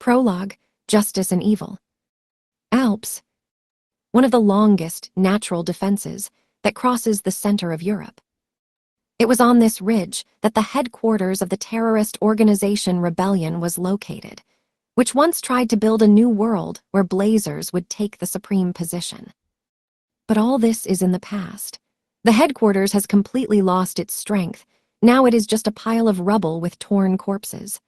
Prologue, Justice and Evil. Alps, one of the longest natural defenses that crosses the center of Europe. It was on this ridge that the headquarters of the terrorist organization Rebellion was located, which once tried to build a new world where blazers would take the supreme position. But all this is in the past. The headquarters has completely lost its strength. Now it is just a pile of rubble with torn corpses.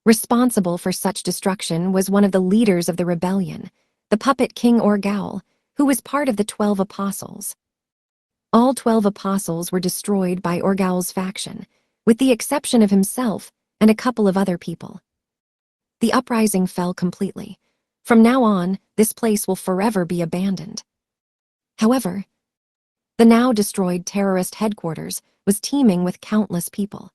Responsible for such destruction was one of the leaders of the rebellion, the puppet King Orgal, who was part of the 12 Apostles. All 12 Apostles were destroyed by Orgal's faction, with the exception of himself and a couple of other people. The uprising fell completely. From now on, this place will forever be abandoned. However, the now destroyed terrorist headquarters was teeming with countless people.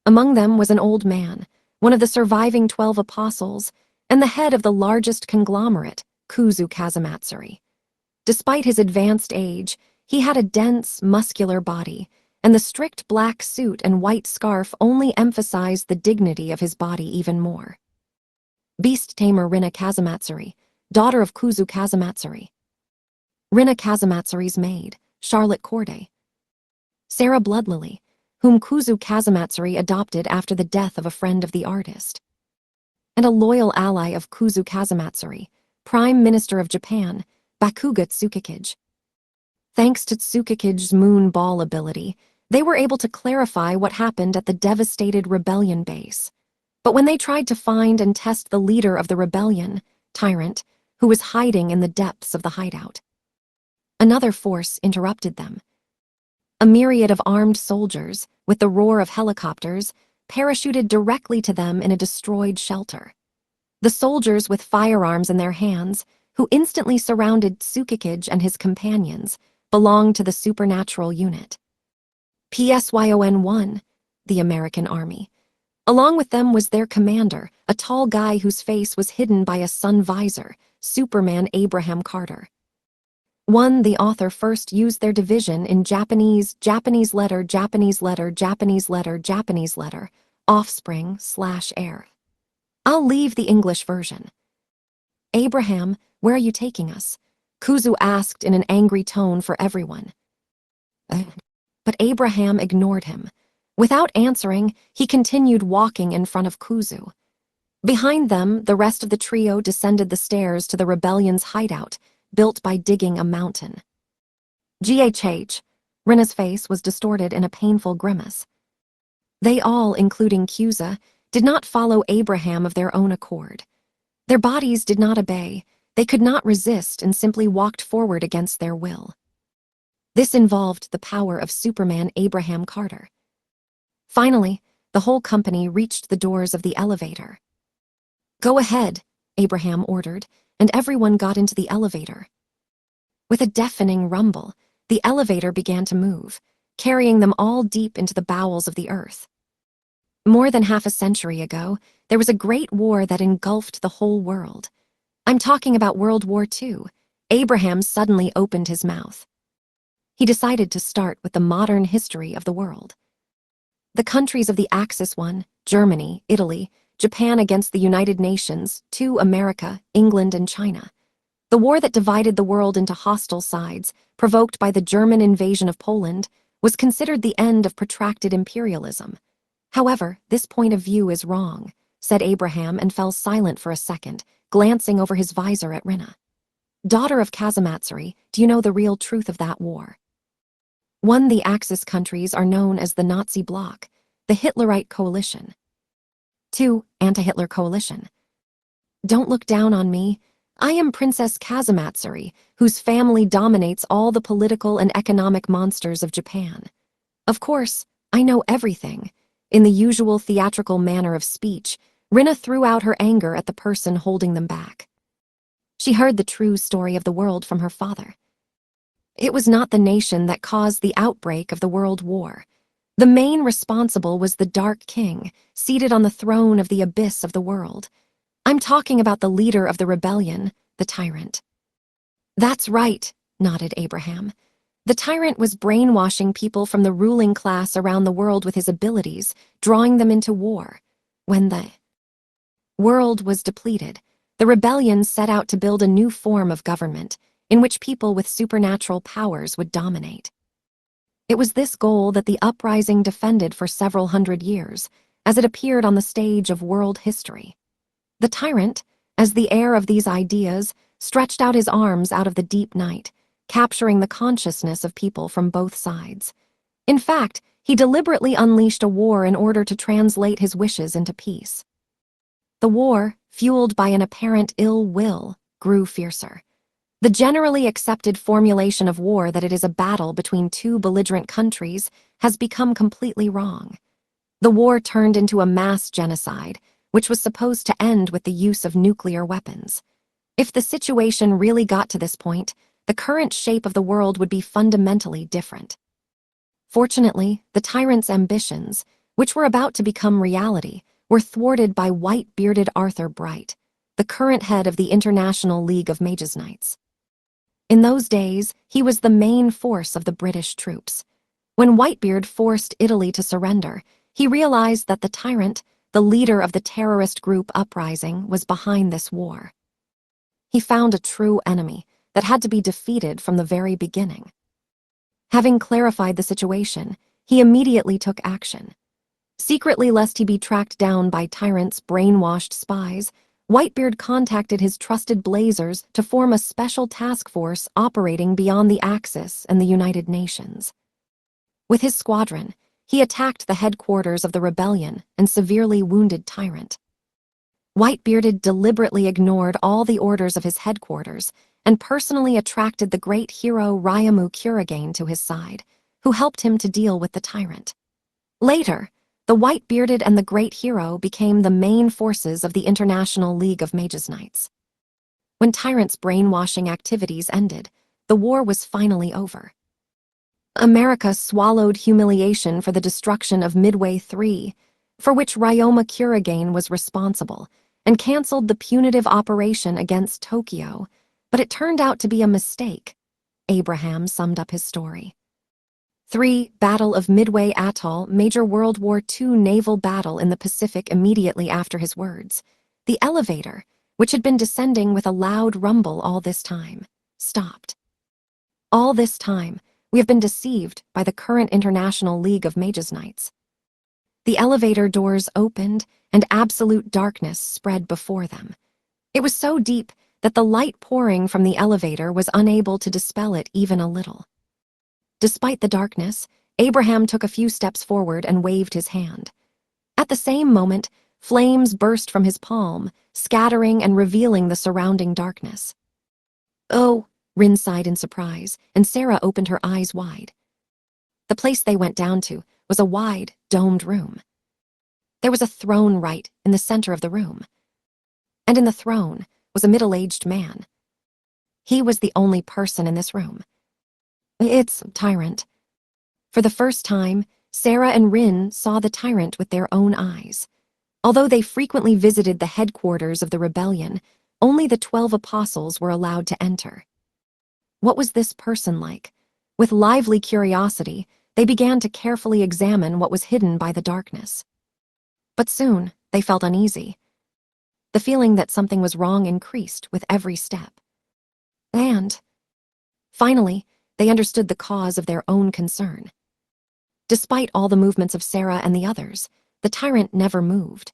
Among them was an old man, one of the surviving 12 Apostles, and the head of the largest conglomerate, Kuzu Kazamatsuri. Despite his advanced age, he had a dense, muscular body, and the strict black suit and white scarf only emphasized the dignity of his body even more. Beast tamer Rina Kazamatsuri, daughter of Kuzu Kazamatsuri. Rina Kazamatsuri's maid, Charlotte Corday. Sarah Bloodlily, whom Kuzu Kazamatsuri adopted after the death of a friend of the artist. And a loyal ally of Kuzu Kazamatsuri, Prime Minister of Japan, Bakuga Tsukikage. Thanks to Tsukikige's moon ball ability, they were able to clarify what happened at the devastated rebellion base. But when they tried to find and test the leader of the rebellion, Tyrant, who was hiding in the depths of the hideout, another force interrupted them. A myriad of armed soldiers, with the roar of helicopters, parachuted directly to them in a destroyed shelter. The soldiers with firearms in their hands, who instantly surrounded Tsukikage and his companions, belonged to the supernatural unit. PSYON-1, the American Army. Along with them was their commander, a tall guy whose face was hidden by a sun visor, Superman Abraham Carter. The author first used their division in Japanese letter, offspring/heir. I'll leave the English version. Abraham, where are you taking us? Kuzu asked in an angry tone for everyone. But Abraham ignored him. Without answering, he continued walking in front of Kuzu. Behind them, the rest of the trio descended the stairs to the rebellion's hideout, built by digging a mountain. GHH, Rina's face was distorted in a painful grimace. They all, including Kuza, did not follow Abraham of their own accord. Their bodies did not obey, they could not resist and simply walked forward against their will. This involved the power of Superman Abraham Carter. Finally, the whole company reached the doors of the elevator. "Go ahead," Abraham ordered, and everyone got into the elevator. With a deafening rumble, the elevator began to move, carrying them all deep into the bowels of the earth. More than half a century ago, there was a great war that engulfed the whole world. I'm talking about World War II. Abraham suddenly opened his mouth. He decided to start with the modern history of the world. The countries of the Axis I, Germany, Italy, Japan against the United Nations, America, England, and China. The war that divided the world into hostile sides, provoked by the German invasion of Poland, was considered the end of protracted imperialism. However, this point of view is wrong, said Abraham and fell silent for a second, glancing over his visor at Rina. Daughter of Kazamatsuri, do you know the real truth of that war? The Axis countries are known as the Nazi bloc, the Hitlerite coalition. 2. Anti-Hitler coalition. Don't look down on me. I am Princess Kazamatsuri, whose family dominates all the political and economic monsters of Japan. Of course, I know everything. In the usual theatrical manner of speech, Rina threw out her anger at the person holding them back. She heard the true story of the world from her father. It was not the nation that caused the outbreak of the World War. The main responsible was the Dark King, seated on the throne of the abyss of the world. I'm talking about the leader of the rebellion, the Tyrant. That's right, nodded Abraham. The Tyrant was brainwashing people from the ruling class around the world with his abilities, drawing them into war. When the world was depleted, the rebellion set out to build a new form of government in which people with supernatural powers would dominate. It was this goal that the uprising defended for several hundred years, as it appeared on the stage of world history. The tyrant, as the heir of these ideas, stretched out his arms out of the deep night, capturing the consciousness of people from both sides. In fact, he deliberately unleashed a war in order to translate his wishes into peace. The war, fueled by an apparent ill will, grew fiercer. The generally accepted formulation of war that it is a battle between two belligerent countries has become completely wrong. The war turned into a mass genocide, which was supposed to end with the use of nuclear weapons. If the situation really got to this point, the current shape of the world would be fundamentally different. Fortunately, the tyrant's ambitions, which were about to become reality, were thwarted by white-bearded Arthur Bright, the current head of the International League of Mages Knights. In those days, he was the main force of the British troops. When Whitebeard forced Italy to surrender, he realized that the tyrant, the leader of the terrorist group uprising, was behind this war. He found a true enemy that had to be defeated from the very beginning. Having clarified the situation, he immediately took action. Secretly, lest he be tracked down by tyrant's brainwashed spies, Whitebeard contacted his trusted Blazers to form a special task force operating beyond the Axis and the United Nations. With his squadron, he attacked the headquarters of the rebellion and severely wounded Tyrant. Whitebearded deliberately ignored all the orders of his headquarters and personally attracted the great hero Ryamu Kurigane to his side, who helped him to deal with the Tyrant. Later, the Whitebearded and the great hero became the main forces of the International League of Mages Knights. When Tyrant's brainwashing activities ended, the war was finally over. America swallowed humiliation for the destruction of Midway 3, for which Ryoma Kurigane was responsible, and canceled the punitive operation against Tokyo, but it turned out to be a mistake. Abraham summed up his story. 3. Battle of Midway Atoll, major World War II naval battle in the Pacific immediately after his words. The elevator, which had been descending with a loud rumble all this time, stopped. All this time, we have been deceived by the current International League of Mages Knights. The elevator doors opened, and absolute darkness spread before them. It was so deep that the light pouring from the elevator was unable to dispel it even a little. Despite the darkness, Abraham took a few steps forward and waved his hand. At the same moment, flames burst from his palm, scattering and revealing the surrounding darkness. "Oh," Rin sighed in surprise, and Sarah opened her eyes wide. The place they went down to was a wide, domed room. There was a throne right in the center of the room, and in the throne was a middle-aged man. He was the only person in this room. It's Tyrant. For the first time, Sarah and Rin saw the Tyrant with their own eyes. Although they frequently visited the headquarters of the rebellion, only the 12 apostles were allowed to enter. What was this person like? With lively curiosity, they began to carefully examine what was hidden by the darkness. But soon, they felt uneasy. The feeling that something was wrong increased with every step. And, finally, they understood the cause of their own concern. Despite all the movements of Sarah and the others, the Tyrant never moved.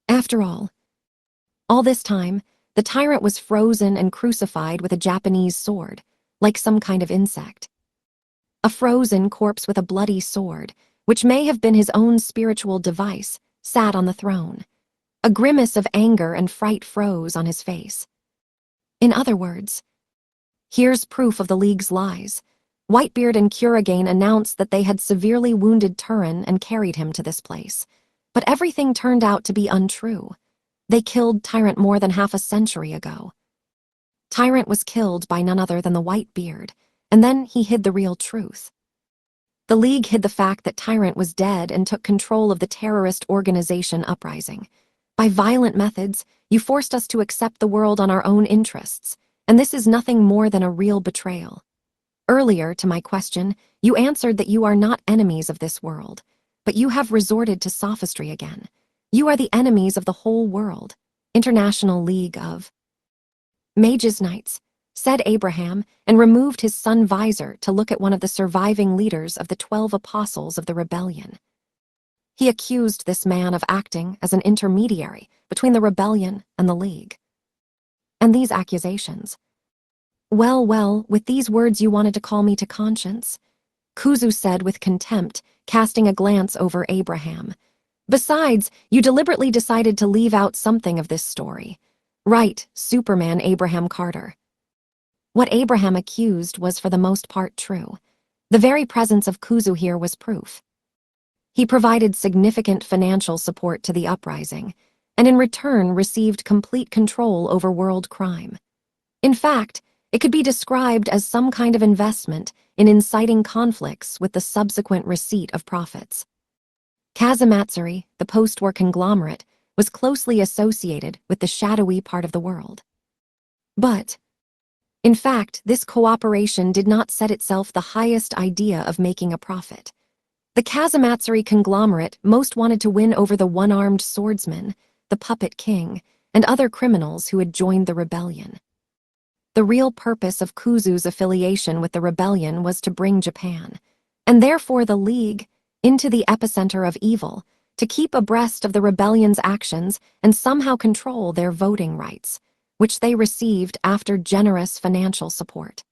After all this time, the Tyrant was frozen and crucified with a Japanese sword, like some kind of insect. A frozen corpse with a bloody sword, which may have been his own spiritual device, sat on the throne. A grimace of anger and fright froze on his face. In other words, here's proof of the League's lies. Whitebeard and Kurigane announced that they had severely wounded Turin and carried him to this place. But everything turned out to be untrue. They killed Tyrant more than half a century ago. Tyrant was killed by none other than the Whitebeard, and then he hid the real truth. The League hid the fact that Tyrant was dead and took control of the terrorist organization Uprising. By violent methods, you forced us to accept the world on our own interests, and this is nothing more than a real betrayal. Earlier, to my question, you answered that you are not enemies of this world, but you have resorted to sophistry again. You are the enemies of the whole world. International League of Mages Knights, said Abraham, and removed his sun visor to look at one of the surviving leaders of the 12 apostles of the rebellion. He accused this man of acting as an intermediary between the rebellion and the League. And these accusations. Well, with these words you wanted to call me to conscience, Kuzu said with contempt, casting a glance over Abraham. Besides, you deliberately decided to leave out something of this story. Right, Superman Abraham Carter. What Abraham accused was for the most part true. The very presence of Kuzu here was proof. He provided significant financial support to the uprising, and in return received complete control over world crime. In fact, it could be described as some kind of investment in inciting conflicts with the subsequent receipt of profits. Kazamatsuri, the post-war conglomerate, was closely associated with the shadowy part of the world. But, in fact, this cooperation did not set itself the highest idea of making a profit. The Kazamatsuri conglomerate most wanted to win over the one-armed swordsman, the puppet king, and other criminals who had joined the rebellion. The real purpose of Kuzu's affiliation with the rebellion was to bring Japan, and therefore the League, into the epicenter of evil, to keep abreast of the rebellion's actions and somehow control their voting rights, which they received after generous financial support.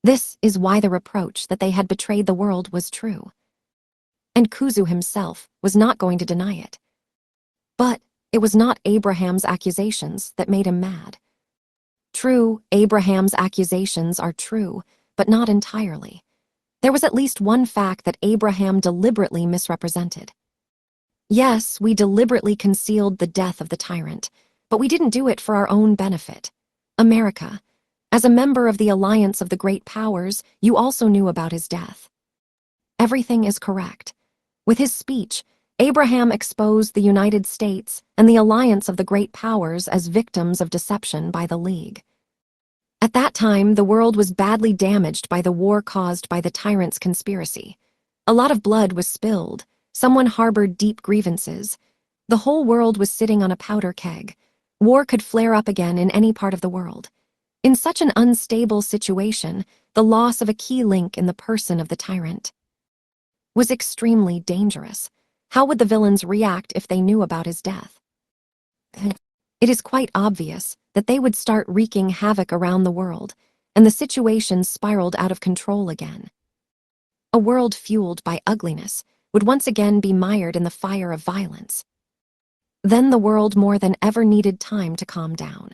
This is why the reproach that they had betrayed the world was true. And Kuzu himself was not going to deny it. But it was not Abraham's accusations that made him mad. True, Abraham's accusations are true, but not entirely. There was at least one fact that Abraham deliberately misrepresented. Yes, we deliberately concealed the death of the tyrant, but we didn't do it for our own benefit. America, as a member of the Alliance of the Great Powers, you also knew about his death. Everything is correct. With his speech, Abraham exposed the United States and the Alliance of the Great Powers as victims of deception by the League. At that time, the world was badly damaged by the war caused by the tyrant's conspiracy. A lot of blood was spilled. Someone harbored deep grievances. The whole world was sitting on a powder keg. War could flare up again in any part of the world. In such an unstable situation, the loss of a key link in the person of the tyrant was extremely dangerous. How would the villains react if they knew about his death? It is quite obvious that they would start wreaking havoc around the world, and the situation spiraled out of control again. A world fueled by ugliness would once again be mired in the fire of violence. Then the world more than ever needed time to calm down.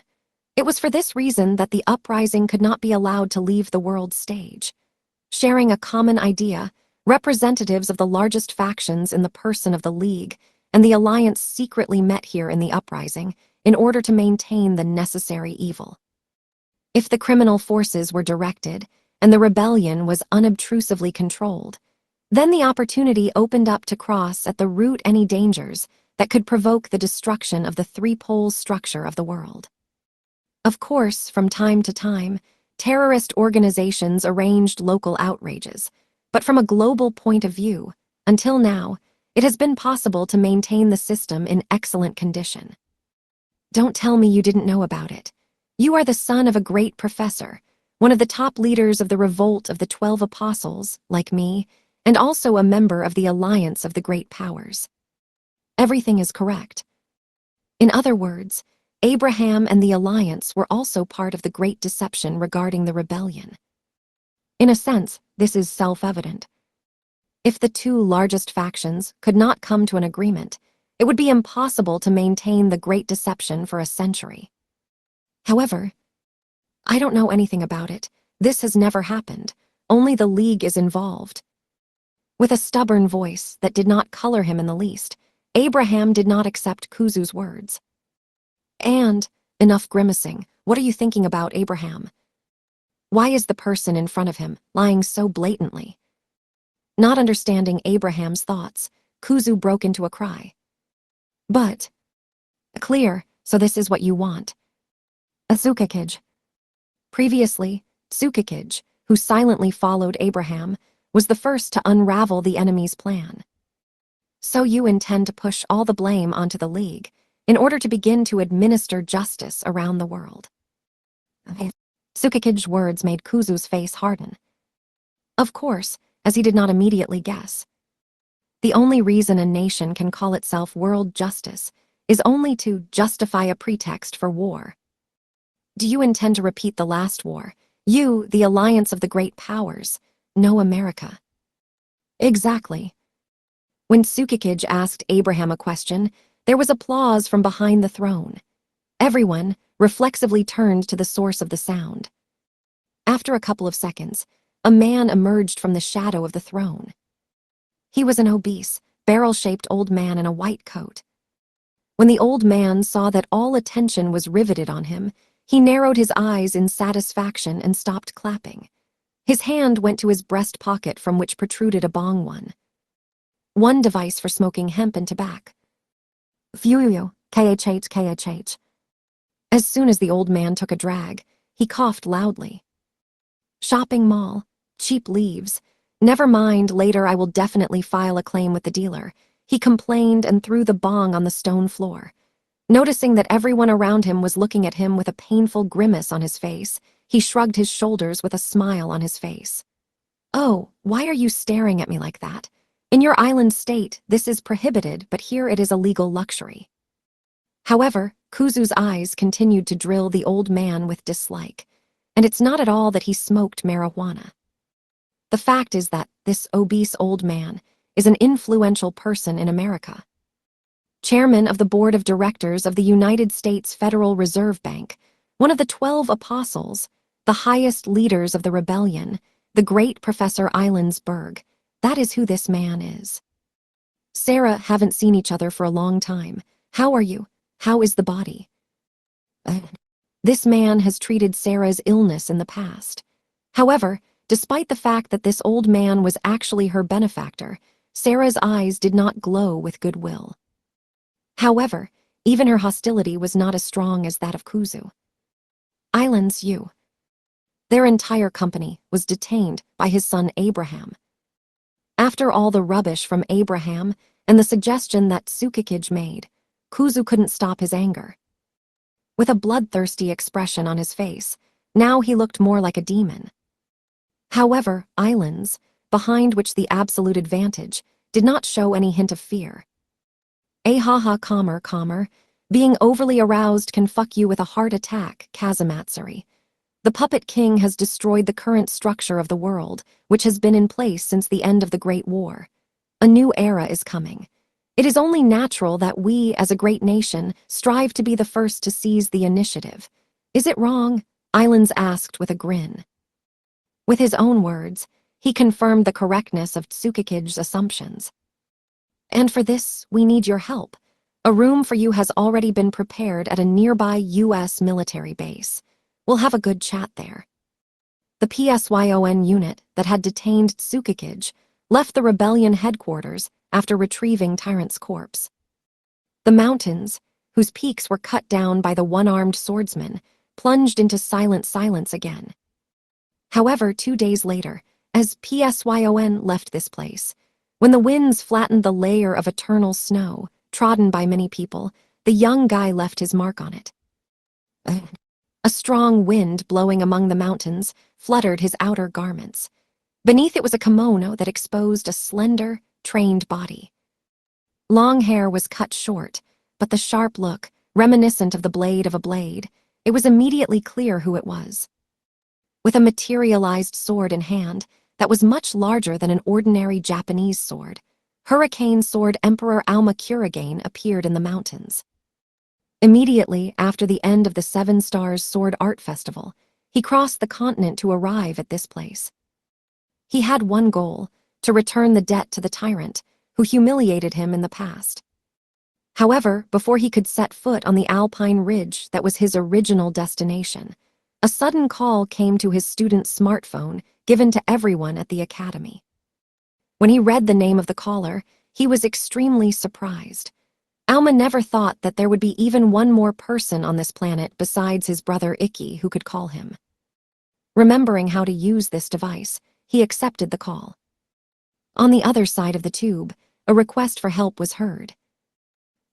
It was for this reason that the uprising could not be allowed to leave the world stage. Sharing a common idea, representatives of the largest factions in the person of the League and the Alliance secretly met here in the uprising in order to maintain the necessary evil. If the criminal forces were directed and the rebellion was unobtrusively controlled, then the opportunity opened up to cross at the root any dangers that could provoke the destruction of the three-pole structure of the world. Of course, from time to time, terrorist organizations arranged local outrages, but from a global point of view, until now, it has been possible to maintain the system in excellent condition. Don't tell me you didn't know about it. You are the son of a great professor, one of the top leaders of the revolt of the 12 apostles, like me, and also a member of the Alliance of the Great Powers. Everything is correct. In other words, Abraham and the Alliance were also part of the great deception regarding the rebellion. In a sense, this is self-evident. If the two largest factions could not come to an agreement, it would be impossible to maintain the great deception for a century. However, I don't know anything about it. This has never happened. Only the League is involved. With a stubborn voice that did not color him in the least, Abraham did not accept Kuzu's words. And, enough grimacing, what are you thinking about, Abraham? Why is the person in front of him lying so blatantly? Not understanding Abraham's thoughts, Kuzu broke into a cry. But, clear, so this is what you want. A Tsukikage. Previously, Tsukikage, who silently followed Abraham, was the first to unravel the enemy's plan. So you intend to push all the blame onto the League in order to begin to administer justice around the world. Tsukikige's words made Kuzu's face harden. Of course, as he did not immediately guess. The only reason a nation can call itself world justice is only to justify a pretext for war. Do you intend to repeat the last war? You, the alliance of the great powers, no America. Exactly. When Tsukikige asked Abraham a question, there was applause from behind the throne. Everyone reflexively turned to the source of the sound. After a couple of seconds, a man emerged from the shadow of the throne. He was an obese, barrel-shaped old man in a white coat. When the old man saw that all attention was riveted on him, he narrowed his eyes in satisfaction and stopped clapping. His hand went to his breast pocket from which protruded a bong one device for smoking hemp and tobacco. Phew, khh. As soon as the old man took a drag, he coughed loudly. Shopping mall, cheap leaves. Never mind, later I will definitely file a claim with the dealer. He complained and threw the bong on the stone floor. Noticing that everyone around him was looking at him with a painful grimace on his face, he shrugged his shoulders with a smile on his face. Oh, why are you staring at me like that? In your island state, this is prohibited, but here it is a legal luxury. However, Kuzu's eyes continued to drill the old man with dislike, and it's not at all that he smoked marijuana. The fact is that this obese old man is an influential person in America. Chairman of the Board of Directors of the United States Federal Reserve Bank, one of the 12 apostles, the highest leaders of the rebellion, the great Professor Islandsberg. That is who this man is. Sarah, haven't seen each other for a long time. How are you? How is the body? This man has treated Sarah's illness in the past. However, despite the fact that this old man was actually her benefactor, Sarah's eyes did not glow with goodwill. However, even her hostility was not as strong as that of Kuzu. Islands U. Their entire company was detained by his son Abraham. After all the rubbish from Abraham and the suggestion that Tsukikige made, Kuzu couldn't stop his anger. With a bloodthirsty expression on his face, now he looked more like a demon. However, Islands, behind which the absolute advantage, did not show any hint of fear. Calmer. Being overly aroused can fuck you with a heart attack, Kazumatsuri. The Puppet King has destroyed the current structure of the world, which has been in place since the end of the Great War. A new era is coming. It is only natural that we, as a great nation, strive to be the first to seize the initiative. Is it wrong? Islands asked with a grin. With his own words, he confirmed the correctness of Tsukikige's assumptions. And for this, we need your help. A room for you has already been prepared at a nearby U.S. military base. We'll have a good chat there. The PSYON unit that had detained Tsukikige left the rebellion headquarters after retrieving Tyrant's corpse. The mountains, whose peaks were cut down by the one-armed swordsman, plunged into silence again. However, 2 days later, as PSYON left this place, when the winds flattened the layer of eternal snow, trodden by many people, the young guy left his mark on it. A strong wind blowing among the mountains fluttered his outer garments. Beneath it was a kimono that exposed a slender, trained body. Long hair was cut short, but the sharp look, reminiscent of the blade of a blade, it was immediately clear who it was. With a materialized sword in hand that was much larger than an ordinary Japanese sword, Hurricane Sword Emperor Auma Kurigane appeared in the mountains. Immediately after the end of the Seven Stars Sword Art Festival, he crossed the continent to arrive at this place. He had one goal, to return the debt to the tyrant, who humiliated him in the past. However, before he could set foot on the alpine ridge that was his original destination, a sudden call came to his student's smartphone given to everyone at the academy. When he read the name of the caller, he was extremely surprised. Auma never thought that there would be even one more person on this planet besides his brother Ikki who could call him. Remembering how to use this device, he accepted the call. On the other side of the tube, a request for help was heard.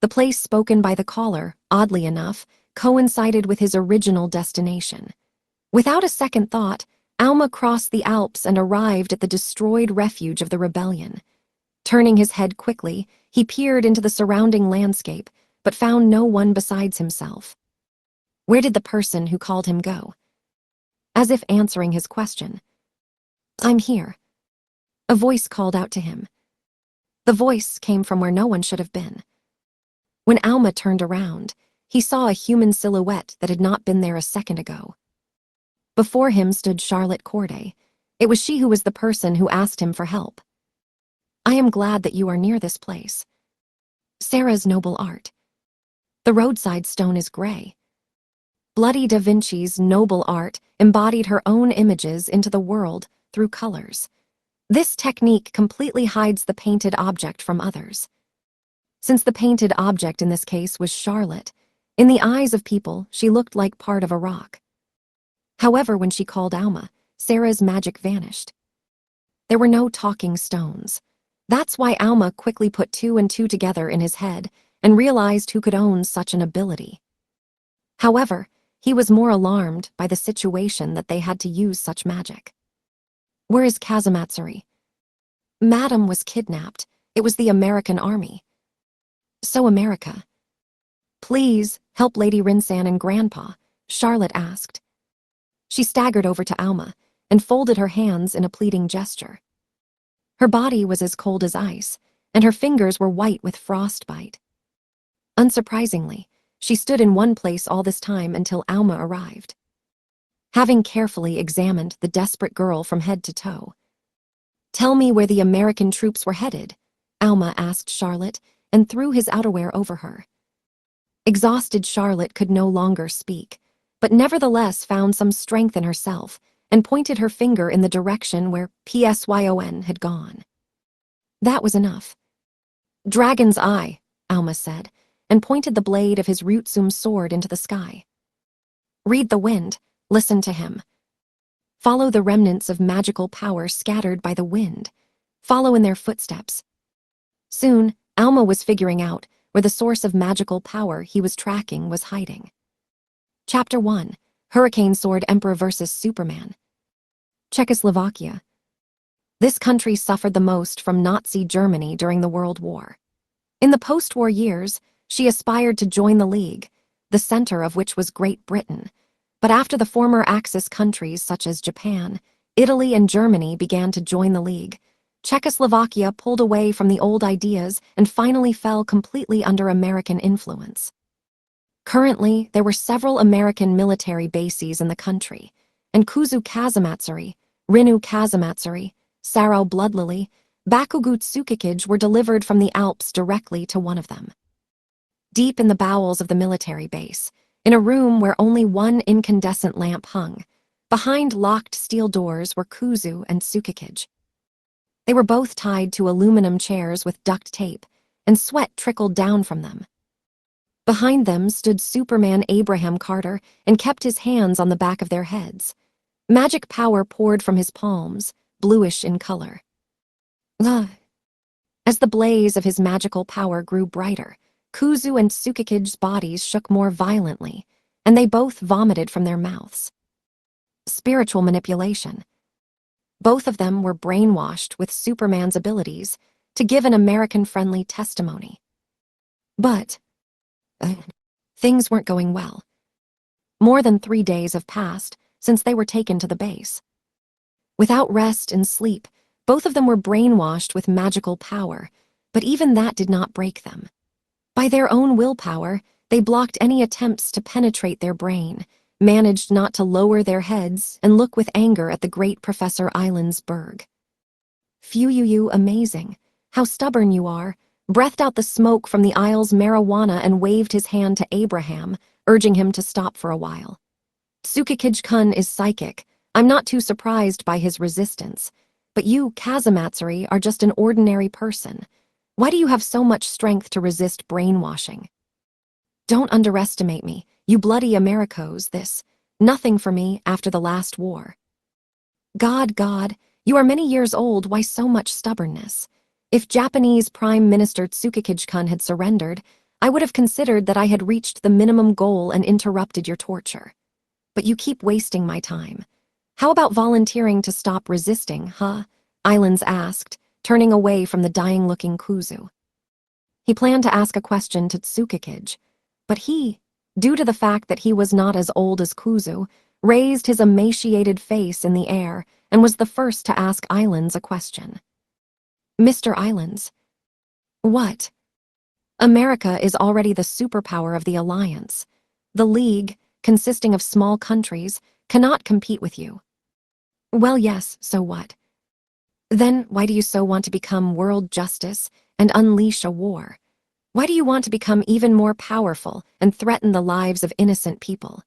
The place spoken by the caller, oddly enough, coincided with his original destination. Without a second thought, Alma crossed the Alps and arrived at the destroyed refuge of the rebellion. Turning his head quickly, he peered into the surrounding landscape, but found no one besides himself. Where did the person who called him go? As if answering his question. "I'm here." A voice called out to him. The voice came from where no one should have been. When Alma turned around, he saw a human silhouette that had not been there a second ago. Before him stood Charlotte Corday. It was she who was the person who asked him for help. "I am glad that you are near this place. Sarah's noble art. The roadside stone is gray." Bloody da Vinci's noble art embodied her own images into the world through colors. This technique completely hides the painted object from others. Since the painted object in this case was Charlotte, in the eyes of people, she looked like part of a rock. However, when she called Alma, Sarah's magic vanished. There were no talking stones. That's why Alma quickly put two and two together in his head and realized who could own such an ability. However, he was more alarmed by the situation that they had to use such magic. "Where is Kazamatsuri?" "Madam was kidnapped. It was the American army." "So America." "Please, help Lady Rinsan and Grandpa," Charlotte asked. She staggered over to Alma and folded her hands in a pleading gesture. Her body was as cold as ice, and her fingers were white with frostbite. Unsurprisingly, she stood in one place all this time until Alma arrived. Having carefully examined the desperate girl from head to toe. "Tell me where the American troops were headed," Alma asked Charlotte and threw his outerwear over her. Exhausted Charlotte could no longer speak, but nevertheless found some strength in herself and pointed her finger in the direction where Psyon had gone. That was enough. "Dragon's Eye," Alma said, and pointed the blade of his Rutsum sword into the sky. "Read the wind, listen to him. Follow the remnants of magical power scattered by the wind. Follow in their footsteps." Soon, Alma was figuring out where the source of magical power he was tracking was hiding. Chapter 1, Hurricane Sword Emperor vs. Superman. Czechoslovakia. This country suffered the most from Nazi Germany during the World War. In the post-war years, she aspired to join the League, the center of which was Great Britain. But after the former Axis countries such as Japan, Italy, and Germany began to join the League, Czechoslovakia pulled away from the old ideas and finally fell completely under American influence. Currently, there were several American military bases in the country, and Kuzu Kazamatsuri, Rinu Kazamatsuri, Sarao Bloodlily, Bakugut Tsukikij were delivered from the Alps directly to one of them. Deep in the bowels of the military base, in a room where only one incandescent lamp hung, behind locked steel doors were Kuzu and Tsukikij. They were both tied to aluminum chairs with duct tape, and sweat trickled down from them. Behind them stood Superman Abraham Carter and kept his hands on the back of their heads. Magic power poured from his palms, bluish in color. As the blaze of his magical power grew brighter, Kuzu and Tsukikij's bodies shook more violently, and they both vomited from their mouths. Spiritual manipulation. Both of them were brainwashed with Superman's abilities to give an American-friendly testimony. But things weren't going well. More than 3 days have passed since they were taken to the base. Without rest and sleep, both of them were brainwashed with magical power, but even that did not break them. By their own willpower, they blocked any attempts to penetrate their brain, managed not to lower their heads and look with anger at the great Professor Islandsberg. "Phew, you amazing. How stubborn you are," breathed out the smoke from the Isle's marijuana and waved his hand to Abraham, urging him to stop for a while. "Tsukikij-kun is psychic. I'm not too surprised by his resistance. But you, Kazamatsuri, are just an ordinary person. Why do you have so much strength to resist brainwashing? Don't underestimate me, you bloody Americos, this. Nothing for me after the last war. God, you are many years old, why so much stubbornness? If Japanese Prime Minister Tsukikage-kun had surrendered, I would have considered that I had reached the minimum goal and interrupted your torture. But you keep wasting my time. How about volunteering to stop resisting, huh? Islands asked, turning away from the dying-looking Kuzu. He planned to ask a question to Tsukikage, but he, due to the fact that he was not as old as Kuzu, raised his emaciated face in the air and was the first to ask Islands a question. Mr. Islands. What? America is already the superpower of the Alliance. The League, consisting of small countries, cannot compete with you. Well, yes, so what? Then why do you so want to become world justice and unleash a war? Why do you want to become even more powerful and threaten the lives of innocent people?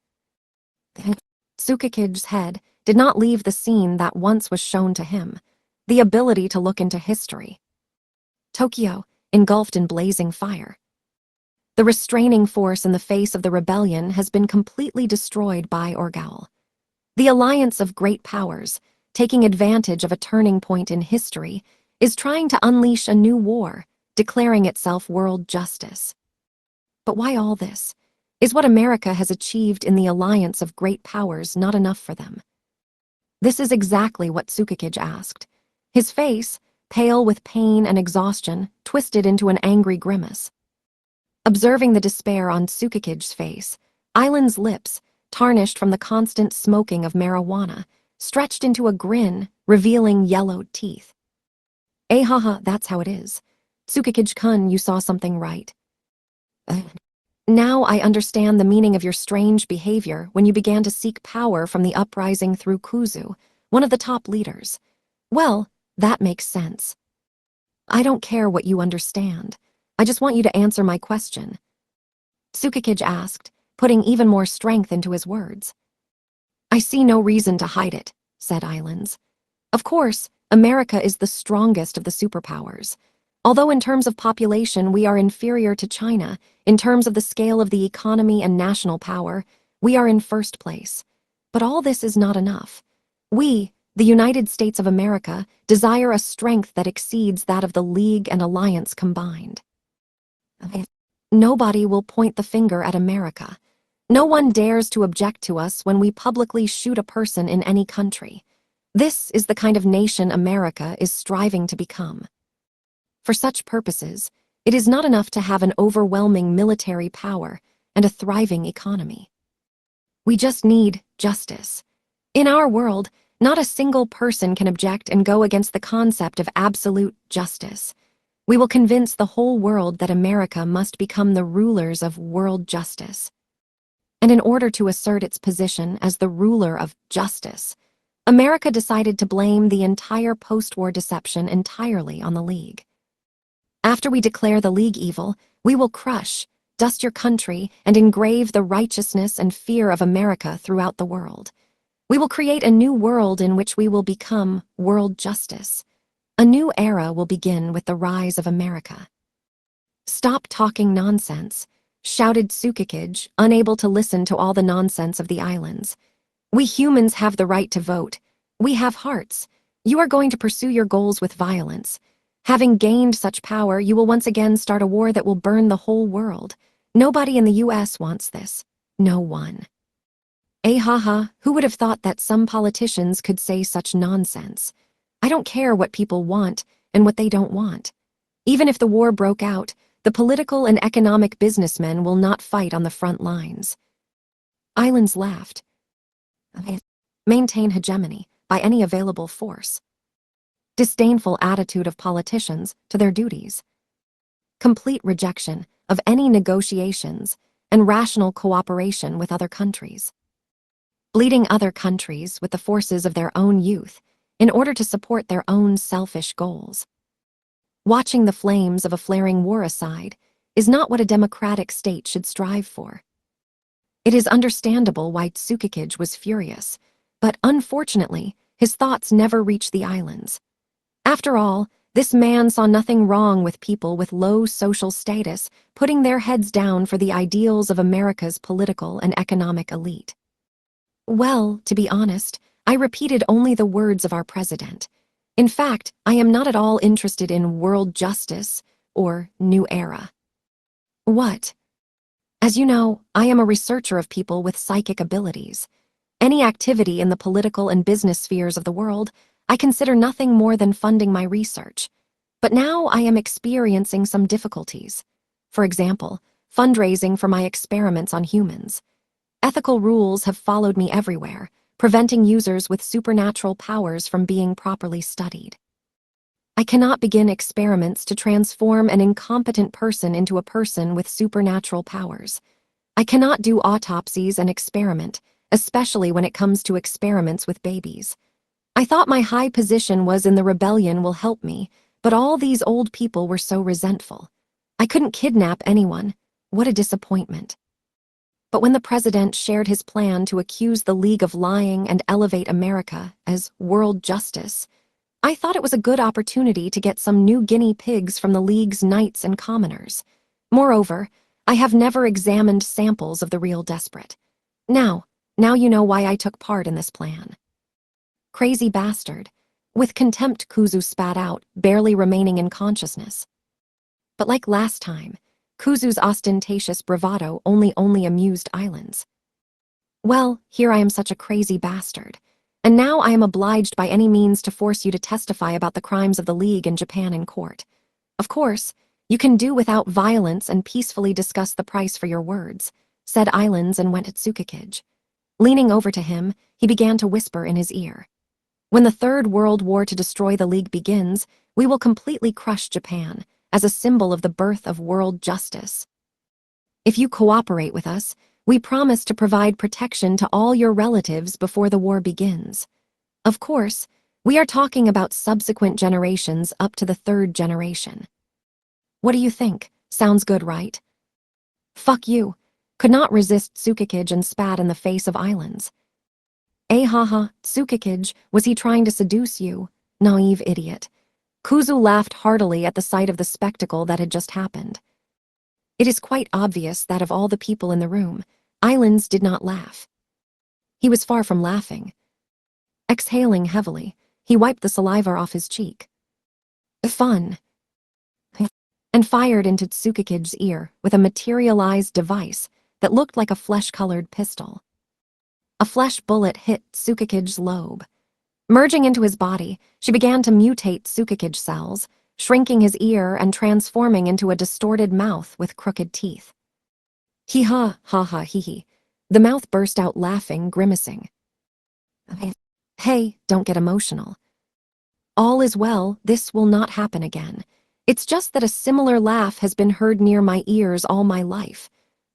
Tsukikage's head did not leave the scene that once was shown to him, the ability to look into history. Tokyo, engulfed in blazing fire. The restraining force in the face of the rebellion has been completely destroyed by Orgaul. The alliance of great powers, taking advantage of a turning point in history, is trying to unleash a new war, declaring itself world justice. But why all this? Is what America has achieved in the alliance of great powers not enough for them? This is exactly what Tsukikage asked. His face, pale with pain and exhaustion, twisted into an angry grimace. Observing the despair on Tsukikage's face, Island's lips, tarnished from the constant smoking of marijuana, stretched into a grin, revealing yellowed teeth. Haha, that's how it is. Tsukikage-kun, you saw something right. Now I understand the meaning of your strange behavior when you began to seek power from the uprising through Kuzu, one of the top leaders. Well, that makes sense. I don't care what you understand. I just want you to answer my question. Tsukikage asked, putting even more strength into his words. I see no reason to hide it, said Islands. Of course, America is the strongest of the superpowers. Although in terms of population we are inferior to China, in terms of the scale of the economy and national power, we are in first place. But all this is not enough. We, the United States of America, desire a strength that exceeds that of the League and Alliance combined. Nobody will point the finger at America. No one dares to object to us when we publicly shoot a person in any country. This is the kind of nation America is striving to become. For such purposes, it is not enough to have an overwhelming military power and a thriving economy. We just need justice. In our world, not a single person can object and go against the concept of absolute justice. We will convince the whole world that America must become the rulers of world justice. And in order to assert its position as the ruler of justice, America decided to blame the entire post-war deception entirely on the League. After we declare the League evil, we will crush, dust your country, and engrave the righteousness and fear of America throughout the world. We will create a new world in which we will become world justice. A new era will begin with the rise of America. Stop talking nonsense, shouted Tsukikage, unable to listen to all the nonsense of the islands. We humans have the right to vote. We have hearts. You are going to pursue your goals with violence. Having gained such power, you will once again start a war that will burn the whole world. Nobody in the US wants this. No one. Haha, who would have thought that some politicians could say such nonsense? I don't care what people want and what they don't want. Even if the war broke out, the political and economic businessmen will not fight on the front lines. Islands laughed. Maintain hegemony by any available force. Disdainful attitude of politicians to their duties. Complete rejection of any negotiations and rational cooperation with other countries. Bleeding other countries with the forces of their own youth in order to support their own selfish goals. Watching the flames of a flaring war aside is not what a democratic state should strive for. It is understandable why Tsukikage was furious, but unfortunately, his thoughts never reached the islands. After all, this man saw nothing wrong with people with low social status putting their heads down for the ideals of America's political and economic elite. Well, to be honest, I repeated only the words of our president. In fact, I am not at all interested in world justice or new era. What? As you know, I am a researcher of people with psychic abilities. Any activity in the political and business spheres of the world, I consider nothing more than funding my research. But now I am experiencing some difficulties. For example, fundraising for my experiments on humans. Ethical rules have followed me everywhere, preventing users with supernatural powers from being properly studied. I cannot begin experiments to transform an incompetent person into a person with supernatural powers. I cannot do autopsies and experiment, especially when it comes to experiments with babies. I thought my high position was in the rebellion will help me, but all these old people were so resentful. I couldn't kidnap anyone. What a disappointment. But when the president shared his plan to accuse the League of lying and elevate America as world justice, I thought it was a good opportunity to get some new guinea pigs from the League's knights and commoners. Moreover, I have never examined samples of the real desperate. Now you know why I took part in this plan. Crazy bastard. With contempt, Kuzu spat out, barely remaining in consciousness. But like last time, Kuzu's ostentatious bravado only amused Islands. Well, here I am such a crazy bastard. And now I am obliged by any means to force you to testify about the crimes of the League in Japan in court. Of course, you can do without violence and peacefully discuss the price for your words, said Islands and went at Tsukikage. Leaning over to him, he began to whisper in his ear. When the Third World War to destroy the League begins, we will completely crush Japan, as a symbol of the birth of world justice. If you cooperate with us, we promise to provide protection to all your relatives before the war begins. Of course, we are talking about subsequent generations up to the third generation. What do you think? Sounds good, right? Fuck you. Could not resist Tsukikage and spat in the face of Islands. Haha, Tsukikage, was he trying to seduce you? Naive idiot. Kuzu laughed heartily at the sight of the spectacle that had just happened. It is quite obvious that of all the people in the room, Islands did not laugh. He was far from laughing. Exhaling heavily, he wiped the saliva off his cheek. Fun. And fired into Tsukikage's ear with a materialized device that looked like a flesh-colored pistol. A flesh bullet hit Tsukikage's lobe. Merging into his body, she began to mutate Tsukikage cells, shrinking his ear and transforming into a distorted mouth with crooked teeth. Hee-ha, ha-ha, hee-hee. The mouth burst out laughing, grimacing. Hey, don't get emotional. All is well, this will not happen again. It's just that a similar laugh has been heard near my ears all my life.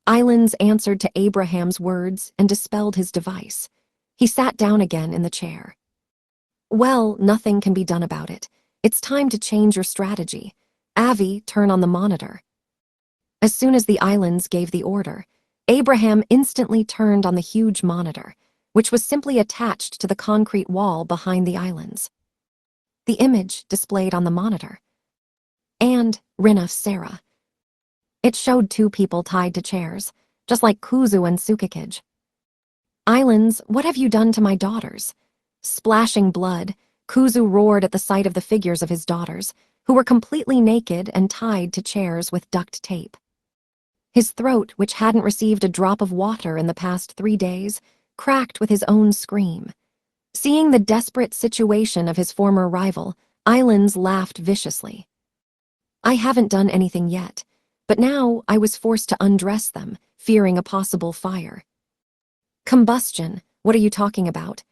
Islands answered to Abraham's words and dispelled his device. He sat down again in the chair. Well, nothing can be done about it. It's time to change your strategy. Avi, turn on the monitor. As soon as the Islands gave the order, Abraham instantly turned on the huge monitor, which was simply attached to the concrete wall behind the Islands. The image displayed on the monitor. And Rina Sarah. It showed two people tied to chairs, just like Kuzu and Tsukikage. Islands, what have you done to my daughters? Splashing blood, Kuzu roared at the sight of the figures of his daughters, who were completely naked and tied to chairs with duct tape. His throat, which hadn't received a drop of water in the past 3 days, cracked with his own scream. Seeing the desperate situation of his former rival, Islands laughed viciously. I haven't done anything yet, but now I was forced to undress them, fearing a possible fire. Combustion, what are you talking about?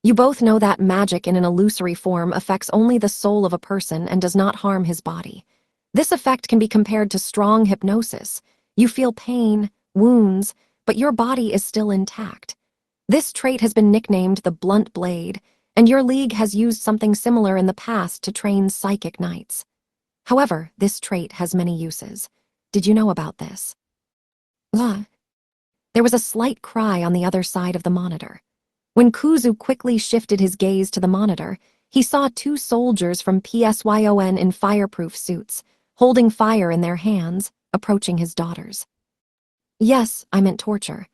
You both know that magic in an illusory form affects only the soul of a person and does not harm his body. This effect can be compared to strong hypnosis. You feel pain, wounds, but your body is still intact. This trait has been nicknamed the blunt blade, and your league has used something similar in the past to train psychic knights. However, this trait has many uses. Did you know about this? There was a slight cry on the other side of the monitor. When Kuzu quickly shifted his gaze to the monitor, he saw 2 soldiers from PSYON in fireproof suits, holding fire in their hands, approaching his daughters. Yes, I meant torture.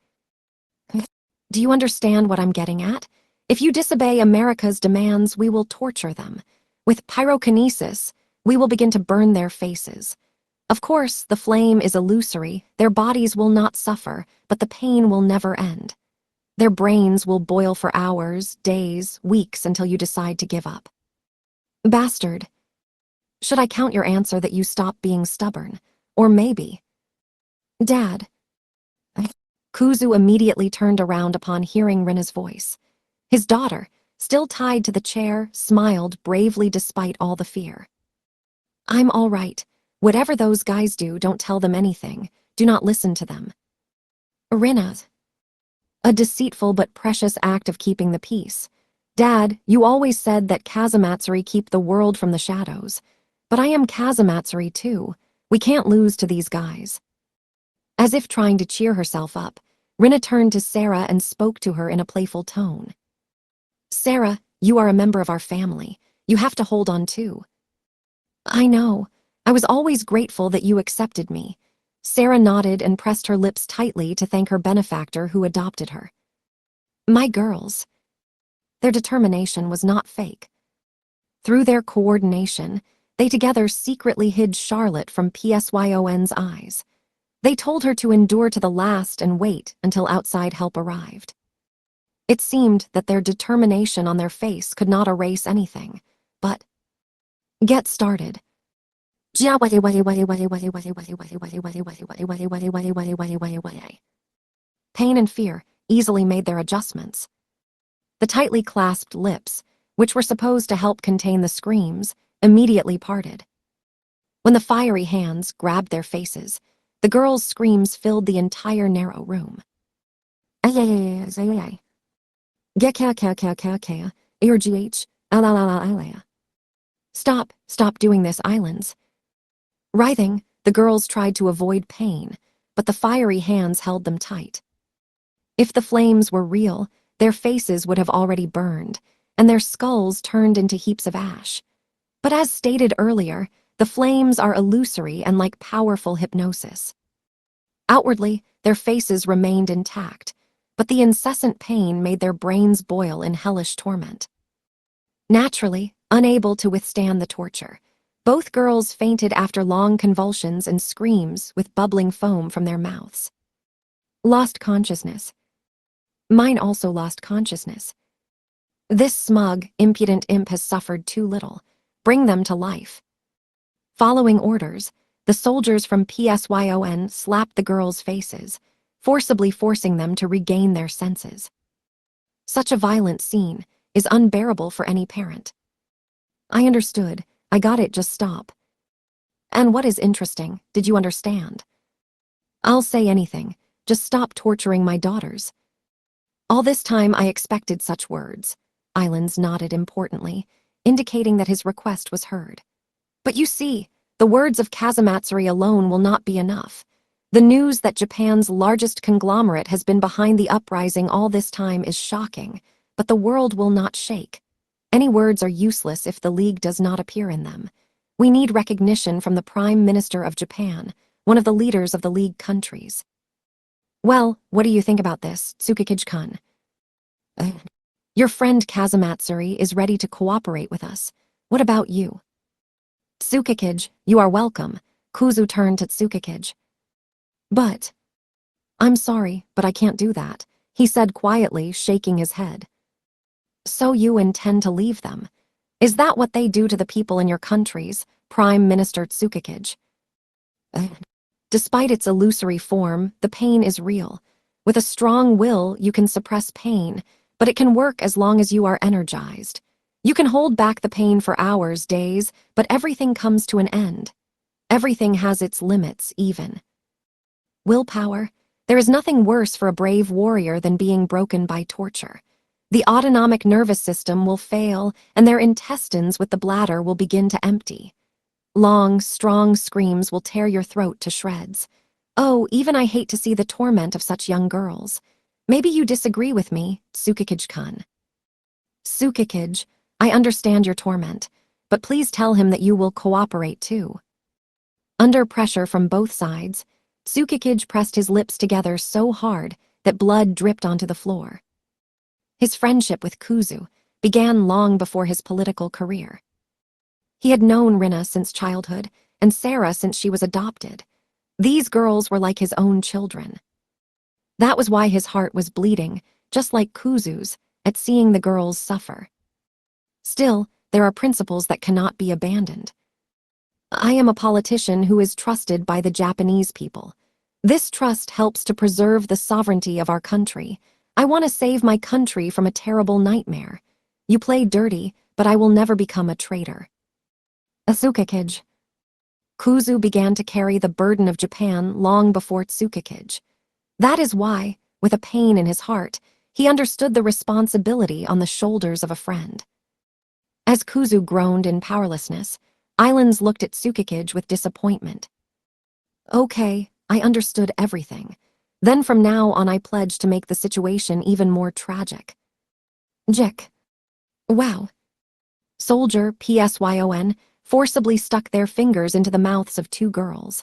Do you understand what I'm getting at? If you disobey America's demands, we will torture them. With pyrokinesis, we will begin to burn their faces. Of course, the flame is illusory. Their bodies will not suffer, but the pain will never end. Their brains will boil for hours, days, weeks until you decide to give up. Bastard. Should I count your answer that you stop being stubborn? Or maybe. Dad. Kuzu immediately turned around upon hearing Rina's voice. His daughter, still tied to the chair, smiled bravely despite all the fear. I'm all right. Whatever those guys do, don't tell them anything. Do not listen to them. Rina. A deceitful but precious act of keeping the peace. Dad, you always said that Kazamatsuri keep the world from the shadows. But I am Kazamatsuri too. We can't lose to these guys. As if trying to cheer herself up, Rina turned to Sarah and spoke to her in a playful tone. Sarah, you are a member of our family. You have to hold on too. I know. I was always grateful that you accepted me. Sarah nodded and pressed her lips tightly to thank her benefactor who adopted her. My girls. Their determination was not fake. Through their coordination, they together secretly hid Charlotte from Psyon's eyes. They told her to endure to the last and wait until outside help arrived. It seemed that their determination on their face could not erase anything, but get started. Pain and fear easily made their adjustments. The tightly clasped lips, which were supposed to help contain the screams, immediately parted. When the fiery hands grabbed their faces, the girls' screams filled the entire narrow room. Stop doing this, Islands. Writhing, the girls tried to avoid pain, but the fiery hands held them tight. If the flames were real, their faces would have already burned, and their skulls turned into heaps of ash. But as stated earlier, the flames are illusory and like powerful hypnosis. Outwardly, their faces remained intact, but the incessant pain made their brains boil in hellish torment. Naturally, unable to withstand the torture, both girls fainted after long convulsions and screams with bubbling foam from their mouths. Lost consciousness. Mine also lost consciousness. This smug, impudent imp has suffered too little. Bring them to life. Following orders, the soldiers from Psyon slapped the girls' faces, forcibly forcing them to regain their senses. Such a violent scene is unbearable for any parent. I understood. I got it, just stop. And what is interesting, did you understand? I'll say anything, just stop torturing my daughters. All this time I expected such words. Islands nodded importantly, indicating that his request was heard. But you see, the words of Kazamatsuri alone will not be enough. The news that Japan's largest conglomerate has been behind the uprising all this time is shocking, but the world will not shake. Any words are useless if the League does not appear in them. We need recognition from the Prime Minister of Japan, one of the leaders of the League countries. Well, what do you think about this, Tsukikage-kun? Your friend Kazamatsuri is ready to cooperate with us. What about you? Tsukikage, you are welcome. Kuzu turned to Tsukikage. But... I'm sorry, but I can't do that, he said quietly, shaking his head. So you intend to leave them? Is that what they do to the people in your countries, Prime Minister Tsukikage? Despite its illusory form, the pain is real. With a strong will, you can suppress pain, but it can work as long as you are energized. You can hold back the pain for hours, days, but everything comes to an end. Everything has its limits, even. Willpower. There is nothing worse for a brave warrior than being broken by torture. The autonomic nervous system will fail, and their intestines with the bladder will begin to empty. Long, strong screams will tear your throat to shreds. Oh, even I hate to see the torment of such young girls. Maybe you disagree with me, Tsukikage-kun. Tsukikage, I understand your torment, but please tell him that you will cooperate too. Under pressure from both sides, Tsukikage pressed his lips together so hard that blood dripped onto the floor. His friendship with Kuzu began long before his political career. He had known Rina since childhood and Sarah since she was adopted. These girls were like his own children. That was why his heart was bleeding, just like Kuzu's, at seeing the girls suffer. Still, there are principles that cannot be abandoned. I am a politician who is trusted by the Japanese people. This trust helps to preserve the sovereignty of our country. I want to save my country from a terrible nightmare. You play dirty, but I will never become a traitor. Tsukakage. Kuzu began to carry the burden of Japan long before Tsukakage. That is why, with a pain in his heart, he understood the responsibility on the shoulders of a friend. As Kuzu groaned in powerlessness, Islands looked at Tsukakage with disappointment. Okay, I understood everything. Then from now on I pledged to make the situation even more tragic. Jick. Wow. Soldier, PSYON, forcibly stuck their fingers into the mouths of two girls.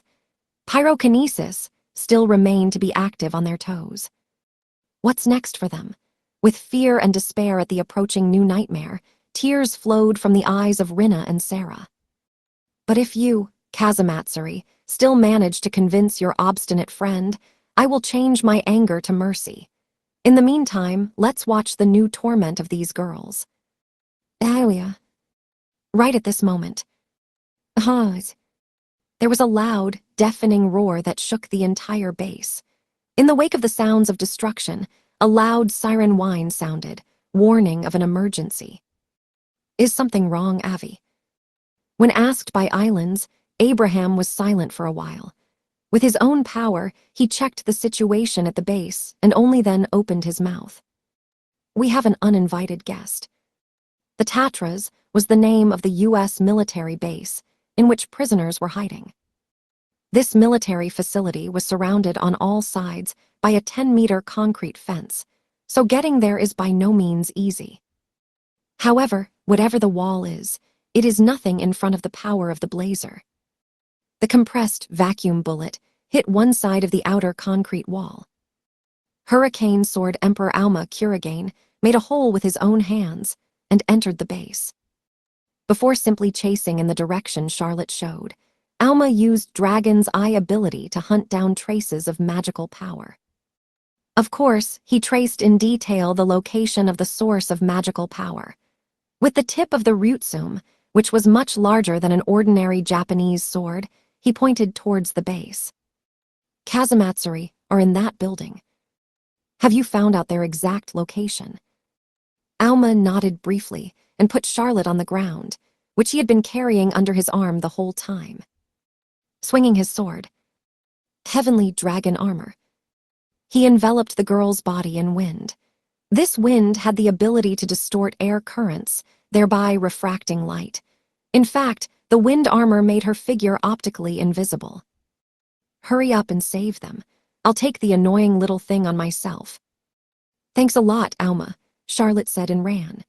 Pyrokinesis still remained to be active on their toes. What's next for them? With fear and despair at the approaching new nightmare, tears flowed from the eyes of Rina and Sarah. But if you, Kazamatsuri, still manage to convince your obstinate friend, I will change my anger to mercy. In the meantime, let's watch the new torment of these girls. Alia. Right at this moment. There was a loud, deafening roar that shook the entire base. In the wake of the sounds of destruction, a loud siren whine sounded, warning of an emergency. Is something wrong, Avi? When asked by Islands, Abraham was silent for a while. With his own power, he checked the situation at the base and only then opened his mouth. We have an uninvited guest. The Tatras was the name of the U.S. military base in which prisoners were hiding. This military facility was surrounded on all sides by a 10-meter concrete fence, so getting there is by no means easy. However, whatever the wall is, it is nothing in front of the power of the blazer. The compressed vacuum bullet hit one side of the outer concrete wall. Hurricane Sword Emperor Auma Kurigane made a hole with his own hands and entered the base. Before simply chasing in the direction Charlotte showed, Auma used Dragon's Eye ability to hunt down traces of magical power. Of course, he traced in detail the location of the source of magical power. With the tip of the Ryutsum, which was much larger than an ordinary Japanese sword, he pointed towards the base. Kazamatsuri are in that building. Have you found out their exact location? Auma nodded briefly and put Charlotte on the ground, which he had been carrying under his arm the whole time. Swinging his sword. Heavenly dragon armor. He enveloped the girl's body in wind. This wind had the ability to distort air currents, thereby refracting light. In fact, the wind armor made her figure optically invisible. Hurry up and save them. I'll take the annoying little thing on myself. Thanks a lot, Auma, Charlotte said and ran.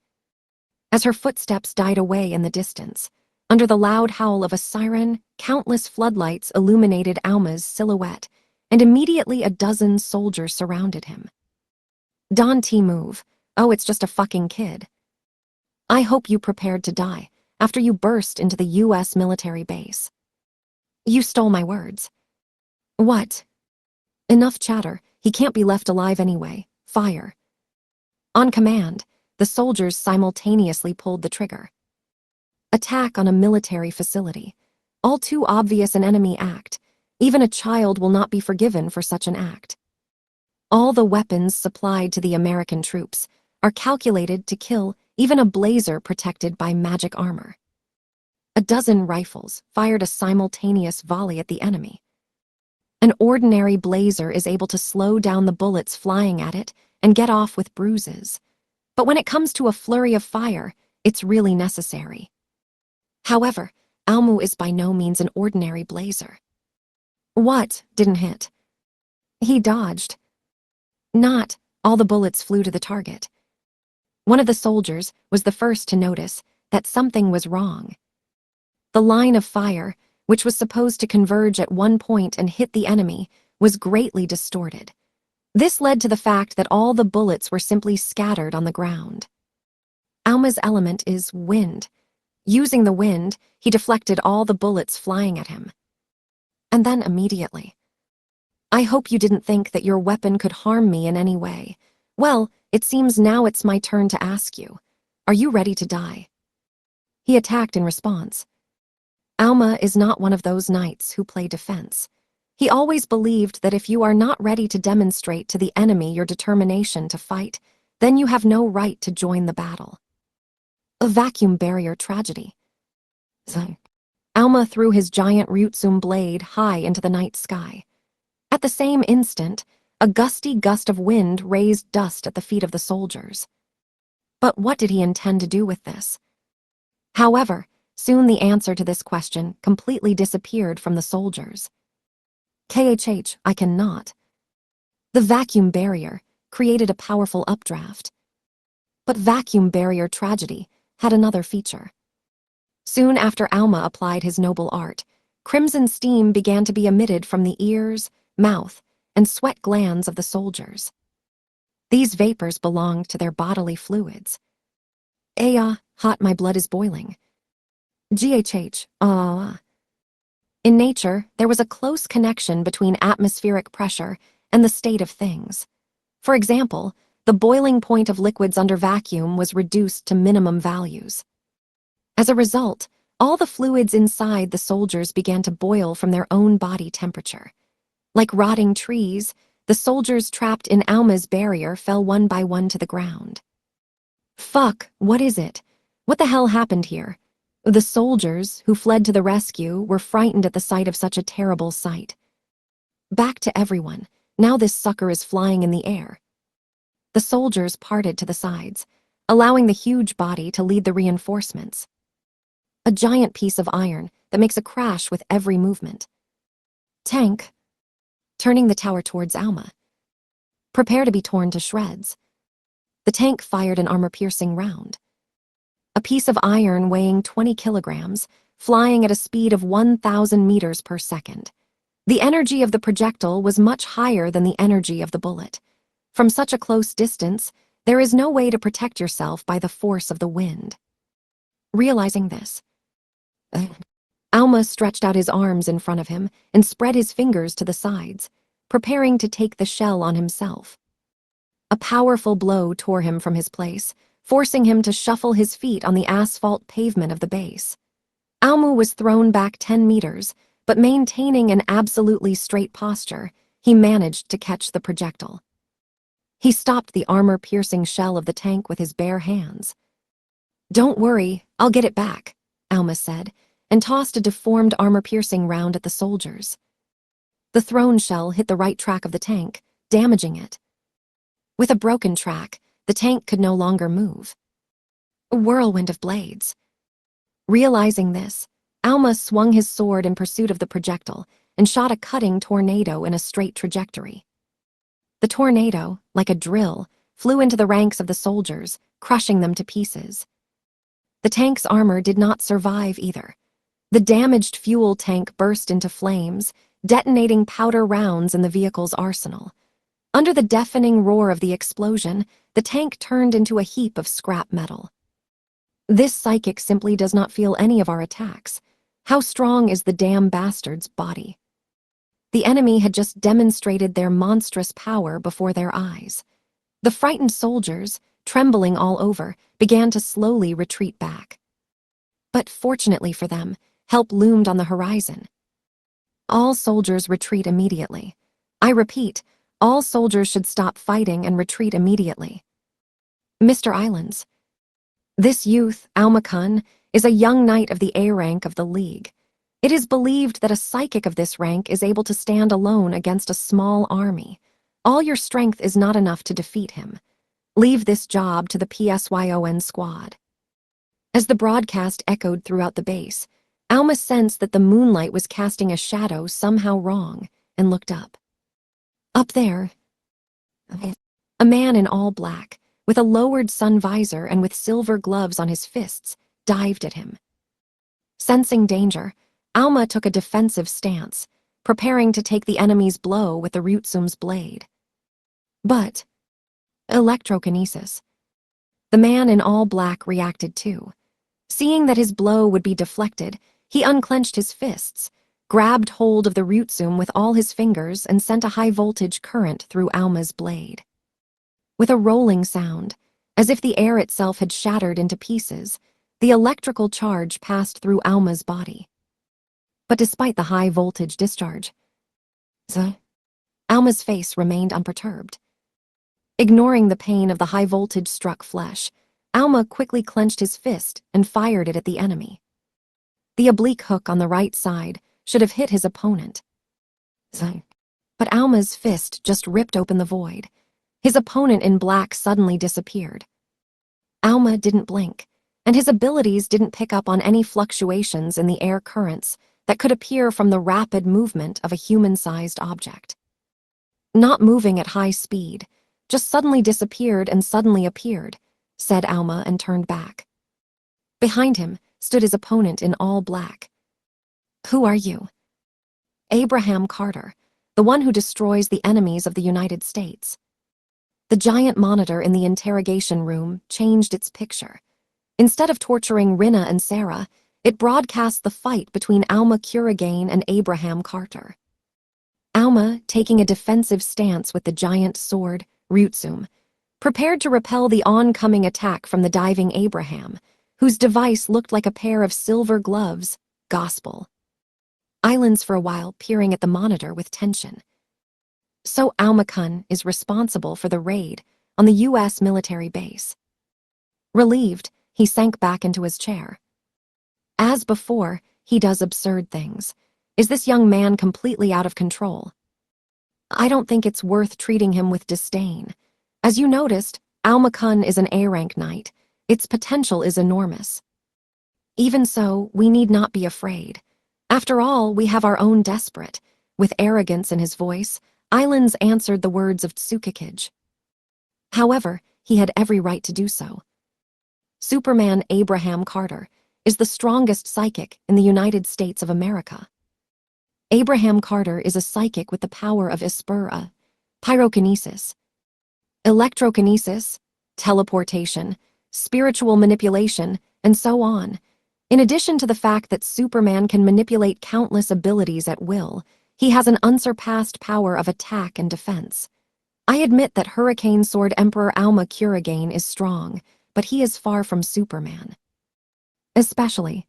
As her footsteps died away in the distance, under the loud howl of a siren, countless floodlights illuminated Auma's silhouette, and immediately a dozen soldiers surrounded him. Don't move. Oh, it's just a fucking kid. I hope you prepared to die after you burst into the U.S. military base. You stole my words. What? Enough chatter. He can't be left alive anyway. Fire. On command, the soldiers simultaneously pulled the trigger. Attack on a military facility. All too obvious an enemy act. Even a child will not be forgiven for such an act. All the weapons supplied to the American troops are calculated to kill even a blazer protected by magic armor. A dozen rifles fired a simultaneous volley at the enemy. An ordinary blazer is able to slow down the bullets flying at it and get off with bruises. But when it comes to a flurry of fire, it's really necessary. However, Almu is by no means an ordinary blazer. What didn't hit? He dodged. Not all the bullets flew to the target. One of the soldiers was the first to notice that something was wrong. The line of fire, which was supposed to converge at one point and hit the enemy, was greatly distorted. This led to the fact that all the bullets were simply scattered on the ground. Alma's element is wind. Using the wind, he deflected all the bullets flying at him. And then immediately, "I hope you didn't think that your weapon could harm me in any way. Well, it seems now it's my turn to ask you. Are you ready to die?" He attacked in response. Alma is not one of those knights who play defense. He always believed that if you are not ready to demonstrate to the enemy your determination to fight, then you have no right to join the battle. A vacuum barrier tragedy. Alma threw his giant Ryutsum blade high into the night sky. At the same instant, a gusty gust of wind raised dust at the feet of the soldiers. But what did he intend to do with this? However, soon the answer to this question completely disappeared from the soldiers. I cannot. The vacuum barrier created a powerful updraft. But vacuum barrier tragedy had another feature. Soon after Alma applied his noble art, crimson steam began to be emitted from the ears, mouth, and sweat glands of the soldiers. These vapors belonged to their bodily fluids. Hot, my blood is boiling. In nature, there was a close connection between atmospheric pressure and the state of things. For example, the boiling point of liquids under vacuum was reduced to minimum values. As a result, all the fluids inside the soldiers began to boil from their own body temperature. Like rotting trees, the soldiers trapped in Alma's barrier fell one by one to the ground. Fuck, what is it? What the hell happened here? The soldiers, who fled to the rescue, were frightened at the sight of such a terrible sight. Back to everyone. Now this sucker is flying in the air. The soldiers parted to the sides, allowing the huge body to lead the reinforcements. A giant piece of iron that makes a crash with every movement. Tank. Turning the tower towards Alma. Prepare to be torn to shreds. The tank fired an armor-piercing round. A piece of iron weighing 20 kilograms, flying at a speed of 1,000 meters per second. The energy of the projectile was much higher than the energy of the bullet. From such a close distance, there is no way to protect yourself by the force of the wind. Realizing this, Alma stretched out his arms in front of him and spread his fingers to the sides, preparing to take the shell on himself. A powerful blow tore him from his place, forcing him to shuffle his feet on the asphalt pavement of the base. Alma was thrown back 10 meters, but maintaining an absolutely straight posture, he managed to catch the projectile. He stopped the armor-piercing shell of the tank with his bare hands. "Don't worry, I'll get it back," Alma said, and tossed a deformed armor-piercing round at the soldiers. The thrown shell hit the right track of the tank, damaging it. With a broken track, the tank could no longer move. A whirlwind of blades. Realizing this, Alma swung his sword in pursuit of the projectile and shot a cutting tornado in a straight trajectory. The tornado, like a drill, flew into the ranks of the soldiers, crushing them to pieces. The tank's armor did not survive either. The damaged fuel tank burst into flames, detonating powder rounds in the vehicle's arsenal. Under the deafening roar of the explosion, the tank turned into a heap of scrap metal. This psychic simply does not feel any of our attacks. How strong is the damn bastard's body? The enemy had just demonstrated their monstrous power before their eyes. The frightened soldiers, trembling all over, began to slowly retreat back. But fortunately for them, help loomed on the horizon. All soldiers retreat immediately. I repeat, all soldiers should stop fighting and retreat immediately. Mr. Islands. This youth, Alma-kun, is a young knight of the A rank of the League. It is believed that a psychic of this rank is able to stand alone against a small army. All your strength is not enough to defeat him. Leave this job to the PSYON squad. As the broadcast echoed throughout the base, Alma sensed that the moonlight was casting a shadow somehow wrong and looked up. Up there, a man in all black, with a lowered sun visor and with silver gloves on his fists, dived at him. Sensing danger, Alma took a defensive stance, preparing to take the enemy's blow with the Ryutsum's blade. But electrokinesis. The man in all black reacted too. Seeing that his blow would be deflected, he unclenched his fists, grabbed hold of the Ryutsum with all his fingers and sent a high-voltage current through Alma's blade. With a rolling sound, as if the air itself had shattered into pieces, the electrical charge passed through Alma's body. But despite the high-voltage discharge, Alma's face remained unperturbed. Ignoring the pain of the high-voltage struck flesh, Alma quickly clenched his fist and fired it at the enemy. The oblique hook on the right side should have hit his opponent. But Alma's fist just ripped open the void. His opponent in black suddenly disappeared. Alma didn't blink, and his abilities didn't pick up on any fluctuations in the air currents that could appear from the rapid movement of a human-sized object. Not moving at high speed, just suddenly disappeared and suddenly appeared, said Alma and turned back. Behind him stood his opponent in all black. Who are you? Abraham Carter, the one who destroys the enemies of the United States. The giant monitor in the interrogation room changed its picture. Instead of torturing Rinna and Sarah, it broadcast the fight between Alma Kuragain and Abraham Carter. Alma, taking a defensive stance with the giant sword, Ryutsum, prepared to repel the oncoming attack from the diving Abraham, whose device looked like a pair of silver gloves, gospel. Islands for a while, peering at the monitor with tension. So Alma-kun is responsible for the raid on the U.S. military base. Relieved, he sank back into his chair. As before, he does absurd things. Is this young man completely out of control? I don't think it's worth treating him with disdain. As you noticed, Alma-kun is an A-rank knight. Its potential is enormous. Even so, we need not be afraid. After all, we have our own desperate. With arrogance in his voice, Islands answered the words of Tsukikage. However, he had every right to do so. Superman Abraham Carter is the strongest psychic in the United States of America. Abraham Carter is a psychic with the power of Ispura, pyrokinesis, electrokinesis, teleportation, spiritual manipulation, and so on. In addition to the fact that Superman can manipulate countless abilities at will, he has an unsurpassed power of attack and defense. I admit that Hurricane Sword Emperor Alma Kuragain is strong, but he is far from Superman. Especially,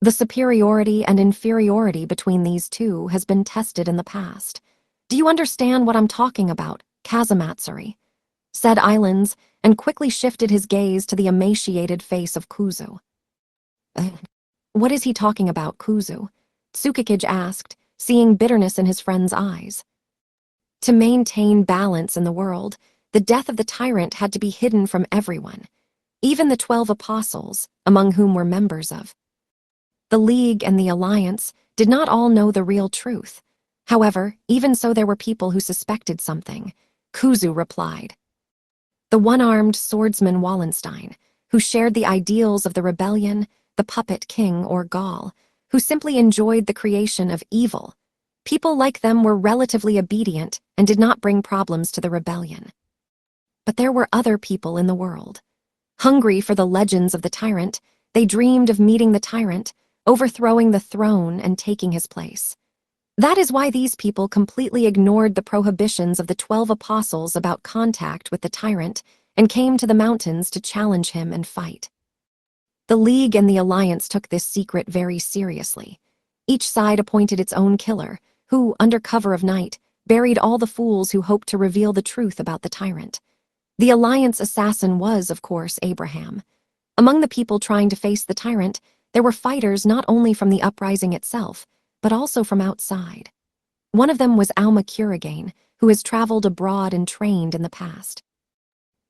the superiority and inferiority between these two has been tested in the past. Do you understand what I'm talking about, Kazumatsuri? Said Islands, and quickly shifted his gaze to the emaciated face of Kuzu. What is he talking about, Kuzu? Tsukikage asked, seeing bitterness in his friend's eyes. To maintain balance in the world, the death of the tyrant had to be hidden from everyone, even the 12 apostles, among whom were members of the League and the Alliance, did not all know the real truth. However, even so, there were people who suspected something, Kuzu replied. The one-armed swordsman Wallenstein, who shared the ideals of the rebellion, the puppet king or Gaul, who simply enjoyed the creation of evil. People like them were relatively obedient and did not bring problems to the rebellion. But there were other people in the world. Hungry for the legends of the tyrant, they dreamed of meeting the tyrant, overthrowing the throne and taking his place. That is why these people completely ignored the prohibitions of the 12 apostles about contact with the tyrant and came to the mountains to challenge him and fight. The League and the Alliance took this secret very seriously. Each side appointed its own killer, who, under cover of night, buried all the fools who hoped to reveal the truth about the tyrant. The Alliance assassin was, of course, Abraham. Among the people trying to face the tyrant, there were fighters not only from the uprising itself, but also from outside. One of them was Alma Kuragain, who has traveled abroad and trained in the past.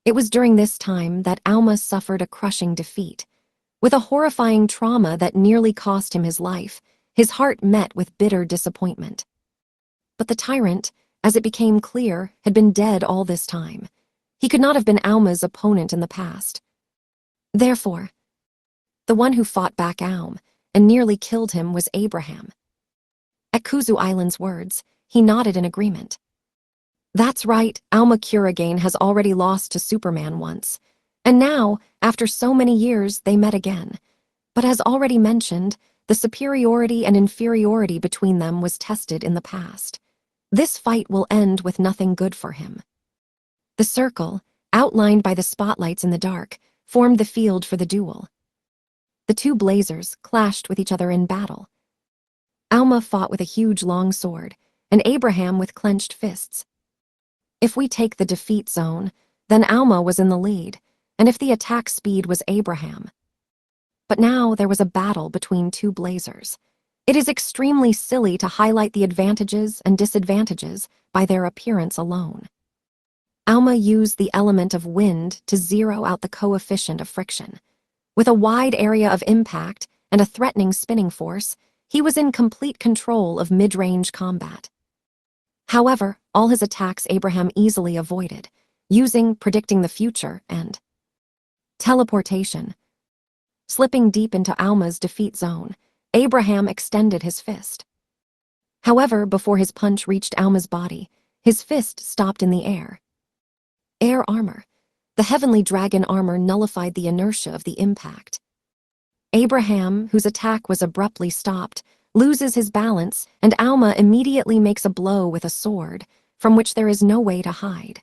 It was during this time that Alma suffered a crushing defeat. With a horrifying trauma that nearly cost him his life, his heart met with bitter disappointment. But the tyrant, as it became clear, had been dead all this time. He could not have been Alma's opponent in the past. Therefore, the one who fought back Alm and nearly killed him was Abraham. At Kuzu Island's words, he nodded in agreement. That's right, Alma Kuragain has already lost to Superman once. And now, after so many years, they met again. But as already mentioned, the superiority and inferiority between them was tested in the past. This fight will end with nothing good for him. The circle, outlined by the spotlights in the dark, formed the field for the duel. The two blazers clashed with each other in battle. Alma fought with a huge long sword, and Abraham with clenched fists. If we take the defeat zone, then Alma was in the lead, and if the attack speed was Abraham. But now there was a battle between two blazers. It is extremely silly to highlight the advantages and disadvantages by their appearance alone. Alma used the element of wind to zero out the coefficient of friction. With a wide area of impact and a threatening spinning force, he was in complete control of mid-range combat. However, all his attacks Abraham easily avoided, using predicting the future and teleportation. Slipping deep into Alma's defeat zone, Abraham extended his fist. However, before his punch reached Alma's body, his fist stopped in the air. Air armor. The heavenly dragon armor nullified the inertia of the impact. Abraham, whose attack was abruptly stopped, loses his balance, and Alma immediately makes a blow with a sword, from which there is no way to hide.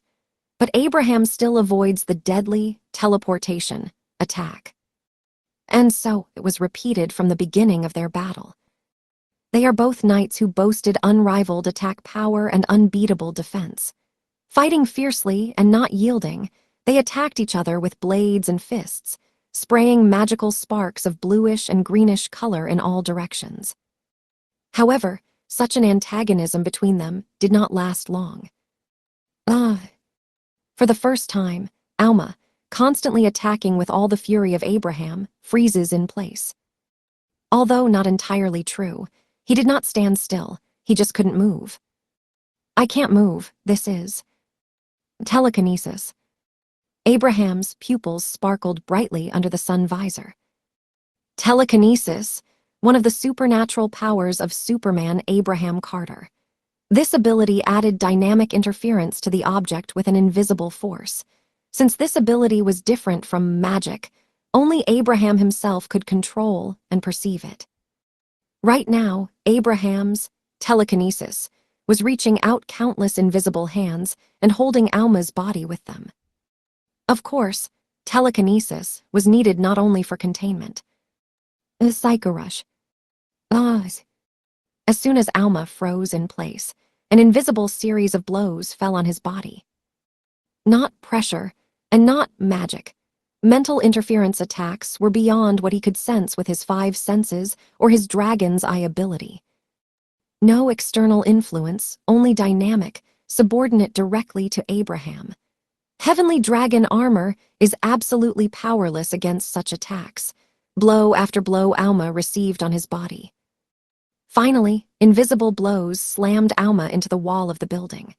But Abraham still avoids the deadly teleportation attack. And so it was repeated from the beginning of their battle. They are both knights who boasted unrivaled attack power and unbeatable defense. Fighting fiercely and not yielding, they attacked each other with blades and fists, spraying magical sparks of bluish and greenish color in all directions. However, such an antagonism between them did not last long. For the first time, Alma, constantly attacking with all the fury of Abraham, freezes in place. Although not entirely true, he did not stand still, he just couldn't move. I can't move, this is telekinesis. Abraham's pupils sparkled brightly under the sun visor. Telekinesis, one of the supernatural powers of Superman Abraham Carter. This ability added dynamic interference to the object with an invisible force. Since this ability was different from magic, only Abraham himself could control and perceive it. Right now, Abraham's telekinesis was reaching out countless invisible hands and holding Alma's body with them. Of course, telekinesis was needed not only for containment. A psycho rush. As soon as Alma froze in place, an invisible series of blows fell on his body. Not pressure, and not magic. Mental interference attacks were beyond what he could sense with his 5 senses or his dragon's eye ability. No external influence, only dynamic, subordinate directly to Abraham. Heavenly dragon armor is absolutely powerless against such attacks. Blow after blow Alma received on his body. Finally, invisible blows slammed Alma into the wall of the building.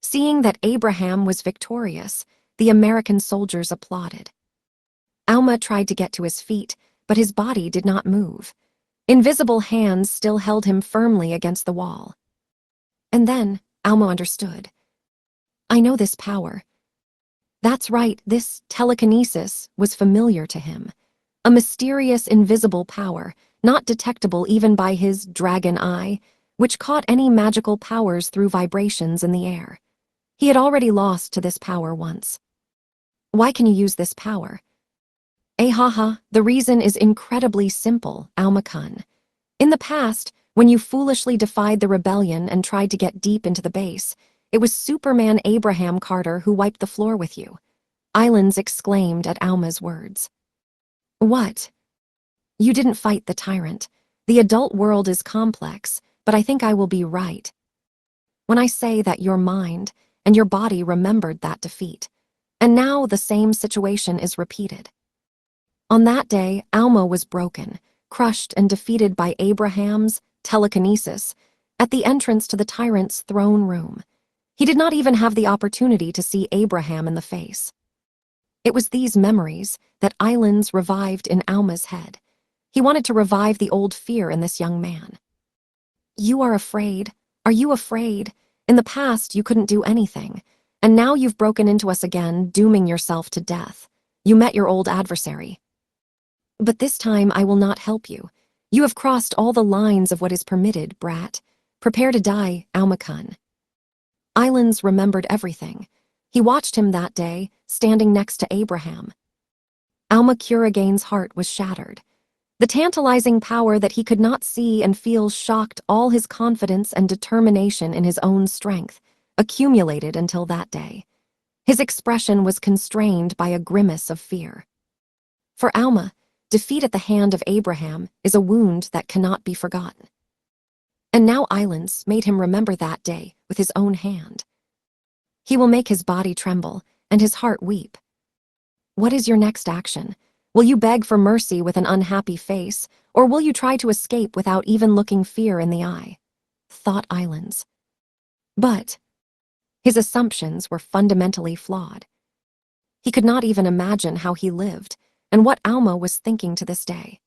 Seeing that Abraham was victorious, the American soldiers applauded. Alma tried to get to his feet, but his body did not move. Invisible hands still held him firmly against the wall. And then, Alma understood. I know this power. That's right, this telekinesis was familiar to him. A mysterious, invisible power, not detectable even by his dragon eye, which caught any magical powers through vibrations in the air. He had already lost to this power once. Why can you use this power? The reason is incredibly simple, Alma-kun. In the past, when you foolishly defied the rebellion and tried to get deep into the base, it was Superman Abraham Carter who wiped the floor with you. Islands exclaimed at Alma's words. What? You didn't fight the tyrant. The adult world is complex, but I think I will be right when I say that your mind and your body remembered that defeat. And now the same situation is repeated. On that day, Alma was broken, crushed and defeated by Abraham's telekinesis at the entrance to the tyrant's throne room. He did not even have the opportunity to see Abraham in the face. It was these memories that Islands revived in Alma's head. He wanted to revive the old fear in this young man. You are afraid. Are you afraid? In the past, you couldn't do anything, and now you've broken into us again, dooming yourself to death. You met your old adversary. But this time I will not help you. You have crossed all the lines of what is permitted, brat. Prepare to die, Almakun. Islands remembered everything. He watched him that day, standing next to Abraham. Alma Kuragane's heart was shattered. The tantalizing power that he could not see and feel shocked all his confidence and determination in his own strength, accumulated until that day. His expression was constrained by a grimace of fear. For Alma, defeat at the hand of Abraham is a wound that cannot be forgotten. And now Islands made him remember that day with his own hand. He will make his body tremble and his heart weep. What is your next action? Will you beg for mercy with an unhappy face, or will you try to escape without even looking fear in the eye? Thought Islands. But his assumptions were fundamentally flawed. He could not even imagine how he lived and what Alma was thinking to this day.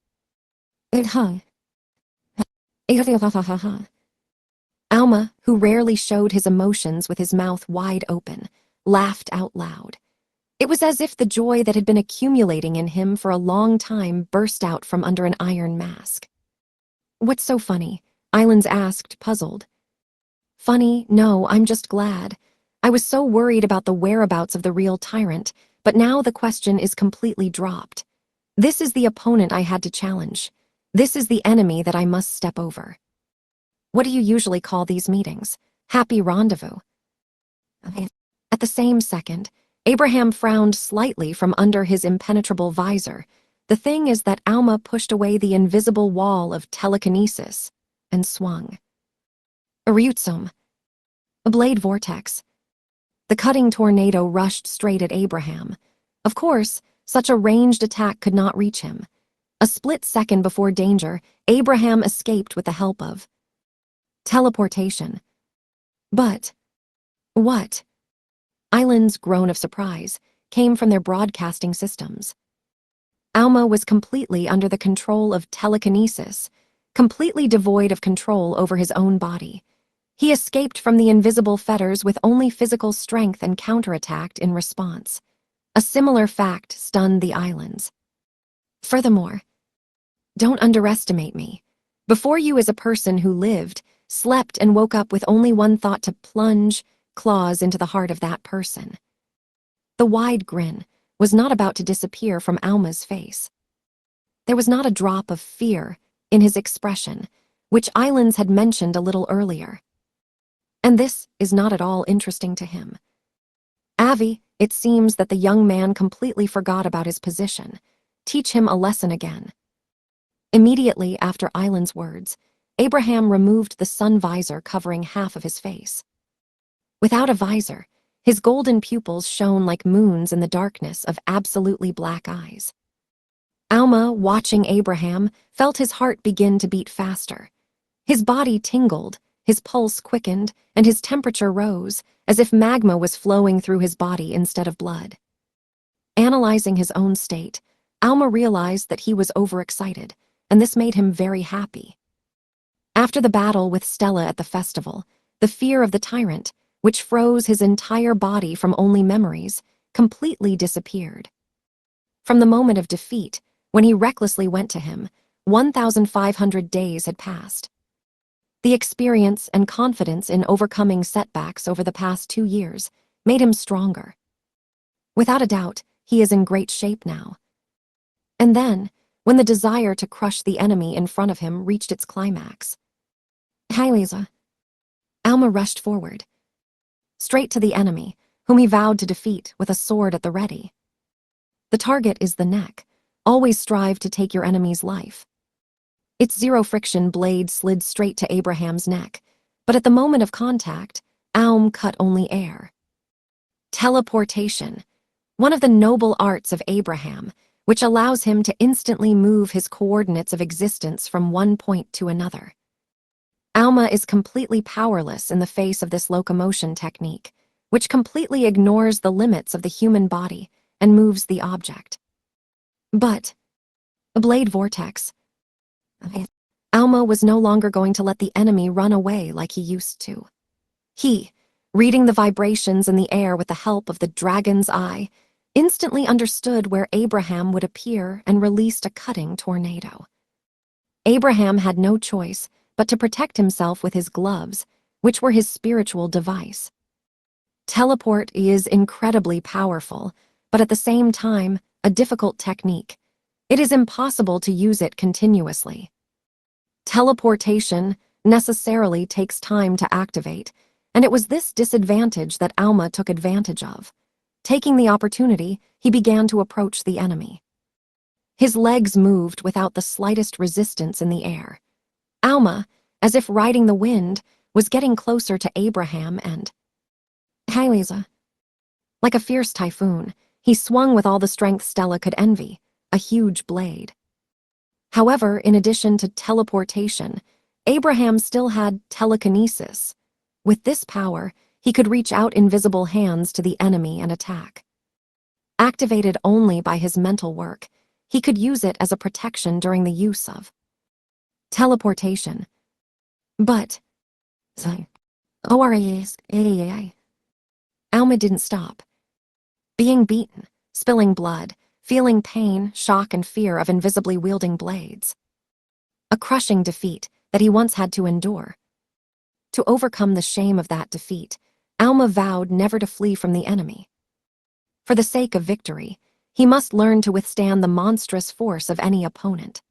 Alma, who rarely showed his emotions with his mouth wide open, laughed out loud. It was as if the joy that had been accumulating in him for a long time burst out from under an iron mask. What's so funny? Islands asked, puzzled. Funny? No, I'm just glad. I was so worried about the whereabouts of the real tyrant, but now the question is completely dropped. This is the opponent I had to challenge. This is the enemy that I must step over. What do you usually call these meetings? Happy rendezvous. At the same second, Abraham frowned slightly from under his impenetrable visor. The thing is that Alma pushed away the invisible wall of telekinesis and swung. A ryutsum. A blade vortex. The cutting tornado rushed straight at Abraham. Of course, such a ranged attack could not reach him. A split second before danger, Abraham escaped with the help of teleportation. But what? Island's groan of surprise came from their broadcasting systems. Alma was completely under the control of telekinesis, completely devoid of control over his own body. He escaped from the invisible fetters with only physical strength and counterattacked in response. A similar fact stunned the Islands. Furthermore, don't underestimate me. Before you is a person who lived, slept, and woke up with only one thought: to plunge claws into the heart of that person. The wide grin was not about to disappear from Alma's face. There was not a drop of fear in his expression, which Islands had mentioned a little earlier. And this is not at all interesting to him. Avi, it seems that the young man completely forgot about his position. Teach him a lesson again. Immediately after Island's words, Abraham removed the sun visor covering half of his face. Without a visor, his golden pupils shone like moons in the darkness of absolutely black eyes. Alma, watching Abraham, felt his heart begin to beat faster. His body tingled, his pulse quickened, and his temperature rose, as if magma was flowing through his body instead of blood. Analyzing his own state, Alma realized that he was overexcited, and this made him very happy. After the battle with Stella at the festival, the fear of the tyrant, which froze his entire body from only memories, completely disappeared. From the moment of defeat, when he recklessly went to him, 1,500 days had passed. The experience and confidence in overcoming setbacks over the past 2 years made him stronger. Without a doubt, he is in great shape now. And then, when the desire to crush the enemy in front of him reached its climax, Alma rushed forward, straight to the enemy, whom he vowed to defeat with a sword at the ready. The target is the neck. Always strive to take your enemy's life. Its zero-friction blade slid straight to Abraham's neck, but at the moment of contact, Alm cut only air. Teleportation, one of the noble arts of Abraham, which allows him to instantly move his coordinates of existence from one point to another. Alma is completely powerless in the face of this locomotion technique, which completely ignores the limits of the human body and moves the object. But a blade vortex. Alma was no longer going to let the enemy run away like he used to. He, reading the vibrations in the air with the help of the dragon's eye, instantly understood where Abraham would appear and released a cutting tornado. Abraham had no choice but to protect himself with his gloves, which were his spiritual device. Teleport is incredibly powerful, but at the same time, a difficult technique. It is impossible to use it continuously. Teleportation necessarily takes time to activate, and it was this disadvantage that Alma took advantage of. Taking the opportunity, he began to approach the enemy. His legs moved without the slightest resistance in the air. Alma, as if riding the wind, was getting closer to Abraham and Liza. Like a fierce typhoon, he swung with all the strength Stella could envy, a huge blade. However, in addition to teleportation, Abraham still had telekinesis. With this power, he could reach out invisible hands to the enemy and attack. Activated only by his mental work, he could use it as a protection during the use of teleportation. But Alma didn't stop. Being beaten, spilling blood, feeling pain, shock, and fear of invisibly wielding blades. A crushing defeat that he once had to endure. To overcome the shame of that defeat, Alma vowed never to flee from the enemy. For the sake of victory, he must learn to withstand the monstrous force of any opponent.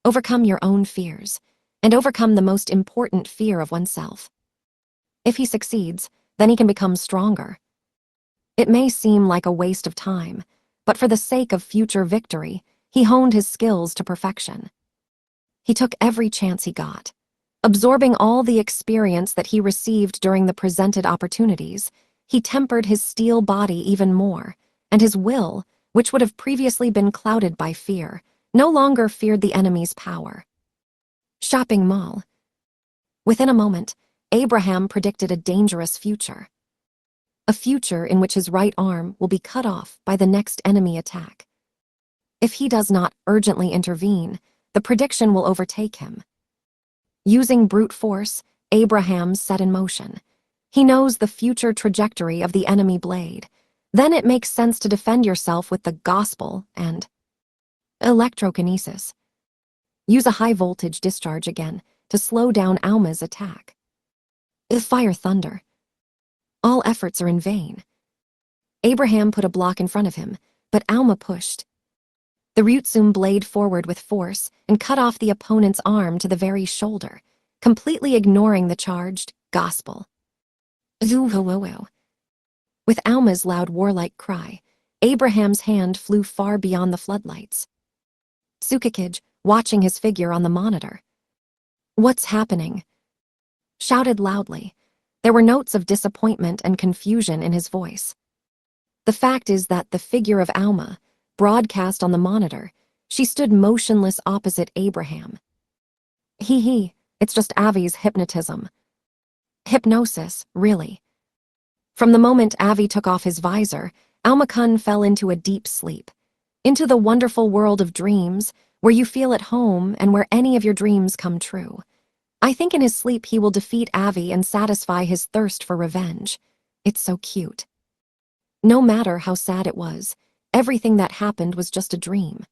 Overcome your own fears, and overcome the most important fear of oneself. If he succeeds, then he can become stronger. It may seem like a waste of time, but for the sake of future victory, he honed his skills to perfection. He took every chance he got. Absorbing all the experience that he received during the presented opportunities, he tempered his steel body even more, and his will, which would have previously been clouded by fear, no longer feared the enemy's power. Shopping mall. Within a moment, Abraham predicted a dangerous future. A future in which his right arm will be cut off by the next enemy attack. If he does not urgently intervene, the prediction will overtake him. Using brute force, Abraham set in motion. He knows the future trajectory of the enemy blade. Then it makes sense to defend yourself with the gospel and electrokinesis. Use a high-voltage discharge again to slow down Alma's attack. Fire thunder. All efforts are in vain. Abraham put a block in front of him, but Alma pushed. The Ryutsum blade forward with force and cut off the opponent's arm to the very shoulder, completely ignoring the charged gospel. With Alma's loud warlike cry, Abraham's hand flew far beyond the floodlights. Tsukikage, watching his figure on the monitor. "What's happening?" shouted loudly. There were notes of disappointment and confusion in his voice. The fact is that the figure of Alma, broadcast on the monitor, she stood motionless opposite Abraham. It's just Avi's hypnotism. Hypnosis, really. From the moment Avi took off his visor, Alma-kun fell into a deep sleep, into the wonderful world of dreams, where you feel at home and where any of your dreams come true. I think in his sleep he will defeat Avi and satisfy his thirst for revenge. It's so cute. No matter how sad it was, everything that happened was just a dream.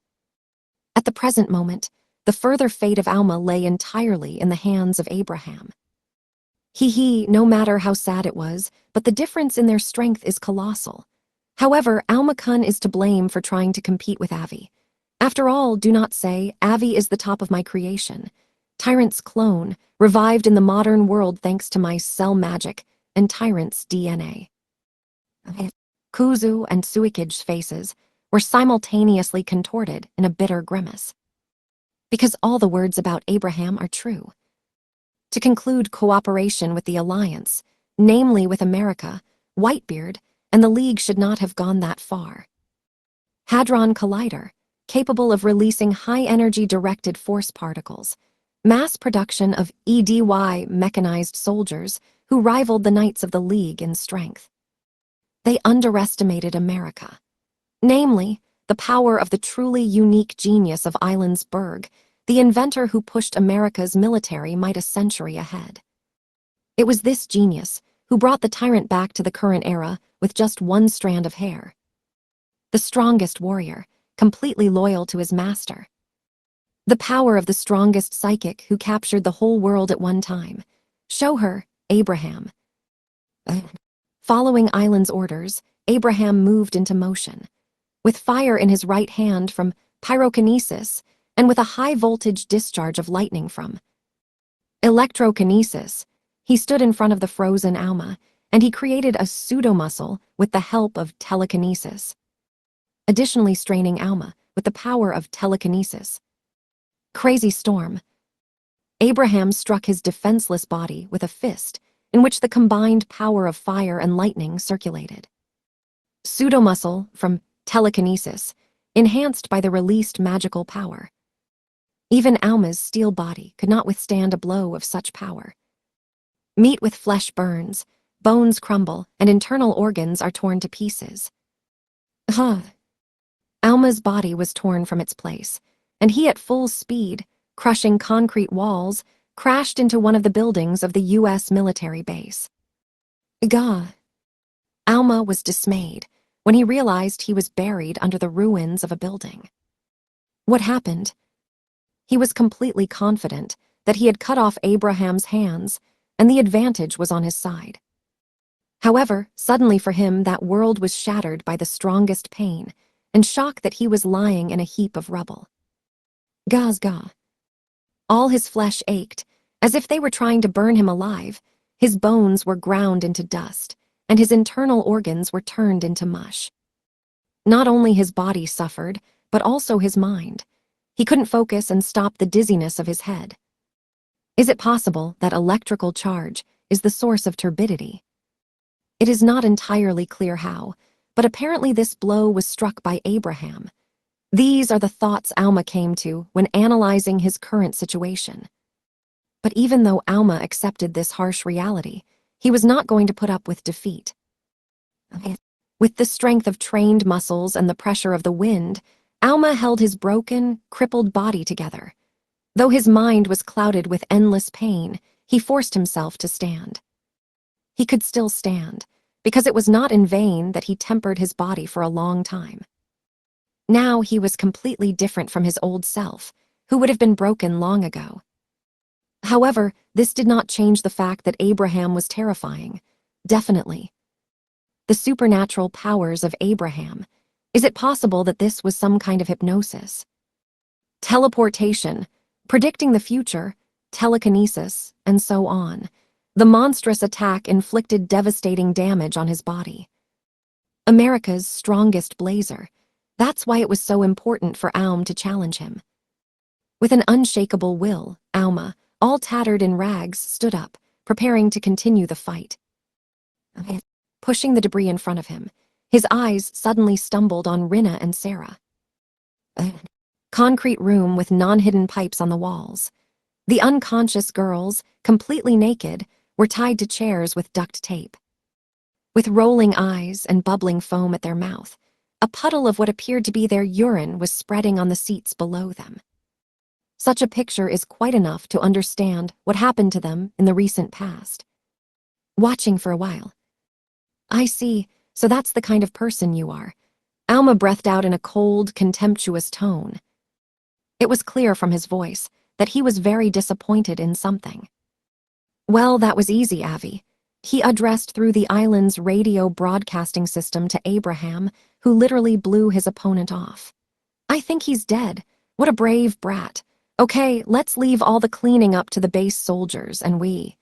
At the present moment, the further fate of Alma lay entirely in the hands of Abraham. No matter how sad it was, but the difference in their strength is colossal. However, Alma-kun is to blame for trying to compete with Avi. After all, do not say, Avi is the top of my creation. Tyrant's clone, revived in the modern world thanks to my cell magic and Tyrant's DNA. Kuzu and Suikage's faces were simultaneously contorted in a bitter grimace. Because all the words about Abraham are true. To conclude cooperation with the Alliance, namely with America, Whitebeard, and the League should not have gone that far. Hadron Collider, capable of releasing high-energy directed force particles, mass production of EDY mechanized soldiers who rivaled the Knights of the League in strength. They underestimated America, namely, the power of the truly unique genius of Islands Berg, the inventor who pushed America's military might a century ahead. It was this genius who brought the tyrant back to the current era with just one strand of hair. The strongest warrior, completely loyal to his master. The power of the strongest psychic who captured the whole world at one time. Show her, Abraham. Following Island's orders, Abraham moved into motion. With fire in his right hand from pyrokinesis and with a high-voltage discharge of lightning from electrokinesis, he stood in front of the frozen Alma, and he created a pseudo-muscle with the help of telekinesis, additionally straining Alma with the power of telekinesis. Crazy storm. Abraham struck his defenseless body with a fist in which the combined power of fire and lightning circulated. Pseudo-muscle from telekinesis, enhanced by the released magical power. Even Alma's steel body could not withstand a blow of such power. Meat with flesh burns, bones crumble, and internal organs are torn to pieces. Alma's body was torn from its place, and he at full speed, crushing concrete walls, crashed into one of the buildings of the U.S. military base. Gah! Alma was dismayed when he realized he was buried under the ruins of a building. What happened? He was completely confident that he had cut off Abraham's hands, and the advantage was on his side. However, suddenly for him that world was shattered by the strongest pain and shock that he was lying in a heap of rubble. Gah! All his flesh ached, as if they were trying to burn him alive. His bones were ground into dust, and his internal organs were turned into mush. Not only his body suffered, but also his mind. He couldn't focus and stop the dizziness of his head. Is it possible that electrical charge is the source of turbidity? It is not entirely clear how, but apparently this blow was struck by Abraham. These are the thoughts Alma came to when analyzing his current situation. But even though Alma accepted this harsh reality, he was not going to put up with defeat. With the strength of trained muscles and the pressure of the wind, Alma held his broken, crippled body together. Though his mind was clouded with endless pain, he forced himself to stand. He could still stand, because it was not in vain that he tempered his body for a long time. Now he was completely different from his old self, who would have been broken long ago. However, this did not change the fact that Abraham was terrifying. Definitely. The supernatural powers of Abraham. Is it possible that this was some kind of hypnosis? Teleportation, predicting the future, telekinesis, and so on. The monstrous attack inflicted devastating damage on his body. America's strongest blazer. That's why it was so important for Alma to challenge him. With an unshakable will, Alma, all tattered in rags, stood up, preparing to continue the fight. Pushing the debris in front of him, his eyes suddenly stumbled on Rinna and Sarah. A concrete room with non-hidden pipes on the walls. The unconscious girls, completely naked, were tied to chairs with duct tape. With rolling eyes and bubbling foam at their mouth, a puddle of what appeared to be their urine was spreading on the seats below them. Such a picture is quite enough to understand what happened to them in the recent past. Watching for a while. I see, so that's the kind of person you are. Alma breathed out in a cold, contemptuous tone. It was clear from his voice that he was very disappointed in something. Well, that was easy, Avi. He addressed through the island's radio broadcasting system to Abraham, who literally blew his opponent off. I think he's dead. What a brave brat. Okay, let's leave all the cleaning up to the base soldiers, and we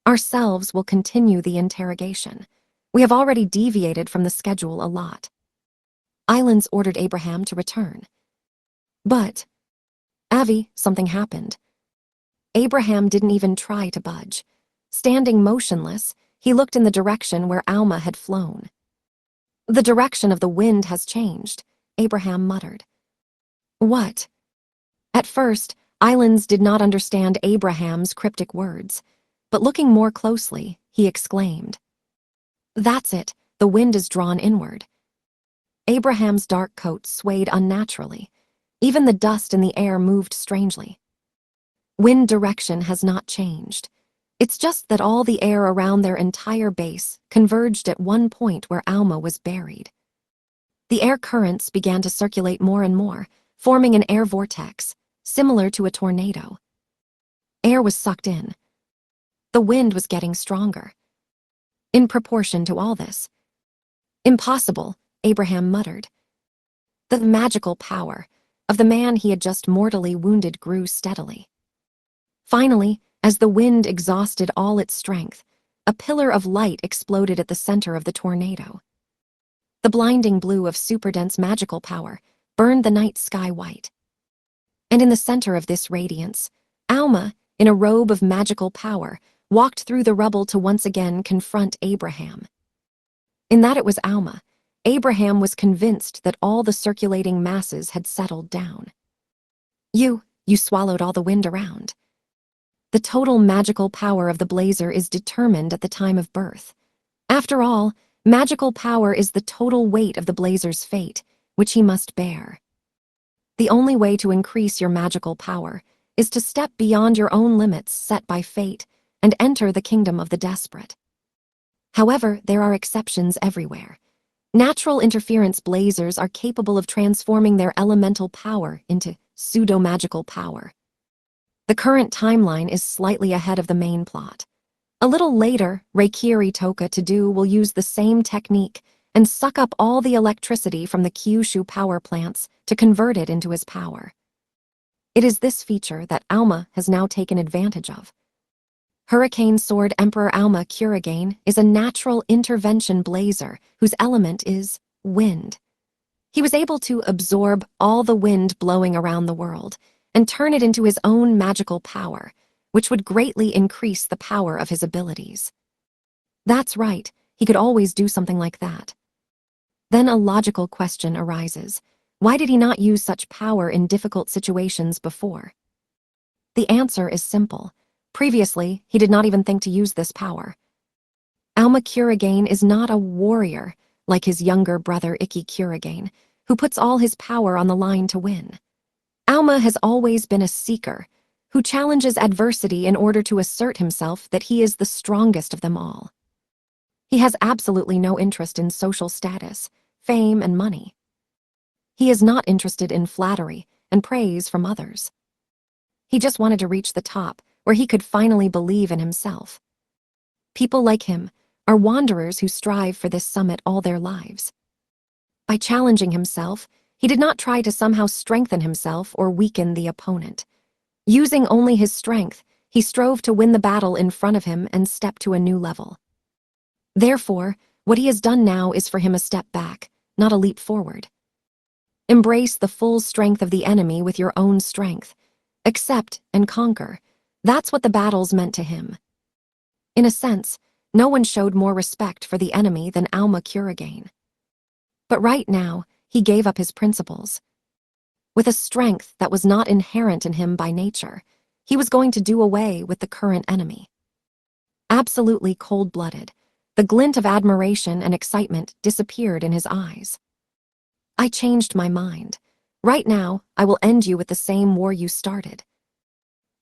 ourselves will continue the interrogation. We have already deviated from the schedule a lot. Islands ordered Abraham to return. But, Avi, something happened. Abraham didn't even try to budge. Standing motionless, he looked in the direction where Alma had flown. The direction of the wind has changed, Abraham muttered. What? At first, Islands did not understand Abraham's cryptic words, but looking more closely, he exclaimed. That's it, the wind is drawn inward. Abraham's dark coat swayed unnaturally. Even the dust in the air moved strangely. Wind direction has not changed. It's just that all the air around their entire base converged at one point where Alma was buried. The air currents began to circulate more and more, forming an air vortex, similar to a tornado. Air was sucked in. The wind was getting stronger. In proportion to all this. Impossible, Abraham muttered. The magical power of the man he had just mortally wounded grew steadily. Finally, as the wind exhausted all its strength, a pillar of light exploded at the center of the tornado. The blinding blue of superdense magical power burned the night sky white. And in the center of this radiance, Alma, in a robe of magical power, walked through the rubble to once again confront Abraham. In that it was Alma, Abraham was convinced that all the circulating masses had settled down. You swallowed all the wind around. The total magical power of the blazer is determined at the time of birth. After all, magical power is the total weight of the blazer's fate, which he must bear. The only way to increase your magical power is to step beyond your own limits set by fate and enter the kingdom of the desperate. However, there are exceptions everywhere. Natural interference blazers are capable of transforming their elemental power into pseudo-magical power. The current timeline is slightly ahead of the main plot. A little later, Reikiri Toka Tadu will use the same technique and suck up all the electricity from the Kyushu power plants to convert it into his power. It is this feature that Alma has now taken advantage of. Hurricane Sword Emperor Alma Kurigane is a natural intervention blazer whose element is wind. He was able to absorb all the wind blowing around the world and turn it into his own magical power, which would greatly increase the power of his abilities. That's right, he could always do something like that. Then a logical question arises. Why did he not use such power in difficult situations before? The answer is simple. Previously, he did not even think to use this power. Alma Kurigane is not a warrior like his younger brother Ikki Kurigane, who puts all his power on the line to win. Alma has always been a seeker, who challenges adversity in order to assert himself that he is the strongest of them all. He has absolutely no interest in social status, fame, and money. He is not interested in flattery and praise from others. He just wanted to reach the top, where he could finally believe in himself. People like him are wanderers who strive for this summit all their lives. By challenging himself, he did not try to somehow strengthen himself or weaken the opponent. Using only his strength, he strove to win the battle in front of him and step to a new level. Therefore, what he has done now is for him a step back, not a leap forward. Embrace the full strength of the enemy with your own strength. Accept and conquer. That's what the battles meant to him. In a sense, no one showed more respect for the enemy than Alma Kurigane. But right now, he gave up his principles. With a strength that was not inherent in him by nature, he was going to do away with the current enemy. Absolutely cold-blooded, the glint of admiration and excitement disappeared in his eyes. I changed my mind. Right now, I will end you with the same war you started.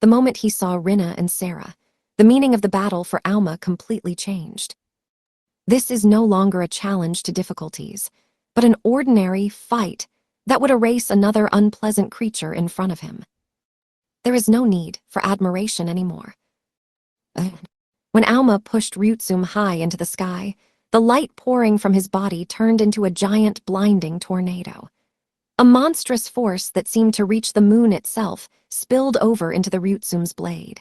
The moment he saw Rina and Sarah, the meaning of the battle for Alma completely changed. This is no longer a challenge to difficulties, but an ordinary fight that would erase another unpleasant creature in front of him. There is no need for admiration anymore. When Alma pushed Ryutsum high into the sky, the light pouring from his body turned into a giant blinding tornado. A monstrous force that seemed to reach the moon itself spilled over into the Ryutsum's blade.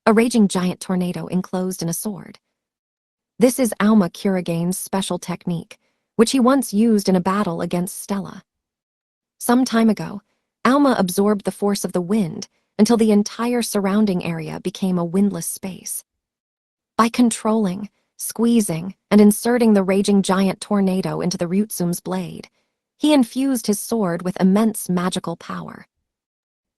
A raging giant tornado enclosed in a sword. This is Alma Kurigane's special technique, which he once used in a battle against Stella. Some time ago, Alma absorbed the force of the wind until the entire surrounding area became a windless space. By controlling, squeezing, and inserting the raging giant tornado into the Ryutsum's blade, he infused his sword with immense magical power.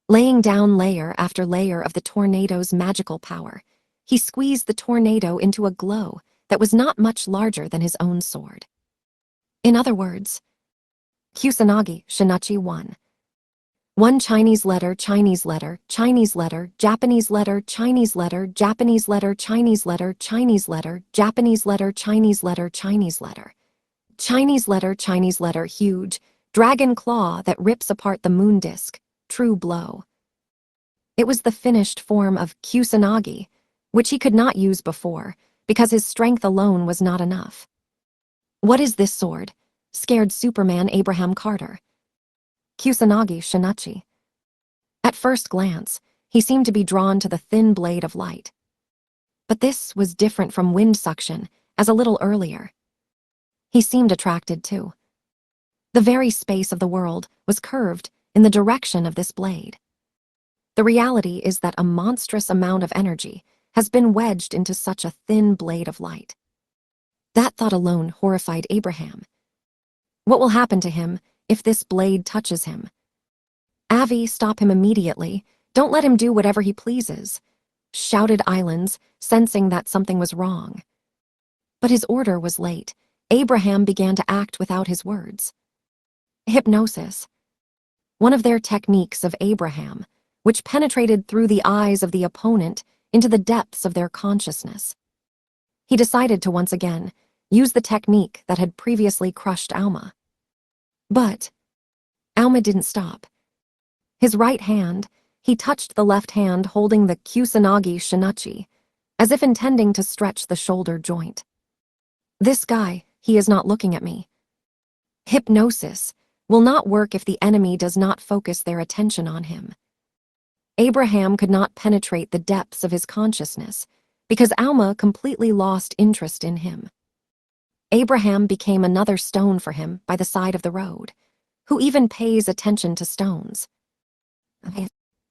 Laying down layer after layer of the tornado's magical power, he squeezed the tornado into a glow that was not much larger than his own sword. In other words, Kusanagi Shinachi won. One Chinese letter, Chinese letter, Chinese letter, Japanese letter, Chinese letter, Japanese letter, Chinese letter, Chinese letter, Japanese letter, Chinese letter, Chinese letter. Chinese letter, Chinese letter, huge, dragon claw that rips apart the moon disk, true blow. It was the finished form of Kusanagi, which he could not use before, because his strength alone was not enough. What is this sword? Scared Superman Abraham Carter. Kusanagi Shinichi. At first glance, he seemed to be drawn to the thin blade of light. But this was different from wind suction, as a little earlier. He seemed attracted too. The very space of the world was curved in the direction of this blade. The reality is that a monstrous amount of energy has been wedged into such a thin blade of light. That thought alone horrified Abraham. What will happen to him if this blade touches him? Avi, stop him immediately. Don't let him do whatever he pleases, shouted Islands, sensing that something was wrong. But his order was late. Abraham began to act without his words. Hypnosis. One of their techniques of Abraham, which penetrated through the eyes of the opponent into the depths of their consciousness. He decided to once again use the technique that had previously crushed Alma. But Alma didn't stop. His right hand, he touched the left hand holding the Kusanagi Shinichi, as if intending to stretch the shoulder joint. This guy, he is not looking at me. Hypnosis will not work if the enemy does not focus their attention on him. Abraham could not penetrate the depths of his consciousness because Alma completely lost interest in him. Abraham became another stone for him by the side of the road. Who even pays attention to stones?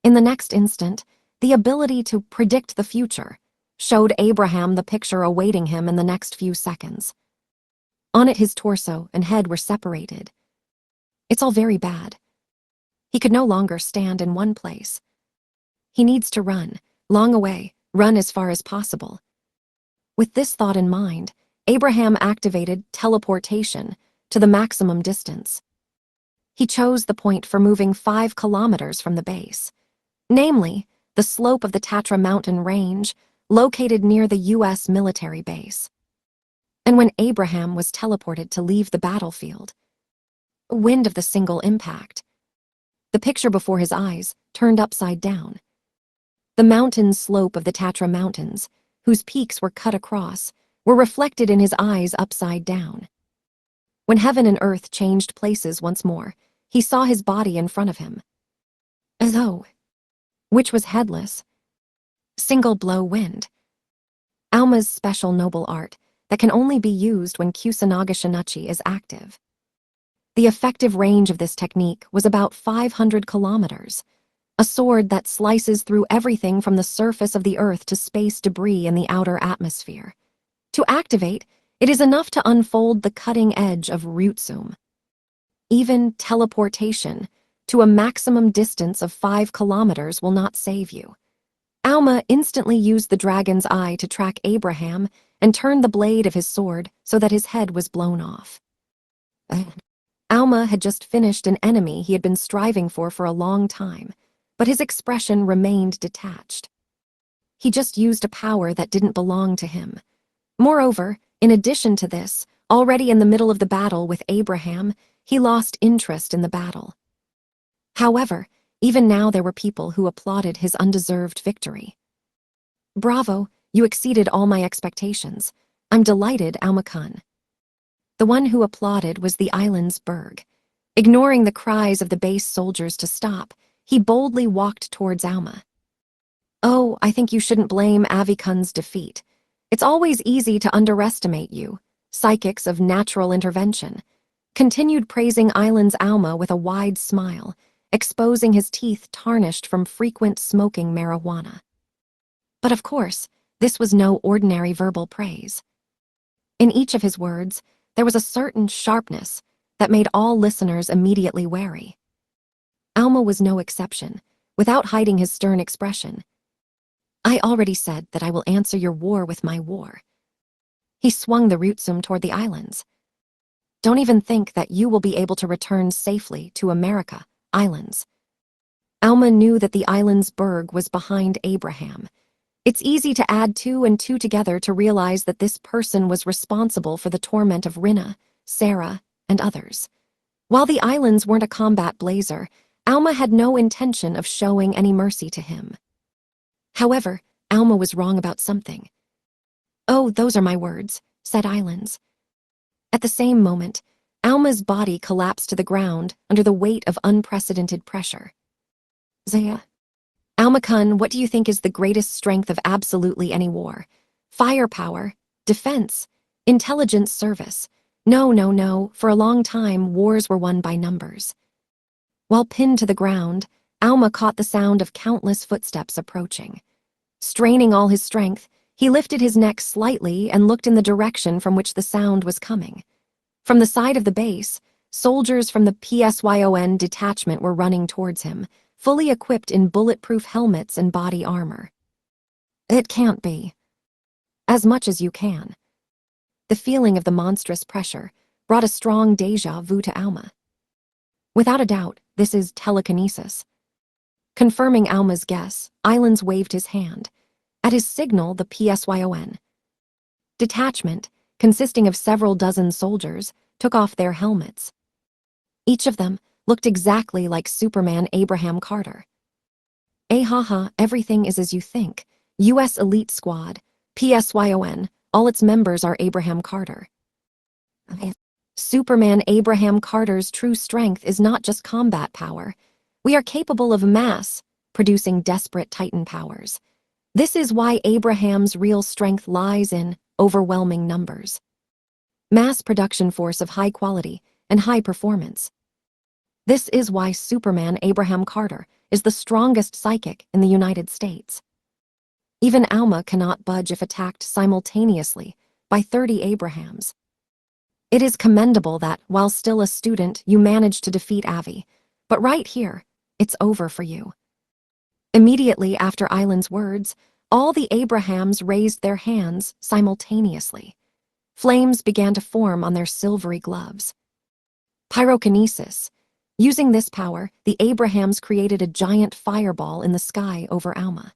In the next instant, the ability to predict the future showed Abraham the picture awaiting him in the next few seconds. On it, his torso and head were separated. It's all very bad. He could no longer stand in one place. He needs to run, long away, run as far as possible. With this thought in mind, Abraham activated teleportation to the maximum distance. He chose the point for moving 5 kilometers from the base, namely, the slope of the Tatra mountain range located near the U.S. military base. And when Abraham was teleported to leave the battlefield, wind of the single impact, the picture before his eyes turned upside down. The mountain slope of the Tatra Mountains, whose peaks were cut across, were reflected in his eyes upside down. When heaven and earth changed places once more, he saw his body in front of him. As though, which was headless. Single blow wind. Alma's special noble art that can only be used when Kusanagi Shinichi is active. The effective range of this technique was about 500 kilometers, a sword that slices through everything from the surface of the earth to space debris in the outer atmosphere. To activate, it is enough to unfold the cutting edge of Ryutsum. Even teleportation to a maximum distance of 5 kilometers will not save you. Alma instantly used the dragon's eye to track Abraham and turn the blade of his sword so that his head was blown off. Alma had just finished an enemy he had been striving for a long time, but his expression remained detached. He just used a power that didn't belong to him. Moreover, in addition to this, already in the middle of the battle with Abraham, he lost interest in the battle. However, even now there were people who applauded his undeserved victory. Bravo, you exceeded all my expectations. I'm delighted, Alma-kun. The one who applauded was the island's Berg. Ignoring the cries of the base soldiers to stop, he boldly walked towards Alma. Oh, I think you shouldn't blame Avi-kun's defeat. It's always easy to underestimate you, psychics of natural intervention. Continued praising Island's Alma with a wide smile, exposing his teeth tarnished from frequent smoking marijuana. But of course, this was no ordinary verbal praise. In each of his words, there was a certain sharpness that made all listeners immediately wary. Alma was no exception, without hiding his stern expression. I already said that I will answer your war with my war. He swung the Ryutsum toward the islands. Don't even think that you will be able to return safely to America, islands. Alma knew that the island's berg was behind Abraham. It's easy to add 2 and 2 together to realize that this person was responsible for the torment of Rinna, Sarah, and others. While the islands weren't a combat blazer, Alma had no intention of showing any mercy to him. However, Alma was wrong about something. "Oh, those are my words," said Islands. At the same moment, Alma's body collapsed to the ground under the weight of unprecedented pressure. "Zaya. Alma-kun, what do you think is the greatest strength of absolutely any war? Firepower, defense, intelligence service. No. For a long time, wars were won by numbers." While pinned to the ground, Alma caught the sound of countless footsteps approaching. Straining all his strength, he lifted his neck slightly and looked in the direction from which the sound was coming. From the side of the base, soldiers from the PSYON detachment were running towards him, fully equipped in bulletproof helmets and body armor. "It can't be." "As much as you can." The feeling of the monstrous pressure brought a strong déjà vu to Alma. "Without a doubt, this is telekinesis." Confirming Alma's guess, Islands waved his hand. At his signal, the PSYON detachment, consisting of several dozen soldiers, took off their helmets. Each of them looked exactly like Superman Abraham Carter. "Haha, everything is as you think. U.S. Elite Squad, PSYON, all its members are Abraham Carter." Superman Abraham Carter's true strength is not just combat power. We are capable of mass-producing desperate Titan powers. This is why Abraham's real strength lies in overwhelming numbers. Mass production force of high quality and high performance. This is why Superman Abraham Carter is the strongest psychic in the United States. Even Alma cannot budge if attacked simultaneously by 30 Abrahams. It is commendable that, while still a student, you managed to defeat Avi, but right here, it's over for you. Immediately after Island's words, all the Abrahams raised their hands simultaneously. Flames began to form on their silvery gloves. Pyrokinesis. Using this power, the Abrahams created a giant fireball in the sky over Alma.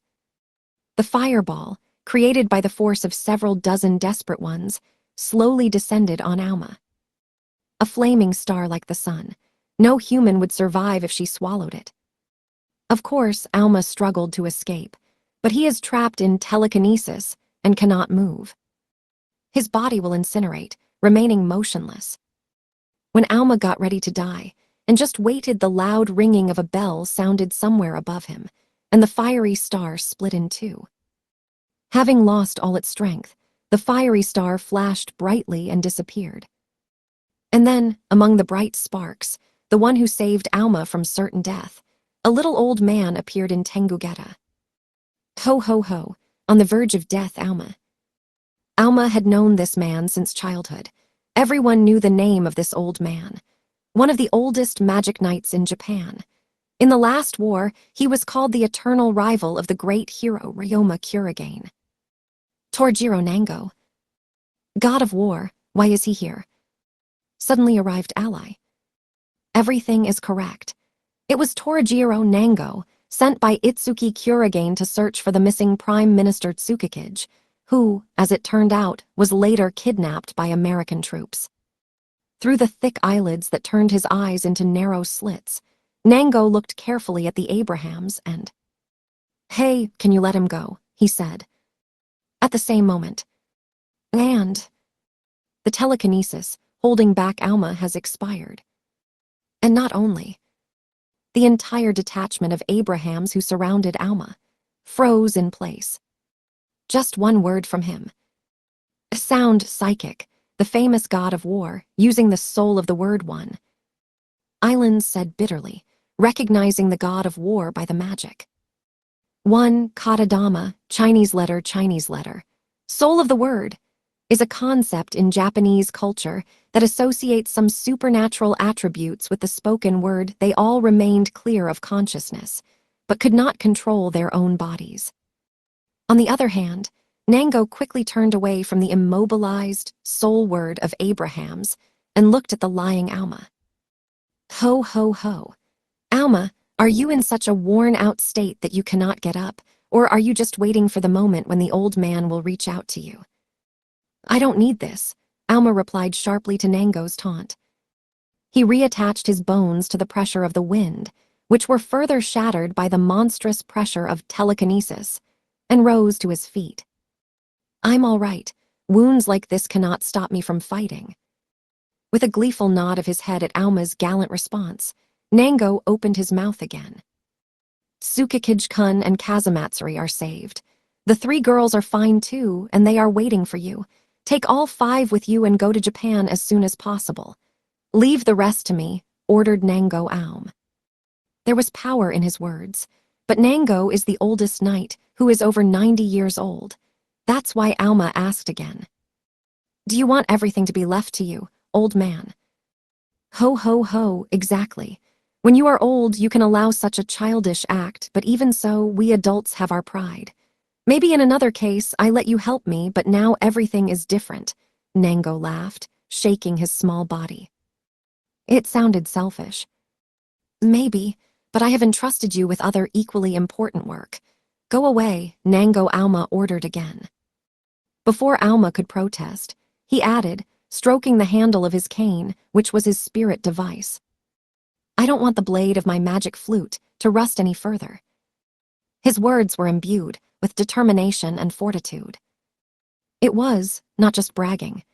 The fireball, created by the force of several dozen desperate ones, slowly descended on Alma. A flaming star like the sun. No human would survive if she swallowed it. Of course, Alma struggled to escape, but he is trapped in telekinesis and cannot move. His body will incinerate, remaining motionless. When Alma got ready to die, and just waited, the loud ringing of a bell sounded somewhere above him, and the fiery star split in two. Having lost all its strength, the fiery star flashed brightly and disappeared. And then, among the bright sparks, the one who saved Alma from certain death, a little old man appeared in Tengugeta. Ho ho ho, on the verge of death, Alma. Alma had known this man since childhood. Everyone knew the name of this old man. One of the oldest magic knights in Japan. In the last war, he was called the eternal rival of the great hero Ryoma Kurigane. Torjiro Nango. God of War, why is he here? Suddenly arrived ally. Everything is correct. It was Torjiro Nango, sent by Itsuki Kurigane to search for the missing Prime Minister Tsukikage, who, as it turned out, was later kidnapped by American troops. Through the thick eyelids that turned his eyes into narrow slits, Nango looked carefully at the Abrahams and, "Hey, can you let him go?" he said. At the same moment, and the telekinesis holding back Alma has expired. And not only, the entire detachment of Abrahams who surrounded Alma froze in place. Just one word from him. A sound psychic, the famous god of war, using the soul of the word one. Islands said bitterly, recognizing the god of war by the magic. One, katadama, Chinese letter, soul of the word, is a concept in Japanese culture that associates some supernatural attributes with the spoken word. They all remained clear of consciousness, but could not control their own bodies. On the other hand, Nango quickly turned away from the immobilized soul word of Abrahams and looked at the lying Alma. Ho ho ho. Alma, Are you in such a worn-out state that you cannot get up, or are you just waiting for the moment when the old man will reach out to you? I don't need this, Alma replied sharply to Nango's taunt. He reattached his bones to the pressure of the wind, which were further shattered by the monstrous pressure of telekinesis, and rose to his feet. I'm all right. Wounds like this cannot stop me from fighting. With a gleeful nod of his head at Alma's gallant response, Nango opened his mouth again. Tsukikage-kun and Kazamatsuri are saved. The 3 girls are fine too, and they are waiting for you. Take all 5 with you and go to Japan as soon as possible. Leave the rest to me, ordered Nango Aum. There was power in his words, but Nango is the oldest knight, who is over 90 years old. That's why Alma asked again. Do you want everything to be left to you, old man? Ho ho ho, exactly. When you are old, you can allow such a childish act, but even so, we adults have our pride. Maybe in another case, I let you help me, but now everything is different, Nango laughed, shaking his small body. It sounded selfish. Maybe, but I have entrusted you with other equally important work. Go away, Nango Alma ordered again. Before Alma could protest, he added, stroking the handle of his cane, which was his spirit device. I don't want the blade of my magic flute to rust any further. His words were imbued with determination and fortitude. It was not just bragging.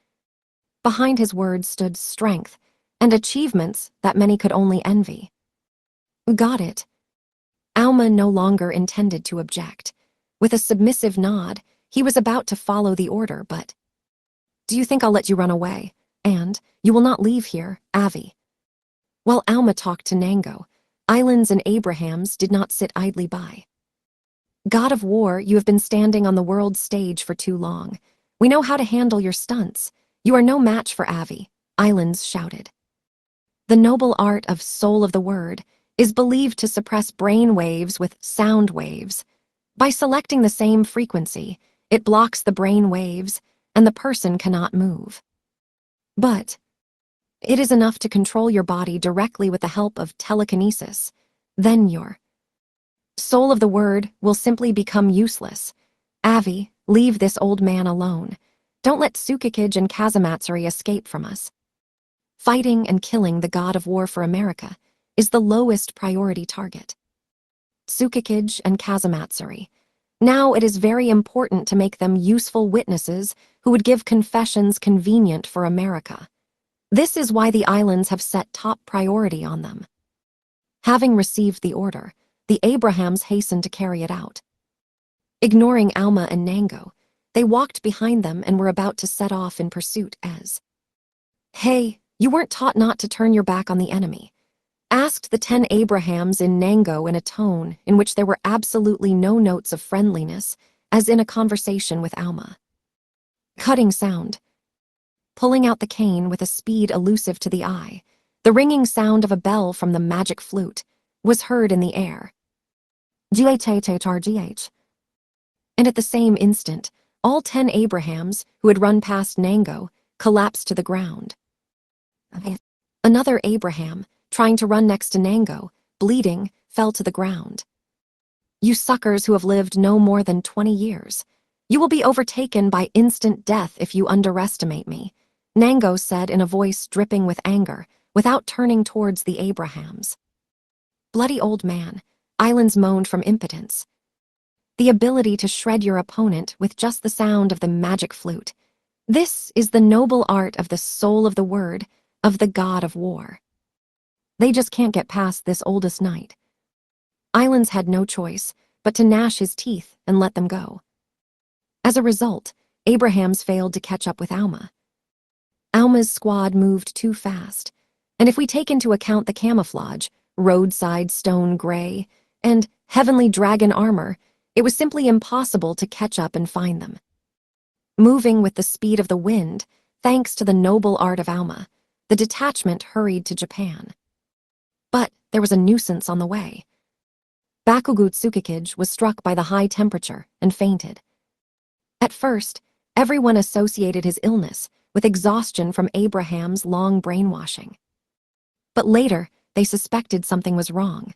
Behind his words stood strength and achievements that many could only envy. Got it. Alma no longer intended to object. With a submissive nod, he was about to follow the order, but... Do you think I'll let you run away? And you will not leave here, Avi. While Alma talked to Nango, Islands and Abrahams did not sit idly by. God of War, you have been standing on the world stage for too long. We know how to handle your stunts. You are no match for Avi, Islands shouted. The noble art of Soul of the Word is believed to suppress brain waves with sound waves. By selecting the same frequency, it blocks the brain waves, and the person cannot move. But it is enough to control your body directly with the help of telekinesis. Then your Soul of the Word will simply become useless. Avi, leave this old man alone. Don't let Tsukikage and Kazamatsuri escape from us. Fighting and killing the God of War for America is the lowest priority target. Tsukikage and Kazamatsuri. Now it is very important to make them useful witnesses who would give confessions convenient for America. This is why the islands have set top priority on them. Having received the order, the Abrahams hastened to carry it out. Ignoring Alma and Nango, they walked behind them and were about to set off in pursuit as... Hey, you weren't taught not to turn your back on the enemy, asked the 10 Abrahams in Nango in a tone in which there were absolutely no notes of friendliness, as in a conversation with Alma. Cutting sound. Pulling out the cane with a speed elusive to the eye, the ringing sound of a bell from the magic flute was heard in the air. GHHHRGH. And at the same instant, all 10 Abrahams, who had run past Nango, collapsed to the ground. Another Abraham, trying to run next to Nango, bleeding, fell to the ground. You suckers who have lived no more than 20 years. You will be overtaken by instant death if you underestimate me, Nango said in a voice dripping with anger, without turning towards the Abrahams. Bloody old man, Islands moaned from impotence. The ability to shred your opponent with just the sound of the magic flute. This is the noble art of the Soul of the Word, of the God of War. They just can't get past this oldest knight. Islands had no choice but to gnash his teeth and let them go. As a result, Abrahams failed to catch up with Alma. Alma's squad moved too fast, and if we take into account the camouflage, roadside stone gray, and heavenly dragon armor, it was simply impossible to catch up and find them. Moving with the speed of the wind, thanks to the noble art of Alma, the detachment hurried to Japan. But there was a nuisance on the way. Bakugo Tsukikage was struck by the high temperature and fainted. At first, everyone associated his illness with exhaustion from Abraham's long brainwashing. But later, they suspected something was wrong.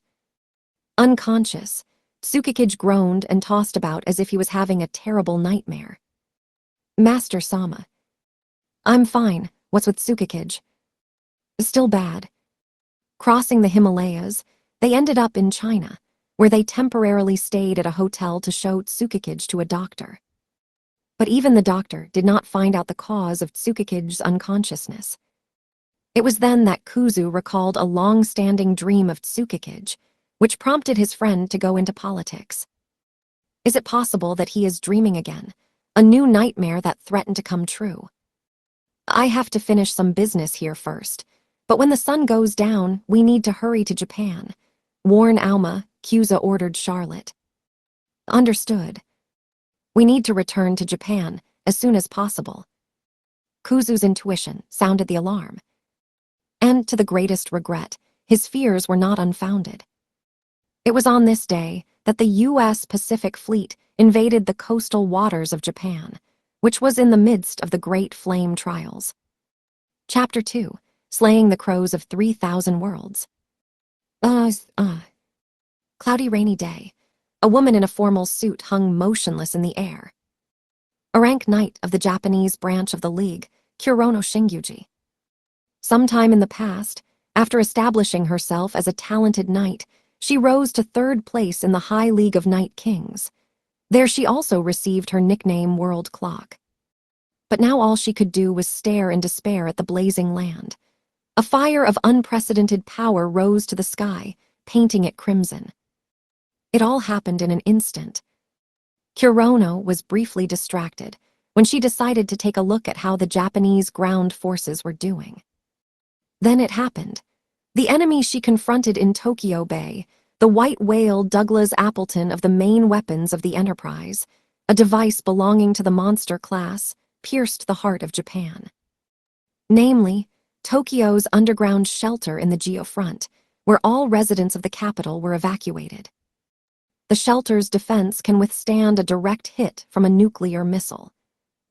Unconscious, Tsukikage groaned and tossed about as if he was having a terrible nightmare. Master Sama. I'm fine. What's with Tsukikage? Still bad. Crossing the Himalayas, they ended up in China, where they temporarily stayed at a hotel to show Tsukikage to a doctor. But even the doctor did not find out the cause of Tsukikage's unconsciousness. It was then that Kuzu recalled a long-standing dream of Tsukikage, which prompted his friend to go into politics. Is it possible that he is dreaming again, a new nightmare that threatened to come true? I have to finish some business here first, but when the sun goes down, we need to hurry to Japan. Warn Alma, Kuza ordered Charlotte. Understood. We need to return to Japan as soon as possible. Kuzu's intuition sounded the alarm. And to the greatest regret, his fears were not unfounded. It was on this day that the U.S. Pacific Fleet invaded the coastal waters of Japan, which was in the midst of the Great Flame Trials. Chapter 2, Slaying the Crows of 3,000 Worlds. Cloudy rainy day. A woman in a formal suit hung motionless in the air. A rank knight of the Japanese branch of the League, Kurono Shingyuji. Sometime in the past, after establishing herself as a talented knight, she rose to 3rd place in the High League of Knight Kings. There she also received her nickname World Clock. But now all she could do was stare in despair at the blazing land. A fire of unprecedented power rose to the sky, painting it crimson. It all happened in an instant. Kurono was briefly distracted when she decided to take a look at how the Japanese ground forces were doing. Then it happened. The enemy she confronted in Tokyo Bay, the white whale Douglas Appleton of the main weapons of the Enterprise, a device belonging to the monster class, pierced the heart of Japan. Namely, Tokyo's underground shelter in the geofront, where all residents of the capital were evacuated. The shelter's defense can withstand a direct hit from a nuclear missile,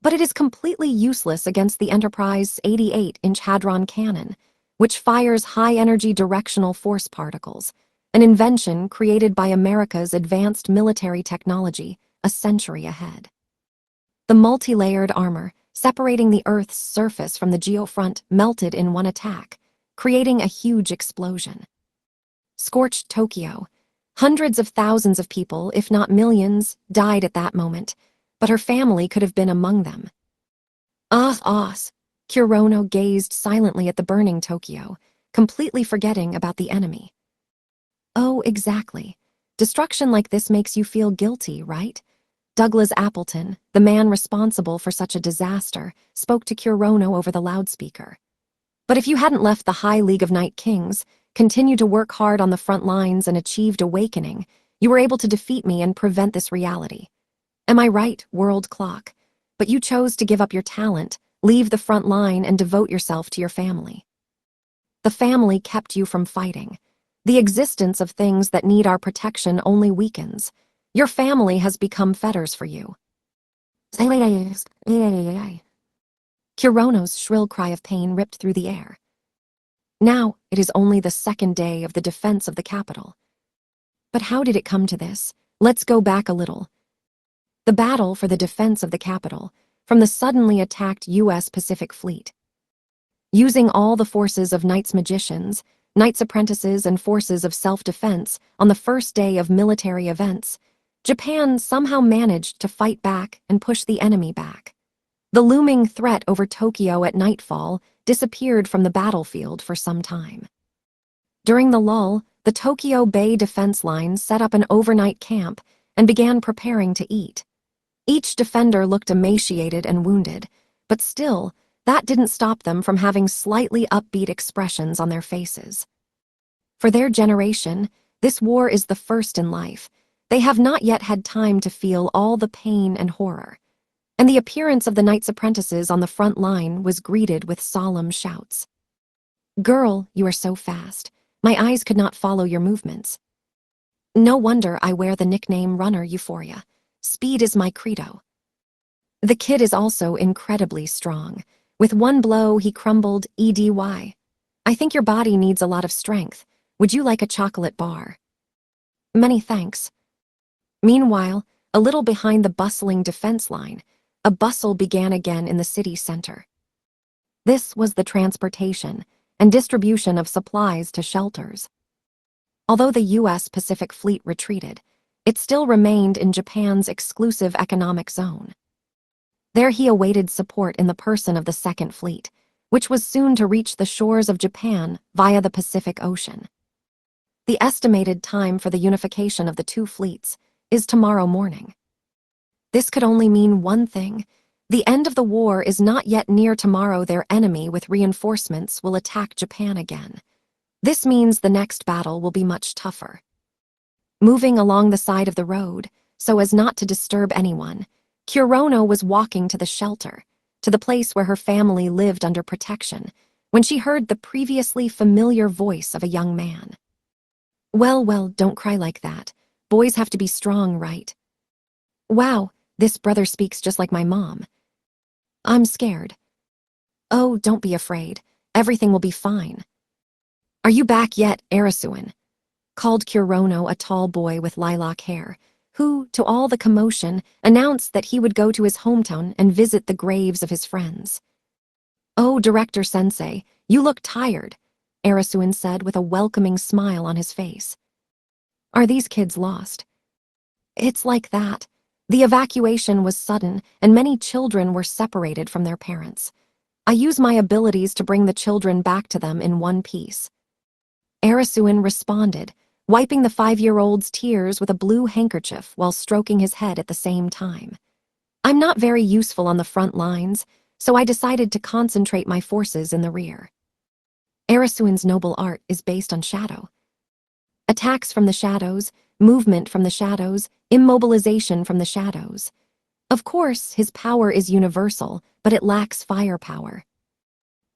but it is completely useless against the Enterprise's 88-inch hadron cannon, which fires high-energy directional force particles, an invention created by America's advanced military technology a century ahead. The multi-layered armor separating the Earth's surface from the geofront melted in one attack, creating a huge explosion. Scorched Tokyo. Hundreds of thousands of people, if not millions, died at that moment, but her family could have been among them. Kurono gazed silently at the burning Tokyo, completely forgetting about the enemy. Oh, exactly. Destruction like this makes you feel guilty, right? Douglas Appleton, the man responsible for such a disaster, spoke to Kurono over the loudspeaker. But if you hadn't left the High League of Night Kings, continued to work hard on the front lines and achieved awakening, you were able to defeat me and prevent this reality. Am I right, World Clock? But you chose to give up your talent, leave the front line, and devote yourself to your family. The family kept you from fighting. The existence of things that need our protection only weakens. Your family has become fetters for you. Kurono's shrill cry of pain ripped through the air. Now it is only the 2nd day of the defense of the capital. But how did it come to this? Let's go back a little. The battle for the defense of the capital, from the suddenly attacked U.S. Pacific Fleet. Using all the forces of Knights Magicians, Knights Apprentices, and forces of self-defense on the first day of military events, Japan somehow managed to fight back and push the enemy back. The looming threat over Tokyo at nightfall disappeared from the battlefield for some time. During the lull, the Tokyo Bay defense line set up an overnight camp and began preparing to eat. Each defender looked emaciated and wounded, but still, that didn't stop them from having slightly upbeat expressions on their faces. For their generation, this war is the first in life. They have not yet had time to feel all the pain and horror, and the appearance of the Knights Apprentices on the front line was greeted with solemn shouts. Girl, you are so fast. My eyes could not follow your movements. No wonder I wear the nickname Runner Euphoria. Speed is my credo. The kid is also incredibly strong. With one blow, he crumbled EDY. I think your body needs a lot of strength. Would you like a chocolate bar? Many thanks. Meanwhile, a little behind the bustling defense line, a bustle began again in the city center. This was the transportation and distribution of supplies to shelters. Although the U.S. Pacific Fleet retreated, it still remained in Japan's exclusive economic zone. There he awaited support in the person of the Second Fleet, which was soon to reach the shores of Japan via the Pacific Ocean. The estimated time for the unification of the two fleets is tomorrow morning. This could only mean one thing. The end of the war is not yet near. Tomorrow their enemy with reinforcements will attack Japan again. This means the next battle will be much tougher. Moving along the side of the road, so as not to disturb anyone, Kurono was walking to the shelter, to the place where her family lived under protection, when she heard the previously familiar voice of a young man. Well, don't cry like that. Boys have to be strong, right? Wow, this brother speaks just like my mom. I'm scared. Oh, don't be afraid. Everything will be fine. Are you back yet, Arasuin? Called Kurono, a tall boy with lilac hair, who, to all the commotion, announced that he would go to his hometown and visit the graves of his friends. Oh, Director Sensei, you look tired, Arasuin said with a welcoming smile on his face. Are these kids lost? It's like that. The evacuation was sudden, and many children were separated from their parents. I use my abilities to bring the children back to them in one piece. Arasuin responded, wiping the 5-year-old's tears with a blue handkerchief while stroking his head at the same time. I'm not very useful on the front lines, so I decided to concentrate my forces in the rear. Arasuin's noble art is based on shadow. Attacks from the shadows, movement from the shadows, immobilization from the shadows. Of course, his power is universal, but it lacks firepower.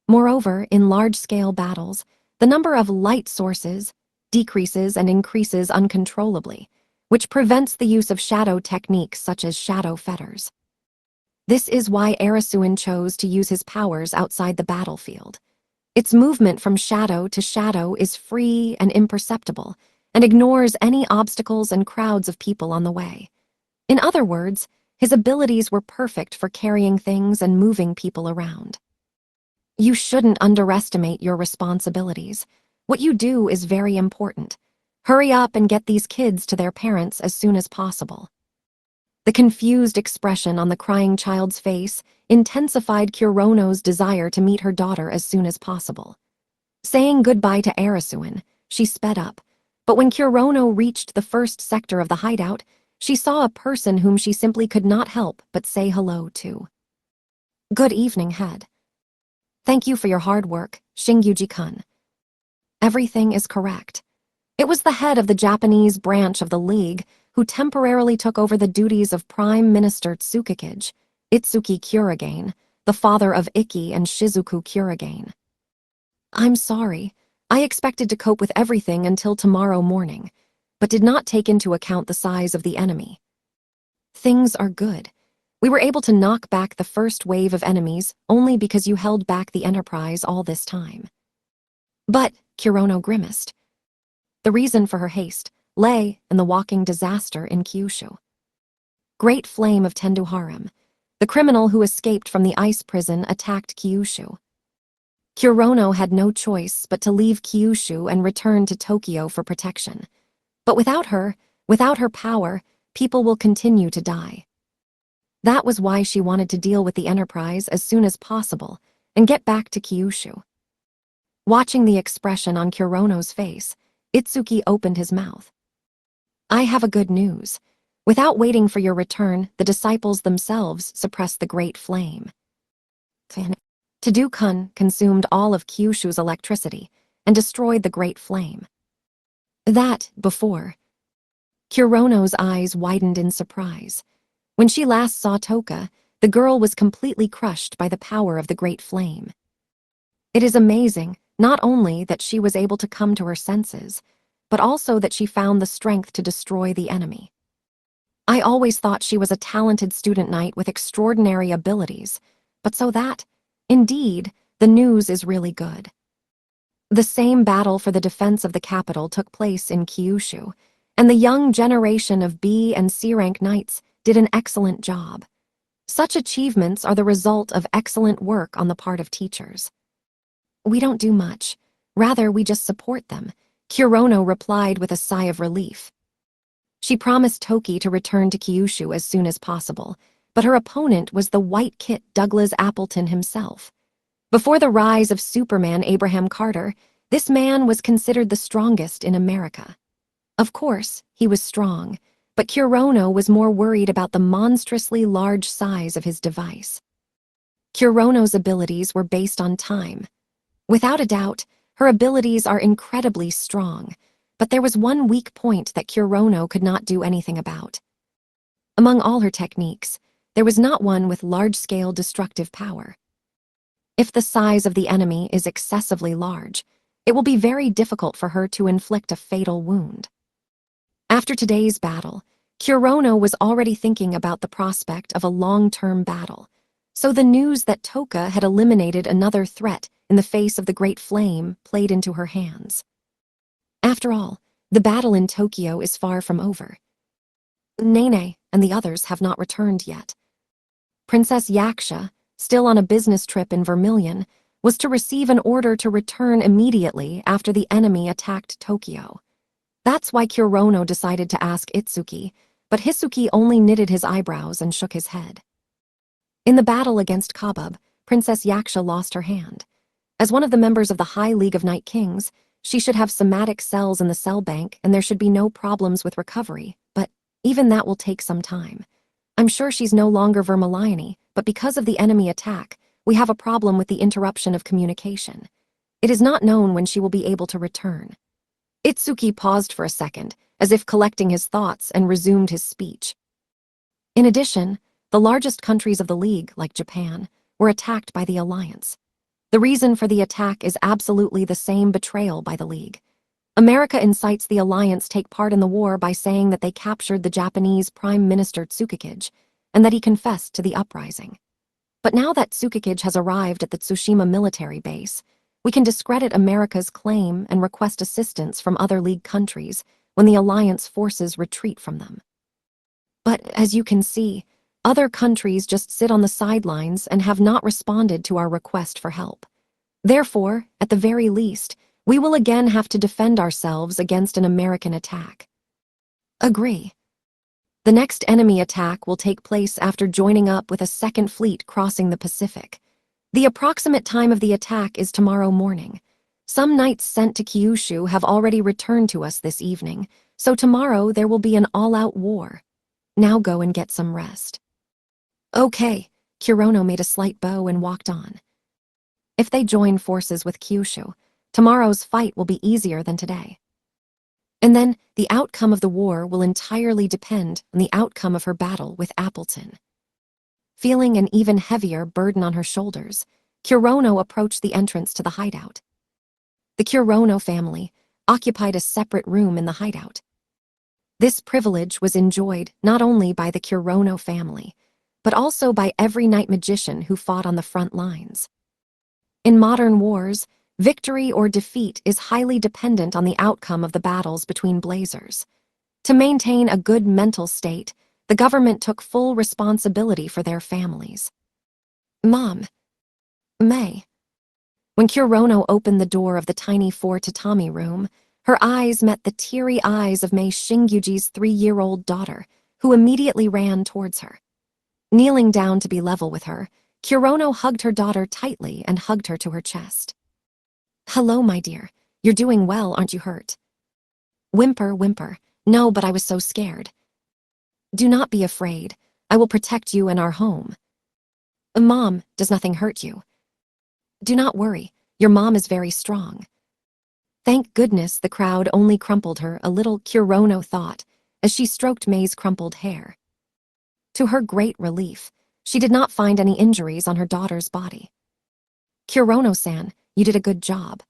Moreover, in large-scale battles, the number of light sources decreases and increases uncontrollably, which prevents the use of shadow techniques such as shadow fetters. This is why Arasuin chose to use his powers outside the battlefield. Its movement from shadow to shadow is free and imperceptible, and ignores any obstacles and crowds of people on the way. In other words, his abilities were perfect for carrying things and moving people around. You shouldn't underestimate your responsibilities. What you do is very important. Hurry up and get these kids to their parents as soon as possible. The confused expression on the crying child's face intensified Kurono's desire to meet her daughter as soon as possible. Saying goodbye to Arasuin, she sped up, but when Kurono reached the first sector of the hideout, she saw a person whom she simply could not help but say hello to. Good evening, head. Thank you for your hard work, Shingyuji-kun. Everything is correct. It was the head of the Japanese branch of the League who temporarily took over the duties of Prime Minister Tsukikage, Itsuki Kurigane, the father of Ikki and Shizuku Kurigane. I'm sorry. I expected to cope with everything until tomorrow morning, but did not take into account the size of the enemy. Things are good. We were able to knock back the first wave of enemies only because you held back the Enterprise all this time. But, Kurono grimaced. The reason for her haste lay in the walking disaster in Kyushu. Great Flame of Tendu Harem, the criminal who escaped from the ice prison, attacked Kyushu. Kurono had no choice but to leave Kyushu and return to Tokyo for protection. But without her power, people will continue to die. That was why she wanted to deal with the Enterprise as soon as possible and get back to Kyushu. Watching the expression on Kurono's face, Itsuki opened his mouth. I have a good news. Without waiting for your return, the disciples themselves suppressed the Great Flame. Tadou-kun consumed all of Kyushu's electricity and destroyed the Great Flame. That, before. Kurono's eyes widened in surprise. When she last saw Toka, the girl was completely crushed by the power of the Great Flame. It is amazing, not only that she was able to come to her senses, but also that she found the strength to destroy the enemy. I always thought she was a talented student knight with extraordinary abilities, but so that, indeed, the news is really good. The same battle for the defense of the capital took place in Kyushu, and the young generation of B and C rank knights did an excellent job. Such achievements are the result of excellent work on the part of teachers. We don't do much. Rather, we just support them, Kurono replied with a sigh of relief. She promised Toki to return to Kyushu as soon as possible, but her opponent was the white kit Douglas Appleton himself. Before the rise of Superman Abraham Carter, this man was considered the strongest in America. Of course, he was strong, but Kurono was more worried about the monstrously large size of his device. Kurono's abilities were based on time. Without a doubt, her abilities are incredibly strong, but there was one weak point that Kurono could not do anything about. Among all her techniques, there was not one with large-scale destructive power. If the size of the enemy is excessively large, it will be very difficult for her to inflict a fatal wound. After today's battle, Kurono was already thinking about the prospect of a long-term battle, so the news that Toka had eliminated another threat in the face of the Great Flame played into her hands. After all, the battle in Tokyo is far from over. Nene and the others have not returned yet. Princess Yaksha, still on a business trip in Vermilion, was to receive an order to return immediately after the enemy attacked Tokyo. That's why Kurono decided to ask Itsuki, but Hisuki only knitted his eyebrows and shook his head. In the battle against Kabub, Princess Yaksha lost her hand. As one of the members of the High League of Night Kings, she should have somatic cells in the cell bank and there should be no problems with recovery, but even that will take some time. I'm sure she's no longer Vermilion, but because of the enemy attack, we have a problem with the interruption of communication. It is not known when she will be able to return. Itsuki paused for a second, as if collecting his thoughts, and resumed his speech. In addition, the largest countries of the League, like Japan, were attacked by the Alliance. The reason for the attack is absolutely the same betrayal by the League. America incites the Alliance take part in the war by saying that they captured the Japanese Prime Minister Tsukikage, and that he confessed to the uprising. But now that Tsukikage has arrived at the Tsushima military base, we can discredit America's claim and request assistance from other League countries when the Alliance forces retreat from them. But, as you can see, other countries just sit on the sidelines and have not responded to our request for help. Therefore, at the very least, we will again have to defend ourselves against an American attack. Agree. The next enemy attack will take place after joining up with a second fleet crossing the Pacific. The approximate time of the attack is tomorrow morning. Some knights sent to Kyushu have already returned to us this evening, so tomorrow there will be an all-out war. Now go and get some rest. Okay, Kurono made a slight bow and walked on. If they join forces with Kyushu, tomorrow's fight will be easier than today. And then the outcome of the war will entirely depend on the outcome of her battle with Appleton. Feeling an even heavier burden on her shoulders, Kurono approached the entrance to the hideout. The Kurono family occupied a separate room in the hideout. This privilege was enjoyed not only by the Kurono family, but also by every night magician who fought on the front lines. In modern wars, victory or defeat is highly dependent on the outcome of the battles between blazers. To maintain a good mental state, the government took full responsibility for their families. Mom. May. When Kurono opened the door of the tiny 4-tatami room, her eyes met the teary eyes of Mei Shingyuji's 3-year-old daughter, who immediately ran towards her. Kneeling down to be level with her, Kurono hugged her daughter tightly and hugged her to her chest. Hello, my dear. You're doing well, aren't you hurt? Whimper, whimper. No, but I was so scared. Do not be afraid. I will protect you and our home. Mom, does nothing hurt you? Do not worry. Your mom is very strong. Thank goodness the crowd only crumpled her a little, Kurono thought, as she stroked May's crumpled hair. To her great relief, she did not find any injuries on her daughter's body. Kurono-san, you did a good job.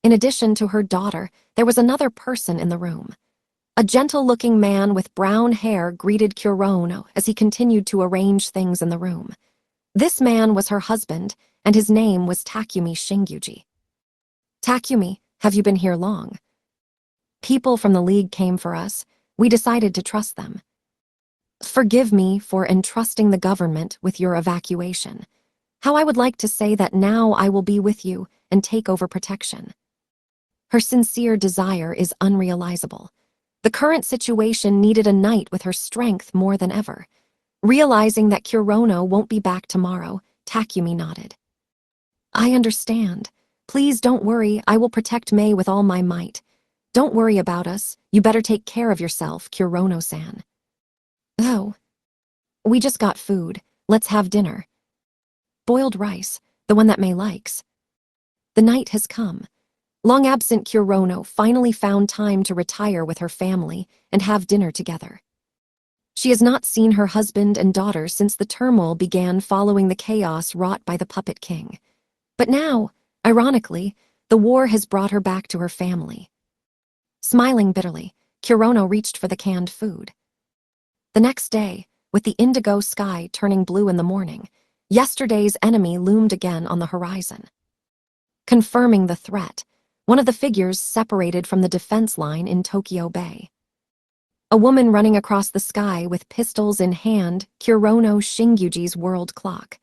In addition to her daughter, there was another person in the room. A gentle-looking man with brown hair greeted Kurono as he continued to arrange things in the room. This man was her husband, and his name was Takumi Shingyuji. Takumi, have you been here long? People from the League came for us. We decided to trust them. Forgive me for entrusting the government with your evacuation. How I would like to say that now I will be with you and take over protection. Her sincere desire is unrealizable. The current situation needed a knight with her strength more than ever. Realizing that Kurono won't be back tomorrow, Takumi nodded. I understand. Please don't worry, I will protect Mei with all my might. Don't worry about us. You better take care of yourself, Kurono-san. Oh. We just got food. Let's have dinner. Boiled rice, the one that Mei likes. The night has come. Long-absent Kurono finally found time to retire with her family and have dinner together. She has not seen her husband and daughter since the turmoil began following the chaos wrought by the Puppet King. But now, ironically, the war has brought her back to her family. Smiling bitterly, Kurono reached for the canned food. The next day, with the indigo sky turning blue in the morning, yesterday's enemy loomed again on the horizon. Confirming the threat, one of the figures separated from the defense line in Tokyo Bay. A woman running across the sky with pistols in hand, Kurono Shingyuji's world clock.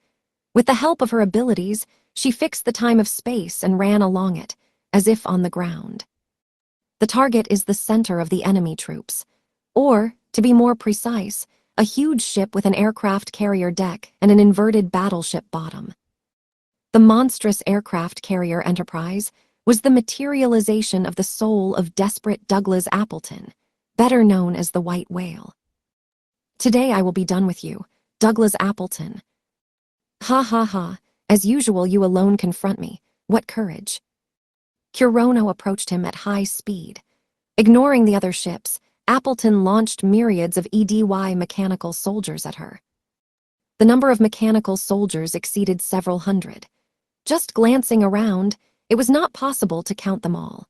With the help of her abilities, she fixed the time of space and ran along it, as if on the ground. The target is the center of the enemy troops, or, to be more precise, a huge ship with an aircraft carrier deck and an inverted battleship bottom. The monstrous aircraft carrier Enterprise was the materialization of the soul of desperate Douglas Appleton, better known as the White Whale. Today I will be done with you, Douglas Appleton. Ha ha ha, as usual you alone confront me, what courage. Kurono approached him at high speed. Ignoring the other ships, Appleton launched myriads of EDY mechanical soldiers at her. The number of mechanical soldiers exceeded several hundred. Just glancing around, it was not possible to count them all.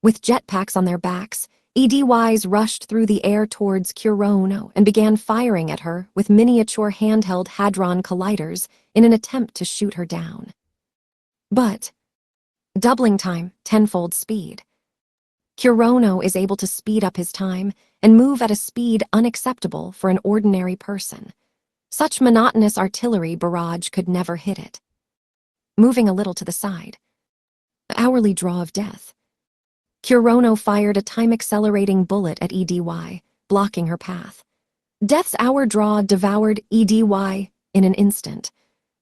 With jetpacks on their backs, EDYs rushed through the air towards Kurono and began firing at her with miniature handheld hadron colliders in an attempt to shoot her down. But, doubling time, tenfold speed. Kurono is able to speed up his time and move at a speed unacceptable for an ordinary person. Such monotonous artillery barrage could never hit it. Moving a little to the side. Hourly draw of death. Kurono fired a time-accelerating bullet at EDY, blocking her path. Death's hour draw devoured EDY in an instant.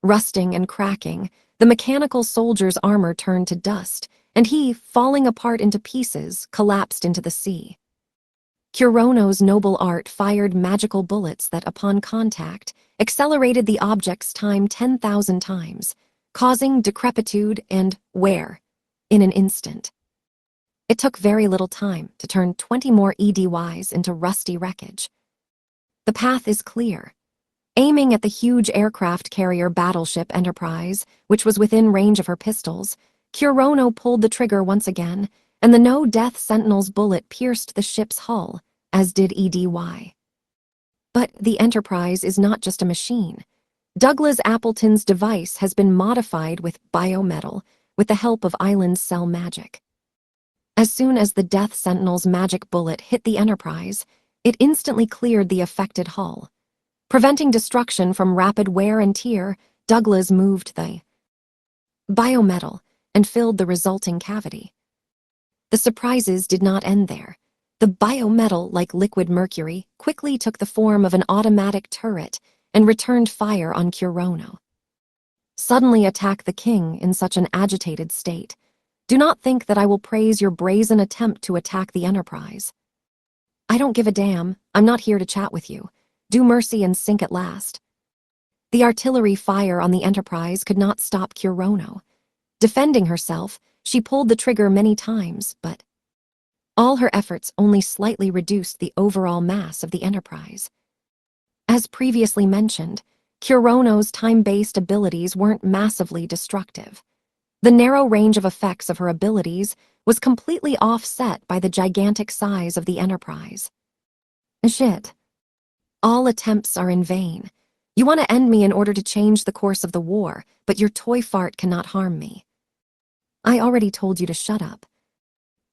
Rusting and cracking, the mechanical soldier's armor turned to dust, and he, falling apart into pieces, collapsed into the sea. Kurono's noble art fired magical bullets that, upon contact, accelerated the object's time 10,000 times, causing decrepitude and wear in an instant. It took very little time to turn 20 more EDYs into rusty wreckage. The path is clear. Aiming at the huge aircraft carrier battleship Enterprise, which was within range of her pistols, Kurono pulled the trigger once again, and the no-death Sentinel's bullet pierced the ship's hull, as did EDY. But the Enterprise is not just a machine. Douglas Appleton's device has been modified with biometal with the help of Island's cell magic. As soon as the Death Sentinel's magic bullet hit the Enterprise, it instantly cleared the affected hull. Preventing destruction from rapid wear and tear, Douglas moved the biometal and filled the resulting cavity. The surprises did not end there. The biometal, like liquid mercury, quickly took the form of an automatic turret and returned fire on Kurono. Suddenly attack the king in such an agitated state. Do not think that I will praise your brazen attempt to attack the Enterprise. I don't give a damn. I'm not here to chat with you. Do mercy and sink at last. The artillery fire on the Enterprise could not stop Kurono. Defending herself, she pulled the trigger many times, but all her efforts only slightly reduced the overall mass of the Enterprise. As previously mentioned, Kurono's time-based abilities weren't massively destructive. The narrow range of effects of her abilities was completely offset by the gigantic size of the Enterprise. Shit. All attempts are in vain. You want to end me in order to change the course of the war, but your toy fart cannot harm me. I already told you to shut up.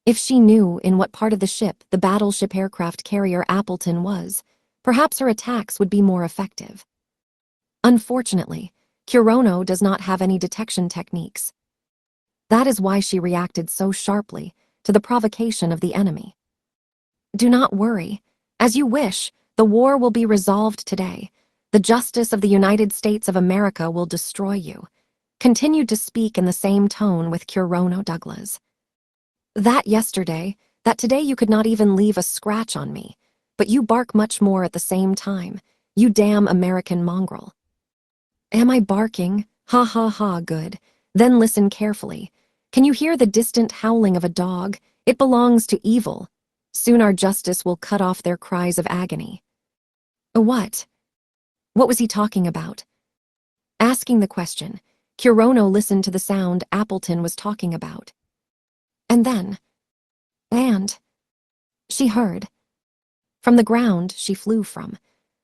If she knew in what part of the ship the battleship aircraft carrier Appleton was, perhaps her attacks would be more effective. Unfortunately, Kurono does not have any detection techniques. That is why she reacted so sharply to the provocation of the enemy. Do not worry. As you wish, the war will be resolved today. The justice of the United States of America will destroy you. Continued to speak in the same tone with Kurono Douglas. That today you could not even leave a scratch on me, but you bark much more at the same time, you damn American mongrel. Am I barking? Ha ha ha, good. Then listen carefully. Can you hear the distant howling of a dog? It belongs to evil. Soon our justice will cut off their cries of agony. What? What was he talking about? Asking the question, Kurono listened to the sound Appleton was talking about. And then, she heard. From the ground she flew from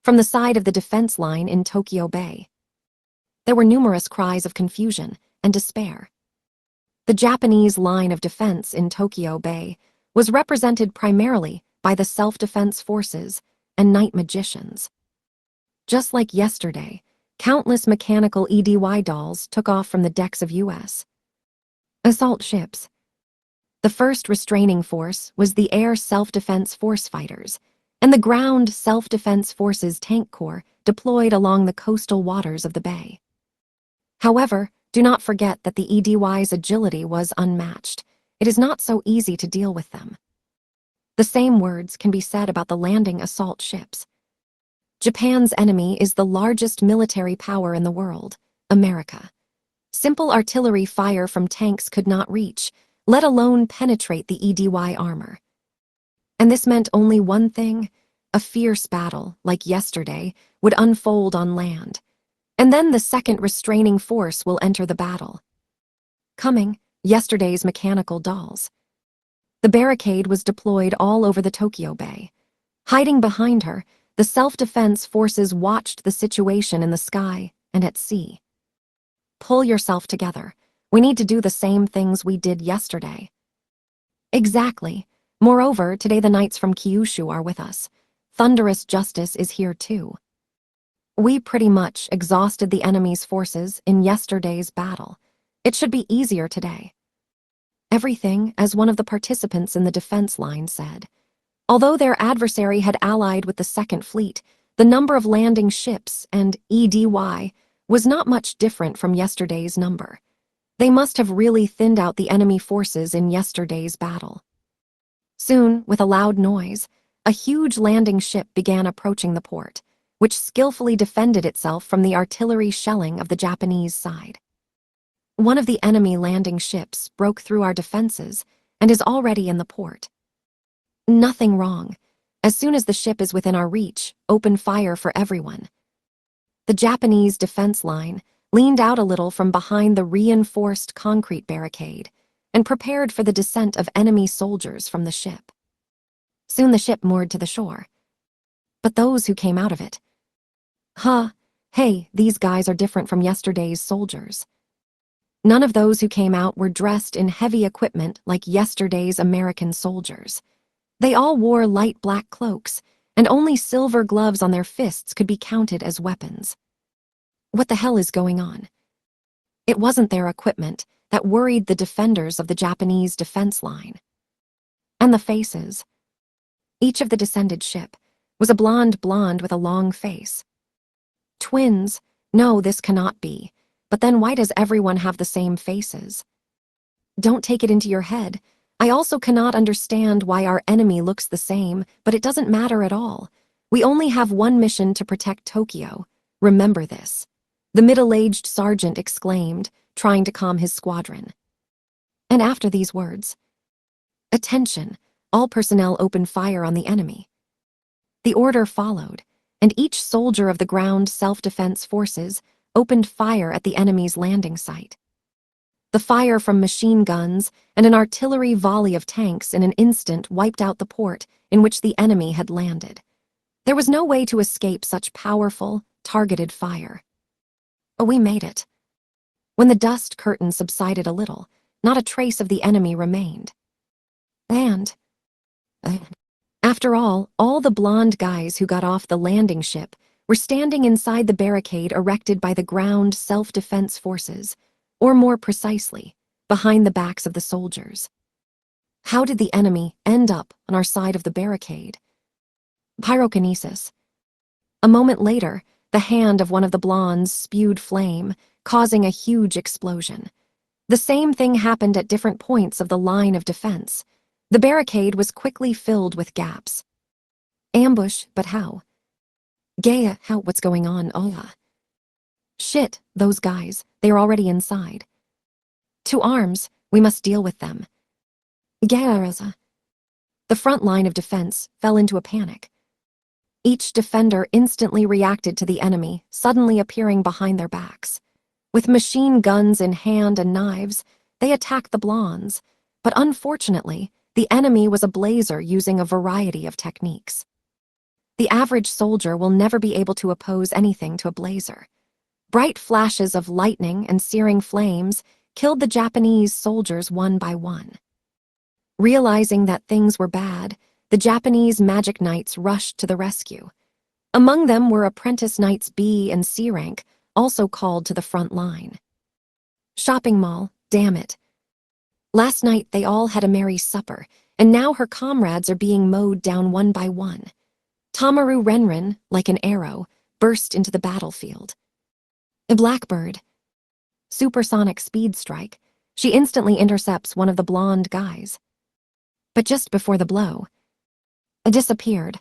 the side of the defense line in Tokyo Bay. There were numerous cries of confusion and despair. The Japanese line of defense in Tokyo Bay was represented primarily by the self-defense forces and night magicians. Just like yesterday, countless mechanical EDY dolls took off from the decks of U.S. assault ships. The first restraining force was the Air Self-Defense Force fighters, and the Ground Self-Defense Forces Tank Corps deployed along the coastal waters of the bay. However, do not forget that the EDY's agility was unmatched. It is not so easy to deal with them. The same words can be said about the landing assault ships. Japan's enemy is the largest military power in the world, America. Simple artillery fire from tanks could not reach, let alone penetrate the EDY armor. And this meant only one thing: a fierce battle, like yesterday, would unfold on land. And then the second restraining force will enter the battle. Coming, yesterday's mechanical dolls. The barricade was deployed all over the Tokyo Bay. Hiding behind her, the self-defense forces watched the situation in the sky and at sea. Pull yourself together. We need to do the same things we did yesterday. Exactly. Moreover, today the knights from Kyushu are with us. Thunderous justice is here too. We pretty much exhausted the enemy's forces in yesterday's battle. It should be easier today. Everything, as one of the participants in the defense line said. Although their adversary had allied with the Second Fleet, the number of landing ships and EDY was not much different from yesterday's number. They must have really thinned out the enemy forces in yesterday's battle. Soon, with a loud noise, a huge landing ship began approaching the port, which skillfully defended itself from the artillery shelling of the Japanese side. One of the enemy landing ships broke through our defenses and is already in the port. Nothing wrong. As soon as the ship is within our reach, open fire for everyone. The Japanese defense line leaned out a little from behind the reinforced concrete barricade and prepared for the descent of enemy soldiers from the ship. Soon the ship moored to the shore. But those who came out of it, hey, these guys are different from yesterday's soldiers. None of those who came out were dressed in heavy equipment like yesterday's American soldiers. They all wore light black cloaks, and only silver gloves on their fists could be counted as weapons. What the hell is going on? It wasn't their equipment that worried the defenders of the Japanese defense line. And the faces. Each of the descended ship was a blonde with a long face. Twins? No, this cannot be. But then why does everyone have the same faces? Don't take it into your head. I also cannot understand why our enemy looks the same, but it doesn't matter at all. We only have one mission to protect Tokyo. Remember this. The middle-aged sergeant exclaimed, trying to calm his squadron. And after these words, "Attention, all personnel open fire on the enemy." The order followed, and each soldier of the ground self-defense forces opened fire at the enemy's landing site. The fire from machine guns and an artillery volley of tanks in an instant wiped out the port in which the enemy had landed. There was no way to escape such powerful, targeted fire. We made it. When the dust curtain subsided a little, not a trace of the enemy remained. And after all the blonde guys who got off the landing ship were standing inside the barricade erected by the ground self-defense forces, or more precisely, behind the backs of the soldiers. How did the enemy end up on our side of the barricade? Pyrokinesis. A moment later, the hand of one of the blondes spewed flame, causing a huge explosion. The same thing happened at different points of the line of defense. The barricade was quickly filled with gaps. Ambush, but how? Gaia, what's going on? Oh, shit, those guys, they're already inside. To arms, we must deal with them. Gaia. The front line of defense fell into a panic. Each defender instantly reacted to the enemy, suddenly appearing behind their backs. With machine guns in hand and knives, they attacked the blondes, but unfortunately, the enemy was a blazer using a variety of techniques. The average soldier will never be able to oppose anything to a blazer. Bright flashes of lightning and searing flames killed the Japanese soldiers one by one. Realizing that things were bad, the Japanese magic knights rushed to the rescue. Among them were apprentice knights B and C rank, also called to the front line. Shopping mall, damn it. Last night they all had a merry supper, and now her comrades are being mowed down one by one. Tamaru Renren, like an arrow, burst into the battlefield. A blackbird. Supersonic speed strike. She instantly intercepts one of the blonde guys. But just before the blow, disappeared.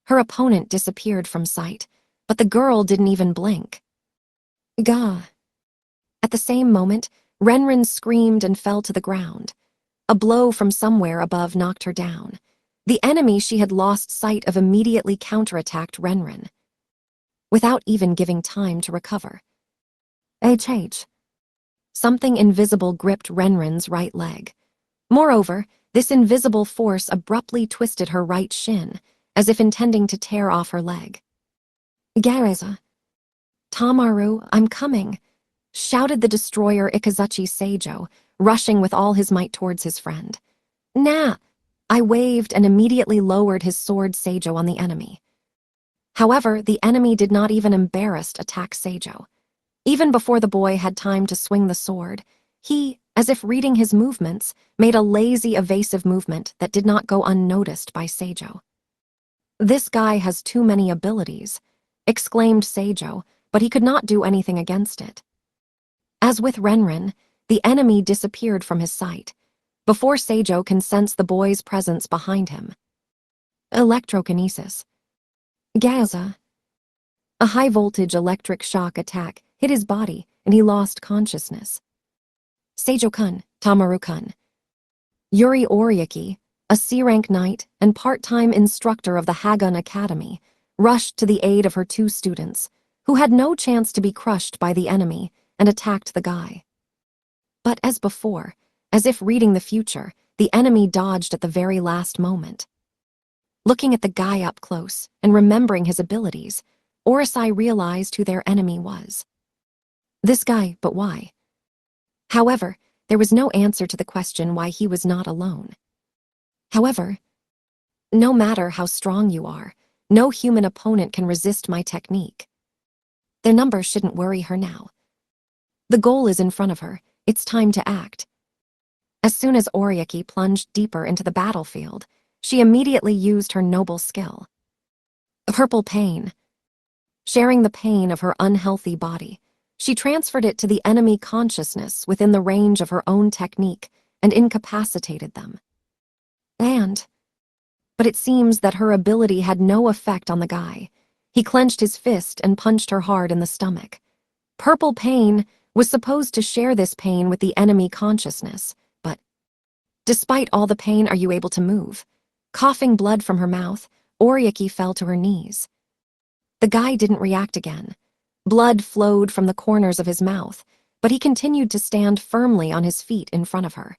Her opponent disappeared from sight, but the girl didn't even blink. Gah. At the same moment, Renren screamed and fell to the ground. A blow from somewhere above knocked her down. The enemy she had lost sight of immediately counterattacked Renren, without even giving time to recover. Something invisible gripped Renren's right leg. Moreover, this invisible force abruptly twisted her right shin, as if intending to tear off her leg. Gareza. Tamaru, I'm coming, shouted the destroyer Ikazuchi Seijo, rushing with all his might towards his friend. Nah, I waved and immediately lowered his sword Seijo on the enemy. However, the enemy did not even embarrassed attack Seijo. Even before the boy had time to swing the sword, he, as if reading his movements, made a lazy, evasive movement that did not go unnoticed by Seijo. This guy has too many abilities, exclaimed Seijo, but he could not do anything against it. As with Renren, the enemy disappeared from his sight, before Seijo can sense the boy's presence behind him. Electrokinesis. Gaza. A high-voltage electric shock attack hit his body, and he lost consciousness. Seijo-kun, Tamaru-kun. Yuri Oriaki, a C-rank knight and part-time instructor of the Hagun Academy, rushed to the aid of her two students, who had no chance to be crushed by the enemy, and attacked the guy. But as before, as if reading the future, the enemy dodged at the very last moment. Looking at the guy up close and remembering his abilities, Orosai realized who their enemy was. This guy, but why? However, there was no answer to the question why he was not alone. However, no matter how strong you are, no human opponent can resist my technique. Their number shouldn't worry her now. The goal is in front of her. It's time to act. As soon as Oriaki plunged deeper into the battlefield, she immediately used her noble skill. Purple pain. Sharing the pain of her unhealthy body, she transferred it to the enemy consciousness within the range of her own technique and incapacitated them. But it seems that her ability had no effect on the guy. He clenched his fist and punched her hard in the stomach. Purple pain was supposed to share this pain with the enemy consciousness, but despite all the pain, are you able to move? Coughing blood from her mouth, Oriaki fell to her knees. The guy didn't react again. Blood flowed from the corners of his mouth, but he continued to stand firmly on his feet in front of her.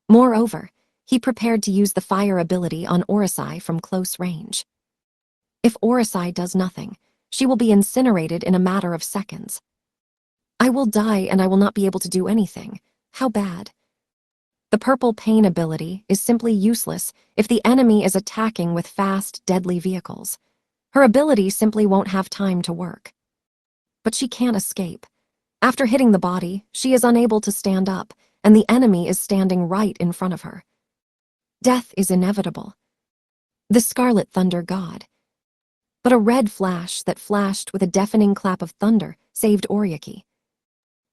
Moreover, he prepared to use the fire ability on Orosai from close range. If Orosai does nothing, she will be incinerated in a matter of seconds. I will die and I will not be able to do anything. How bad? The purple pain ability is simply useless if the enemy is attacking with fast, deadly vehicles. Her ability simply won't have time to work. But she can't escape. After hitting the body, she is unable to stand up, and the enemy is standing right in front of her. Death is inevitable. The Scarlet Thunder God. But a red flash that flashed with a deafening clap of thunder saved Oriaki.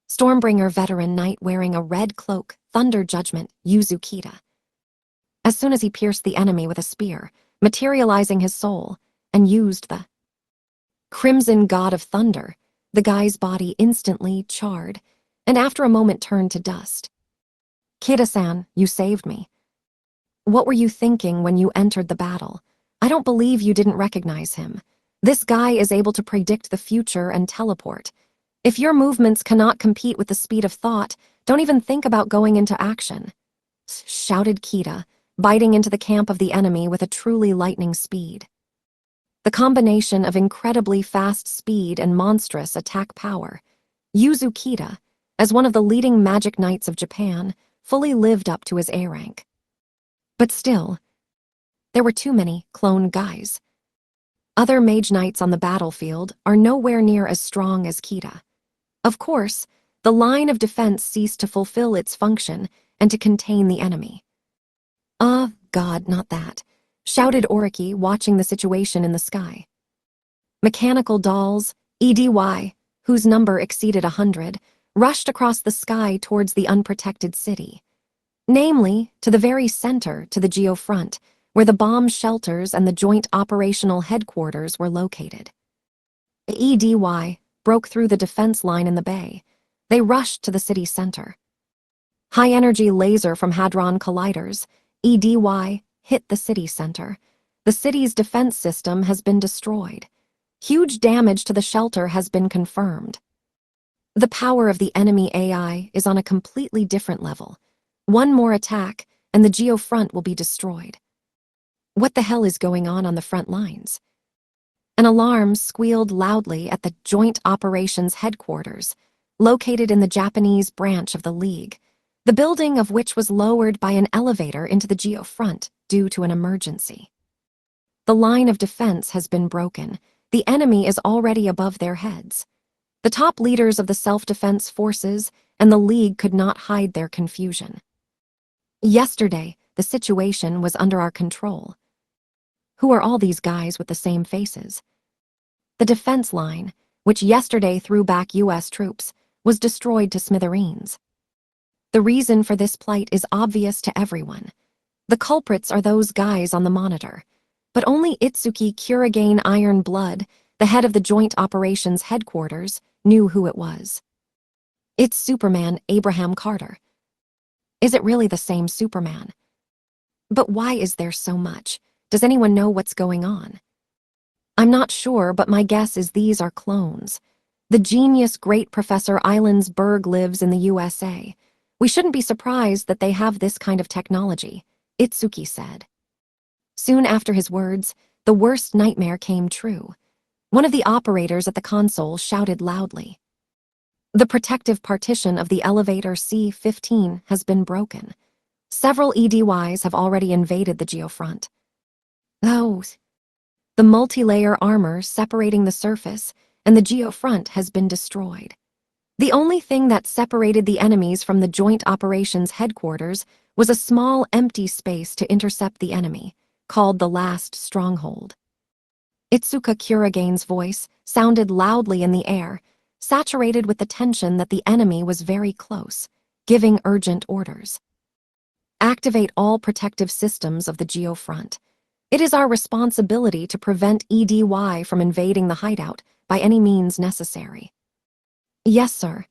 Stormbringer veteran knight wearing a red cloak, Thunder Judgment, Yuzukita. As soon as he pierced the enemy with a spear, materializing his soul, and used the Crimson God of Thunder, the guy's body instantly charred, and after a moment turned to dust. Kida-san, you saved me. What were you thinking when you entered the battle? I don't believe you didn't recognize him. This guy is able to predict the future and teleport. If your movements cannot compete with the speed of thought, don't even think about going into action, shouted Kida, biting into the camp of the enemy with a truly lightning speed. The combination of incredibly fast speed and monstrous attack power, Yuzu Kida, as one of the leading magic knights of Japan, fully lived up to his A rank. But still, there were too many clone guys. Other mage knights on the battlefield are nowhere near as strong as Kida. Of course, the line of defense ceased to fulfill its function and to contain the enemy. God, not that, shouted Oriaki, watching the situation in the sky. Mechanical dolls, EDY, whose number exceeded 100, rushed across the sky towards the unprotected city. Namely, to the very center, to the geofront, where the bomb shelters and the joint operational headquarters were located. The EDY broke through the defense line in the bay. They rushed to the city center. High-energy laser from Hadron Colliders, EDY, hit the city center. The city's defense system has been destroyed. Huge damage to the shelter has been confirmed. The power of the enemy AI is on a completely different level. One more attack, and the geofront will be destroyed. What the hell is going on the front lines? An alarm squealed loudly at the Joint Operations Headquarters, located in the Japanese branch of the League, the building of which was lowered by an elevator into the geofront due to an emergency. The line of defense has been broken. The enemy is already above their heads. The top leaders of the self-defense forces and the League could not hide their confusion. Yesterday, the situation was under our control. Who are all these guys with the same faces? The defense line, which yesterday threw back U.S. troops, was destroyed to smithereens. The reason for this plight is obvious to everyone. The culprits are those guys on the monitor, but only Itsuki Kurigane Iron Blood, the head of the Joint Operations Headquarters, knew who it was. It's Superman Abraham Carter. Is it really the same Superman? But why is there so much? Does anyone know what's going on? I'm not sure, but my guess is these are clones. The genius great Professor Islandsberg lives in the USA. We shouldn't be surprised that they have this kind of technology, Itsuki said. Soon after his words, the worst nightmare came true. One of the operators at the console shouted loudly. The protective partition of the elevator C-15 has been broken. Several EDYs have already invaded the geofront. Oh, the multi-layer armor separating the surface and the geofront has been destroyed. The only thing that separated the enemies from the Joint Operations Headquarters was a small empty space to intercept the enemy, called the Last Stronghold. Itsuka Kurigane's voice sounded loudly in the air, saturated with the tension that the enemy was very close, giving urgent orders. Activate all protective systems of the geofront. It is our responsibility to prevent EDY from invading the hideout by any means necessary. Yes, sir.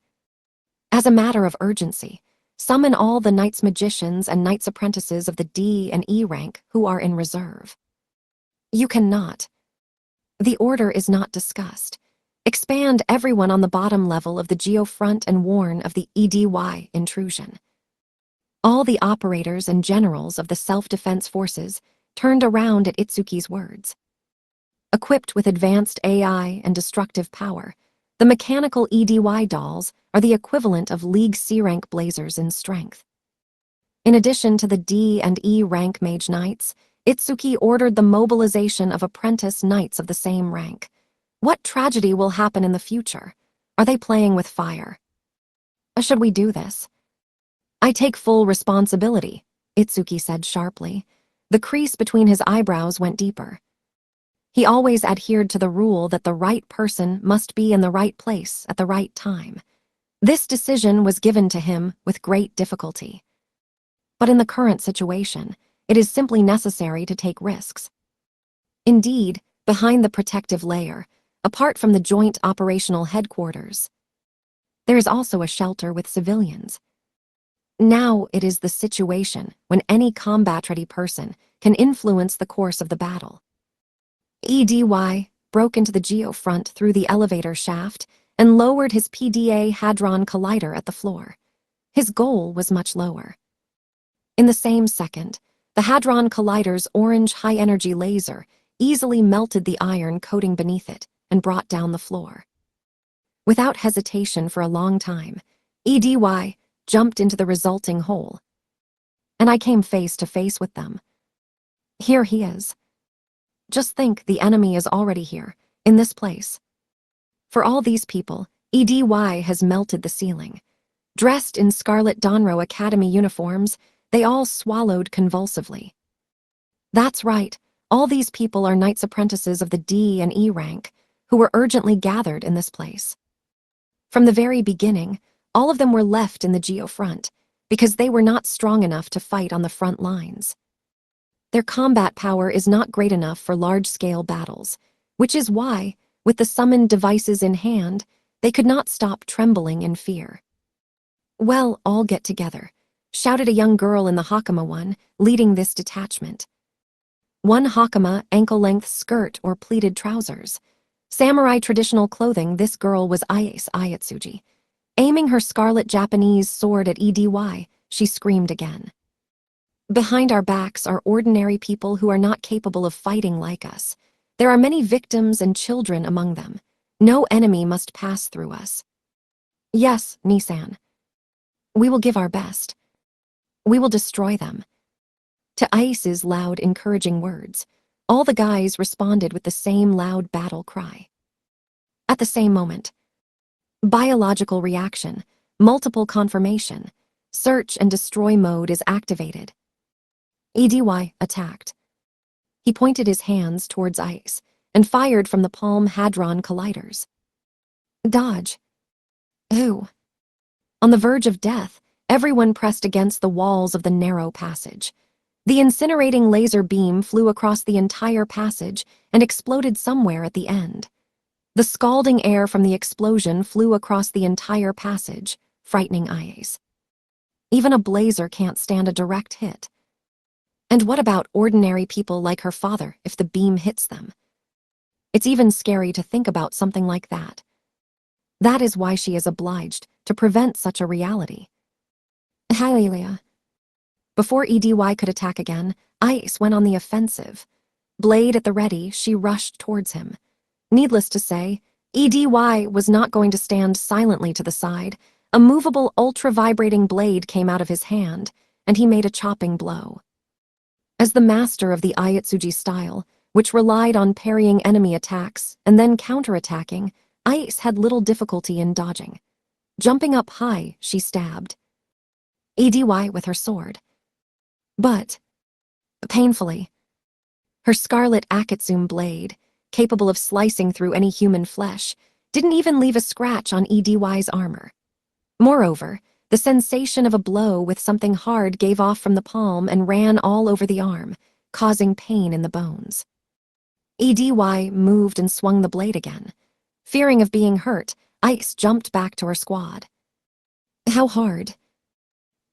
As a matter of urgency, summon all the Knights Magicians and Knights Apprentices of the D and E rank who are in reserve. You cannot. The order is not discussed. Expand everyone on the bottom level of the geofront and warn of the EDY intrusion. All the operators and generals of the self-defense forces turned around at Itsuki's words. Equipped with advanced AI and destructive power, the mechanical EDY dolls are the equivalent of League C-rank blazers in strength. In addition to the D and E rank mage knights, Itsuki ordered the mobilization of apprentice knights of the same rank. What tragedy will happen in the future? Are they playing with fire? Should we do this? I take full responsibility, Itsuki said sharply. The crease between his eyebrows went deeper. He always adhered to the rule that the right person must be in the right place at the right time. This decision was given to him with great difficulty. But in the current situation, it is simply necessary to take risks. Indeed, behind the protective layer, apart from the joint operational headquarters, there is also a shelter with civilians. Now it is the situation when any combat-ready person can influence the course of the battle. EDY broke into the geofront through the elevator shaft and lowered his PDA Hadron Collider at the floor. His goal was much lower. In the same second, the Hadron Collider's orange high-energy laser easily melted the iron coating beneath it and brought down the floor. Without hesitation for a long time, EDY jumped into the resulting hole. And I came face to face with them. Here he is. Just think, the enemy is already here, in this place. For all these people, EDY has melted the ceiling. Dressed in Scarlet Donro Academy uniforms, they all swallowed convulsively. That's right, all these people are knights apprentices of the D and E rank, who were urgently gathered in this place. From the very beginning, all of them were left in the geofront, because they were not strong enough to fight on the front lines. Their combat power is not great enough for large-scale battles, which is why, with the summoned devices in hand, they could not stop trembling in fear. Well, all get together, shouted a young girl in the Hakama one, leading this detachment. One Hakama ankle-length skirt or pleated trousers. Samurai traditional clothing, this girl was Ace Ayatsuji. Aiming her scarlet Japanese sword at EDY, she screamed again. Behind our backs are ordinary people who are not capable of fighting like us. There are many victims and children among them. No enemy must pass through us. Yes, Nissan. We will give our best. We will destroy them. To Ice's loud, encouraging words, all the guys responded with the same loud battle cry. At the same moment, biological reaction, multiple confirmation, search and destroy mode is activated. EDY attacked. He pointed his hands towards Ice and fired from the palm Hadron Colliders. Dodge. Ooh. On the verge of death, everyone pressed against the walls of the narrow passage. The incinerating laser beam flew across the entire passage and exploded somewhere at the end. The scalding air from the explosion flew across the entire passage, frightening Ice. Even a blazer can't stand a direct hit. And what about ordinary people like her father if the beam hits them? It's even scary to think about something like that. That is why she is obliged to prevent such a reality. Hallelujah. Before EDY could attack again, Ice went on the offensive. Blade at the ready, she rushed towards him. Needless to say, EDY was not going to stand silently to the side. A movable, ultra-vibrating blade came out of his hand, and he made a chopping blow. As the master of the Ayatsuji style, which relied on parrying enemy attacks and then counterattacking, Ice had little difficulty in dodging. Jumping up high, she stabbed EDY with her sword. But, painfully, her scarlet Akatsume blade, capable of slicing through any human flesh, didn't even leave a scratch on EDY's armor. Moreover, the sensation of a blow with something hard gave off from the palm and ran all over the arm, causing pain in the bones. EDY moved and swung the blade again. Fearing of being hurt, Ice jumped back to her squad. How hard?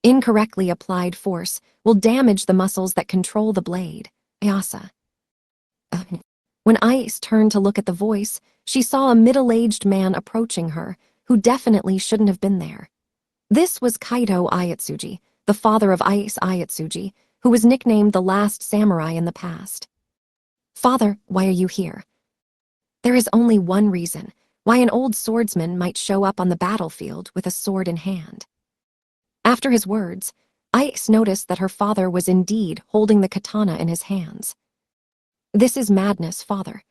Incorrectly applied force will damage the muscles that control the blade, Ayasa. When Ice turned to look at the voice, she saw a middle-aged man approaching her, who definitely shouldn't have been there. This was Kaito Ayatsuji, the father of Ice Ayatsuji, who was nicknamed the last samurai in the past. Father, why are you here? There is only one reason why an old swordsman might show up on the battlefield with a sword in hand. After his words, Ice noticed that her father was indeed holding the katana in his hands. This is madness, father.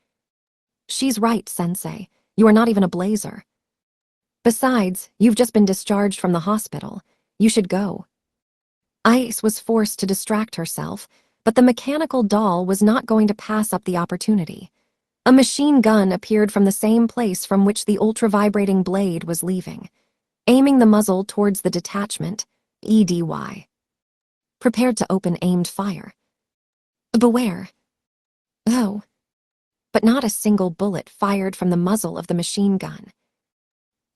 She's right, sensei. You are not even a blazer. Besides, you've just been discharged from the hospital. You should go. Ice was forced to distract herself, but the mechanical doll was not going to pass up the opportunity. A machine gun appeared from the same place from which the ultra-vibrating blade was leaving, aiming the muzzle towards the detachment, EDY. Prepared to open aimed fire. Beware. Oh. But not a single bullet fired from the muzzle of the machine gun.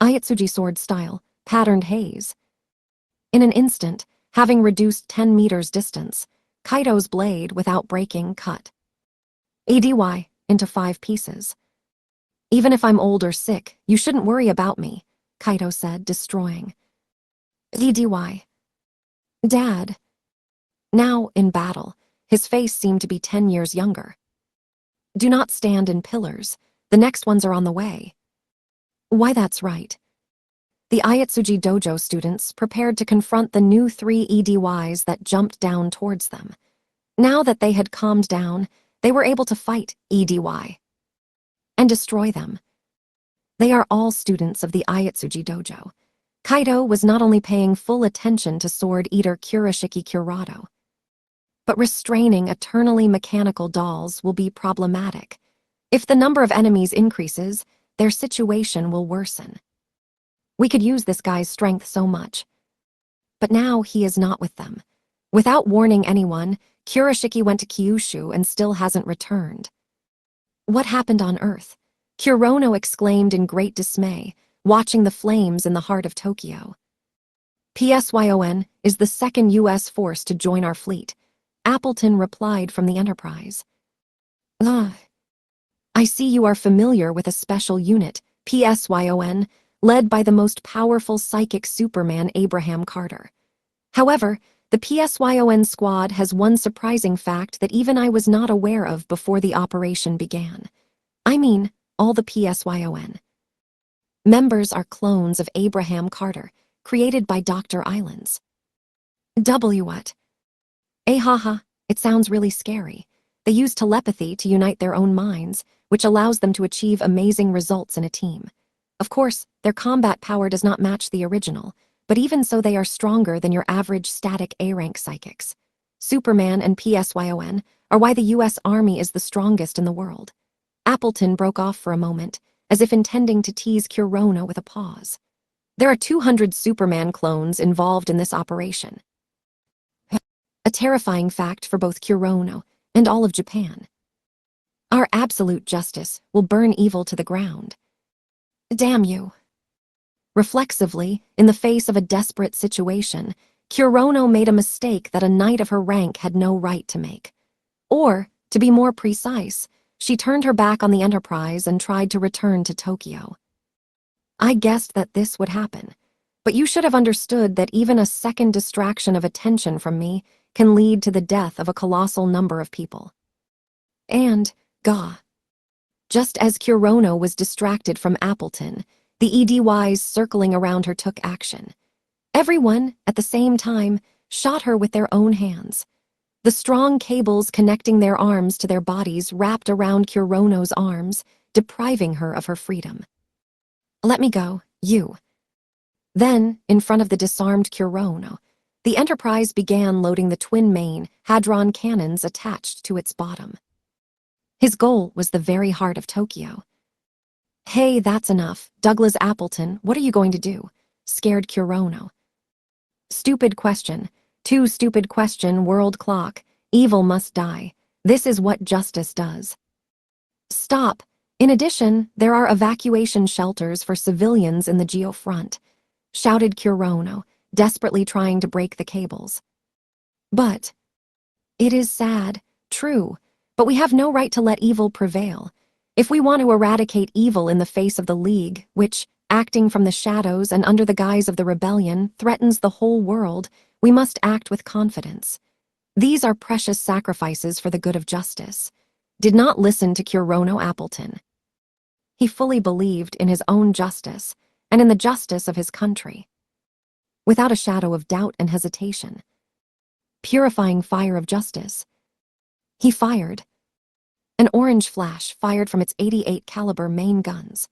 Ayatsuji sword style, patterned haze. In an instant, having reduced 10 meters distance, Kaito's blade, without breaking, cut EDY into 5 pieces. Even if I'm old or sick, you shouldn't worry about me, Kaito said, destroying. EDY. Dad. Now, in battle, his face seemed to be 10 years younger. Do not stand in pillars. The next ones are on the way. Why, that's right. The Ayatsuji dojo students prepared to confront the new 3 EDYs that jumped down towards them. Now that they had calmed down, they were able to fight EDY and destroy them. They are all students of the Ayatsuji dojo. Kaito was not only paying full attention to Sword Eater Kurashiki Kurado, but restraining eternally mechanical dolls will be problematic. If the number of enemies increases, their situation will worsen. We could use this guy's strength so much. But now he is not with them. Without warning anyone, Kurashiki went to Kyushu and still hasn't returned. What happened on Earth? Kurono exclaimed in great dismay, watching the flames in the heart of Tokyo. PSYON is the second U.S. force to join our fleet, Appleton replied from the Enterprise. I see you are familiar with a special unit, PSYON, led by the most powerful psychic Superman Abraham Carter. However, the PSYON squad has one surprising fact that even I was not aware of before the operation began. I mean, all the PSYON members are clones of Abraham Carter, created by Dr. Islands. What? Haha, it sounds really scary. They use telepathy to unite their own minds, which allows them to achieve amazing results in a team. Of course, their combat power does not match the original, but even so they are stronger than your average static A-rank psychics. Superman and PSYON are why the U.S. Army is the strongest in the world. Appleton broke off for a moment, as if intending to tease Kurono with a pause. There are 200 Superman clones involved in this operation. A terrifying fact for both Kurono and all of Japan. Our absolute justice will burn evil to the ground. Damn you. Reflexively, in the face of a desperate situation, Kurono made a mistake that a knight of her rank had no right to make. Or, to be more precise, she turned her back on the Enterprise and tried to return to Tokyo. I guessed that this would happen, but you should have understood that even a second distraction of attention from me can lead to the death of a colossal number of people. And, just as Kurono was distracted from Appleton, the EDYs circling around her took action. Everyone, at the same time, shot her with their own hands. The strong cables connecting their arms to their bodies wrapped around Kurono's arms, depriving her of her freedom. Let me go, you. Then, in front of the disarmed Kurono, the Enterprise began loading the twin-main hadron cannons attached to its bottom. His goal was the very heart of Tokyo. Hey, that's enough. Douglas Appleton, what are you going to do? Scared Kurono. Stupid question. Too stupid question, world clock. Evil must die. This is what justice does. Stop. In addition, there are evacuation shelters for civilians in the geofront, shouted Kurono, desperately trying to break the cables. But it is sad, true, but we have no right to let evil prevail. If we want to eradicate evil in the face of the League, which, acting from the shadows and under the guise of the rebellion, threatens the whole world, we must act with confidence. These are precious sacrifices for the good of justice. Did not listen to Kurono Appleton. He fully believed in his own justice and in the justice of his country. Without a shadow of doubt and hesitation, purifying fire of justice. He fired. An orange flash fired from its .88 caliber main guns.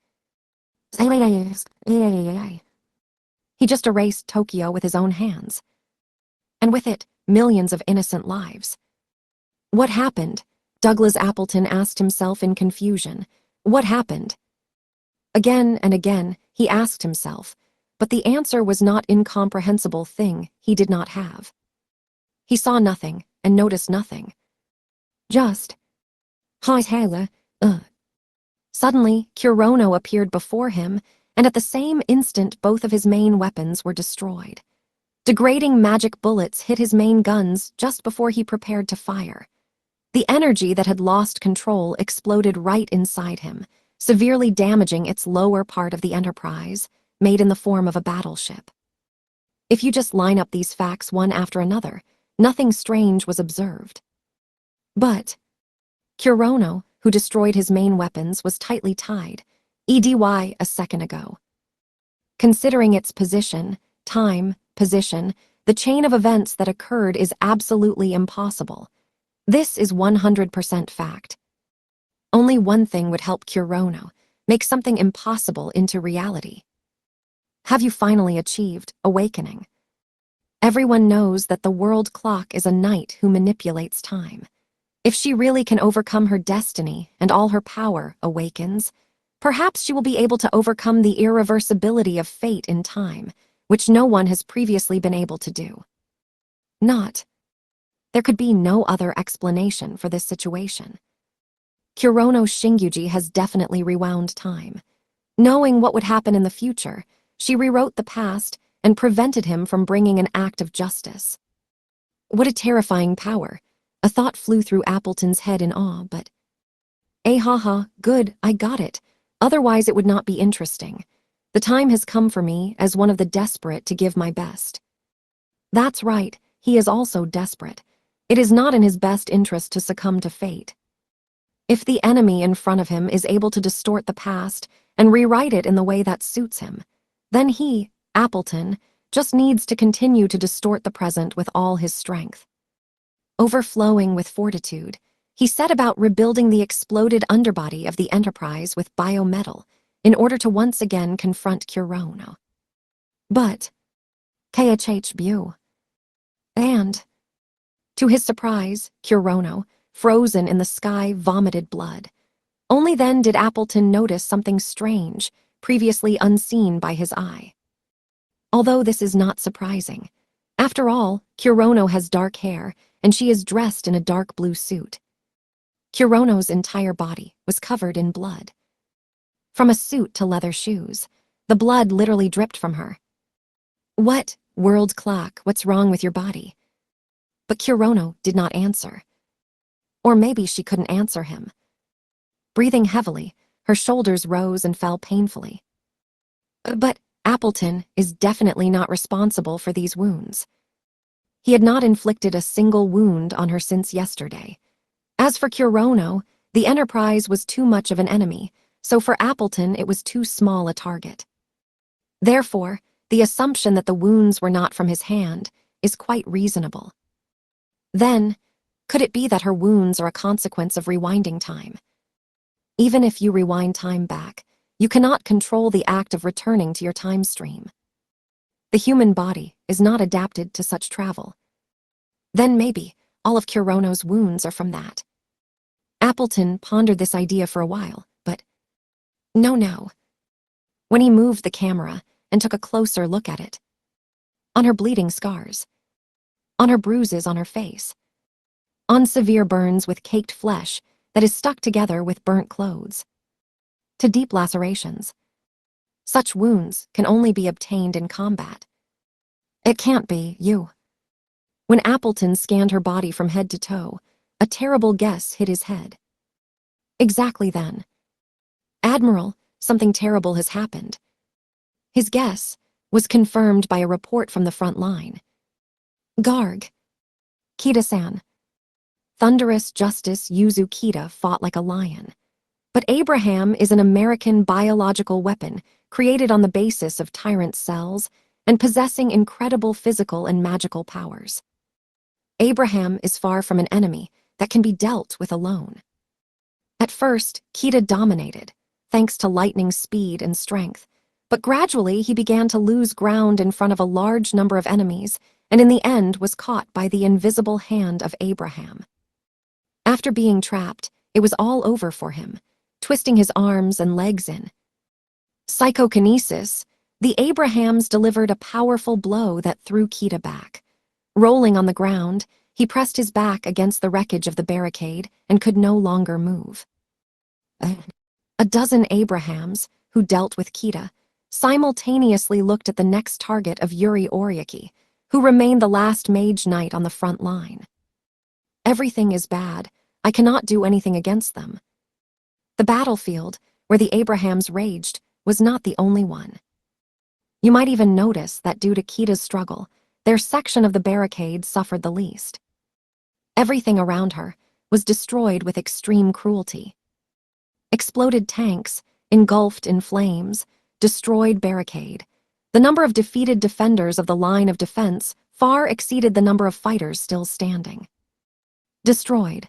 He just erased Tokyo with his own hands. And with it, millions of innocent lives. What happened? Douglas Appleton asked himself in confusion. What happened? Again and again, he asked himself, but the answer was not incomprehensible thing he did not have. He saw nothing and noticed nothing. Just, Suddenly, Kurono appeared before him, and at the same instant both of his main weapons were destroyed. Degrading magic bullets hit his main guns just before he prepared to fire. The energy that had lost control exploded right inside him, severely damaging its lower part of the Enterprise, made in the form of a battleship. If you just line up these facts one after another, nothing strange was observed. But Kurono, who destroyed his main weapons, was tightly tied, EDY a second ago. Considering its position, time, position, the chain of events that occurred is absolutely impossible. This is 100% fact. Only one thing would help Kurono, make something impossible into reality. Have you finally achieved awakening? Everyone knows that the world clock is a knight who manipulates time. If she really can overcome her destiny and all her power awakens, perhaps she will be able to overcome the irreversibility of fate in time, which no one has previously been able to do. There could be no other explanation for this situation. Kurono Shingyuji has definitely rewound time. Knowing what would happen in the future, she rewrote the past and prevented him from bringing an act of justice. What a terrifying power. A thought flew through Appleton's head in awe, but... Haha, good, I got it. Otherwise it would not be interesting. The time has come for me, as one of the desperate, to give my best. That's right, he is also desperate. It is not in his best interest to succumb to fate. If the enemy in front of him is able to distort the past and rewrite it in the way that suits him, then he, Appleton, just needs to continue to distort the present with all his strength. Overflowing with fortitude, he set about rebuilding the exploded underbody of the Enterprise with biometal in order to once again confront Kurono. But, KHHBU. And, to his surprise, Kurono, frozen in the sky, vomited blood. Only then did Appleton notice something strange, previously unseen by his eye. Although this is not surprising. After all, Kurono has dark hair, and she is dressed in a dark blue suit. Kurono's entire body was covered in blood. From a suit to leather shoes, the blood literally dripped from her. What, world clock, what's wrong with your body? But Kurono did not answer. Or maybe she couldn't answer him. Breathing heavily, her shoulders rose and fell painfully. But Appleton is definitely not responsible for these wounds. He had not inflicted a single wound on her since yesterday. As for Kurono, the Enterprise was too much of an enemy, so for Appleton it was too small a target. Therefore, the assumption that the wounds were not from his hand is quite reasonable. Then, could it be that her wounds are a consequence of rewinding time? Even if you rewind time back, you cannot control the act of returning to your time stream. The human body is not adapted to such travel. Then maybe all of Kurono's wounds are from that. Appleton pondered this idea for a while, but no. When he moved the camera and took a closer look at it, on her bleeding scars, on her bruises on her face, on severe burns with caked flesh that is stuck together with burnt clothes, to deep lacerations. Such wounds can only be obtained in combat. It can't be you. When Appleton scanned her body from head to toe, a terrible guess hit his head. Exactly then. Admiral, something terrible has happened. His guess was confirmed by a report from the front line. Garg. Kita-san. Thunderous Justice Yuzu Kita fought like a lion. But Abraham is an American biological weapon created on the basis of tyrant cells and possessing incredible physical and magical powers. Abraham is far from an enemy that can be dealt with alone. At first, Kita dominated, thanks to lightning speed and strength, but gradually he began to lose ground in front of a large number of enemies, and in the end was caught by the invisible hand of Abraham. After being trapped, it was all over for him, twisting his arms and legs in psychokinesis. The Abrahams delivered a powerful blow that threw Kita back. Rolling on the ground, he pressed his back against the wreckage of the barricade and could no longer move. A dozen Abrahams, who dealt with Kita, simultaneously looked at the next target of Yuri Oriaki, who remained the last mage knight on the front line. Everything is bad. I cannot do anything against them. The battlefield, where the Abrahams raged, was not the only one. You might even notice that due to Kita's struggle, their section of the barricade suffered the least. Everything around her was destroyed with extreme cruelty. Exploded tanks, engulfed in flames, destroyed barricade. The number of defeated defenders of the line of defense far exceeded the number of fighters still standing. Destroyed.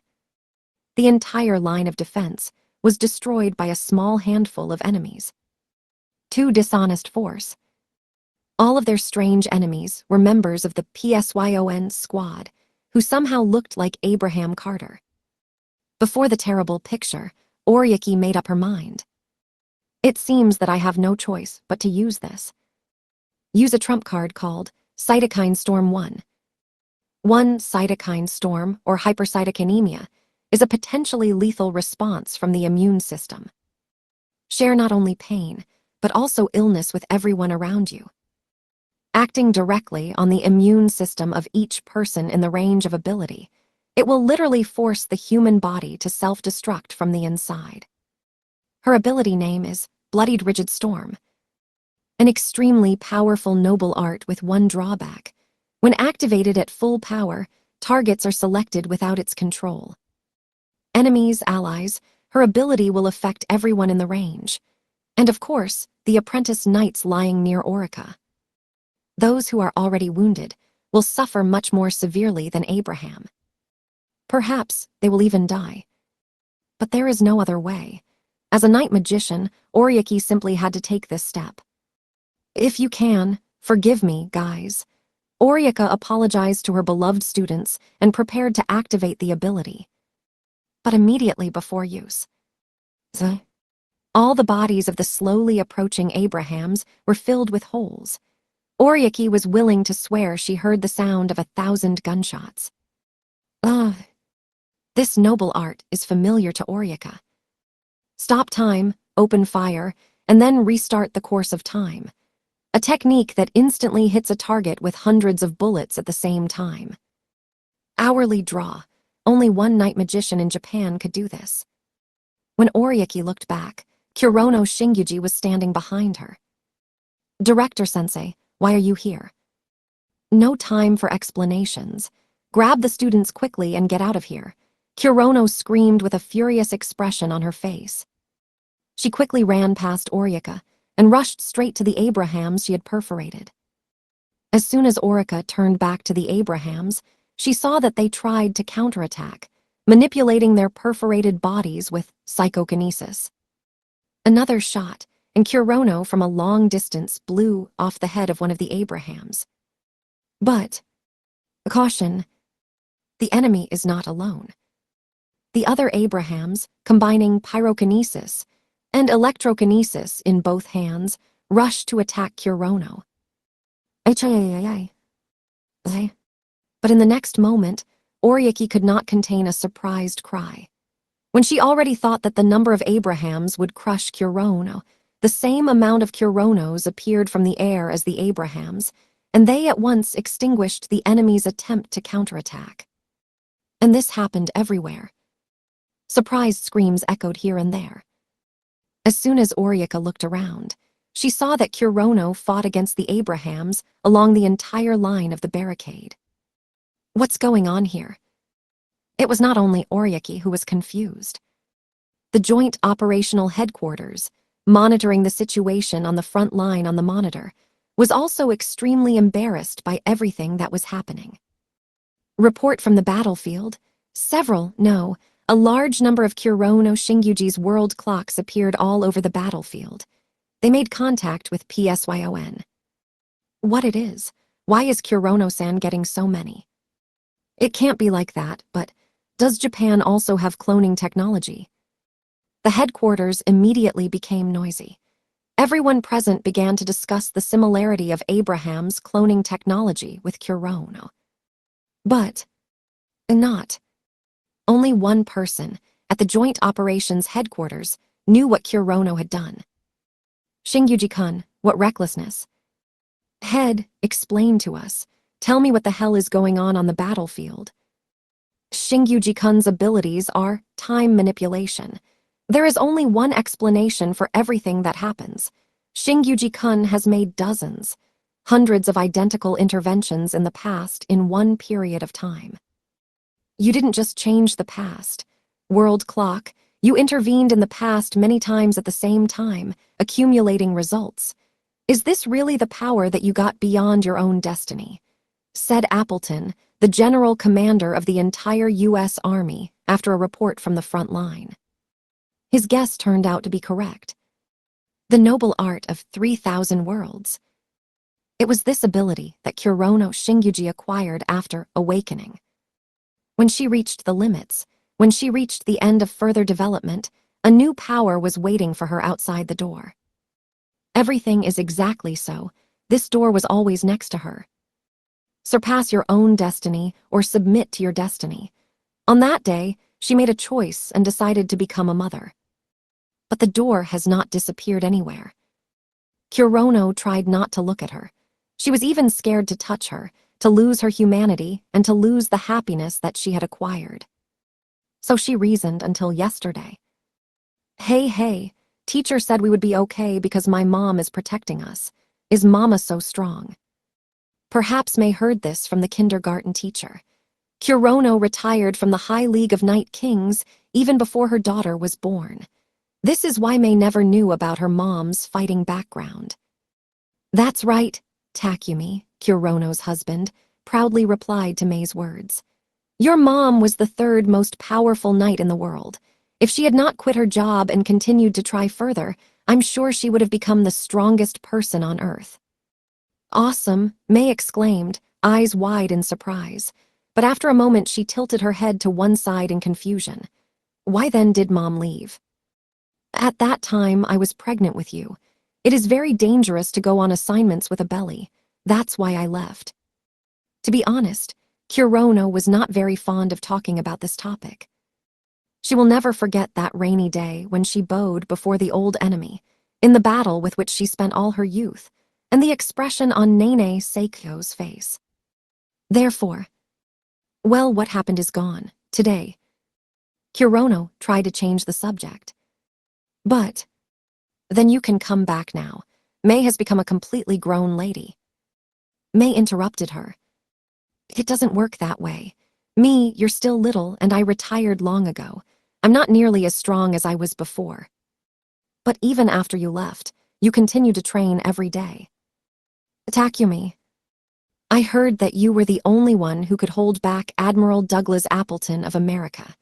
The entire line of defense was destroyed by a small handful of enemies. Two dishonest force. All of their strange enemies were members of the PSYON squad, who somehow looked like Abraham Carter. Before the terrible picture, Oriaki made up her mind. It seems that I have no choice but to use this. Use a trump card called Cytokine Storm 1. One cytokine storm, or hypercytokinemia, is a potentially lethal response from the immune system. Share not only pain, but also illness with everyone around you. Acting directly on the immune system of each person in the range of ability, it will literally force the human body to self-destruct from the inside. Her ability name is Bloodied Rigid Storm. An extremely powerful noble art with one drawback. When activated at full power, targets are selected without its control. Enemies, allies, her ability will affect everyone in the range. And of course, the apprentice knights lying near Orica. Those who are already wounded will suffer much more severely than Abraham. Perhaps they will even die. But there is no other way. As a night magician, Oriaki simply had to take this step. If you can, forgive me, guys. Oriaka apologized to her beloved students and prepared to activate the ability. But immediately before use, all the bodies of the slowly approaching Abrahams were filled with holes. Oriaki was willing to swear she heard the sound of 1,000 gunshots. This noble art is familiar to Oriaka. Stop time, open fire, and then restart the course of time. A technique that instantly hits a target with hundreds of bullets at the same time. Hourly draw. Only one night magician in Japan could do this. When Oriaki looked back, Kurono Shingyuji was standing behind her. Director Sensei, why are you here? No time for explanations. Grab the students quickly and get out of here. Kurono screamed with a furious expression on her face. She quickly ran past Oriaka and rushed straight to the Abrahams she had perforated. As soon as Oriaka turned back to the Abrahams, she saw that they tried to counterattack, manipulating their perforated bodies with psychokinesis. Another shot, and Kurono from a long distance blew off the head of one of the Abrahams. But, caution, the enemy is not alone. The other Abrahams, combining pyrokinesis and electrokinesis in both hands, rushed to attack Kurono. But in the next moment, Oriaki could not contain a surprised cry. When she already thought that the number of Abrahams would crush Kurono, the same amount of Kuronos appeared from the air as the Abrahams, and they at once extinguished the enemy's attempt to counterattack. And this happened everywhere. Surprised screams echoed here and there. As soon as Oriaka looked around, she saw that Kurono fought against the Abrahams along the entire line of the barricade. What's going on here? It was not only Oriaki who was confused. The Joint Operational Headquarters, monitoring the situation on the front line on the monitor, was also extremely embarrassed by everything that was happening. Report from the battlefield. Several, no, a large number of Kurono Shingyuji's world clocks appeared all over the battlefield. They made contact with PSYON. What it is? Why is Kurono-san getting so many? It can't be like that, but does Japan also have cloning technology? The headquarters immediately became noisy. Everyone present began to discuss the similarity of Abraham's cloning technology with Kurono. But not. Only one person, at the Joint Operations Headquarters, knew what Kurono had done. Shingyuji-kun, what recklessness. Head, explain to us. Tell me what the hell is going on the battlefield. Shingyuji-kun's abilities are time manipulation. There is only one explanation for everything that happens. Shingyuji-kun has made dozens, hundreds of identical interventions in the past in one period of time. You didn't just change the past. World clock, you intervened in the past many times at the same time, accumulating results. Is this really the power that you got beyond your own destiny? Said Appleton, the general commander of the entire U.S. Army, after a report from the front line. His guess turned out to be correct. The noble art of 3,000 worlds. It was this ability that Kurono Shingyuji acquired after awakening. When she reached the limits, when she reached the end of further development, a new power was waiting for her outside the door. Everything is exactly so. This door was always next to her. Surpass your own destiny or submit to your destiny. On that day, she made a choice and decided to become a mother. But the door has not disappeared anywhere. Kurono tried not to look at her. She was even scared to touch her, to lose her humanity, and to lose the happiness that she had acquired. So she reasoned until yesterday. Hey, teacher said we would be okay because my mom is protecting us. Is mama so strong? Perhaps May heard this from the kindergarten teacher. Kurono retired from the High League of Night Kings even before her daughter was born. This is why May never knew about her mom's fighting background. That's right, Takumi, Kurono's husband, proudly replied to May's words. Your mom was the third most powerful knight in the world. If she had not quit her job and continued to try further, I'm sure she would have become the strongest person on Earth. Awesome, May exclaimed, eyes wide in surprise. But after a moment she tilted her head to one side in confusion. Why then did Mom leave? At that time, I was pregnant with you. It is very dangerous to go on assignments with a belly. That's why I left. To be honest, Kurono was not very fond of talking about this topic. She will never forget that rainy day when she bowed before the old enemy, in the battle with which she spent all her youth, and the expression on Nene Seikyo's face. Therefore, well, what happened is gone, today. Kurono tried to change the subject. But, then you can come back now. May has become a completely grown lady. May interrupted her. It doesn't work that way. Me, you're still little, and I retired long ago. I'm not nearly as strong as I was before. But even after you left, you continue to train every day. Takumi, I heard that you were the only one who could hold back Admiral Douglas Appleton of America.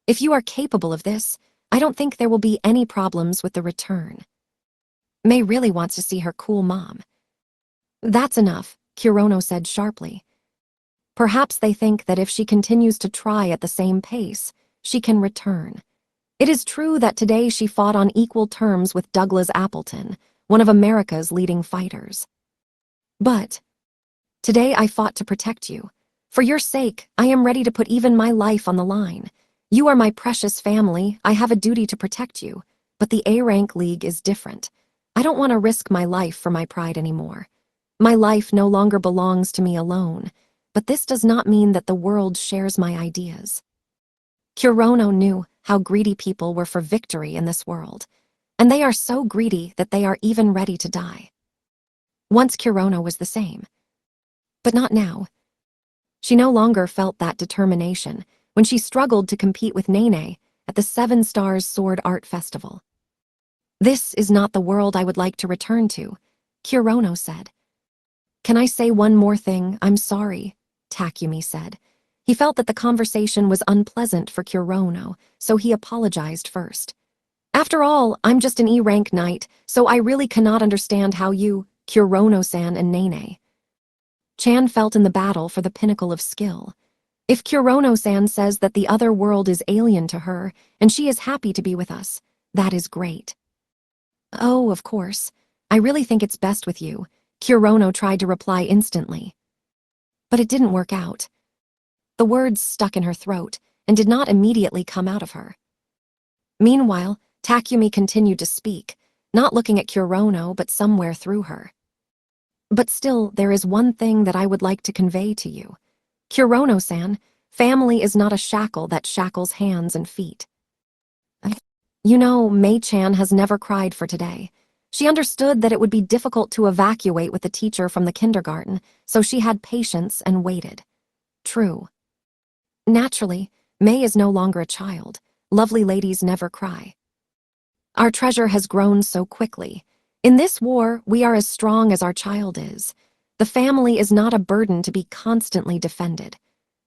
If you are capable of this, I don't think there will be any problems with the return. May really wants to see her cool mom. That's enough, Kurono said sharply. Perhaps they think that if she continues to try at the same pace, she can return. It is true that today she fought on equal terms with Douglas Appleton, one of America's leading fighters. But today I fought to protect you. For your sake, I am ready to put even my life on the line. You are my precious family, I have a duty to protect you. But the A-Rank League is different. I don't want to risk my life for my pride anymore. My life no longer belongs to me alone, but this does not mean that the world shares my ideas. Kurono knew how greedy people were for victory in this world, and they are so greedy that they are even ready to die. Once Kurono was the same, but not now. She no longer felt that determination when she struggled to compete with Nene at the Seven Stars Sword Art Festival. This is not the world I would like to return to, Kurono said. Can I say one more thing? I'm sorry, Takumi said. He felt that the conversation was unpleasant for Kurono, so he apologized first. After all, I'm just an E-rank knight, so I really cannot understand how you, Kurono-san and Nene. Chan felt in the battle for the pinnacle of skill. If Kurono-san says that the other world is alien to her, and she is happy to be with us, that is great. Oh, of course. I really think it's best with you, Kurono tried to reply instantly. But it didn't work out. The words stuck in her throat and did not immediately come out of her. Meanwhile, Takumi continued to speak, not looking at Kurono but somewhere through her. But still, there is one thing that I would like to convey to you. Kurono-san, family is not a shackle that shackles hands and feet. You know, Mei-chan has never cried for today. She understood that it would be difficult to evacuate with the teacher from the kindergarten, so she had patience and waited. True. Naturally, Mei is no longer a child. Lovely ladies never cry. Our treasure has grown so quickly. In this war, we are as strong as our child is. The family is not a burden to be constantly defended.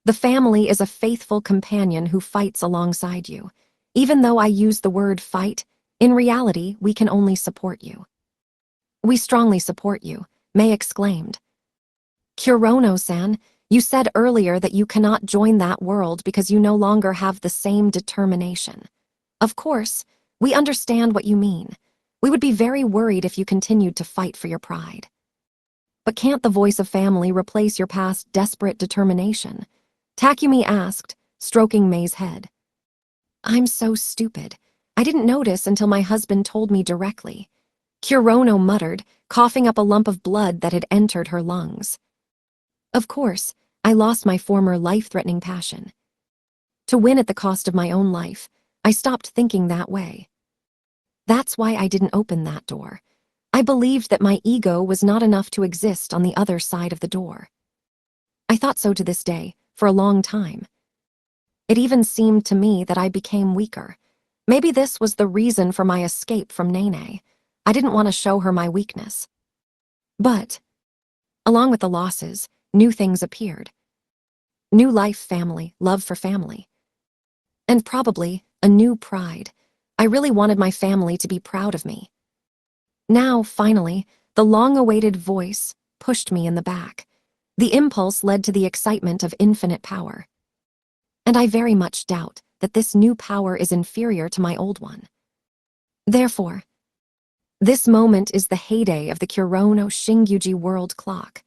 The family is a faithful companion who fights alongside you. Even though I use the word fight, in reality, we can only support you. We strongly support you, Mei exclaimed. Kurono-san, you said earlier that you cannot join that world because you no longer have the same determination. Of course, we understand what you mean. We would be very worried if you continued to fight for your pride. But can't the voice of family replace your past desperate determination? Takumi asked, stroking Mei's head. I'm so stupid. I didn't notice until my husband told me directly. Kurono muttered, coughing up a lump of blood that had entered her lungs. Of course, I lost my former life-threatening passion. To win at the cost of my own life, I stopped thinking that way. That's why I didn't open that door. I believed that my ego was not enough to exist on the other side of the door. I thought so to this day, for a long time. It even seemed to me that I became weaker. Maybe this was the reason for my escape from Nene. I didn't want to show her my weakness. But, along with the losses, new things appeared. New life, family, love for family. And probably a new pride. I really wanted my family to be proud of me. Now, finally, the long-awaited voice pushed me in the back. The impulse led to the excitement of infinite power. And I very much doubt that this new power is inferior to my old one. Therefore, this moment is the heyday of the Kurono Shingyuji world clock.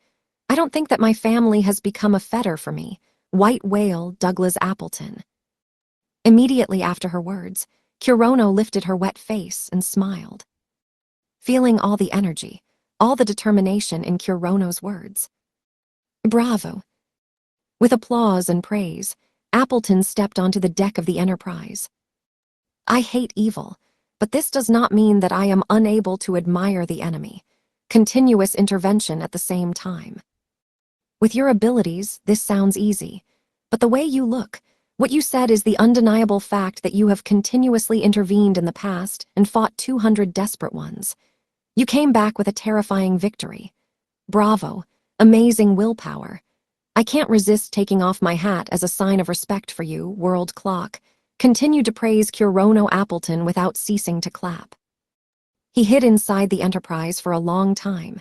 I don't think that my family has become a fetter for me. White whale Douglas Appleton. Immediately after her words, Kurono lifted her wet face and smiled. Feeling all the energy, all the determination in Kurono's words. Bravo. With applause and praise, Appleton stepped onto the deck of the Enterprise. I hate evil, but this does not mean that I am unable to admire the enemy. Continuous intervention at the same time. With your abilities, this sounds easy, but the way you look, what you said is the undeniable fact that you have continuously intervened in the past and fought 200 desperate ones. You came back with a terrifying victory. Bravo, amazing willpower. I can't resist taking off my hat as a sign of respect for you, world clock. Continued to praise Kurono Appleton without ceasing to clap. He hid inside the Enterprise for a long time,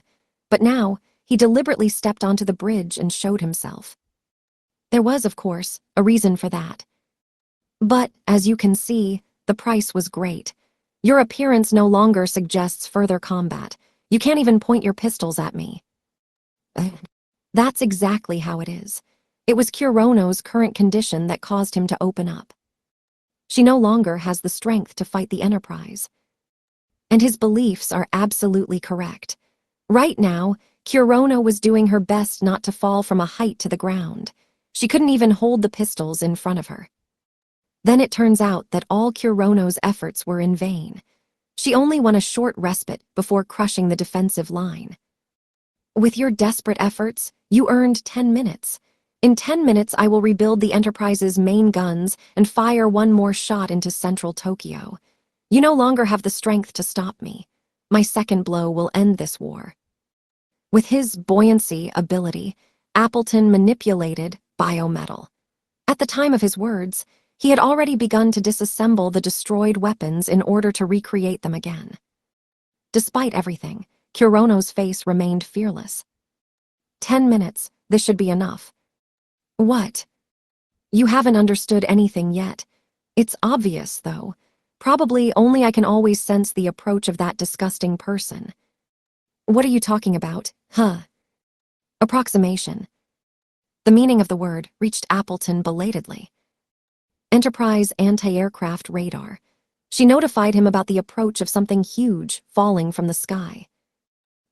but now he deliberately stepped onto the bridge and showed himself. There was, of course, a reason for that. But, as you can see, the price was great. Your appearance no longer suggests further combat. You can't even point your pistols at me. That's exactly how it is. It was Kurono's current condition that caused him to open up. She no longer has the strength to fight the Enterprise. And his beliefs are absolutely correct. Right now, Kurono was doing her best not to fall from a height to the ground. She couldn't even hold the pistols in front of her. Then it turns out that all Kurono's efforts were in vain. She only won a short respite before crushing the defensive line. With your desperate efforts, you earned 10 minutes. In 10 minutes, I will rebuild the Enterprise's main guns and fire one more shot into central Tokyo. You no longer have the strength to stop me. My second blow will end this war. With his buoyancy ability, Appleton manipulated biometal. At the time of his words, he had already begun to disassemble the destroyed weapons in order to recreate them again. Despite everything, Kurono's face remained fearless. 10 minutes, this should be enough. What? You haven't understood anything yet. It's obvious, though. Probably only I can always sense the approach of that disgusting person. What are you talking about, huh? Approximation. The meaning of the word reached Appleton belatedly. Enterprise anti-aircraft radar. She notified him about the approach of something huge falling from the sky.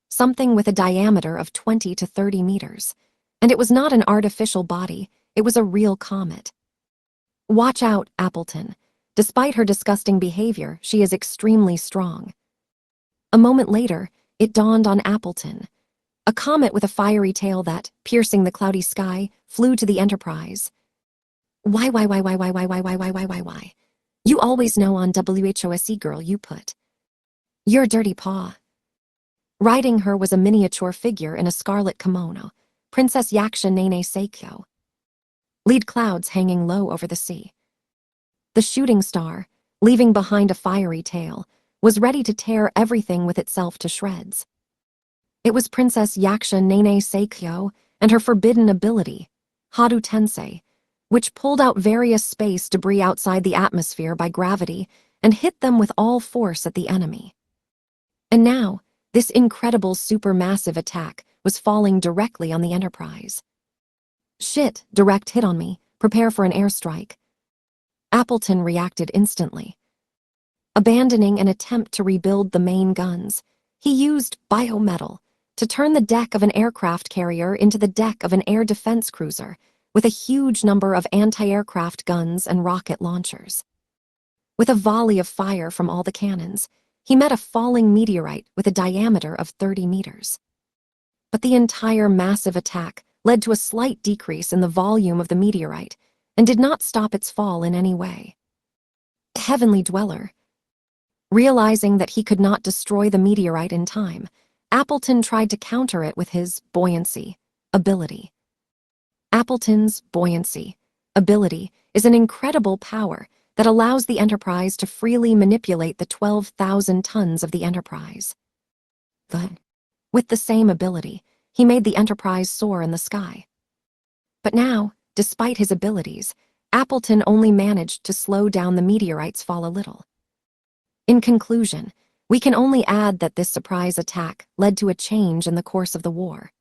Something with a diameter of 20 to 30 meters. And it was not an artificial body, it was a real comet. Watch out, Appleton. Despite her disgusting behavior, she is extremely strong. A moment later, it dawned on Appleton. A comet with a fiery tail that, piercing the cloudy sky, flew to the Enterprise. Why? You always know on WHOSE girl you put. Your dirty paw. Riding her was a miniature figure in a scarlet kimono, Princess Yaksha Nene Seikyo. Lead clouds hanging low over the sea. The shooting star, leaving behind a fiery tail, was ready to tear everything with itself to shreds. It was Princess Yaksha Nene Seikyo and her forbidden ability, Hadu Tensei, which pulled out various space debris outside the atmosphere by gravity and hit them with all force at the enemy. And now, this incredible supermassive attack was falling directly on the Enterprise. Shit, direct hit on me, prepare for an airstrike. Appleton reacted instantly. Abandoning an attempt to rebuild the main guns, he used biometal to turn the deck of an aircraft carrier into the deck of an air defense cruiser with a huge number of anti-aircraft guns and rocket launchers. With a volley of fire from all the cannons, he met a falling meteorite with a diameter of 30 meters. But the entire massive attack led to a slight decrease in the volume of the meteorite and did not stop its fall in any way. Heavenly Dweller. Realizing that he could not destroy the meteorite in time, Appleton tried to counter it with his buoyancy ability. Appleton's buoyancy ability is an incredible power that allows the Enterprise to freely manipulate the 12,000 tons of the Enterprise. With the same ability, he made the Enterprise soar in the sky. But now, despite his abilities, Appleton only managed to slow down the meteorite's fall a little. In conclusion, we can only add that this surprise attack led to a change in the course of the war.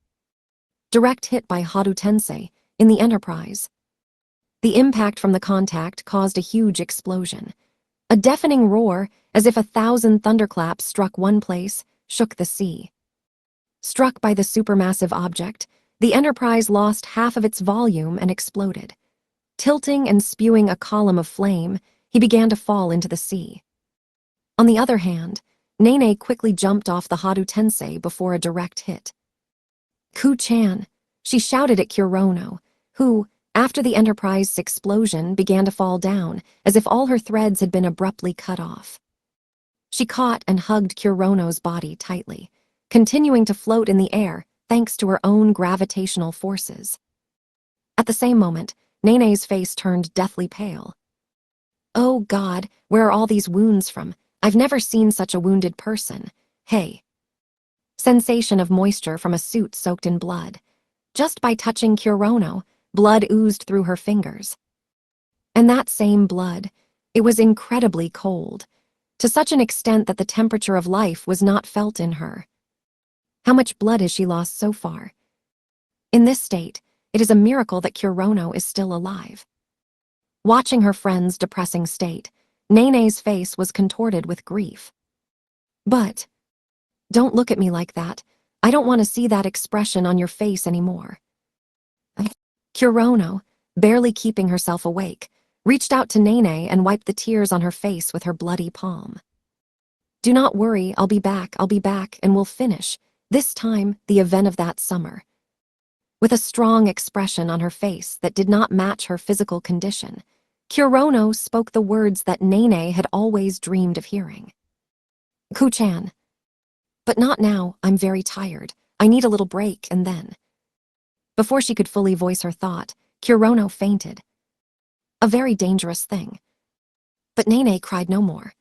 Direct hit by Hadu Tensei in the Enterprise. The impact from the contact caused a huge explosion. A deafening roar, as if 1,000 thunderclaps struck one place, shook the sea. Struck by the supermassive object, the Enterprise lost half of its volume and exploded. Tilting and spewing a column of flame, he began to fall into the sea. On the other hand, Nene quickly jumped off the Hadu Tensei before a direct hit. Ku-chan, she shouted at Kurono, who, after the Enterprise's explosion, began to fall down, as if all her threads had been abruptly cut off. She caught and hugged Kurono's body tightly, continuing to float in the air thanks to her own gravitational forces. At the same moment, Nene's face turned deathly pale. Oh God, where are all these wounds from? I've never seen such a wounded person. Hey. Sensation of moisture from a suit soaked in blood. Just by touching Kurono, blood oozed through her fingers. And that same blood, it was incredibly cold, to such an extent that the temperature of life was not felt in her. How much blood has she lost so far? In this state, it is a miracle that Kurono is still alive. Watching her friend's depressing state, Nene's face was contorted with grief. But, don't look at me like that. I don't want to see that expression on your face anymore. Kurono, barely keeping herself awake, reached out to Nene and wiped the tears on her face with her bloody palm. Do not worry, I'll be back, and we'll finish, this time, the event of that summer. With a strong expression on her face that did not match her physical condition, Kurono spoke the words that Nene had always dreamed of hearing. Ku-chan. But not now, I'm very tired. I need a little break, and then. Before she could fully voice her thought, Kurono fainted. A very dangerous thing. But Nene cried no more.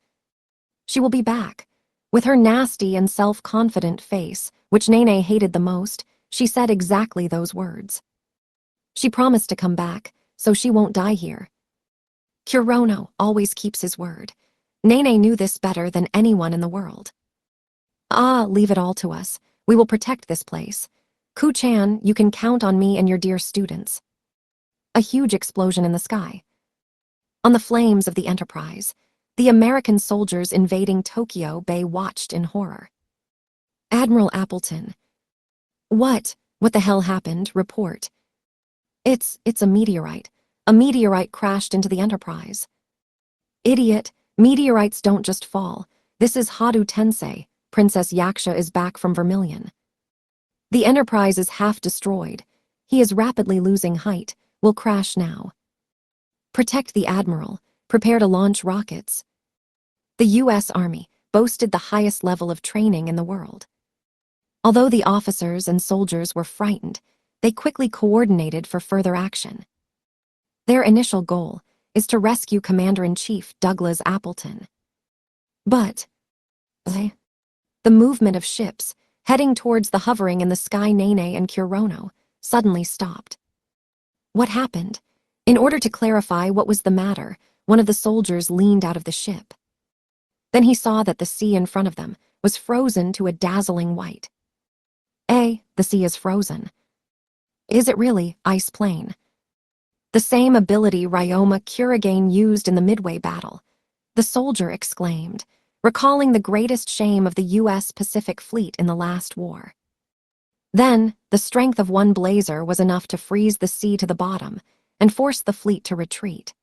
She will be back. With her nasty and self-confident face, which Nene hated the most, she said exactly those words. She promised to come back, so she won't die here. Kurono always keeps his word. Nene knew this better than anyone in the world. Ah, leave it all to us. We will protect this place. Ku-chan, you can count on me and your dear students. A huge explosion in the sky. On the flames of the Enterprise, the American soldiers invading Tokyo Bay watched in horror. Admiral Appleton. What the hell happened? Report. It's a meteorite. A meteorite crashed into the Enterprise. Idiot, meteorites don't just fall. This is Hadu Tensei. Princess Yaksha is back from Vermilion. The Enterprise is half destroyed. He is rapidly losing height. Will crash now. Protect the Admiral. Prepare to launch rockets. The U.S. Army boasted the highest level of training in the world. Although the officers and soldiers were frightened, they quickly coordinated for further action. Their initial goal is to rescue Commander-in-Chief Douglas Appleton. But the movement of ships heading towards the hovering in the sky Nene and Kurono suddenly stopped. What happened? In order to clarify what was the matter, one of the soldiers leaned out of the ship. Then he saw that the sea in front of them was frozen to a dazzling white. The sea is frozen. Is it really ice plain? The same ability Ryoma Kurigane used in the Midway battle. The soldier exclaimed, recalling the greatest shame of the U.S. Pacific Fleet in the last war. Then, the strength of one blazer was enough to freeze the sea to the bottom and force the fleet to retreat.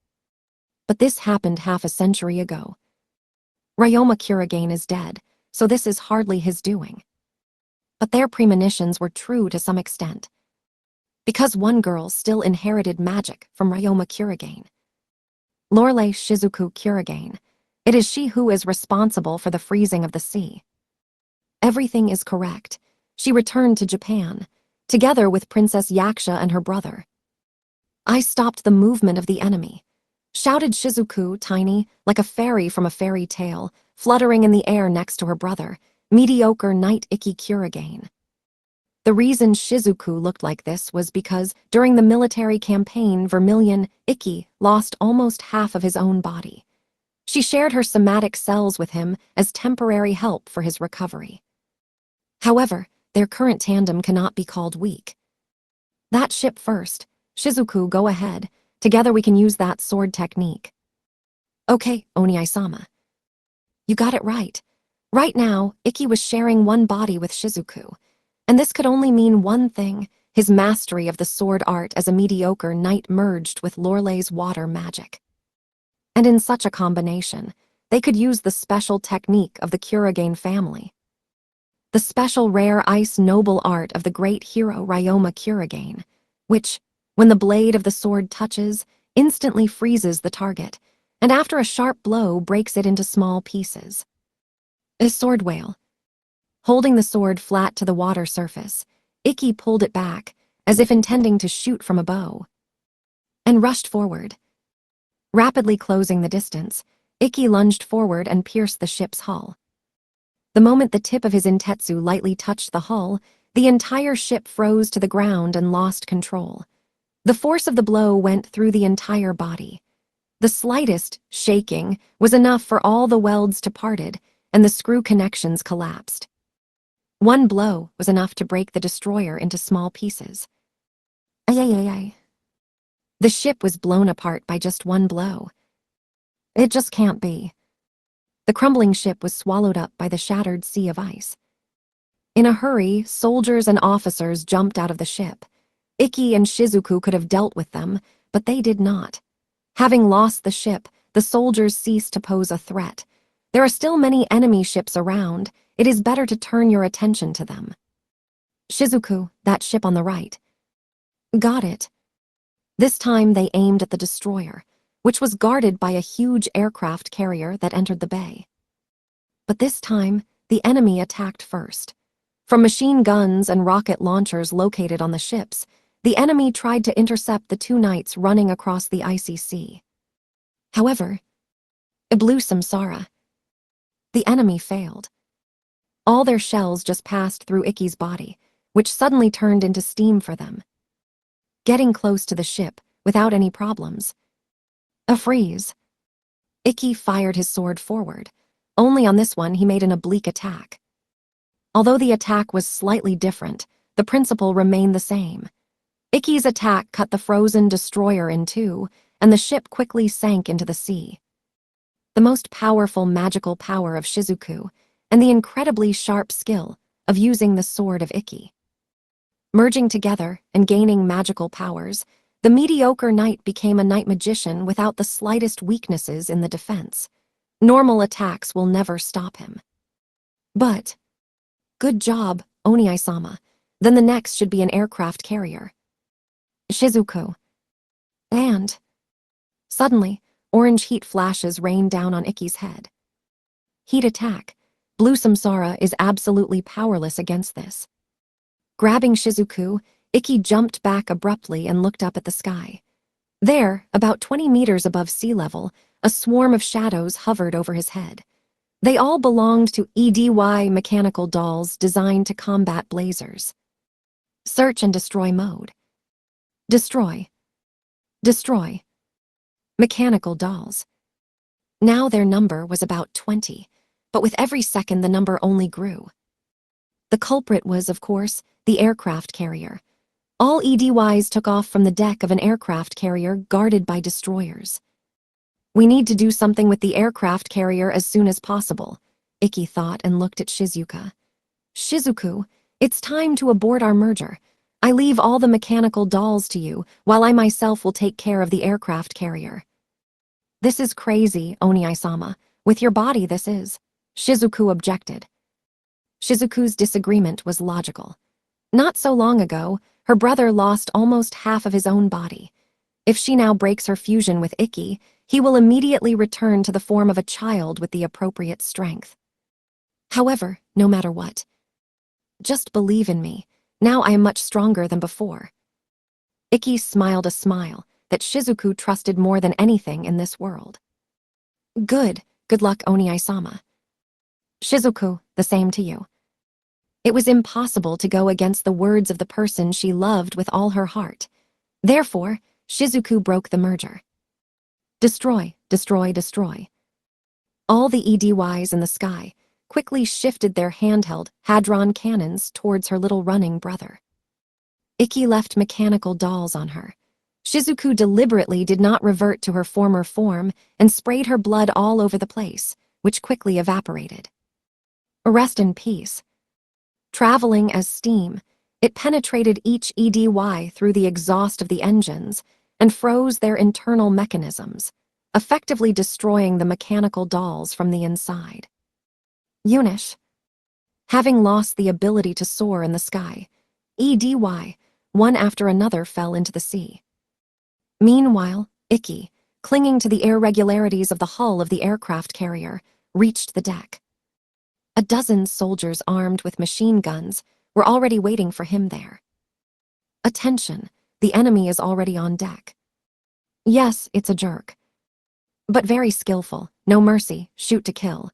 But this happened half a century ago. Ryoma Kurigane is dead, so this is hardly his doing. But their premonitions were true to some extent. Because one girl still inherited magic from Ryoma Kurigane. Lorelei Shizuku Kurigane. It is she who is responsible for the freezing of the sea. Everything is correct. She returned to Japan, together with Princess Yaksha and her brother. I stopped the movement of the enemy, shouted Shizuku, tiny, like a fairy from a fairy tale, fluttering in the air next to her brother, mediocre Knight Ikki Kurigane. The reason Shizuku looked like this was because, during the military campaign Vermilion, Ikki lost almost half of his own body. She shared her somatic cells with him as temporary help for his recovery. However, their current tandem cannot be called weak. That ship first. Shizuku, go ahead. Together we can use that sword technique. Okay, Oni-sama. You got it right. Right now, Ikki was sharing one body with Shizuku, and this could only mean one thing: his mastery of the sword art as a mediocre knight merged with Lorelei's water magic. And in such a combination, they could use the special technique of the Kurigane family. The special rare ice noble art of the great hero Ryoma Kurigane, which, when the blade of the sword touches, instantly freezes the target, and after a sharp blow breaks it into small pieces. A sword whale. Holding the sword flat to the water surface, Ikki pulled it back, as if intending to shoot from a bow, and rushed forward. Rapidly closing the distance, Ikki lunged forward and pierced the ship's hull. The moment the tip of his intetsu lightly touched the hull, the entire ship froze to the ground and lost control. The force of the blow went through the entire body. The slightest shaking was enough for all the welds to parted, and the screw connections collapsed. One blow was enough to break the destroyer into small pieces. The ship was blown apart by just one blow. It just can't be. The crumbling ship was swallowed up by the shattered sea of ice. In a hurry, soldiers and officers jumped out of the ship. Ikki and Shizuku could have dealt with them, but they did not. Having lost the ship, the soldiers ceased to pose a threat. There are still many enemy ships around. It is better to turn your attention to them. Shizuku, that ship on the right. Got it. This time they aimed at the destroyer, which was guarded by a huge aircraft carrier that entered the bay. But this time, the enemy attacked first. From machine guns and rocket launchers located on the ships, the enemy tried to intercept the two knights running across the icy sea. However, it blew Samsara. The enemy failed. All their shells just passed through Ikki's body, which suddenly turned into steam for them. Getting close to the ship without any problems. A freeze. Ikki fired his sword forward. Only on this one he made an oblique attack. Although the attack was slightly different, the principle remained the same. Ikki's attack cut the frozen destroyer in two, and the ship quickly sank into the sea. The most powerful magical power of Shizuku, and the incredibly sharp skill of using the sword of Ikki. Merging together and gaining magical powers, the mediocre knight became a knight magician without the slightest weaknesses in the defense. Normal attacks will never stop him. But, good job, Oniai-sama. Then the next should be an aircraft carrier. Shizuku. And, suddenly, orange heat flashes rained down on Ikki's head. Heat attack. Blue Samsara is absolutely powerless against this. Grabbing Shizuku, Ikki jumped back abruptly and looked up at the sky. There, about 20 meters above sea level, a swarm of shadows hovered over his head. They all belonged to EDY mechanical dolls designed to combat blazers. Search and destroy mode. Destroy. Destroy. Mechanical dolls. Now their number was about 20, but with every second the number only grew. The culprit was, of course, the aircraft carrier. All EDYs took off from the deck of an aircraft carrier guarded by destroyers. We need to do something with the aircraft carrier as soon as possible, Ikki thought and looked at Shizuka. Shizuku, it's time to abort our merger. I leave all the mechanical dolls to you, while I myself will take care of the aircraft carrier. This is crazy, Oniai-sama. With your body, this is. Shizuku objected. Shizuku's disagreement was logical. Not so long ago, her brother lost almost half of his own body. If she now breaks her fusion with Ikki, he will immediately return to the form of a child with the appropriate strength. However, no matter what, just believe in me. Now I am much stronger than before. Ikki smiled a smile that Shizuku trusted more than anything in this world. Good luck, Oniai-sama. Shizuku, the same to you. It was impossible to go against the words of the person she loved with all her heart. Therefore, Shizuku broke the merger. Destroy, destroy, destroy. All the EDYs in the sky quickly shifted their handheld hadron cannons towards her little running brother. Ikki left mechanical dolls on her. Shizuku deliberately did not revert to her former form and sprayed her blood all over the place, which quickly evaporated. Rest in peace. Traveling as steam, it penetrated each EDY through the exhaust of the engines and froze their internal mechanisms, effectively destroying the mechanical dolls from the inside. Unish. Having lost the ability to soar in the sky, EDY, one after another fell into the sea. Meanwhile, Ikki, clinging to the irregularities of the hull of the aircraft carrier, reached the deck. A dozen soldiers armed with machine guns were already waiting for him there. Attention, the enemy is already on deck. Yes, it's a jerk. But very skillful, no mercy, shoot to kill.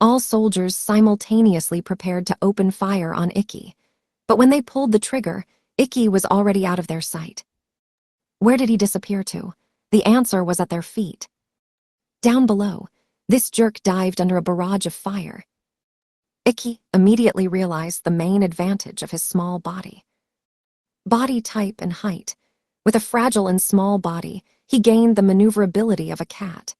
All soldiers simultaneously prepared to open fire on Ikki, but when they pulled the trigger, Ikki was already out of their sight. Where did he disappear to? The answer was at their feet. Down below, this jerk dived under a barrage of fire. Ikki immediately realized the main advantage of his small body. Body type and height. With a fragile and small body, he gained the maneuverability of a cat.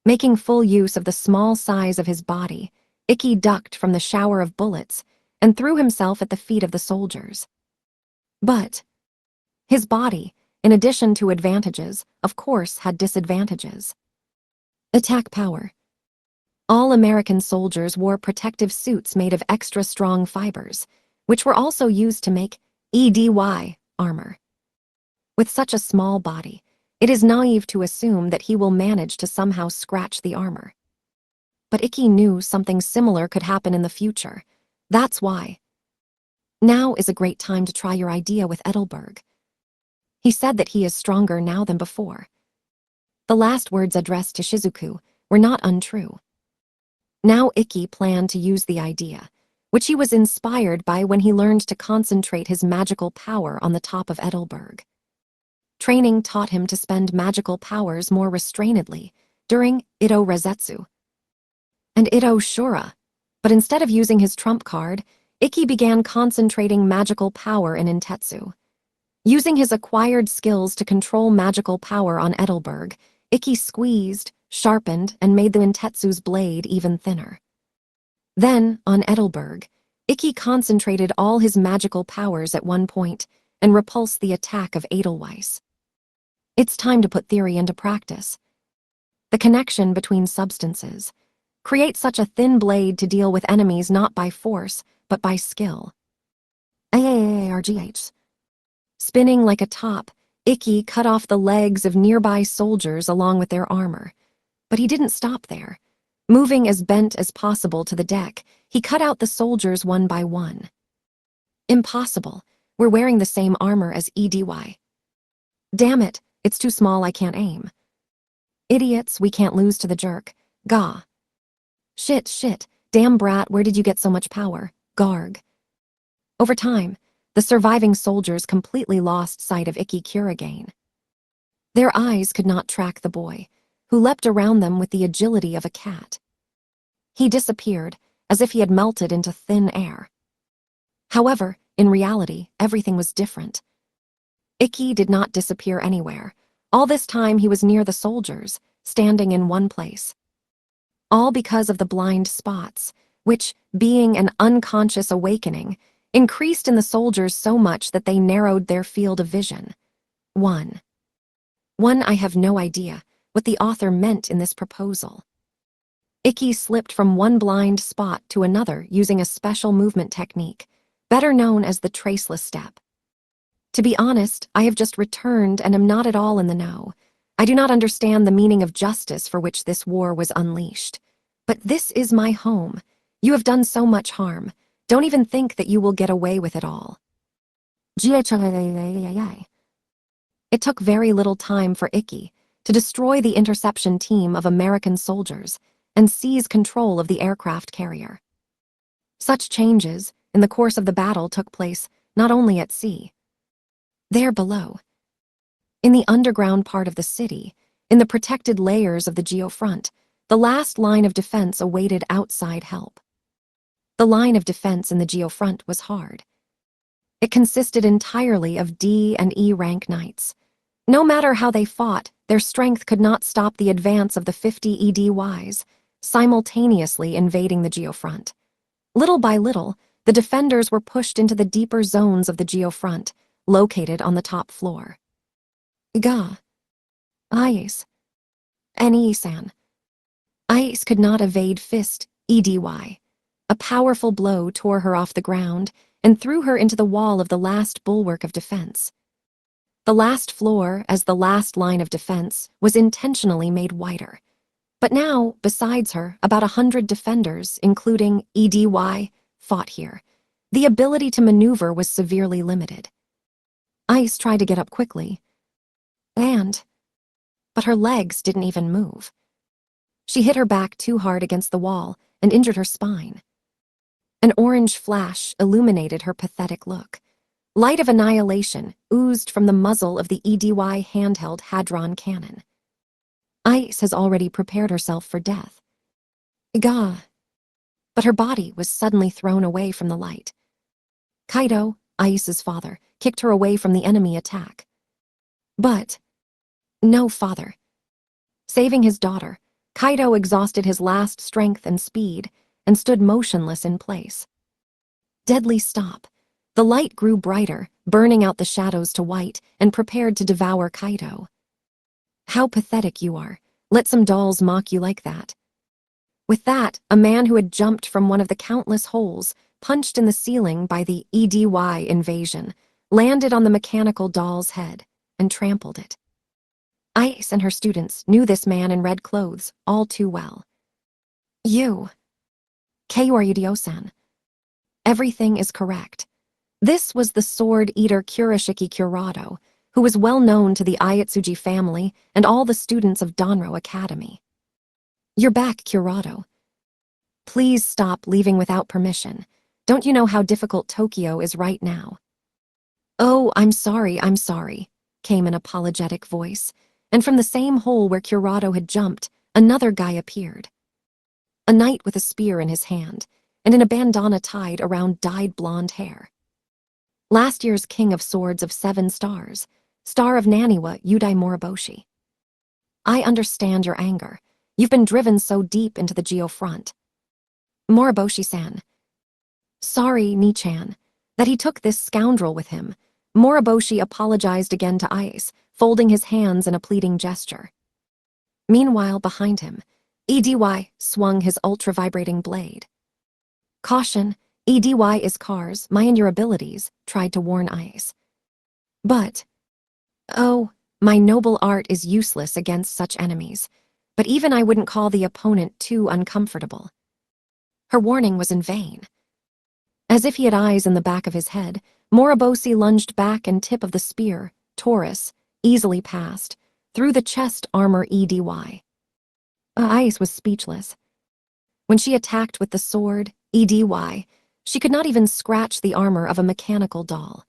Making full use of the small size of his body, Ikki ducked from the shower of bullets and threw himself at the feet of the soldiers. But his body, in addition to advantages, of course had disadvantages. Attack power. All American soldiers wore protective suits made of extra strong fibers, which were also used to make EDY armor. With such a small body, it is naive to assume that he will manage to somehow scratch the armor. But Ikki knew something similar could happen in the future. That's why. Now is a great time to try your idea with Edelberg. He said that he is stronger now than before. The last words addressed to Shizuku were not untrue. Now Ikki planned to use the idea, which he was inspired by when he learned to concentrate his magical power on the top of Edelberg. Training taught him to spend magical powers more restrainedly during Ito Rezetsu and Ito Shura, but instead of using his trump card, Ikki began concentrating magical power in Intetsu. Using his acquired skills to control magical power on Edelberg, Ikki squeezed, sharpened, and made the Intetsu's blade even thinner. Then, on Edelberg, Ikki concentrated all his magical powers at one point and repulsed the attack of Edelweiss. It's time to put theory into practice. The connection between substances. Create such a thin blade to deal with enemies not by force, but by skill. AAARGH. Spinning like a top, Ikki cut off the legs of nearby soldiers along with their armor. But he didn't stop there. Moving as bent as possible to the deck, he cut out the soldiers one by one. Impossible. We're wearing the same armor as EDY. Damn it, it's too small, I can't aim. Idiots, we can't lose to the jerk. Gah. Shit, damn brat, where did you get so much power? Garg. Over time, the surviving soldiers completely lost sight of Ikki Kuragain. Their eyes could not track the boy, who leapt around them with the agility of a cat. He disappeared, as if he had melted into thin air. However, in reality, everything was different. Ikki did not disappear anywhere. All this time he was near the soldiers, standing in one place. All because of the blind spots, which, being an unconscious awakening, increased in the soldiers so much that they narrowed their field of vision. One, I have no idea what the author meant in this proposal. Ikki slipped from one blind spot to another using a special movement technique, better known as the traceless step. To be honest, I have just returned and am not at all in the know. I do not understand the meaning of justice for which this war was unleashed. But this is my home. You have done so much harm. Don't even think that you will get away with it all. It took very little time for Ikki to destroy the interception team of American soldiers and seize control of the aircraft carrier. Such changes in the course of the battle took place not only at sea. There below, in the underground part of the city, in the protected layers of the geofront, the last line of defense awaited outside help. The line of defense in the geofront was hard. It consisted entirely of D and E rank knights. No matter how they fought, their strength could not stop the advance of the 50 EDYs, simultaneously invading the geofront. Little by little, the defenders were pushed into the deeper zones of the geofront, located on the top floor. Ga. Ice. Ne-san. Ice could not evade Fist, EDY. A powerful blow tore her off the ground and threw her into the wall of the last bulwark of defense. The last floor, as the last line of defense, was intentionally made wider. But now, besides her, about 100 defenders, including EDY, fought here. The ability to maneuver was severely limited. Ice tried to get up quickly, but her legs didn't even move. She hit her back too hard against the wall and injured her spine. An orange flash illuminated her pathetic look. Light of annihilation oozed from the muzzle of the EDY handheld hadron cannon. Ice has already prepared herself for death. Gah. But her body was suddenly thrown away from the light. Kaido, Ice's father, kicked her away from the enemy attack. But no father. Saving his daughter, Kaido exhausted his last strength and speed and stood motionless in place. Deadly stop. The light grew brighter, burning out the shadows to white, and prepared to devour Kaido. How pathetic you are. Let some dolls mock you like that. With that, a man who had jumped from one of the countless holes, punched in the ceiling by the EDY invasion, landed on the mechanical doll's head and trampled it. Ice and her students knew this man in red clothes all too well. You. Keiryudio-san. Everything is correct. This was the sword eater Kurashiki Kurado, who was well known to the Ayatsuji family and all the students of Danro Academy. "You're back, Kurado. Please stop leaving without permission. Don't you know how difficult Tokyo is right now?" "Oh, I'm sorry," came an apologetic voice, and from the same hole where Kurado had jumped, another guy appeared. A knight with a spear in his hand, and in a bandana tied around dyed blonde hair. Last year's King of Swords of 7 stars, Star of Naniwa Yudai Moriboshi. "I understand your anger. You've been driven so deep into the Geo front." "Moriboshi-san." "Sorry, Nichan, that he took this scoundrel with him." Moriboshi apologized again to Ice, folding his hands in a pleading gesture. Meanwhile, behind him, EDY swung his ultra-vibrating blade. "Caution, EDY is cars, mind your abilities," tried to warn Ice. "But, oh, my noble art is useless against such enemies, but even I wouldn't call the opponent too uncomfortable." Her warning was in vain. As if he had eyes in the back of his head, Moriboshi lunged back and tip of the spear, Taurus, easily passed, through the chest armor EDY. Ice was speechless. When she attacked with the sword, EDY, she could not even scratch the armor of a mechanical doll,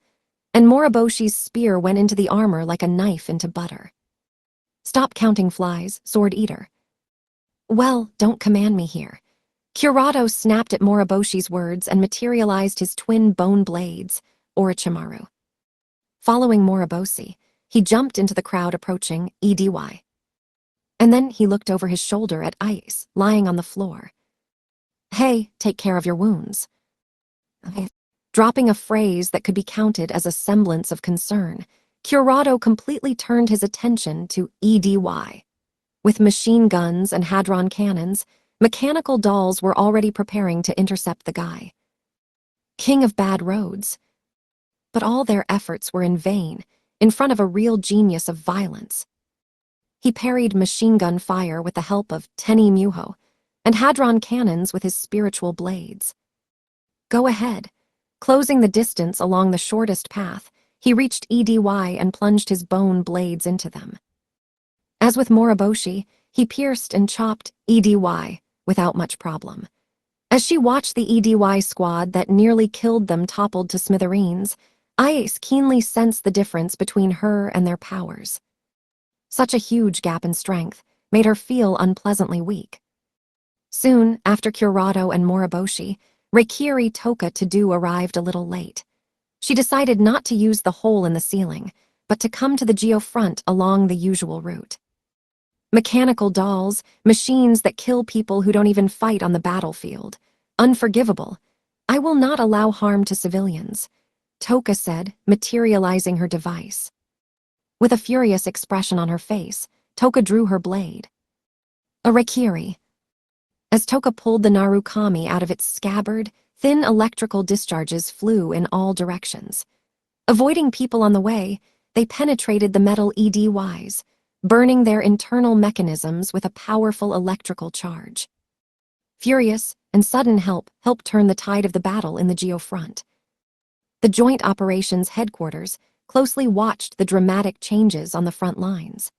and Moriboshi's spear went into the armor like a knife into butter. "Stop counting flies, sword eater." "Well, don't command me here." Kurado snapped at Moriboshi's words and materialized his twin bone blades, Orochimaru. Following Moriboshi, he jumped into the crowd approaching EDY. And then he looked over his shoulder at Ice, lying on the floor. "Hey, take care of your wounds." Dropping a phrase that could be counted as a semblance of concern, Kurado completely turned his attention to EDY. With machine guns and hadron cannons, mechanical dolls were already preparing to intercept the guy. King of bad roads. But all their efforts were in vain, in front of a real genius of violence. He parried machine gun fire with the help of Teni Muho, and hadron cannons with his spiritual blades. Go ahead. Closing the distance along the shortest path, he reached EDY and plunged his bone blades into them. As with Moriboshi, he pierced and chopped EDY without much problem. As she watched the EDY squad that nearly killed them toppled to smithereens, Ice keenly sensed the difference between her and their powers. Such a huge gap in strength made her feel unpleasantly weak. Soon after Kurado and Moriboshi, Reikiri Toka Tadu arrived a little late. She decided not to use the hole in the ceiling, but to come to the Geo front along the usual route. Mechanical dolls, machines that kill people who don't even fight on the battlefield. Unforgivable. "I will not allow harm to civilians," Toka said, materializing her device. With a furious expression on her face, Toka drew her blade. A Reikiri. As Toka pulled the Narukami out of its scabbard, thin electrical discharges flew in all directions. Avoiding people on the way, they penetrated the metal EDYs, burning their internal mechanisms with a powerful electrical charge. Furious and sudden help helped turn the tide of the battle in the Geo front. The Joint Operations Headquarters closely watched the dramatic changes on the front lines.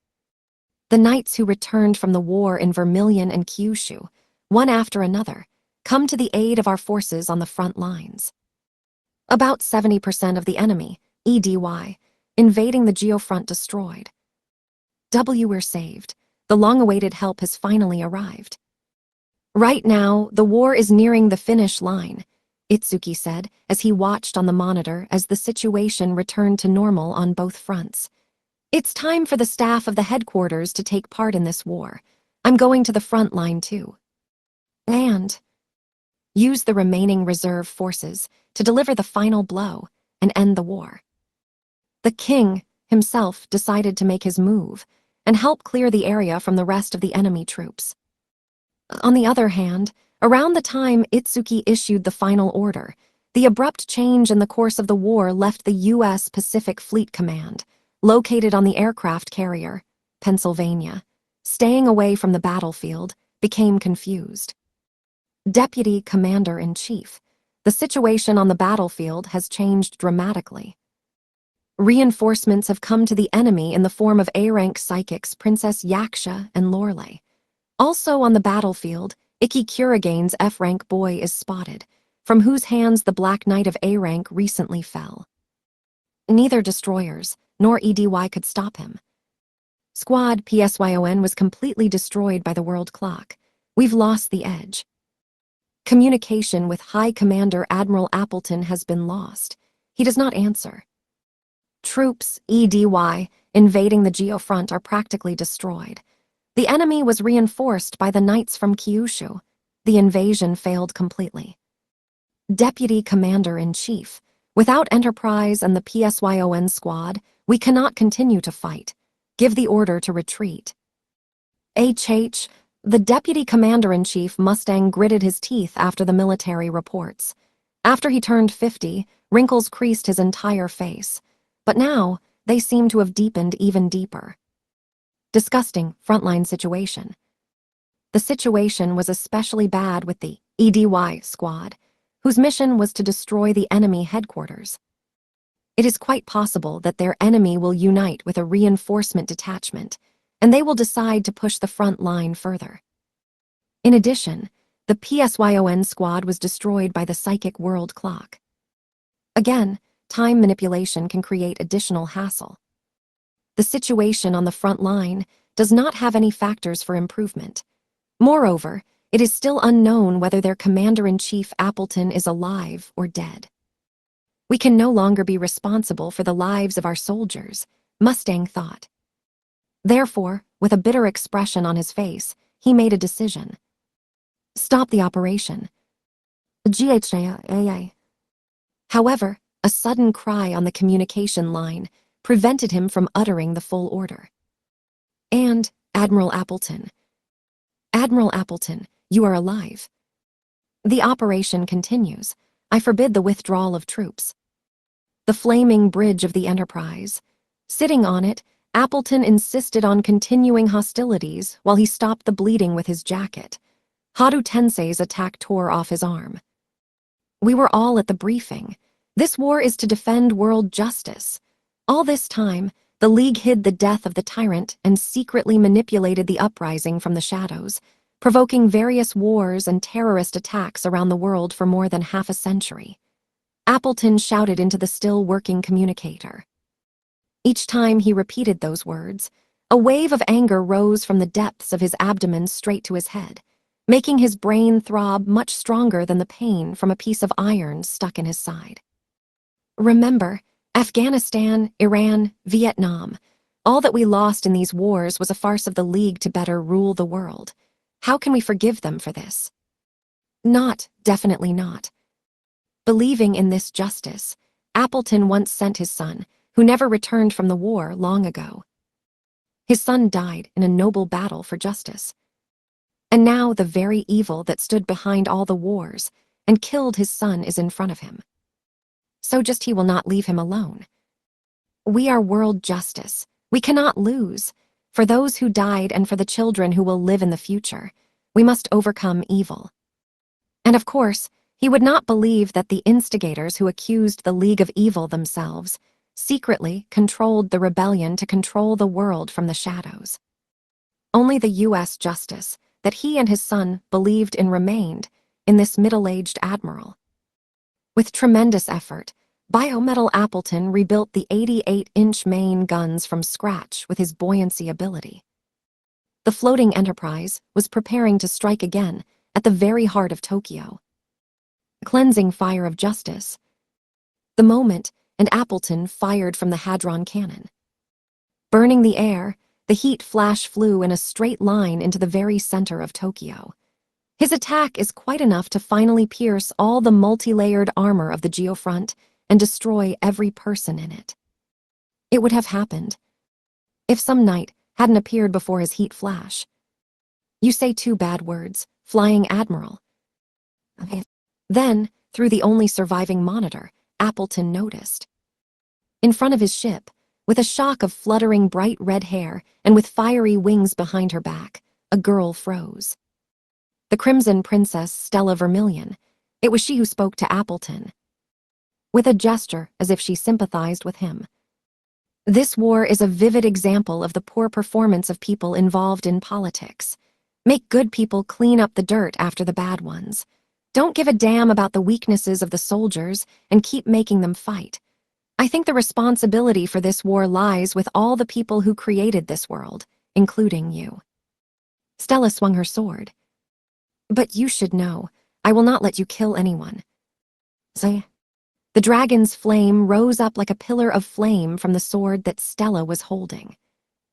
The knights who returned from the war in Vermilion and Kyushu, one after another, come to the aid of our forces on the front lines. About 70% of the enemy, EDY, invading the Geo front destroyed. We're saved. The long-awaited help has finally arrived. "Right now, the war is nearing the finish line," Itsuki said as he watched on the monitor as the situation returned to normal on both fronts. "It's time for the staff of the headquarters to take part in this war. I'm going to the front line too. And use the remaining reserve forces to deliver the final blow and end the war." The king himself decided to make his move and help clear the area from the rest of the enemy troops. On the other hand, around the time Itsuki issued the final order, the abrupt change in the course of the war left the U.S. Pacific Fleet Command, located on the aircraft carrier, Pennsylvania, staying away from the battlefield, became confused. Deputy Commander-in-Chief, the situation on the battlefield has changed dramatically. Reinforcements have come to the enemy in the form of A-rank psychics Princess Yaksha and Lorelei. Also on the battlefield, Ikki Kuragane's F-rank boy is spotted, from whose hands the Black Knight of A-rank recently fell. Neither destroyers nor EDY could stop him. Squad PSYON was completely destroyed by the world clock. We've lost the edge. Communication with High Commander Admiral Appleton has been lost. He does not answer. Troops, EDY, invading the Geofront are practically destroyed. The enemy was reinforced by the knights from Kyushu. The invasion failed completely. Deputy Commander-in-Chief, without Enterprise and the PSYON squad, we cannot continue to fight. Give the order to retreat. HH, the Deputy Commander-in-Chief Mustang gritted his teeth after the military reports. After he turned 50, wrinkles creased his entire face. But now, they seem to have deepened even deeper. Disgusting frontline situation. The situation was especially bad with the EDY squad, whose mission was to destroy the enemy headquarters. It is quite possible that their enemy will unite with a reinforcement detachment, and they will decide to push the front line further. In addition, the PSYON squad was destroyed by the psychic world clock. Again, time manipulation can create additional hassle. The situation on the front line does not have any factors for improvement. Moreover, it is still unknown whether their Commander-in-Chief Appleton is alive or dead. We can no longer be responsible for the lives of our soldiers, Mustang thought. Therefore, with a bitter expression on his face, he made a decision. Stop the operation. GHAA. However, a sudden cry on the communication line prevented him from uttering the full order. And Admiral Appleton. Admiral Appleton, you are alive. The operation continues. I forbid the withdrawal of troops. The flaming bridge of the Enterprise. Sitting on it, Appleton insisted on continuing hostilities while he stopped the bleeding with his jacket. Haru Tensei's attack tore off his arm. We were all at the briefing. This war is to defend world justice. All this time, the League hid the death of the tyrant and secretly manipulated the uprising from the shadows, provoking various wars and terrorist attacks around the world for more than half a century. Appleton shouted into the still-working communicator. Each time he repeated those words, a wave of anger rose from the depths of his abdomen straight to his head, making his brain throb much stronger than the pain from a piece of iron stuck in his side. Remember, Afghanistan, Iran, Vietnam, all that we lost in these wars was a farce of the League to better rule the world. How can we forgive them for this? Not, definitely not. Believing in this justice, Appleton once sent his son, who never returned from the war long ago. His son died in a noble battle for justice. And now the very evil that stood behind all the wars and killed his son is in front of him. So just he will not leave him alone. We are world justice. We cannot lose. For those who died and for the children who will live in the future, we must overcome evil. And of course, he would not believe that the instigators who accused the League of Evil themselves secretly controlled the rebellion to control the world from the shadows. Only the U.S. justice that he and his son believed in remained in this middle-aged admiral. With tremendous effort, Biometal Appleton rebuilt the 88-inch main guns from scratch with his buoyancy ability. The floating Enterprise was preparing to strike again at the very heart of Tokyo. Cleansing fire of justice. The moment, and Appleton fired from the Hadron cannon. Burning the air, the heat flash flew in a straight line into the very center of Tokyo. His attack is quite enough to finally pierce all the multi-layered armor of the Geofront and destroy every person in it. It would have happened if some knight hadn't appeared before his heat flash. You say two bad words, Flying Admiral. Then, through the only surviving monitor, Appleton noticed. In front of his ship, with a shock of fluttering bright red hair and with fiery wings behind her back, a girl froze. The Crimson Princess Stella Vermilion. It was she who spoke to Appleton. With a gesture as if she sympathized with him. This war is a vivid example of the poor performance of people involved in politics. Make good people clean up the dirt after the bad ones. Don't give a damn about the weaknesses of the soldiers and keep making them fight. I think the responsibility for this war lies with all the people who created this world, including you. Stella swung her sword. But you should know, I will not let you kill anyone. Say. The dragon's flame rose up like a pillar of flame from the sword that Stella was holding.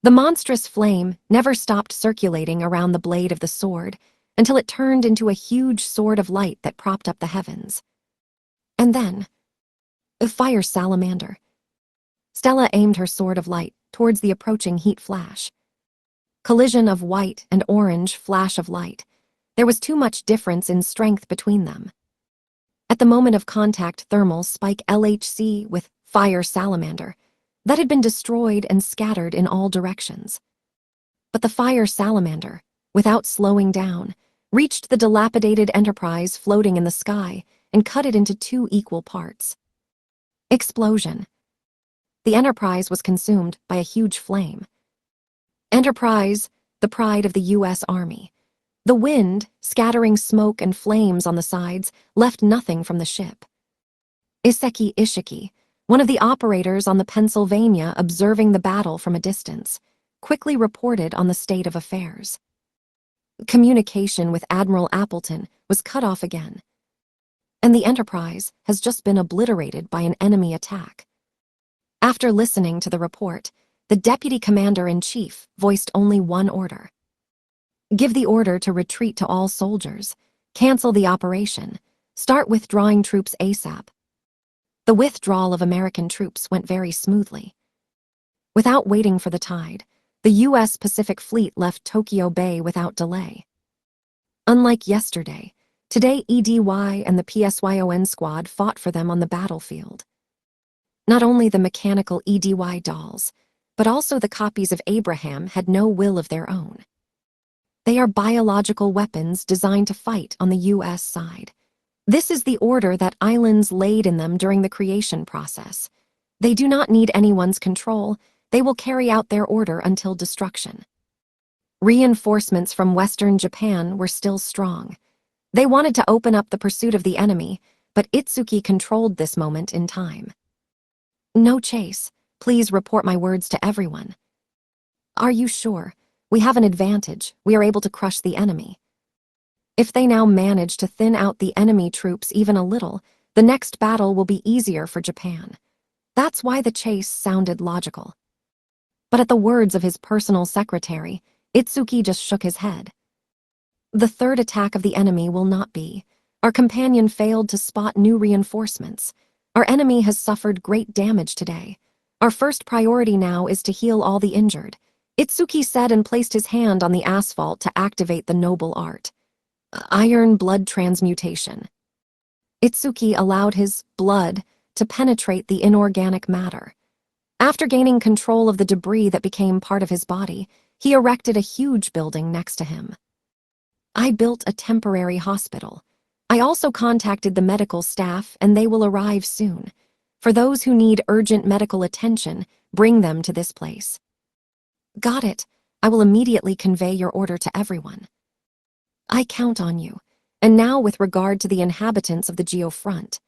The monstrous flame never stopped circulating around the blade of the sword until it turned into a huge sword of light that propped up the heavens. And then, a fire salamander. Stella aimed her sword of light towards the approaching heat flash. Collision of white and orange flash of light. There was too much difference in strength between them. At the moment of contact, thermal spike LHC with fire salamander that had been destroyed and scattered in all directions. But the fire salamander, without slowing down, reached the dilapidated Enterprise floating in the sky and cut it into 2 equal parts. Explosion. The Enterprise was consumed by a huge flame. Enterprise, the pride of the U.S. Army. The wind, scattering smoke and flames on the sides, left nothing from the ship. Iseki Ishiki, one of the operators on the Pennsylvania observing the battle from a distance, quickly reported on the state of affairs. Communication with Admiral Appleton was cut off again, and the Enterprise has just been obliterated by an enemy attack. After listening to the report, the Deputy Commander-in-Chief voiced only one order. Give the order to retreat to all soldiers, cancel the operation, start withdrawing troops ASAP. The withdrawal of American troops went very smoothly. Without waiting for the tide, the U.S. Pacific Fleet left Tokyo Bay without delay. Unlike yesterday, today EDY and the PSYON squad fought for them on the battlefield. Not only the mechanical EDY dolls, but also the copies of Abraham had no will of their own. They are biological weapons designed to fight on the U.S. side. This is the order that islands laid in them during the creation process. They do not need anyone's control. They will carry out their order until destruction. Reinforcements from Western Japan were still strong. They wanted to open up the pursuit of the enemy, but Itsuki controlled this moment in time. No chase. Please report my words to everyone. Are you sure? We have an advantage. We are able to crush the enemy. If they now manage to thin out the enemy troops even a little, the next battle will be easier for Japan. That's why the chase sounded logical. But at the words of his personal secretary, Itsuki just shook his head. The third attack of the enemy will not be. Our companion failed to spot new reinforcements. Our enemy has suffered great damage today. Our first priority now is to heal all the injured. Itsuki said and placed his hand on the asphalt to activate the noble art. Iron blood transmutation. Itsuki allowed his blood to penetrate the inorganic matter. After gaining control of the debris that became part of his body, he erected a huge building next to him. I built a temporary hospital. I also contacted the medical staff and they will arrive soon. For those who need urgent medical attention, bring them to this place. Got it. I will immediately convey your order to everyone. I count on you. And now with regard to the inhabitants of the Geofront.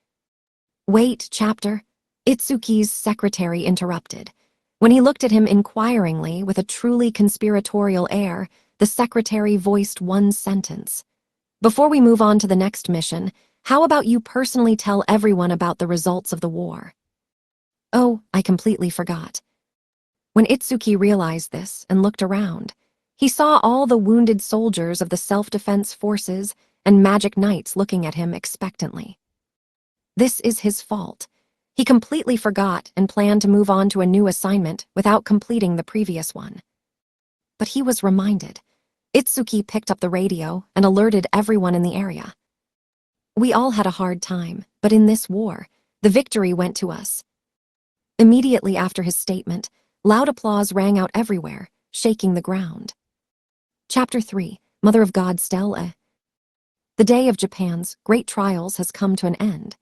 Wait, Chapter. Itsuki's secretary interrupted. When he looked at him inquiringly with a truly conspiratorial air, the secretary voiced one sentence. Before we move on to the next mission, how about you personally tell everyone about the results of the war? Oh, I completely forgot. When Itsuki realized this and looked around, he saw all the wounded soldiers of the self-defense forces and magic knights looking at him expectantly. This is his fault. He completely forgot and planned to move on to a new assignment without completing the previous one. But he was reminded. Itsuki picked up the radio and alerted everyone in the area. We all had a hard time, but in this war, the victory went to us. Immediately after his statement, loud applause rang out everywhere, shaking the ground. Chapter 3, Mother of God Stella. The day of Japan's great trials has come to an end.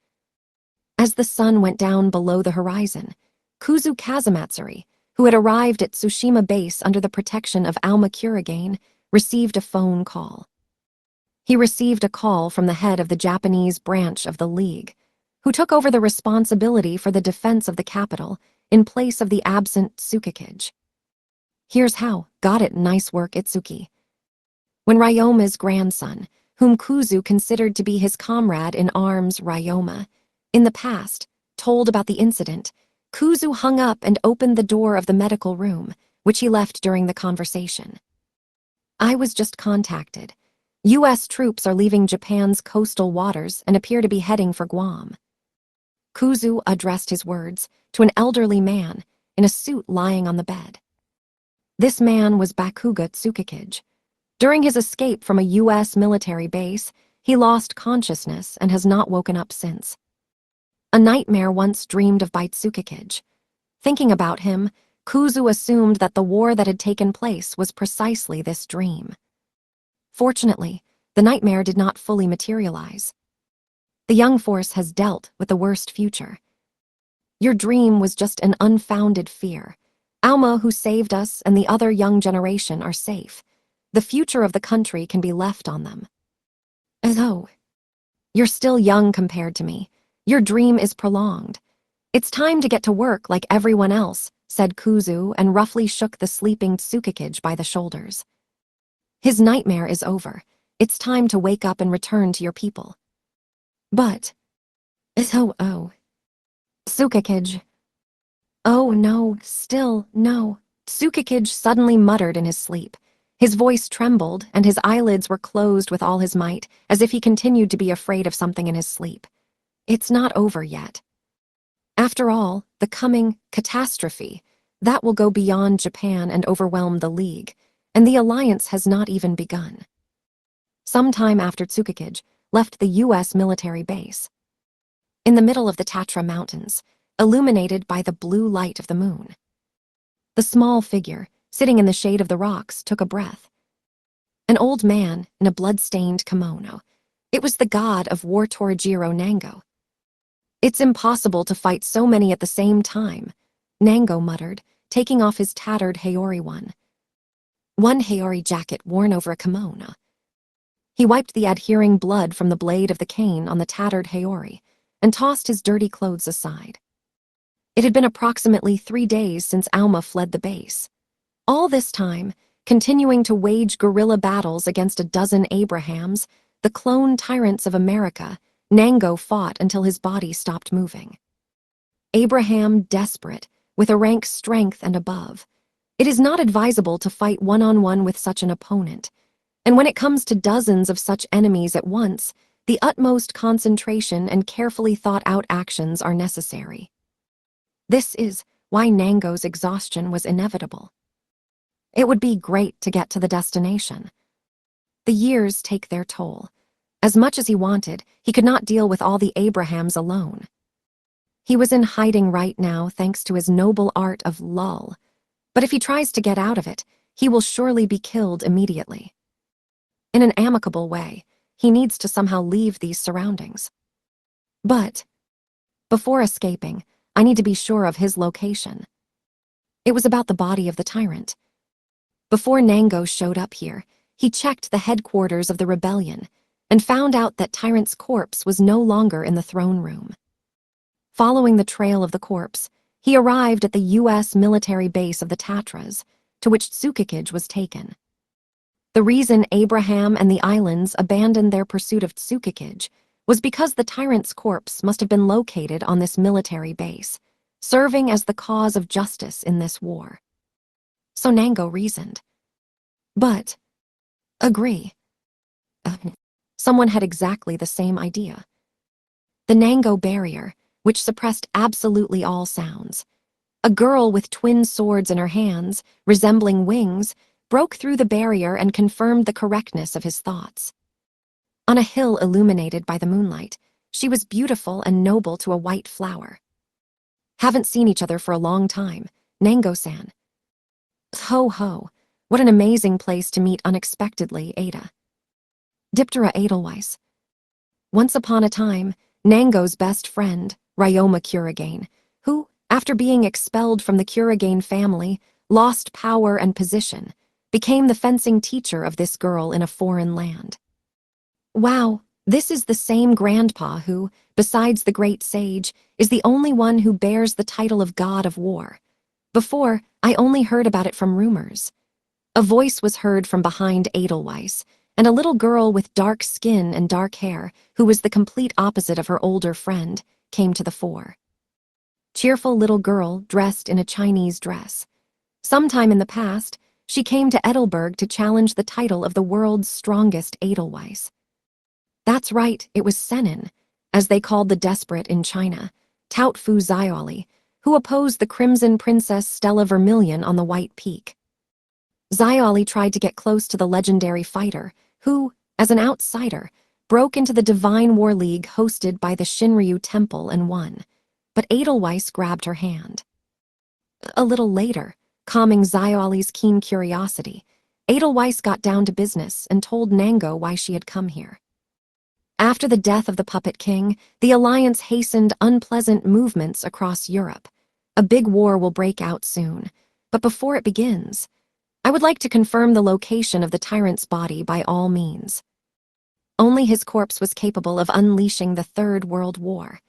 As the sun went down below the horizon, Kuzu Kazamatsuri, who had arrived at Tsushima base under the protection of Auma Kurigane, received a phone call. He received a call from the head of the Japanese branch of the League, who took over the responsibility for the defense of the capital in place of the absent Tsukikage. Here's how. Got it. Nice work, Itsuki. When Ryoma's grandson, whom Kuzu considered to be his comrade in arms, Ryoma, in the past, told about the incident, Kuzu hung up and opened the door of the medical room, which he left during the conversation. I was just contacted. U.S. troops are leaving Japan's coastal waters and appear to be heading for Guam. Kuzu addressed his words to an elderly man in a suit lying on the bed. This man was Bakuga Tsukikage. During his escape from a U.S. military base, he lost consciousness and has not woken up since. A nightmare once dreamed of by Tsukikage. Thinking about him, Kuzu assumed that the war that had taken place was precisely this dream. Fortunately, the nightmare did not fully materialize. The young force has dealt with the worst future. Your dream was just an unfounded fear. Auma, who saved us, and the other young generation are safe. The future of the country can be left on them. Oh, you're still young compared to me. Your dream is prolonged. It's time to get to work like everyone else, said Kuzu and roughly shook the sleeping Tsukikage by the shoulders. His nightmare is over. It's time to wake up and return to your people. But, Tsukikage. Oh no, still no. Tsukikage suddenly muttered in his sleep. His voice trembled and his eyelids were closed with all his might, as if he continued to be afraid of something in his sleep. It's not over yet. After all, the coming catastrophe, that will go beyond Japan and overwhelm the League, and the alliance has not even begun. Sometime after Tsukikage left the U.S. military base. In the middle of the Tatra Mountains, illuminated by the blue light of the moon. The small figure, sitting in the shade of the rocks, took a breath. An old man in a blood-stained kimono. It was the god of war Torajiro Nango. It's impossible to fight so many at the same time, Nango muttered, taking off his tattered Haori one Haori jacket worn over a kimono. He wiped the adhering blood from the blade of the cane on the tattered Haori and tossed his dirty clothes aside. It had been approximately 3 days since Auma fled the base. All this time, continuing to wage guerrilla battles against a dozen Abrahams, the clone tyrants of America, Nango fought until his body stopped moving. Abraham desperate, with a rank strength and above. It is not advisable to fight one-on-one with such an opponent, and when it comes to dozens of such enemies at once, the utmost concentration and carefully thought-out actions are necessary. This is why Nango's exhaustion was inevitable. It would be great to get to the destination. The years take their toll. As much as he wanted, he could not deal with all the Abrahams alone. He was in hiding right now thanks to his noble art of lull, but if he tries to get out of it, he will surely be killed immediately. In an amicable way, he needs to somehow leave these surroundings. But, before escaping, I need to be sure of his location. It was about the body of the tyrant. Before Nango showed up here, he checked the headquarters of the rebellion and found out that Tyrant's corpse was no longer in the throne room. Following the trail of the corpse, he arrived at the U.S. military base of the Tatras, to which Tsukikage was taken. The reason Abraham and the islands abandoned their pursuit of Tsukikage was because the tyrant's corpse must have been located on this military base, serving as the cause of justice in this war. So Nango reasoned. But, agree. Someone had exactly the same idea. The Nango barrier, which suppressed absolutely all sounds. A girl with twin swords in her hands, resembling wings, broke through the barrier and confirmed the correctness of his thoughts. On a hill illuminated by the moonlight, she was beautiful and noble to a white flower. Haven't seen each other for a long time, Nango-san. Ho ho, what an amazing place to meet unexpectedly, Ada. Diptera Edelweiss. Once upon a time, Nango's best friend, Ryoma Kurigane, who, after being expelled from the Kuragain family, lost power and position, became the fencing teacher of this girl in a foreign land. Wow, this is the same grandpa who, besides the great sage, is the only one who bears the title of God of War. Before, I only heard about it from rumors. A voice was heard from behind Edelweiss, and a little girl with dark skin and dark hair, who was the complete opposite of her older friend, came to the fore. Cheerful little girl dressed in a Chinese dress. Sometime in the past, she came to Edelberg to challenge the title of the world's strongest Edelweiss. That's right, it was Senin, as they called the desperate in China, Tautfu Xiaoli, who opposed the Crimson Princess Stella Vermilion on the White Peak. Xiaoli tried to get close to the legendary fighter, who, as an outsider, broke into the Divine War League hosted by the Shinryu Temple and won. But Edelweiss grabbed her hand. A little later, calming Xiaoli's keen curiosity, Edelweiss got down to business and told Nango why she had come here. After the death of the Puppet King, the Alliance hastened unpleasant movements across Europe. A big war will break out soon, but before it begins, I would like to confirm the location of the tyrant's body by all means. Only his corpse was capable of unleashing the Third World War.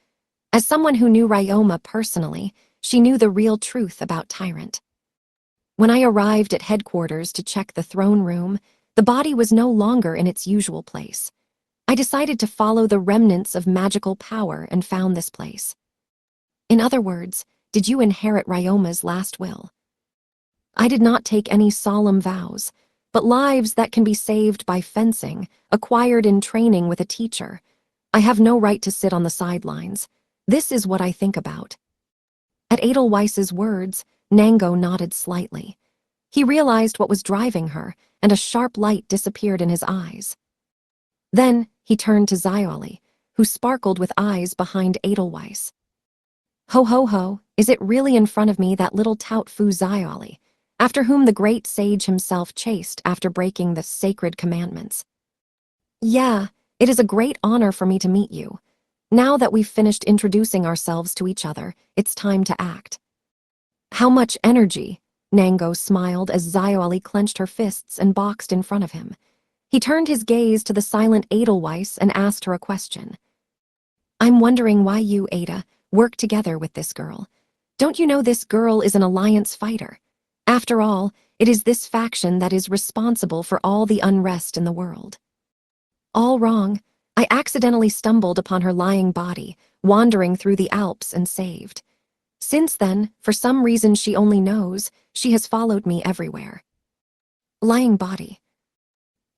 As someone who knew Ryoma personally, she knew the real truth about Tyrant. When I arrived at headquarters to check the throne room, the body was no longer in its usual place. I decided to follow the remnants of magical power and found this place. In other words, did you inherit Ryoma's last will? I did not take any solemn vows, but lives that can be saved by fencing, acquired in training with a teacher. I have no right to sit on the sidelines. This is what I think about. At Edelweiss's words, Nango nodded slightly. He realized what was driving her, and a sharp light disappeared in his eyes. Then he turned to Xiaoli, who sparkled with eyes behind Edelweiss. Ho ho ho, is it really in front of me, that little Tautfu Xiaoli, after whom the great sage himself chased after breaking the sacred commandments? Yeah, it is a great honor for me to meet you. Now that we've finished introducing ourselves to each other, it's time to act. How much energy? Nango smiled as Xiaoli clenched her fists and boxed in front of him. He turned his gaze to the silent Edelweiss and asked her a question. I'm wondering why you, Ada, work together with this girl. Don't you know this girl is an alliance fighter? After all, it is this faction that is responsible for all the unrest in the world. All wrong. I accidentally stumbled upon her lying body, wandering through the Alps and saved. Since then, for some reason she only knows, she has followed me everywhere. Lying body.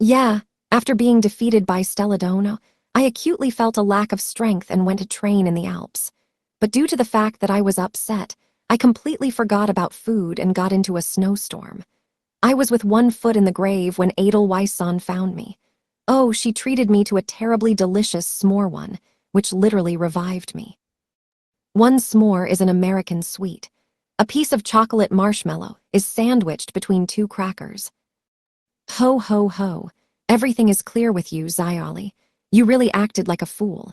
Yeah, after being defeated by Stelladona, I acutely felt a lack of strength and went to train in the Alps. But due to the fact that I was upset, I completely forgot about food and got into a snowstorm. I was with one foot in the grave when Edelweiss-san found me. Oh, she treated me to a terribly delicious s'more one, which literally revived me. One s'more is an American sweet. A piece of chocolate marshmallow is sandwiched between two crackers. Ho ho ho, everything is clear with you, Xiaoli. You really acted like a fool.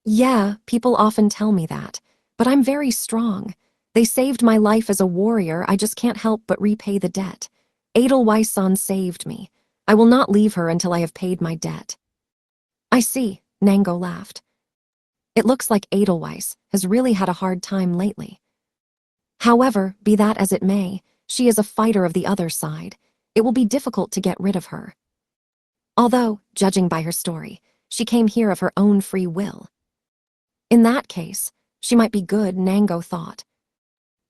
Yeah, people often tell me that, but I'm very strong. They saved my life as a warrior, I just can't help but repay the debt. Edelweiss-san saved me. I will not leave her until I have paid my debt. I see, Nango laughed. It looks like Edelweiss has really had a hard time lately. However, be that as it may, she is a fighter of the other side. It will be difficult to get rid of her. Although, judging by her story, she came here of her own free will. In that case, she might be good, Nango thought.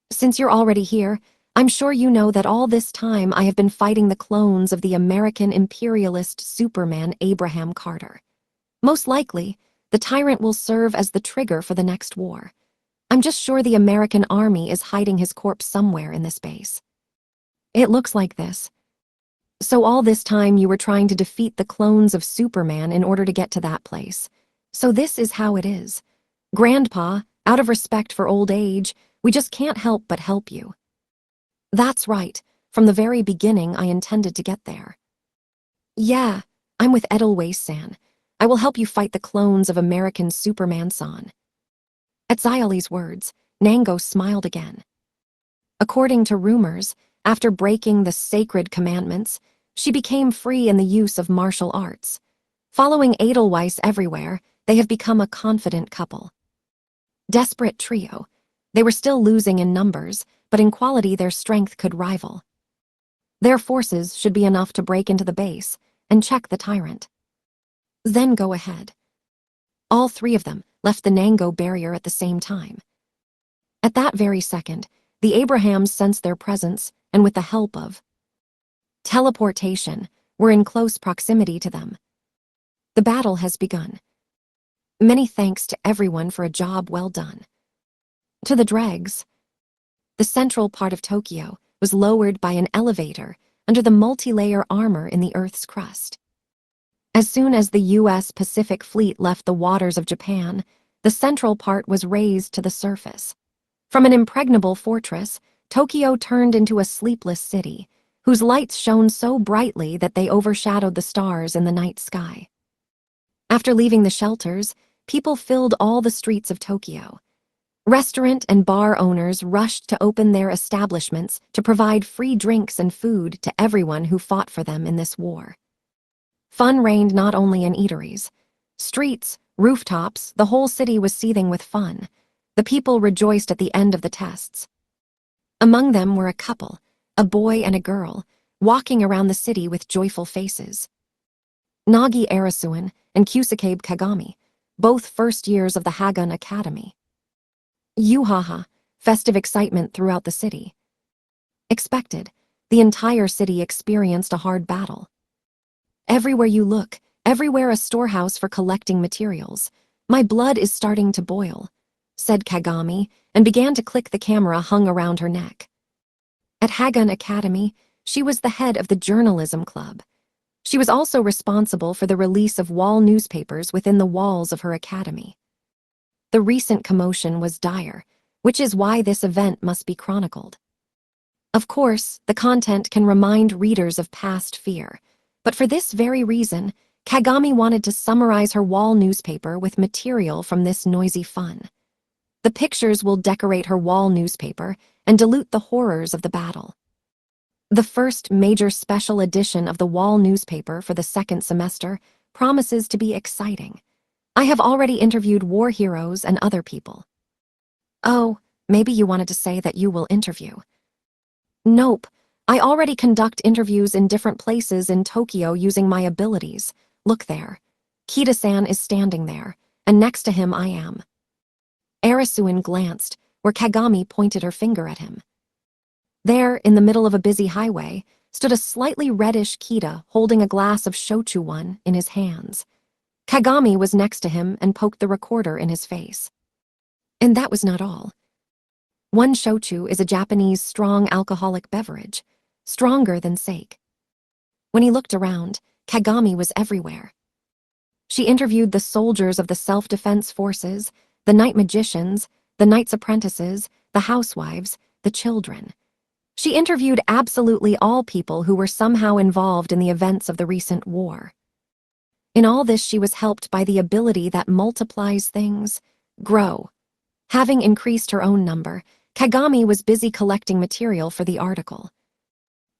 Since you're already here, I'm sure you know that all this time I have been fighting the clones of the American imperialist Superman Abraham Carter. Most likely, the tyrant will serve as the trigger for the next war. I'm just sure the American army is hiding his corpse somewhere in this base. It looks like this. So all this time you were trying to defeat the clones of Superman in order to get to that place. So this is how it is. Grandpa, out of respect for old age, we just can't help but help you. That's right. From the very beginning, I intended to get there. Yeah, I'm with Edelweiss-san. I will help you fight the clones of American Superman-san. At Xiaoli's words, Nango smiled again. According to rumors, after breaking the sacred commandments, she became free in the use of martial arts. Following Edelweiss everywhere, they have become a confident couple. Desperate trio. They were still losing in numbers, but in quality their strength could rival. Their forces should be enough to break into the base and check the tyrant. Then go ahead. All three of them left the Nango barrier at the same time. At that very second, the Abrahams sensed their presence and with the help of teleportation, were in close proximity to them. The battle has begun. Many thanks to everyone for a job well done. To the dregs. The central part of Tokyo was lowered by an elevator under the multi-layer armor in the Earth's crust. As soon as the U.S. Pacific Fleet left the waters of Japan, the central part was raised to the surface. From an impregnable fortress, Tokyo turned into a sleepless city, whose lights shone so brightly that they overshadowed the stars in the night sky. After leaving the shelters, people filled all the streets of Tokyo. Restaurant and bar owners rushed to open their establishments to provide free drinks and food to everyone who fought for them in this war. Fun reigned not only in eateries. Streets, rooftops, the whole city was seething with fun. The people rejoiced at the end of the tests. Among them were a couple, a boy and a girl, walking around the city with joyful faces. Nagi Arasuin and Kusakabe Kagami, both first years of the Hagun Academy. Yuhaha, festive excitement throughout the city. Expected, the entire city experienced a hard battle. Everywhere you look, everywhere a storehouse for collecting materials. My blood is starting to boil, said Kagami, and began to click the camera hung around her neck. At Hagun Academy, she was the head of the journalism club. She was also responsible for the release of wall newspapers within the walls of her academy. The recent commotion was dire, which is why this event must be chronicled. Of course, the content can remind readers of past fear, but for this very reason, Kagami wanted to summarize her wall newspaper with material from this noisy fun. The pictures will decorate her wall newspaper and dilute the horrors of the battle. The first major special edition of the wall newspaper for the second semester promises to be exciting. I have already interviewed war heroes and other people. Oh, maybe you wanted to say that you will interview. Nope, I already conduct interviews in different places in Tokyo using my abilities. Look there. Kita-san is standing there, and next to him I am. Arasuin glanced, where Kagami pointed her finger at him. There, in the middle of a busy highway, stood a slightly reddish Kita holding a glass of shochu-one in his hands. Kagami was next to him and poked the recorder in his face. And that was not all. One shochu is a Japanese strong alcoholic beverage, stronger than sake. When he looked around, Kagami was everywhere. She interviewed the soldiers of the self-defense forces, the night magicians, the knight's apprentices, the housewives, the children. She interviewed absolutely all people who were somehow involved in the events of the recent war. In all this, she was helped by the ability that multiplies things, grow. Having increased her own number, Kagami was busy collecting material for the article.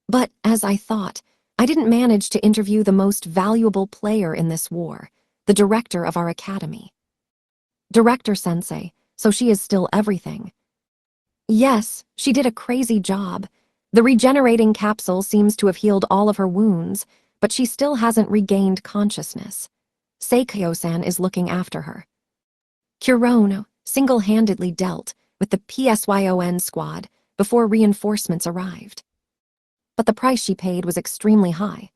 But, as I thought, I didn't manage to interview the most valuable player in this war, the director of our academy. Director-sensei, so she is still everything. Yes, she did a crazy job. The regenerating capsule seems to have healed all of her wounds, but she still hasn't regained consciousness. Seikyo-san is looking after her. Kurono single-handedly dealt with the PSYON squad before reinforcements arrived. But the price she paid was extremely high.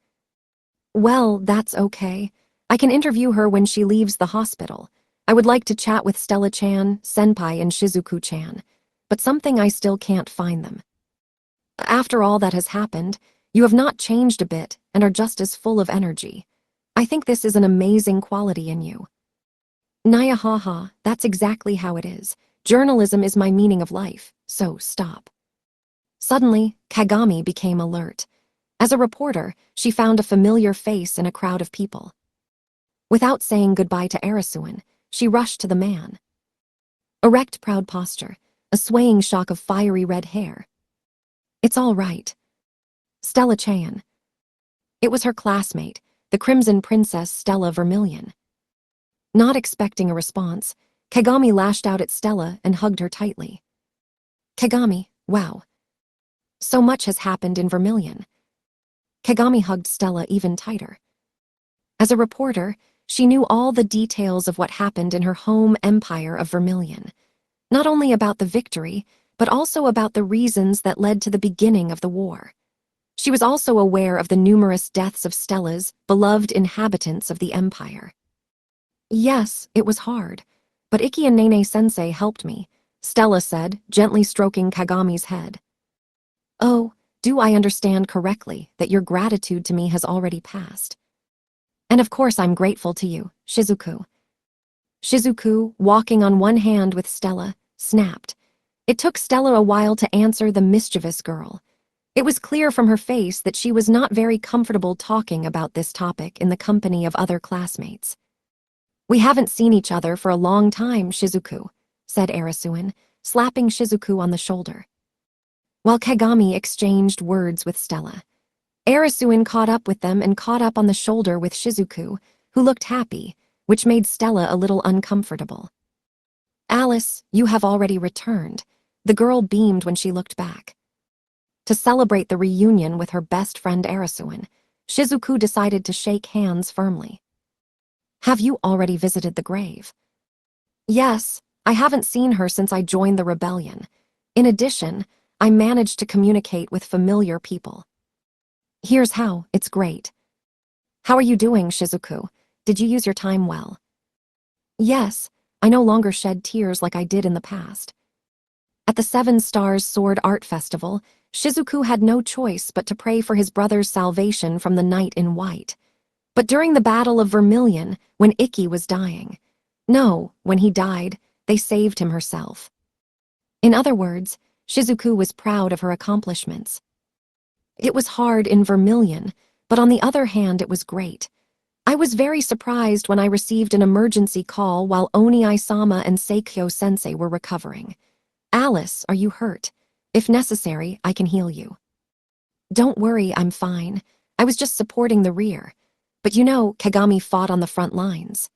Well, that's okay. I can interview her when she leaves the hospital. I would like to chat with Stella-chan, Senpai, and Shizuku-chan, but something I still can't find them. After all that has happened, you have not changed a bit and are just as full of energy. I think this is an amazing quality in you. Naya haha, that's exactly how it is. Journalism is my meaning of life, so stop. Suddenly, Kagami became alert. As a reporter, she found a familiar face in a crowd of people. Without saying goodbye to Arasuin, she rushed to the man. Erect, proud posture, a swaying shock of fiery red hair. It's all right. Stella Chan. It was her classmate, the Crimson Princess Stella Vermilion. Not expecting a response, Kagami lashed out at Stella and hugged her tightly. Kagami, wow. So much has happened in Vermilion. Kagami hugged Stella even tighter. As a reporter, she knew all the details of what happened in her home empire of Vermilion, not only about the victory, but also about the reasons that led to the beginning of the war. She was also aware of the numerous deaths of Stella's beloved inhabitants of the empire. Yes, it was hard, but Ikki and Nene-sensei helped me, Stella said, gently stroking Kagami's head. Oh, do I understand correctly that your gratitude to me has already passed? And of course I'm grateful to you, Shizuku. Shizuku, walking on one hand with Stella, snapped. It took Stella a while to answer the mischievous girl. It was clear from her face that she was not very comfortable talking about this topic in the company of other classmates. We haven't seen each other for a long time, Shizuku, said Arasuin, slapping Shizuku on the shoulder. While Kagami exchanged words with Stella, Arasuin caught up with them and caught up on the shoulder with Shizuku, who looked happy, which made Stella a little uncomfortable. Alice, you have already returned, the girl beamed when she looked back. To celebrate the reunion with her best friend Arasuin, Shizuku decided to shake hands firmly. Have you already visited the grave? Yes, I haven't seen her since I joined the rebellion. In addition, I managed to communicate with familiar people. Here's how, it's great. How are you doing, Shizuku? Did you use your time well? Yes, I no longer shed tears like I did in the past. At the Seven Stars Sword Art Festival, Shizuku had no choice but to pray for his brother's salvation from the Knight in White. But during the Battle of Vermilion, when Ikki was dying, when he died, they saved him herself. In other words, Shizuku was proud of her accomplishments. It was hard in Vermilion, but on the other hand it was great. I was very surprised when I received an emergency call while Oni-sama and Seikyo-sensei were recovering. Alice, are you hurt? If necessary, I can heal you. Don't worry, I'm fine. I was just supporting the rear. But you know, Kagami fought on the front lines.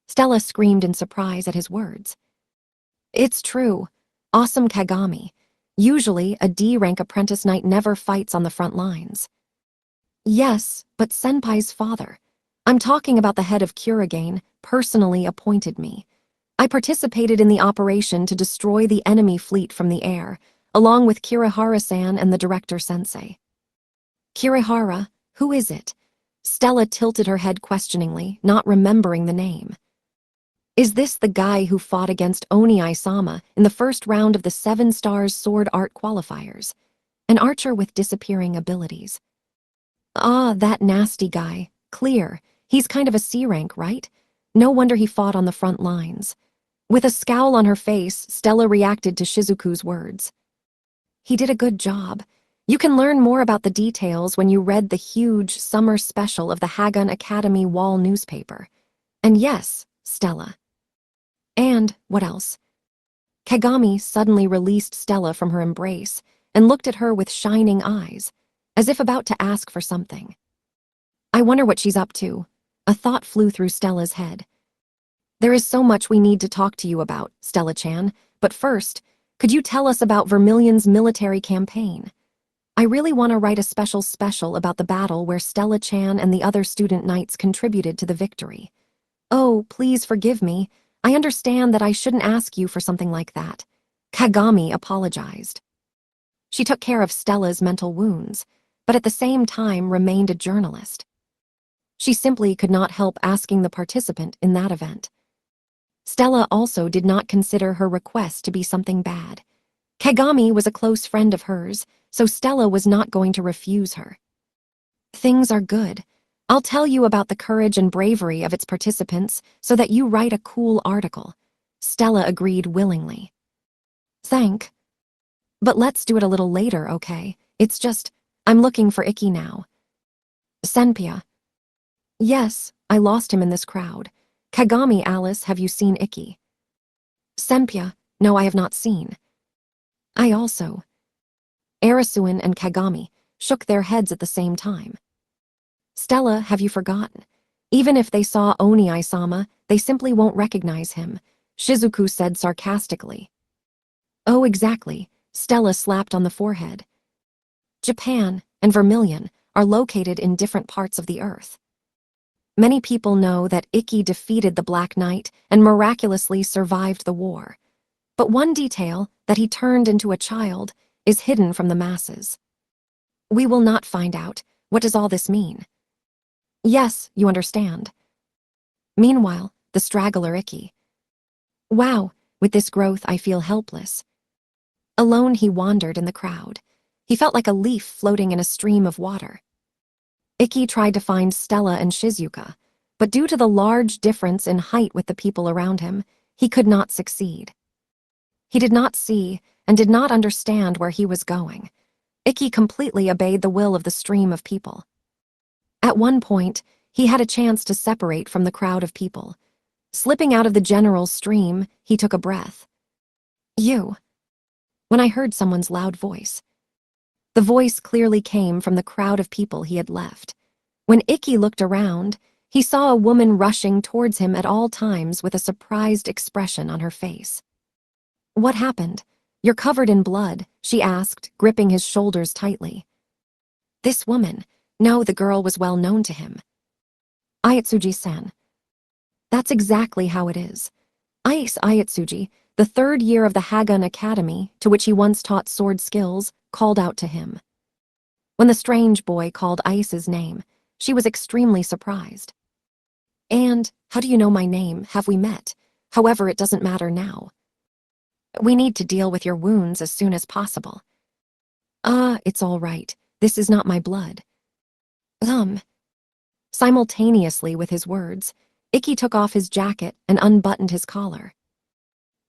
Stella screamed in surprise at his words. It's true. Awesome Kagami. Usually, a D-rank apprentice knight never fights on the front lines. Yes, but Senpai's father. I'm talking about the head of Kurigane, personally appointed me. I participated in the operation to destroy the enemy fleet from the air, along with Kirihara-san and the director-sensei. Kirihara, who is it? Stella tilted her head questioningly, not remembering the name. Is this the guy who fought against Oni-sama in the first round of the Seven Stars Sword Art qualifiers? An archer with disappearing abilities. Ah, that nasty guy. Clear. He's kind of a C-rank, right? No wonder he fought on the front lines. With a scowl on her face, Stella reacted to Shizuku's words. He did a good job. You can learn more about the details when you read the huge summer special of the Hagun Academy wall newspaper. And yes, Stella. And what else? Kagami suddenly released Stella from her embrace and looked at her with shining eyes, as if about to ask for something. I wonder what she's up to. A thought flew through Stella's head. There is so much we need to talk to you about, Stella-chan, but first, could you tell us about Vermilion's military campaign? I really want to write a special about the battle where Stella-chan and the other student knights contributed to the victory. Oh, please forgive me. I understand that I shouldn't ask you for something like that. Kagami apologized. She took care of Stella's mental wounds, but at the same time remained a journalist. She simply could not help asking the participant in that event. Stella also did not consider her request to be something bad. Kagami was a close friend of hers, so Stella was not going to refuse her. Things are good. I'll tell you about the courage and bravery of its participants so that you write a cool article. Stella agreed willingly. But let's do it a little later, okay? It's just, I'm looking for Ikki now. Senpia. Yes, I lost him in this crowd. Kagami, Alice, have you seen Ikki? Senpia, no, I have not seen. I also. Arasuin and Kagami shook their heads at the same time. Stella, have you forgotten? Even if they saw Oni-sama, they simply won't recognize him, Shizuku said sarcastically. Oh, exactly, Stella slapped on the forehead. Japan and Vermilion are located in different parts of the earth. Many people know that Ikki defeated the Black Knight and miraculously survived the war. But one detail, that he turned into a child, is hidden from the masses. We will not find out. What does all this mean? Yes, you understand. Meanwhile, the straggler Ikki. Wow, with this growth I feel helpless. Alone he wandered in the crowd. He felt like a leaf floating in a stream of water. Ikki tried to find Stella and Shizuka, but due to the large difference in height with the people around him, he could not succeed. He did not see and did not understand where he was going. Ikki completely obeyed the will of the stream of people. At one point, he had a chance to separate from the crowd of people. Slipping out of the general stream, he took a breath. You. When I heard someone's loud voice. The voice clearly came from the crowd of people he had left. When Ikki looked around, he saw a woman rushing towards him at all times with a surprised expression on her face. What happened? You're covered in blood, she asked, gripping his shoulders tightly. This woman. No, the girl was well known to him. Ayatsuji-san. That's exactly how it is. Ice Ayatsuji, the third year of the Hagun Academy, to which he once taught sword skills, called out to him. When the strange boy called Ice's name, she was extremely surprised. And, how do you know my name? Have we met? However, it doesn't matter now. We need to deal with your wounds as soon as possible. It's all right. This is not my blood. Simultaneously with his words, Ikki took off his jacket and unbuttoned his collar.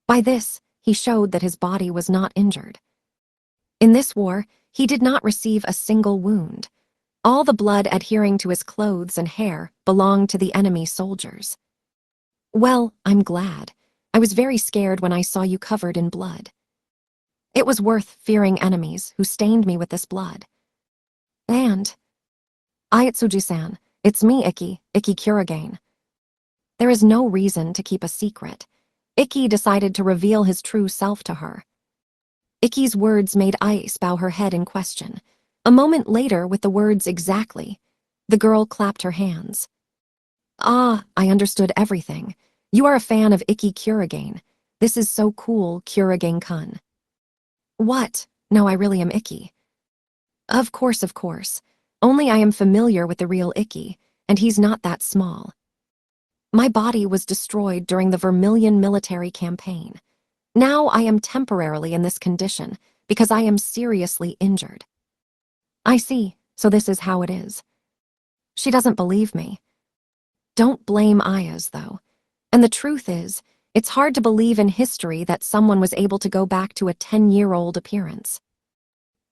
By this, he showed that his body was not injured. In this war, he did not receive a single wound. All the blood adhering to his clothes and hair belonged to the enemy soldiers. Well, I'm glad. I was very scared when I saw you covered in blood. It was worth fearing enemies who stained me with this blood. And... Ayatsuji-san, it's me, Ikki Kurogane. There is no reason to keep a secret. Ikki decided to reveal his true self to her. Ikki's words made Ice bow her head in question. A moment later, with the words exactly, the girl clapped her hands. I understood everything. You are a fan of Ikki Kurogane. This is so cool, Kurogane-kun. What? No, I really am Ikki. Of course. Only I am familiar with the real Ikki, and he's not that small. My body was destroyed during the Vermilion military campaign. Now I am temporarily in this condition because I am seriously injured. I see, so this is how it is. She doesn't believe me. Don't blame Ayaz, though. And the truth is, it's hard to believe in history that someone was able to go back to a 10-year-old appearance.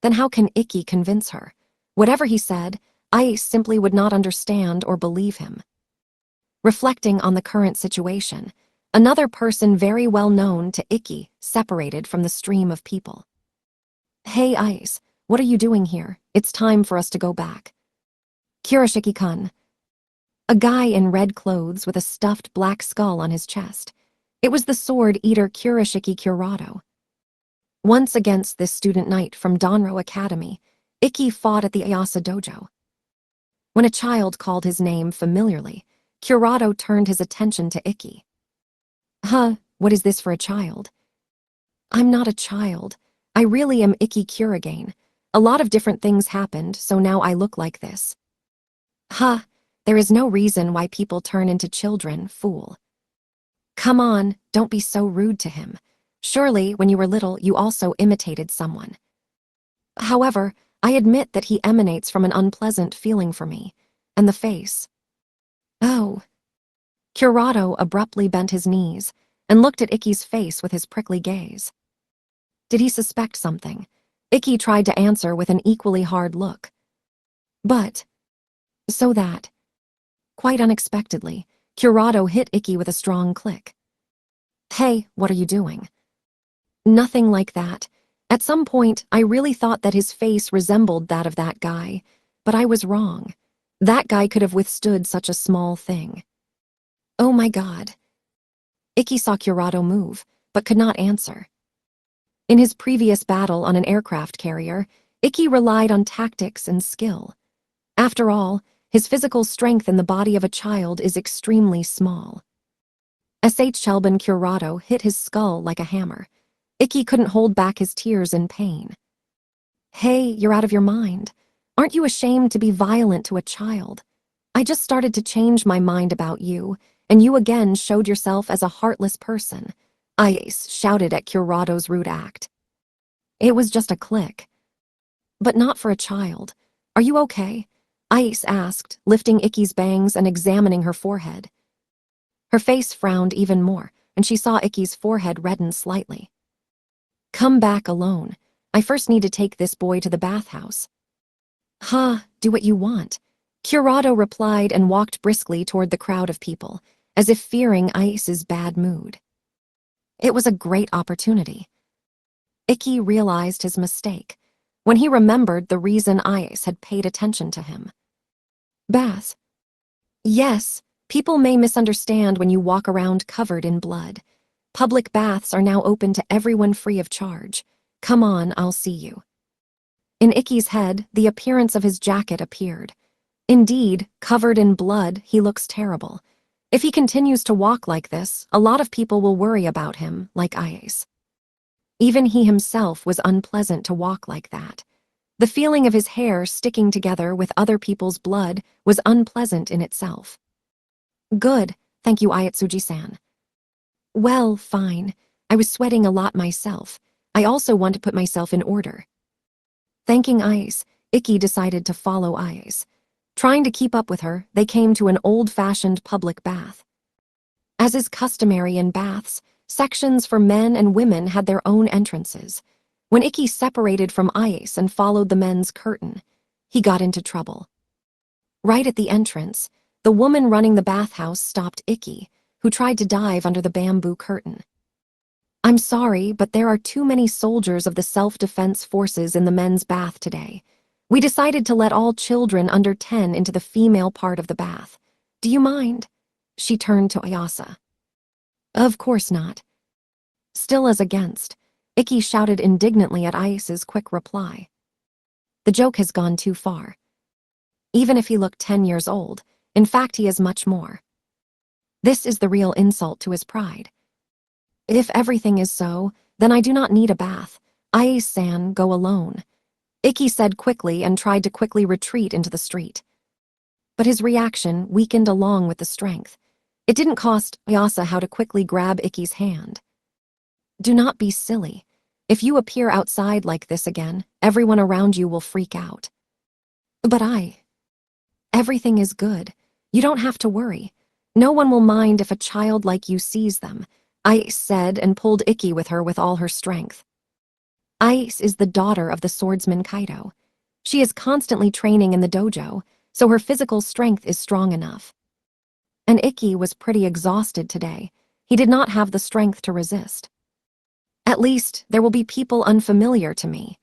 Then how can Ikki convince her? Whatever he said, Ice simply would not understand or believe him. Reflecting on the current situation, another person very well known to Ikki separated from the stream of people. Hey Ice, what are you doing here? It's time for us to go back. Kurashiki-kun. A guy in red clothes with a stuffed black skull on his chest. It was the sword eater Kurashiki Kurado. Once against this student knight from Donro Academy, Ikki fought at the Ayasa dojo. When a child called his name familiarly, Kurado turned his attention to Ikki. What is this for a child? I'm not a child. I really am Ikki Kurogane. A lot of different things happened, so now I look like this. There is no reason why people turn into children, fool. Come on, don't be so rude to him. Surely, when you were little, you also imitated someone. However, I admit that he emanates from an unpleasant feeling for me, and the face. Oh. Kurado abruptly bent his knees and looked at Ikki's face with his prickly gaze. Did he suspect something? Ikki tried to answer with an equally hard look. But, so that. Quite unexpectedly, Kurado hit Ikki with a strong click. Hey, what are you doing? Nothing like that. At some point, I really thought that his face resembled that of that guy, but I was wrong. That guy could have withstood such a small thing. Oh my God. Ikki saw Kurado move, but could not answer. In his previous battle on an aircraft carrier, Ikki relied on tactics and skill. After all, his physical strength in the body of a child is extremely small. Chelban Kurado hit his skull like a hammer. Ikki couldn't hold back his tears in pain. Hey, you're out of your mind. Aren't you ashamed to be violent to a child? I just started to change my mind about you, and you again showed yourself as a heartless person. Ice shouted at Kurado's rude act. It was just a click. But not for a child. Are you okay? Ice asked, lifting Ikki's bangs and examining her forehead. Her face frowned even more, and she saw Ikki's forehead redden slightly. Come back alone. I first need to take this boy to the bathhouse. Do what you want. Kurado replied and walked briskly toward the crowd of people, as if fearing Ice's bad mood. It was a great opportunity. Ikki realized his mistake when he remembered the reason Ice had paid attention to him. Bath. Yes, people may misunderstand when you walk around covered in blood. Public baths are now open to everyone free of charge. Come on, I'll see you. In Ikki's head, the appearance of his jacket appeared. Indeed, covered in blood, he looks terrible. If he continues to walk like this, a lot of people will worry about him, like Ice. Even he himself was unpleasant to walk like that. The feeling of his hair sticking together with other people's blood was unpleasant in itself. Good, thank you, Ayatsuji-san. Well, fine. I was sweating a lot myself. I also want to put myself in order. Thanking Ice, Ikki decided to follow Ice. Trying to keep up with her, they came to an old-fashioned public bath. As is customary in baths, sections for men and women had their own entrances. When Ikki separated from Ice and followed the men's curtain, he got into trouble. Right at the entrance, the woman running the bathhouse stopped Ikki, who tried to dive under the bamboo curtain. I'm sorry, but there are too many soldiers of the self-defense forces in the men's bath today. We decided to let all children under 10 into the female part of the bath. Do you mind? She turned to Ayasa. Of course not. Still as against, Ikki shouted indignantly at Ice's quick reply. The joke has gone too far. Even if he looked 10 years old, in fact he is much more. This is the real insult to his pride. If everything is so, then I do not need a bath. Ice-san, go alone. Ikki said quickly and tried to quickly retreat into the street. But his reaction weakened along with the strength. It didn't cost Ayasa how to quickly grab Ikki's hand. Do not be silly. If you appear outside like this again, everyone around you will freak out. But everything is good. You don't have to worry. No one will mind if a child like you sees them, Ice said and pulled Ikki with her with all her strength. Ice is the daughter of the swordsman Kaido. She is constantly training in the dojo, so her physical strength is strong enough. And Ikki was pretty exhausted today. He did not have the strength to resist. At least, there will be people unfamiliar to me.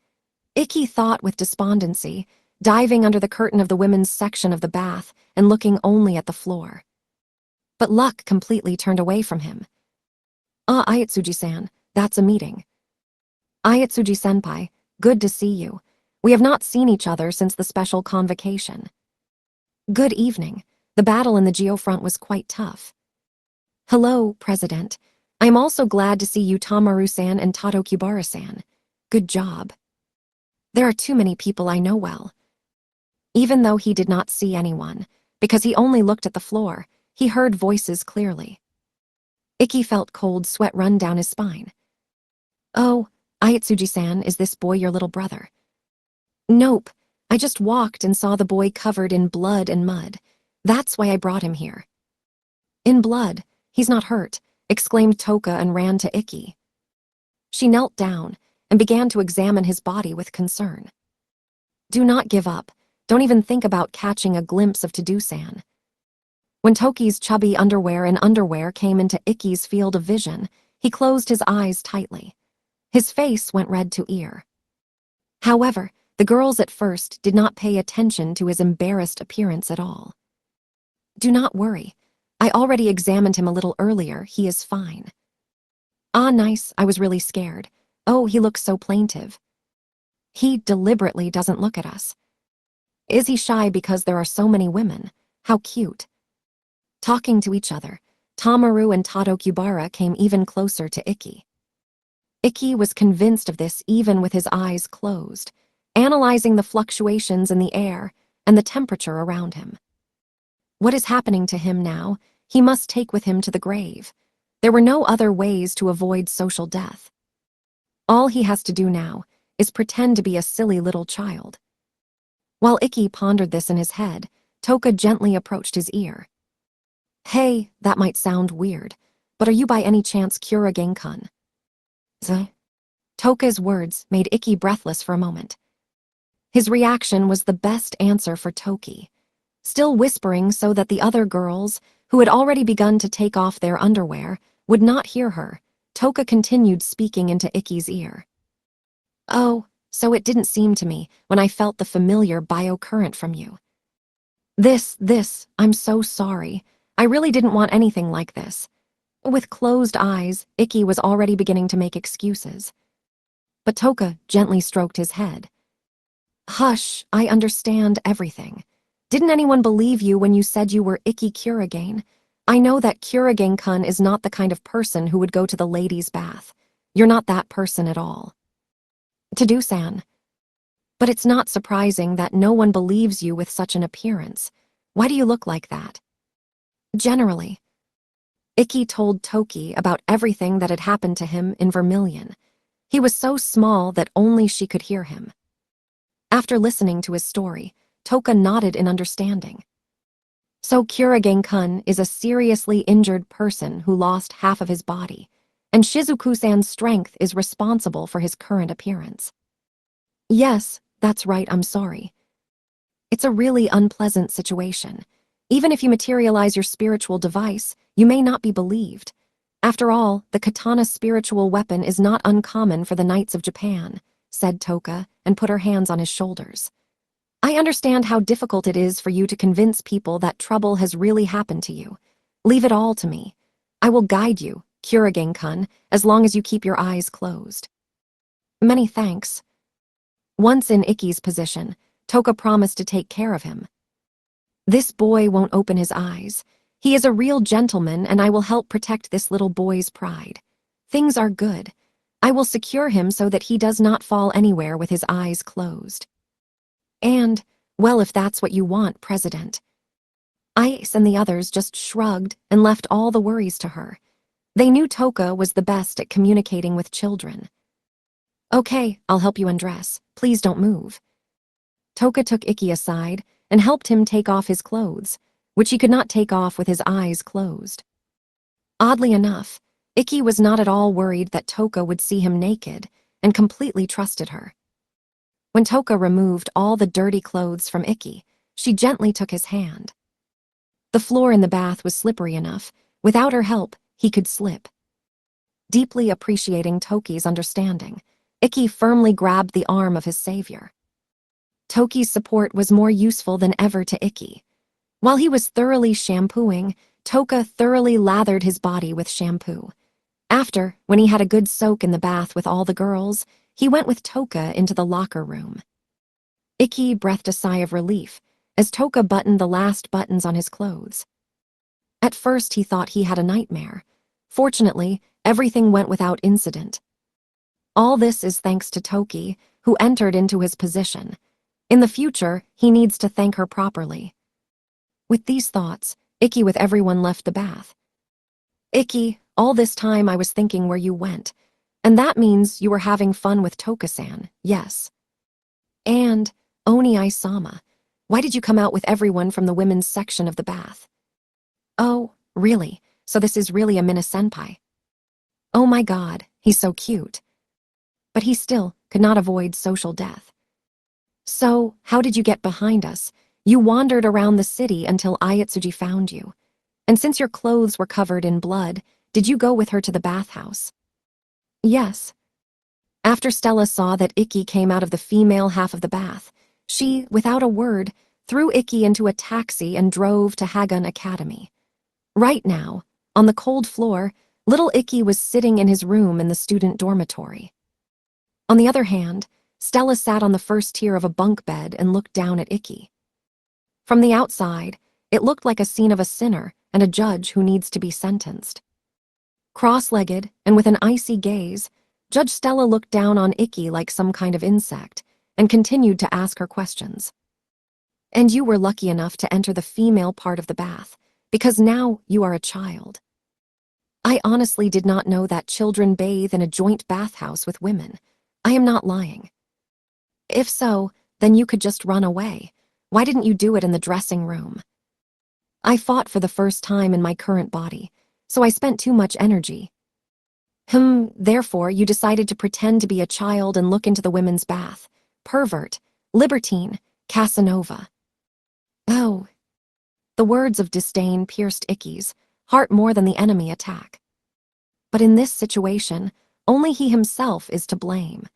Ikki thought with despondency, diving under the curtain of the women's section of the bath and looking only at the floor. But luck completely turned away from him. Ayatsuji-san, that's a meeting. Ayatsuji-senpai, good to see you. We have not seen each other since the special convocation. Good evening. The battle in the Geofront was quite tough. Hello, President. I am also glad to see you, Tamaru-san and Tadokubara-san. Good job. There are too many people I know well. Even though he did not see anyone, because he only looked at the floor, he heard voices clearly. Ikki felt cold sweat run down his spine. Oh, Ayatsuji-san, is this boy your little brother? Nope, I just walked and saw the boy covered in blood and mud. That's why I brought him here. In blood, he's not hurt, exclaimed Toka and ran to Ikki. She knelt down and began to examine his body with concern. Do not give up. Don't even think about catching a glimpse of Tadu-san. When Toki's chubby underwear came into Ikki's field of vision, he closed his eyes tightly. His face went red to ear. However, the girls at first did not pay attention to his embarrassed appearance at all. "Do not worry. I already examined him a little earlier. He is fine." "Ah, nice. I was really scared. Oh, he looks so plaintive. He deliberately doesn't look at us. Is he shy because there are so many women? How cute." Talking to each other, Tamaru and Tadokubara came even closer to Ikki. Ikki was convinced of this even with his eyes closed, analyzing the fluctuations in the air and the temperature around him. What is happening to him now, he must take with him to the grave. There were no other ways to avoid social death. All he has to do now is pretend to be a silly little child. While Ikki pondered this in his head, Toka gently approached his ear. "Hey, that might sound weird, but are you by any chance Kurage-kun?" Toka's words made Ikki breathless for a moment. His reaction was the best answer for Toki. Still whispering so that the other girls, who had already begun to take off their underwear, would not hear her, Toka continued speaking into Ikki's ear. "Oh, so it didn't seem to me when I felt the familiar biocurrent from you. I'm so sorry. I really didn't want anything like this." With closed eyes, Ikki was already beginning to make excuses. But Toka gently stroked his head. "Hush, I understand everything. Didn't anyone believe you when you said you were Ikki Kurage? I know that Kurage-kun is not the kind of person who would go to the ladies' bath. You're not that person at all." "Tadu-san. But it's not surprising that no one believes you with such an appearance. Why do you look like that?" "Generally." Ikki told Toki about everything that had happened to him in Vermilion. He was so small that only she could hear him. After listening to his story, Toka nodded in understanding. "So Kurage-kun is a seriously injured person who lost half of his body, and Shizuku-san's strength is responsible for his current appearance." "Yes, that's right, I'm sorry. It's a really unpleasant situation. Even if you materialize your spiritual device, you may not be believed. After all, the katana spiritual weapon is not uncommon for the knights of Japan," said Toka, and put her hands on his shoulders. "I understand how difficult it is for you to convince people that trouble has really happened to you. Leave it all to me. I will guide you, Kurage-kun, as long as you keep your eyes closed." "Many thanks." Once in Ikki's position, Toka promised to take care of him. "This boy won't open his eyes. He is a real gentleman, and I will help protect this little boy's pride. Things are good. I will secure him so that he does not fall anywhere with his eyes closed." "And, well, if that's what you want, President." Ice and the others just shrugged and left all the worries to her. They knew Toka was the best at communicating with children. "Okay, I'll help you undress. Please don't move." Toka took Ikki aside and helped him take off his clothes, which he could not take off with his eyes closed. Oddly enough, Ikki was not at all worried that Toka would see him naked and completely trusted her. When Toka removed all the dirty clothes from Ikki, she gently took his hand. The floor in the bath was slippery enough. Without her help, he could slip. Deeply appreciating Toki's understanding, Ikki firmly grabbed the arm of his savior. Toki's support was more useful than ever to Ikki. While he was thoroughly shampooing, Toka thoroughly lathered his body with shampoo. After, when he had a good soak in the bath with all the girls, he went with Toka into the locker room. Ikki breathed a sigh of relief as Toka buttoned the last buttons on his clothes. At first he thought he had a nightmare. Fortunately, everything went without incident. All this is thanks to Toki, who entered into his position. In the future, he needs to thank her properly. With these thoughts, Ikki with everyone left the bath. "Ikki, all this time I was thinking where you went. And that means you were having fun with Toka-san, yes. And, Oni-sama, why did you come out with everyone from the women's section of the bath?" "Oh, really? So this is really a Mina-senpai. Oh my god, he's so cute." But he still could not avoid social death. "So, how did you get behind us? You wandered around the city until Ayatsuji found you. And since your clothes were covered in blood, did you go with her to the bathhouse?" "Yes." After Stella saw that Icky came out of the female half of the bath, she, without a word, threw Icky into a taxi and drove to Hagun Academy. Right now, on the cold floor, little Icky was sitting in his room in the student dormitory. On the other hand, Stella sat on the first tier of a bunk bed and looked down at Icky. From the outside, it looked like a scene of a sinner and a judge who needs to be sentenced. Cross-legged and with an icy gaze, Judge Stella looked down on Icky like some kind of insect and continued to ask her questions. And you were lucky enough to enter the female part of the bath, because now you are a child. I honestly did not know that children bathe in a joint bathhouse with women. I am not lying. If so, then you could just run away. Why didn't you do it in the dressing room? I fought for the first time in my current body, so I spent too much energy. Therefore you decided to pretend to be a child and look into the women's bath. Pervert, libertine, Casanova. Oh. The words of disdain pierced Icky's heart more than the enemy attack. But in this situation, only he himself is to blame.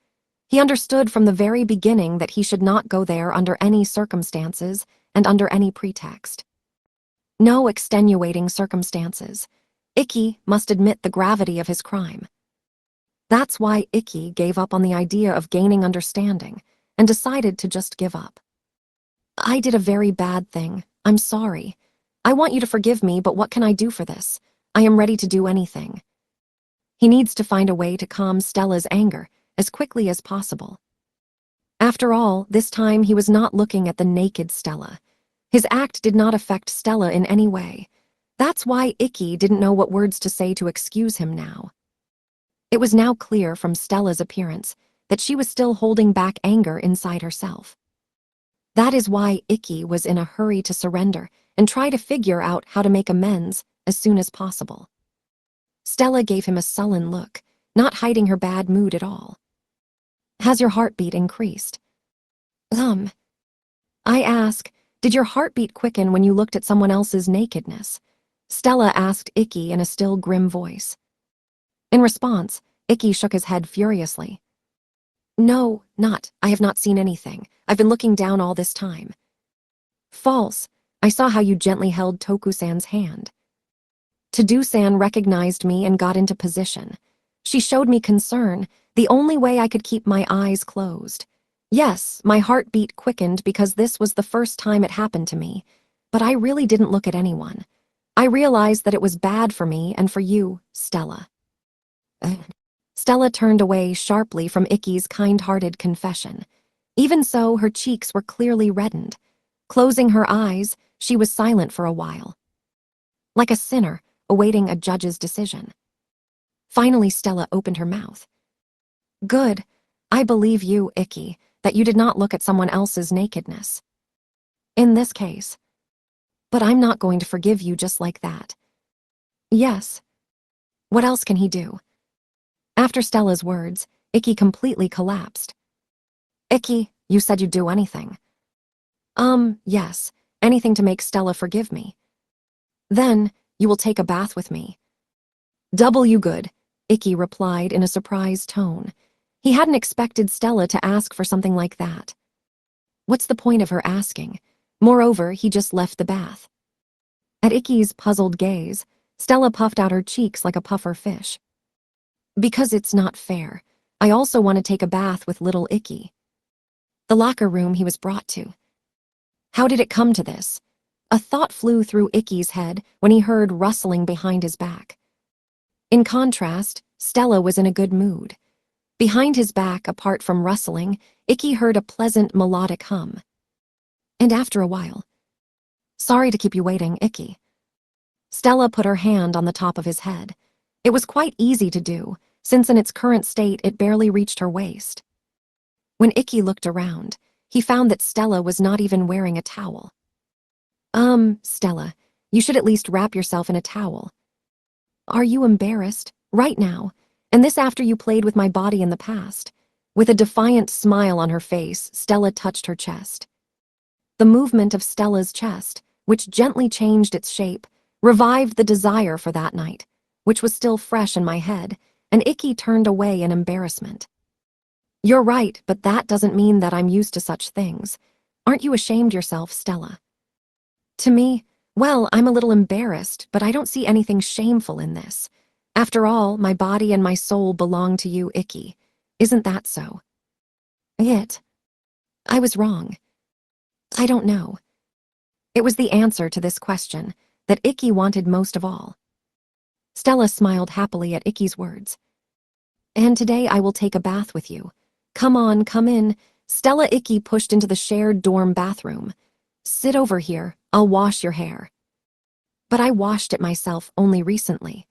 He understood from the very beginning that he should not go there under any circumstances and under any pretext. No extenuating circumstances. Icky must admit the gravity of his crime. That's why Icky gave up on the idea of gaining understanding and decided to just give up. I did a very bad thing. I'm sorry. I want you to forgive me, but what can I do for this? I am ready to do anything. He needs to find a way to calm Stella's anger as quickly as possible. After all, this time he was not looking at the naked Stella. His act did not affect Stella in any way. That's why Icky didn't know what words to say to excuse him now. It was now clear from Stella's appearance that she was still holding back anger inside herself. That is why Icky was in a hurry to surrender and try to figure out how to make amends as soon as possible. Stella gave him a sullen look, not hiding her bad mood at all. Has your heartbeat increased? I ask, did your heartbeat quicken when you looked at someone else's nakedness? Stella asked Icky in a still grim voice. In response, Icky shook his head furiously. No, not. I have not seen anything. I've been looking down all this time. False. I saw how you gently held Toku-san's hand. Tadu-san recognized me and got into position. She showed me concern, the only way I could keep my eyes closed. Yes, my heartbeat quickened because this was the first time it happened to me, but I really didn't look at anyone. I realized that it was bad for me and for you, Stella. Stella turned away sharply from Icky's kind-hearted confession. Even so, her cheeks were clearly reddened. Closing her eyes, she was silent for a while. Like a sinner, awaiting a judge's decision. Finally, Stella opened her mouth. Good. I believe you, Icky, that you did not look at someone else's nakedness. In this case. But I'm not going to forgive you just like that. Yes. What else can he do? After Stella's words, Icky completely collapsed. Icky, you said you'd do anything. Yes, anything to make Stella forgive me. Then, you will take a bath with me. Good, Icky replied in a surprised tone. He hadn't expected Stella to ask for something like that. What's the point of her asking? Moreover, he just left the bath. At Icky's puzzled gaze, Stella puffed out her cheeks like a puffer fish. Because it's not fair. I also want to take a bath with little Icky. The locker room he was brought to. How did it come to this? A thought flew through Icky's head when he heard rustling behind his back. In contrast, Stella was in a good mood. Behind his back, apart from rustling, Icky heard a pleasant melodic hum. And after a while, sorry to keep you waiting, Icky. Stella put her hand on the top of his head. It was quite easy to do, since in its current state it barely reached her waist. When Icky looked around, he found that Stella was not even wearing a towel. Stella, you should at least wrap yourself in a towel. Are you embarrassed? Right now? And this after you played with my body in the past? With a defiant smile on her face, Stella touched her chest. The movement of Stella's chest, which gently changed its shape, revived the desire for that night, which was still fresh in my head, and Icky turned away in embarrassment. You're right, but that doesn't mean that I'm used to such things. Aren't you ashamed yourself, Stella? To me, well, I'm a little embarrassed, but I don't see anything shameful in this. After all, my body and my soul belong to you, Icky. Isn't that so? I was wrong. I don't know. It was the answer to this question that Icky wanted most of all. Stella smiled happily at Icky's words. And today I will take a bath with you. Come on, come in. Stella Icky pushed into the shared dorm bathroom. Sit over here, I'll wash your hair. But I washed it myself only recently.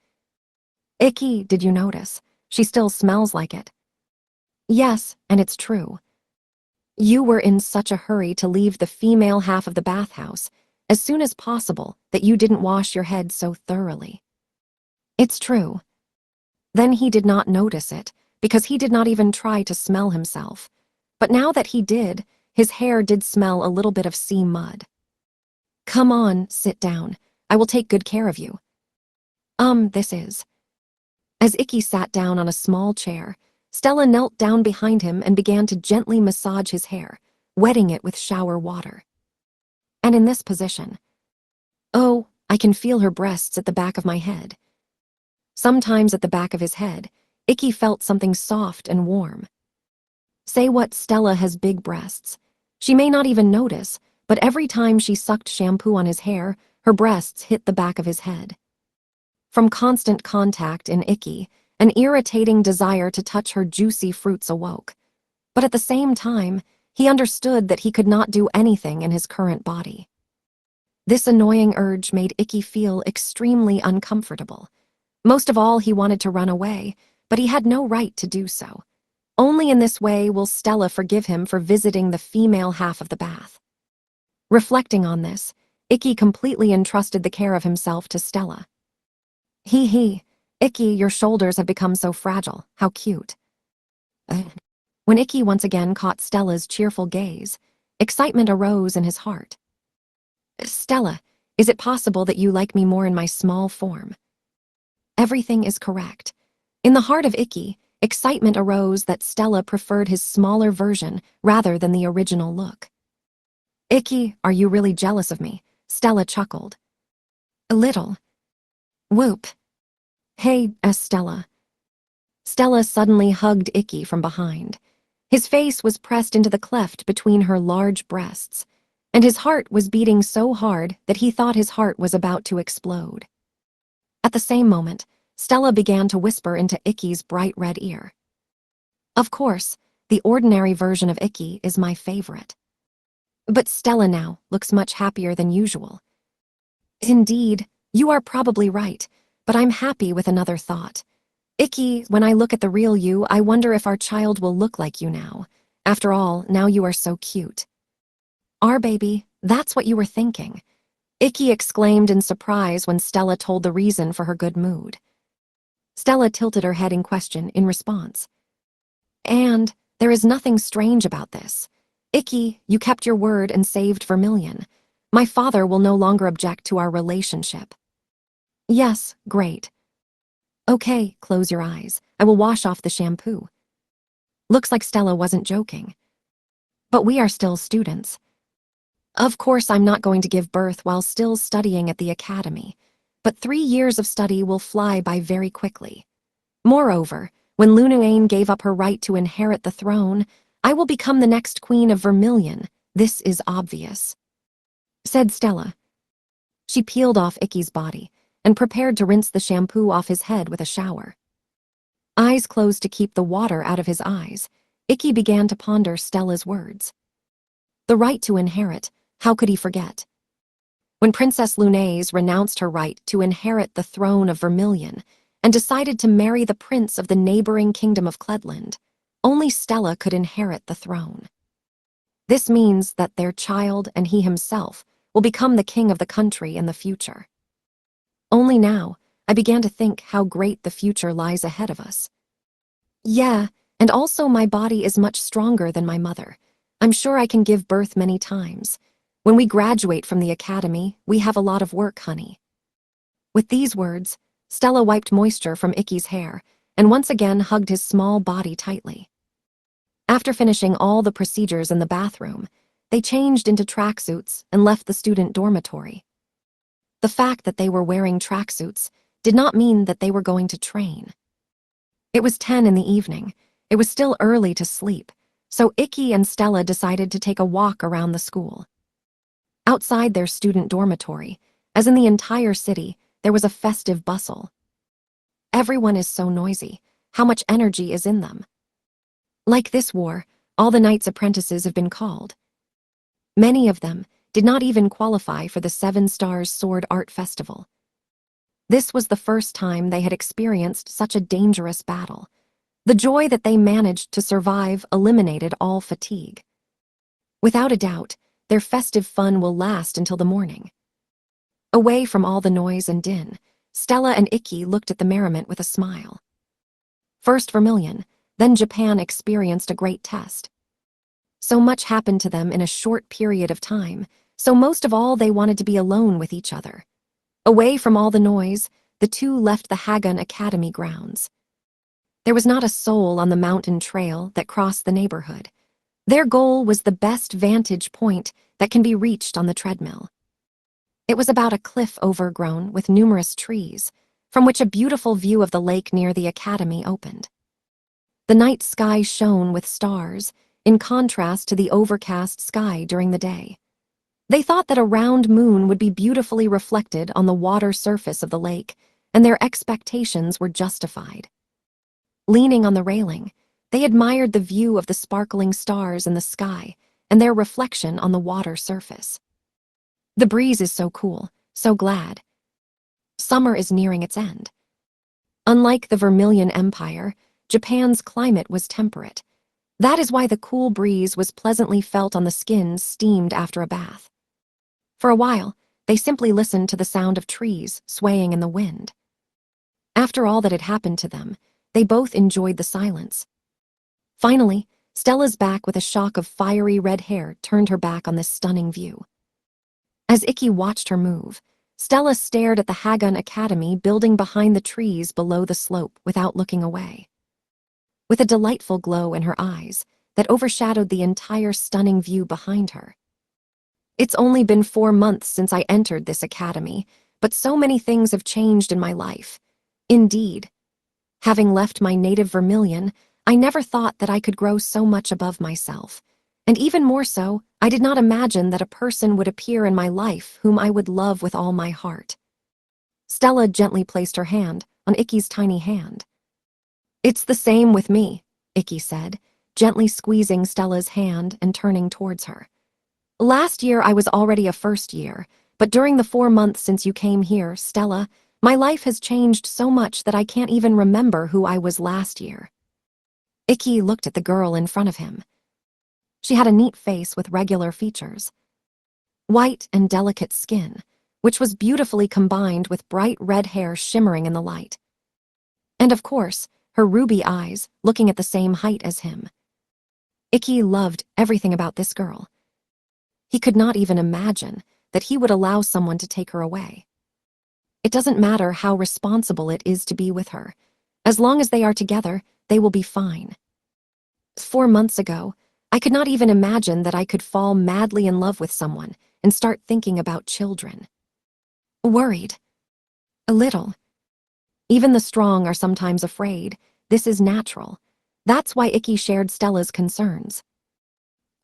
Icky, did you notice? She still smells like it. Yes, and it's true. You were in such a hurry to leave the female half of the bathhouse as soon as possible that you didn't wash your head so thoroughly. It's true. Then he did not notice it because he did not even try to smell himself. But now that he did, his hair did smell a little bit of sea mud. Come on, sit down. I will take good care of you. This is. As Icky sat down on a small chair, Stella knelt down behind him and began to gently massage his hair, wetting it with shower water. And in this position, oh, I can feel her breasts at the back of my head. Sometimes at the back of his head, Icky felt something soft and warm. Say what, Stella has big breasts. She may not even notice, but every time she sucked shampoo on his hair, her breasts hit the back of his head. From constant contact in Icky, an irritating desire to touch her juicy fruits awoke. But at the same time, he understood that he could not do anything in his current body. This annoying urge made Icky feel extremely uncomfortable. Most of all, he wanted to run away, but he had no right to do so. Only in this way will Stella forgive him for visiting the female half of the bath. Reflecting on this, Icky completely entrusted the care of himself to Stella. Icky, your shoulders have become so fragile. How cute. When Icky once again caught Stella's cheerful gaze, excitement arose in his heart. Stella, is it possible that you like me more in my small form? Everything is correct. In the heart of Icky, excitement arose that Stella preferred his smaller version rather than the original look. Icky, are you really jealous of me? Stella chuckled. A little. Whoop. Hey, Stella. Stella suddenly hugged Icky from behind. His face was pressed into the cleft between her large breasts, and his heart was beating so hard that he thought his heart was about to explode. At the same moment, Stella began to whisper into Icky's bright red ear. Of course, the ordinary version of Icky is my favorite. But Stella now looks much happier than usual. Indeed, you are probably right, but I'm happy with another thought. Icky, when I look at the real you, I wonder if our child will look like you now. After all, now you are so cute. Our baby, that's what you were thinking. Icky exclaimed in surprise when Stella told the reason for her good mood. Stella tilted her head in question in response. And there is nothing strange about this. Icky, you kept your word and saved Vermilion. My father will no longer object to our relationship. Yes, great. Okay, close your eyes. I will wash off the shampoo. Looks like Stella wasn't joking. But we are still students. Of course, I'm not going to give birth while still studying at the academy, but 3 years of study will fly by very quickly. Moreover, when Lunaine gave up her right to inherit the throne, I will become the next queen of Vermilion. This is obvious, said Stella. She peeled off Icky's body and prepared to rinse the shampoo off his head with a shower. Eyes closed to keep the water out of his eyes, Icky began to ponder Stella's words. The right to inherit, how could he forget? When Princess Lunaise renounced her right to inherit the throne of Vermilion and decided to marry the prince of the neighboring kingdom of Cledland, only Stella could inherit the throne. This means that their child and he himself will become the king of the country in the future. Only now, I began to think how great the future lies ahead of us. Yeah, and also my body is much stronger than my mother. I'm sure I can give birth many times. When we graduate from the academy, we have a lot of work, honey. With these words, Stella wiped moisture from Icky's hair and once again hugged his small body tightly. After finishing all the procedures in the bathroom, they changed into tracksuits and left the student dormitory. The fact that they were wearing tracksuits did not mean that they were going to train. It was 10 in the evening. It was still early to sleep, so Icky and Stella decided to take a walk around the school. Outside their student dormitory, as in the entire city, there was a festive bustle. Everyone is so noisy. How much energy is in them? Like this war, all the knights' apprentices have been called. Many of them did not even qualify for the 7 Stars Sword Art Festival. This was the first time they had experienced such a dangerous battle. The joy that they managed to survive eliminated all fatigue. Without a doubt, their festive fun will last until the morning. Away from all the noise and din, Stella and Icky looked at the merriment with a smile. First Vermilion, then Japan experienced a great test. So much happened to them in a short period of time, so most of all they wanted to be alone with each other. Away from all the noise, the two left the Hagun Academy grounds. There was not a soul on the mountain trail that crossed the neighborhood. Their goal was the best vantage point that can be reached on the treadmill. It was about a cliff overgrown with numerous trees, from which a beautiful view of the lake near the academy opened. The night sky shone with stars, in contrast to the overcast sky during the day. They thought that a round moon would be beautifully reflected on the water surface of the lake, and their expectations were justified. Leaning on the railing, they admired the view of the sparkling stars in the sky and their reflection on the water surface. The breeze is so cool, so glad. Summer is nearing its end. Unlike the Vermilion Empire, Japan's climate was temperate. That is why the cool breeze was pleasantly felt on the skins steamed after a bath. For a while, they simply listened to the sound of trees swaying in the wind. After all that had happened to them, they both enjoyed the silence. Finally, Stella's back with a shock of fiery red hair turned her back on this stunning view. As Icky watched her move, Stella stared at the Hagun Academy building behind the trees below the slope without looking away. With a delightful glow in her eyes that overshadowed the entire stunning view behind her. It's only been 4 months since I entered this academy, but so many things have changed in my life. Indeed. Having left my native Vermilion, I never thought that I could grow so much above myself. And even more so, I did not imagine that a person would appear in my life whom I would love with all my heart. Stella gently placed her hand on Icky's tiny hand. It's the same with me, Icky said, gently squeezing Stella's hand and turning towards her. Last year I was already a first year, but during the 4 months since you came here, Stella, my life has changed so much that I can't even remember who I was last year. Icky looked at the girl in front of him. She had a neat face with regular features. White and delicate skin, which was beautifully combined with bright red hair shimmering in the light. And of course, her ruby eyes looking at the same height as him. Icky loved everything about this girl. He could not even imagine that he would allow someone to take her away. It doesn't matter how responsible it is to be with her. As long as they are together, they will be fine. 4 months ago, I could not even imagine that I could fall madly in love with someone and start thinking about children. Worried. A little. Even the strong are sometimes afraid. This is natural. That's why Icky shared Stella's concerns.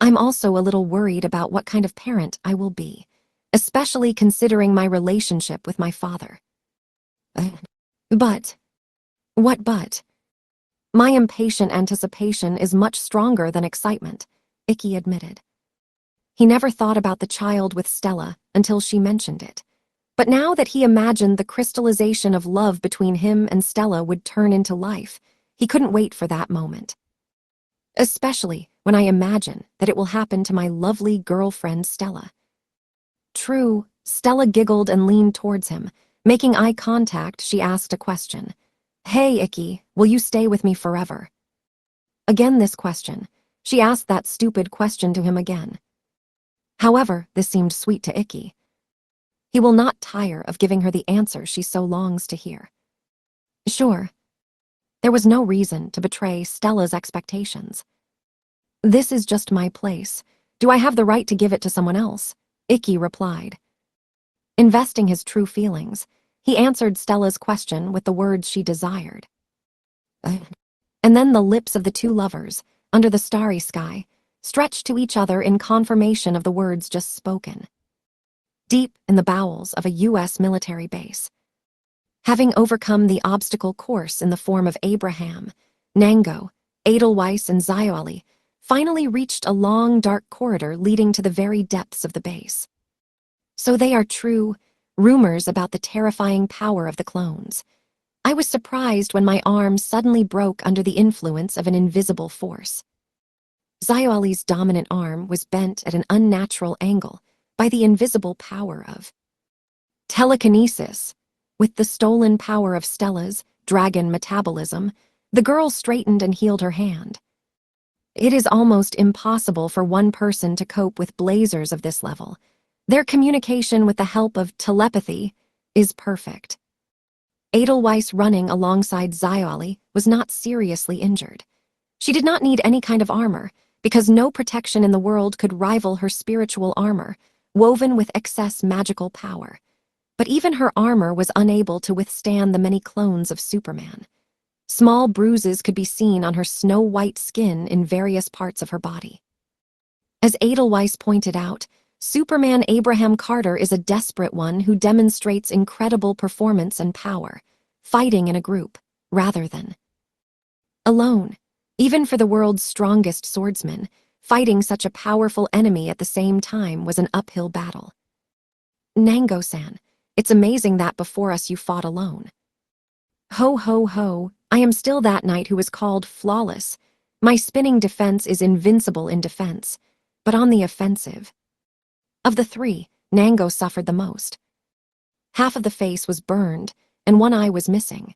I'm also a little worried about what kind of parent I will be, especially considering my relationship with my father. But? What but? My impatient anticipation is much stronger than excitement, Icky admitted. He never thought about the child with Stella until she mentioned it. But now that he imagined the crystallization of love between him and Stella would turn into life, he couldn't wait for that moment. Especially when I imagine that it will happen to my lovely girlfriend Stella. True, Stella giggled and leaned towards him. Making eye contact, she asked a question. Hey, Icky, will you stay with me forever? Again this question. She asked that stupid question to him again. However, this seemed sweet to Icky. He will not tire of giving her the answer she so longs to hear. Sure. There was no reason to betray Stella's expectations. This is just my place. Do I have the right to give it to someone else? Ikki replied. Investing his true feelings, he answered Stella's question with the words she desired. And then the lips of the two lovers, under the starry sky, stretched to each other in confirmation of the words just spoken. Deep in the bowels of a U.S. military base, having overcome the obstacle course in the form of Abraham, Nango, Edelweiss, and Zioali, finally reached a long, dark corridor leading to the very depths of the base. So they are true, rumors about the terrifying power of the clones. I was surprised when my arm suddenly broke under the influence of an invisible force. Zioali's dominant arm was bent at an unnatural angle by the invisible power of telekinesis. With the stolen power of Stella's dragon metabolism, the girl straightened and healed her hand. It is almost impossible for one person to cope with blazers of this level. Their communication with the help of telepathy is perfect. Edelweiss, running alongside Zioali, was not seriously injured. She did not need any kind of armor, because no protection in the world could rival her spiritual armor, woven with excess magical power. But even her armor was unable to withstand the many clones of Superman. Small bruises could be seen on her snow-white skin in various parts of her body. As Edelweiss pointed out, Superman Abraham Carter is a desperate one who demonstrates incredible performance and power, fighting in a group, rather than alone. Even for the world's strongest swordsman, fighting such a powerful enemy at the same time was an uphill battle. Nango-san, it's amazing that before us you fought alone. Ho ho ho, I am still that knight who is called flawless. My spinning defense is invincible in defense, but on the offensive. Of the three, Nango suffered the most. Half of the face was burned, and one eye was missing.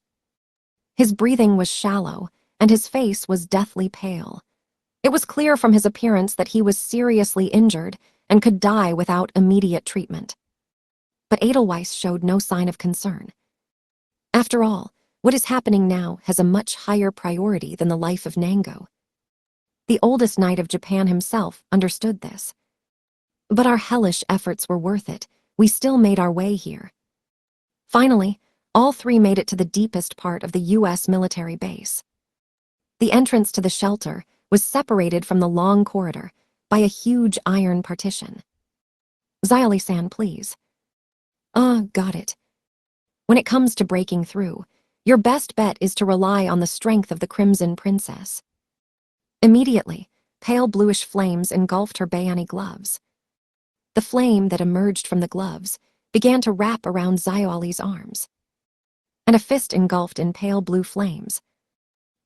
His breathing was shallow, and his face was deathly pale. It was clear from his appearance that he was seriously injured and could die without immediate treatment. But Edelweiss showed no sign of concern. After all, what is happening now has a much higher priority than the life of Nango. The oldest knight of Japan himself understood this. But our hellish efforts were worth it. We still made our way here. Finally, all three made it to the deepest part of the U.S. military base. The entrance to the shelter was separated from the long corridor by a huge iron partition. Zioali-san, please. Got it. When it comes to breaking through, your best bet is to rely on the strength of the Crimson Princess. Immediately, pale bluish flames engulfed her bayani gloves. The flame that emerged from the gloves began to wrap around Zioali's arms, and a fist engulfed in pale blue flames.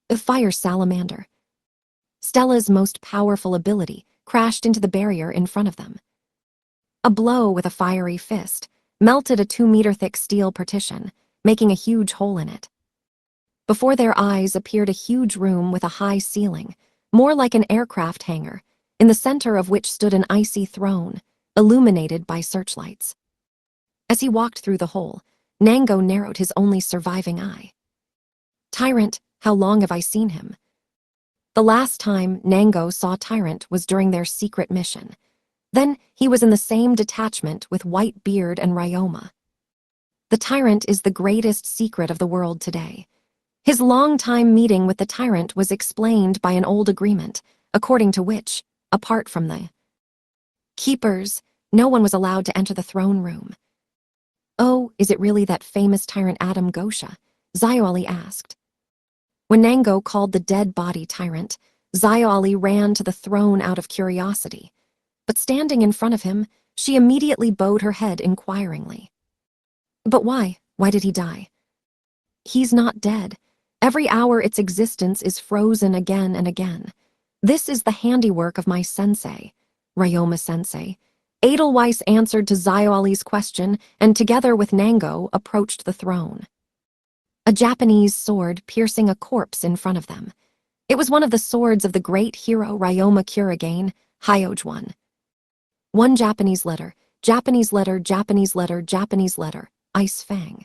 The fire salamander. Stella's most powerful ability crashed into the barrier in front of them. A blow with a fiery fist melted a 2-meter-thick steel partition, making a huge hole in it. Before their eyes appeared a huge room with a high ceiling, more like an aircraft hangar, in the center of which stood an icy throne, illuminated by searchlights. As he walked through the hole, Nango narrowed his only surviving eye. Tyrant, how long have I seen him? The last time Nango saw Tyrant was during their secret mission. Then he was in the same detachment with Whitebeard and Ryoma. The Tyrant is the greatest secret of the world today. His long-time meeting with the Tyrant was explained by an old agreement, according to which, apart from the keepers, no one was allowed to enter the throne room. Oh, is it really that famous Tyrant Adam Gosha? Zioali asked. When Nango called the dead body Tyrant, Zioali ran to the throne out of curiosity. But standing in front of him, she immediately bowed her head inquiringly. But why? Why did he die? He's not dead. Every hour its existence is frozen again and again. This is the handiwork of my sensei, Ryoma-sensei. Edelweiss answered to Zioali's question and together with Nango approached the throne. A Japanese sword piercing a corpse in front of them. It was one of the swords of the great hero Ryoma Kurigane, Hyoj-1. One Japanese letter, Japanese letter, Japanese letter, Japanese letter, Ice Fang.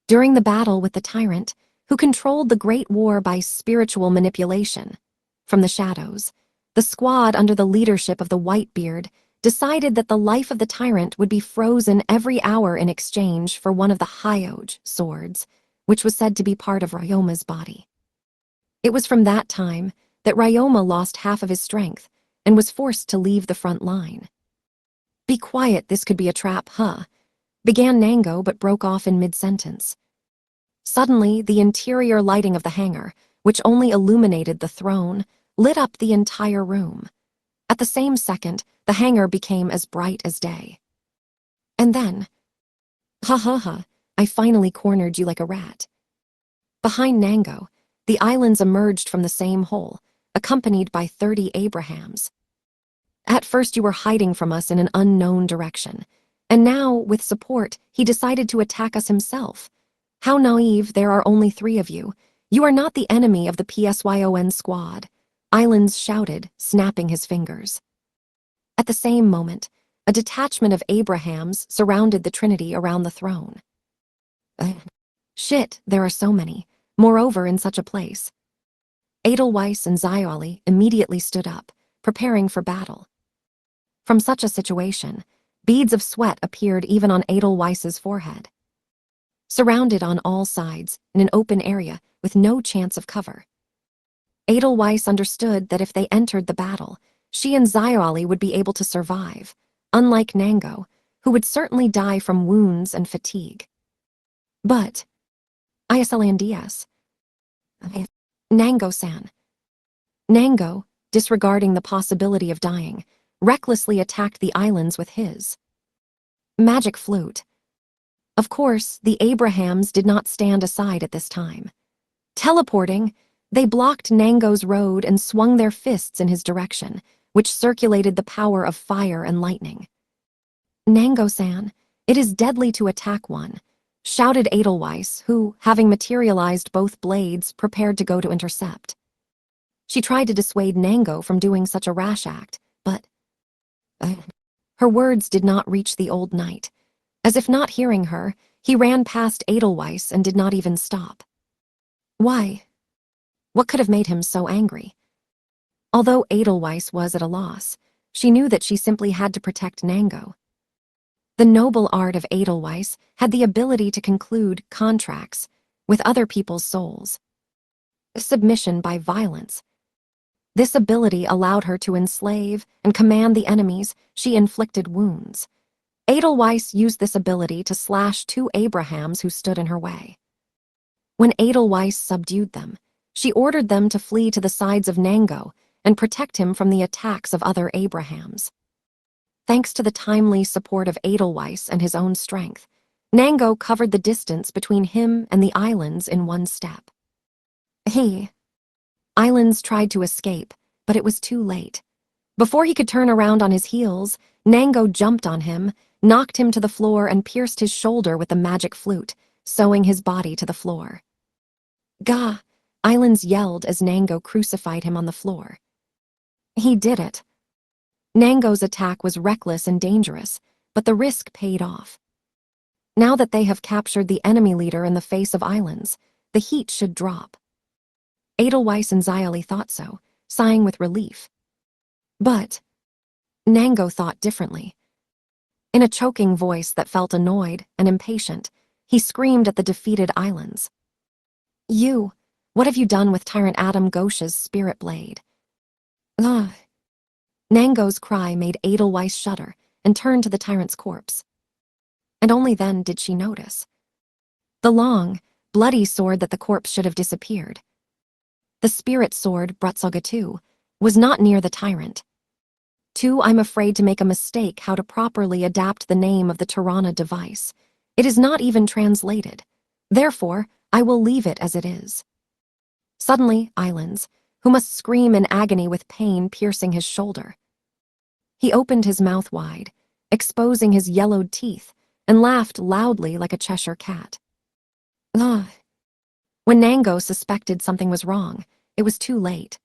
During the battle with the Tyrant, who controlled the Great War by spiritual manipulation, from the shadows, The squad under the leadership of the Whitebeard decided that the life of the tyrant would be frozen every hour in exchange for one of the Hyoge swords, which was said to be part of Ryoma's body. It was from that time that Ryoma lost half of his strength and was forced to leave the front line. "Be quiet, this could be a trap, huh?" began Nango, but broke off in mid-sentence. Suddenly, the interior lighting of the hangar, which only illuminated the throne, lit up the entire room. At the same second, the hangar became as bright as day. And then, ha ha ha, I finally cornered you like a rat. Behind Nango, the islands emerged from the same hole, accompanied by 30 Abrahams. At first you were hiding from us in an unknown direction, and now, with support, he decided to attack us himself. How naive, there are only 3 of you. You are not the enemy of the PSYON squad, Islands shouted, snapping his fingers. At the same moment, a detachment of Abrahams surrounded the Trinity around the throne. Shit, there are so many, moreover in such a place. Edelweiss and Xiaoli immediately stood up, preparing for battle. From such a situation, beads of sweat appeared even on Edelweiss's forehead. Surrounded on all sides, in an open area with no chance of cover. Edelweiss understood that if they entered the battle, she and Xiaoli would be able to survive, unlike Nango, who would certainly die from wounds and fatigue. But, Islandias. Nango-san. Nango, disregarding the possibility of dying, recklessly attacked the islands with his magic flute. Of course, the Abrahams did not stand aside at this time. Teleporting, they blocked Nango's road and swung their fists in his direction, which circulated the power of fire and lightning. "Nango-san, it is deadly to attack one," shouted Edelweiss, who, having materialized both blades, prepared to go to intercept. She tried to dissuade Nango from doing such a rash act, but her words did not reach the old knight. As if not hearing her, he ran past Edelweiss and did not even stop. Why? What could have made him so angry? Although Edelweiss was at a loss, she knew that she simply had to protect Nango. The noble art of Edelweiss had the ability to conclude contracts with other people's souls. Submission by violence. This ability allowed her to enslave and command the enemies she inflicted wounds. Edelweiss used this ability to slash 2 Abrahams who stood in her way. When Edelweiss subdued them, she ordered them to flee to the sides of Nango and protect him from the attacks of other Abrahams. Thanks to the timely support of Edelweiss and his own strength, Nango covered the distance between him and the islands in 1 step. Islands tried to escape, but it was too late. Before he could turn around on his heels, Nango jumped on him, knocked him to the floor and pierced his shoulder with the magic flute, sewing his body to the floor. "Gah!" Islands yelled as Nango crucified him on the floor. He did it. Nango's attack was reckless and dangerous, but the risk paid off. Now that they have captured the enemy leader in the face of Islands, the heat should drop. Edelweiss and Xiaoli thought so, sighing with relief. But Nango thought differently. In a choking voice that felt annoyed and impatient, he screamed at the defeated Islands. "You, what have you done with Tyrant Adam Ghosh's spirit blade?" "Ugh." Nango's cry made Edelweiss shudder and turn to the tyrant's corpse. And only then did she notice. The long, bloody sword that the corpse should have disappeared. The spirit sword, Brutzogatu, was not near the tyrant. I'm afraid to make a mistake how to properly adapt the name of the Tirana device. It is not even translated. Therefore, I will leave it as it is. Suddenly, Islands, who must scream in agony with pain piercing his shoulder. He opened his mouth wide, exposing his yellowed teeth, and laughed loudly like a Cheshire cat. Ugh. When Nango suspected something was wrong, it was too late.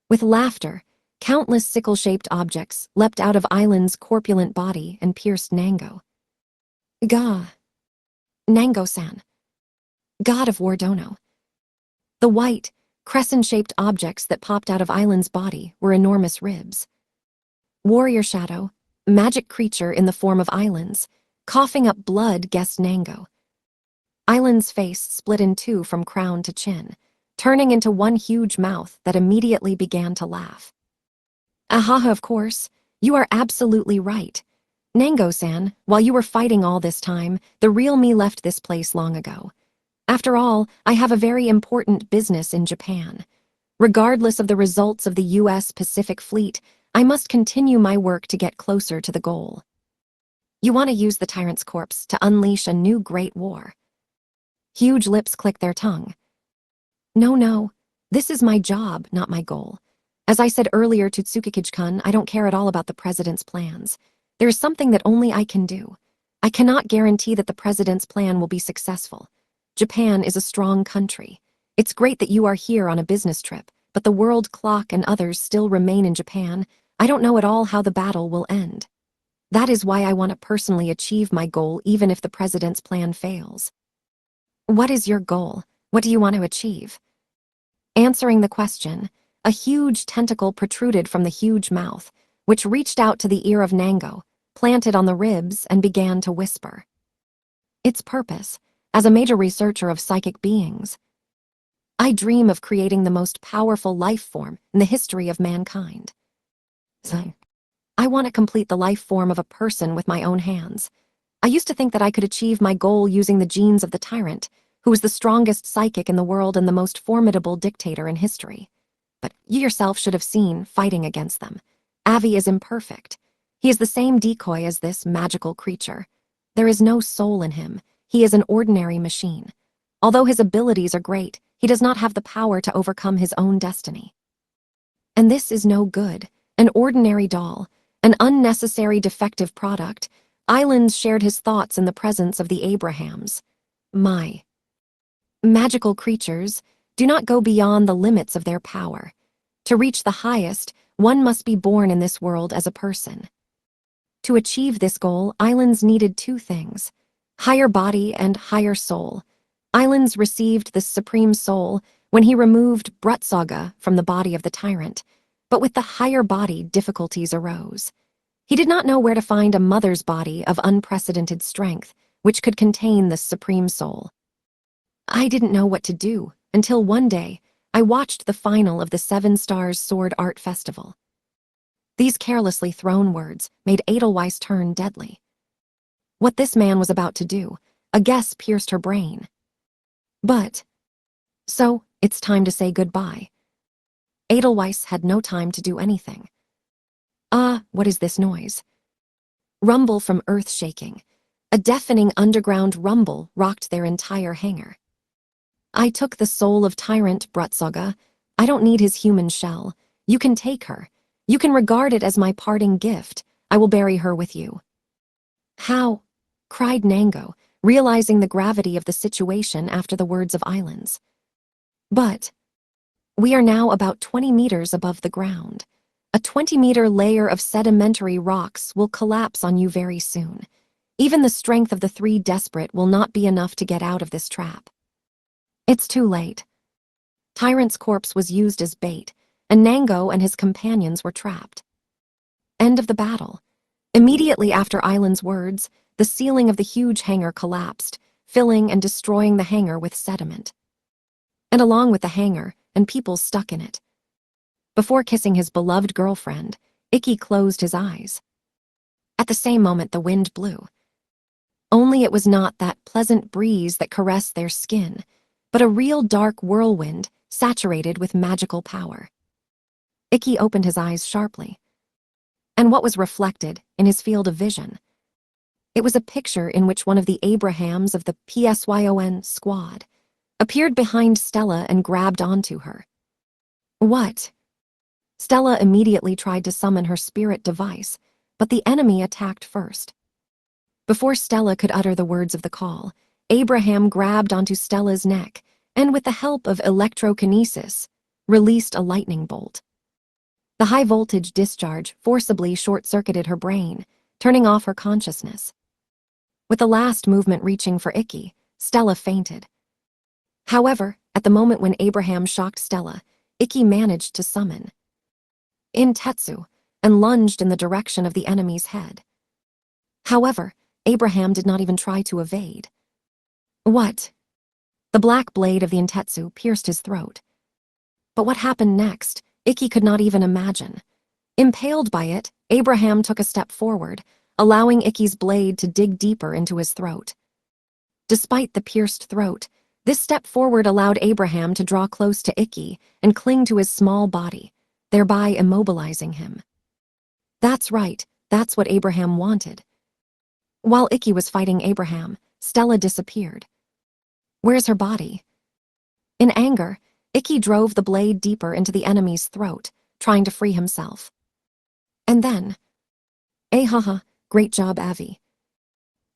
With laughter, countless sickle-shaped objects leapt out of Island's corpulent body and pierced Nango. Gah. Nango-san. God of Wardono. The white, Crescent-shaped objects that popped out of Island's body were enormous ribs. Warrior shadow, magic creature in the form of Islands, coughing up blood, guessed Nango. Island's face split in two from crown to chin, turning into one huge mouth that immediately began to laugh. Ahaha, of course, you are absolutely right. Nango-san, while you were fighting all this time, the real me left this place long ago. After all, I have a very important business in Japan. Regardless of the results of the U.S. Pacific Fleet, I must continue my work to get closer to the goal. You want to use the tyrant's corpse to unleash a new great war. Huge lips click their tongue. No, this is my job, not my goal. As I said earlier to Tsukikage-kun, I don't care at all about the president's plans. There is something that only I can do. I cannot guarantee that the president's plan will be successful. Japan is a strong country. It's great that you are here on a business trip, but the world clock and others still remain in Japan. I don't know at all how the battle will end. That is why I want to personally achieve my goal even if the president's plan fails. What is your goal? What do you want to achieve? Answering the question, a huge tentacle protruded from the huge mouth, which reached out to the ear of Nango, planted on the ribs, and began to whisper. Its purpose, as a major researcher of psychic beings, I dream of creating the most powerful life form in the history of mankind. I want to complete the life form of a person with my own hands. I used to think that I could achieve my goal using the genes of the tyrant, who is the strongest psychic in the world and the most formidable dictator in history. But you yourself should have seen fighting against them. Avi is imperfect. He is the same decoy as this magical creature. There is no soul in him. He is an ordinary machine. Although his abilities are great, he does not have the power to overcome his own destiny. And this is no good. An ordinary doll, an unnecessary defective product. Islands shared his thoughts in the presence of the Abrahams. My magical creatures do not go beyond the limits of their power. To reach the highest, one must be born in this world as a person. To achieve this goal, Islands needed two things: higher body and higher soul. Islands received the supreme soul when he removed Brutsaga from the body of the tyrant, but with the higher body, difficulties arose. He did not know where to find a mother's body of unprecedented strength, which could contain the supreme soul. I didn't know what to do until one day I watched the final of the Seven Stars Sword Art Festival. These carelessly thrown words made Edelweiss turn deadly. What this man was about to do, a guess pierced her brain. But, so, it's time to say goodbye. Edelweiss had no time to do anything. What is this noise? Rumble from earth shaking. A deafening underground rumble rocked their entire hangar. I took the soul of Tyrant Brutsaga. I don't need his human shell. You can take her. You can regard it as my parting gift. I will bury her with you. How? Cried Nango, realizing the gravity of the situation after the words of Islands. But we are now about 20 meters above the ground. A 20-meter layer of sedimentary rocks will collapse on you very soon. Even the strength of the three desperate will not be enough to get out of this trap. It's too late. Tyrant's corpse was used as bait, and Nango and his companions were trapped. End of the battle. Immediately after Island's words, the ceiling of the huge hangar collapsed, filling and destroying the hangar with sediment. And along with the hangar, and people stuck in it. Before kissing his beloved girlfriend, Ikki closed his eyes. At the same moment, the wind blew. Only it was not that pleasant breeze that caressed their skin, but a real dark whirlwind saturated with magical power. Ikki opened his eyes sharply. And what was reflected in his field of vision? It was a picture in which one of the Abrahams of the PSYON squad appeared behind Stella and grabbed onto her. What? Stella immediately tried to summon her spirit device, but the enemy attacked first. Before Stella could utter the words of the call, Abraham grabbed onto Stella's neck and, with the help of electrokinesis, released a lightning bolt. The high-voltage discharge forcibly short-circuited her brain, turning off her consciousness. With the last movement reaching for Ikki, Stella fainted. However, at the moment when Abraham shocked Stella, Ikki managed to summon in Tetsu and lunged in the direction of the enemy's head. However, Abraham did not even try to evade. What? The black blade of the Intetsu pierced his throat. But what happened next, Ikki could not even imagine. Impaled by it, Abraham took a step forward, allowing Ikki's blade to dig deeper into his throat. Despite the pierced throat, this step forward allowed Abraham to draw close to Ikki and cling to his small body, thereby immobilizing him. That's right, that's what Abraham wanted. While Ikki was fighting Abraham, Stella disappeared. Where's her body? In anger, Ikki drove the blade deeper into the enemy's throat, trying to free himself. And then, haha, great job, Avi.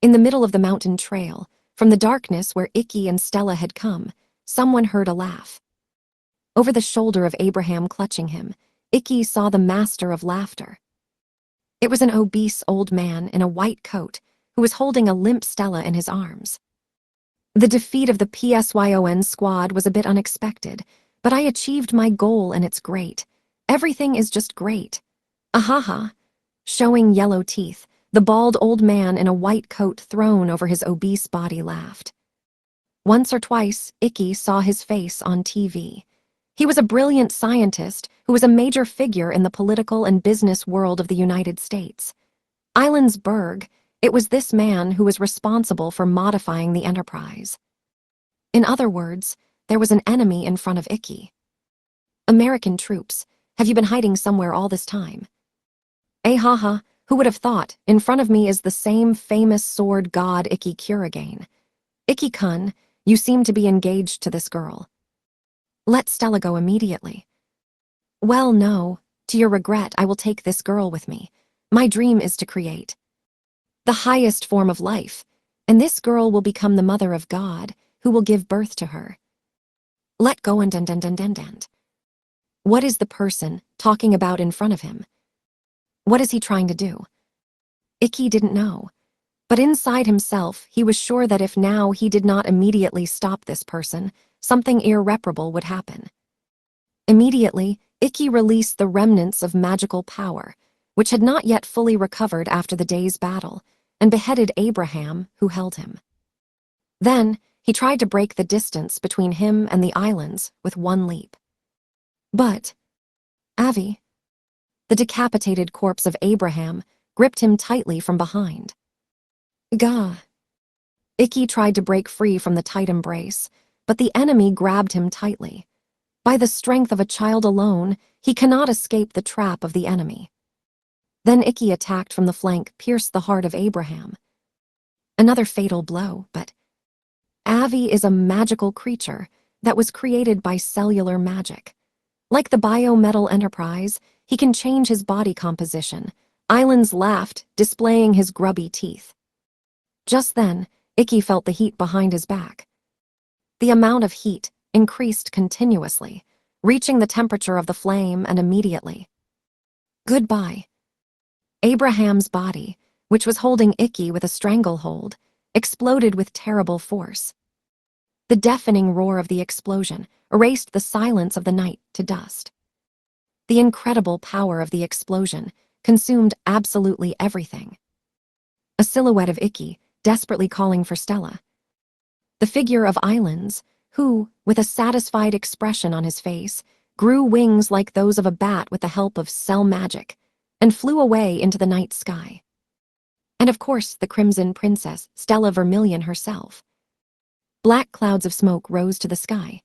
In the middle of the mountain trail, from the darkness where Ikki and Stella had come, someone heard a laugh. Over the shoulder of Abraham clutching him, Ikki saw the master of laughter. It was an obese old man in a white coat who was holding a limp Stella in his arms. The defeat of the PSYON squad was a bit unexpected, but I achieved my goal and it's great. Everything is just great. Ahaha. Showing yellow teeth, the bald old man in a white coat thrown over his obese body laughed. Once or twice, Ikki saw his face on TV. He was a brilliant scientist who was a major figure in the political and business world of the United States. Islandsberg, it was this man who was responsible for modifying the Enterprise. In other words, there was an enemy in front of Ikki. American troops, have you been hiding somewhere all this time? Haha, who would have thought, in front of me is the same famous sword god Ikki Kuragain. Ikki-kun, you seem to be engaged to this girl. Let Stella go immediately. Well, no, to your regret I will take this girl with me. My dream is to create the highest form of life, and this girl will become the mother of God, who will give birth to her. Let go and. What is the person talking about in front of him? What is he trying to do? Ikki didn't know, but inside himself he was sure that if now he did not immediately stop this person, something irreparable would happen. Immediately, Ikki released the remnants of magical power, which had not yet fully recovered after the day's battle, and beheaded Abraham, who held him. Then, he tried to break the distance between him and the islands with one leap. But, Avi, the decapitated corpse of Abraham gripped him tightly from behind. Gah! Ikki tried to break free from the tight embrace, but the enemy grabbed him tightly. By the strength of a child alone, he cannot escape the trap of the enemy. Then Ikki attacked from the flank, pierced the heart of Abraham. Another fatal blow, but Avi is a magical creature that was created by cellular magic. Like the biometal Enterprise, he can change his body composition. Islands laughed, displaying his grubby teeth. Just then, Ikki felt the heat behind his back. The amount of heat increased continuously, reaching the temperature of the flame and immediately. Goodbye. Abraham's body, which was holding Ikki with a stranglehold, exploded with terrible force. The deafening roar of the explosion erased the silence of the night to dust. The incredible power of the explosion consumed absolutely everything. A silhouette of Ikki, desperately calling for Stella. The figure of Islands, who, with a satisfied expression on his face, grew wings like those of a bat with the help of cell magic, and flew away into the night sky. And of course the Crimson Princess, Stella Vermilion herself. Black clouds of smoke rose to the sky.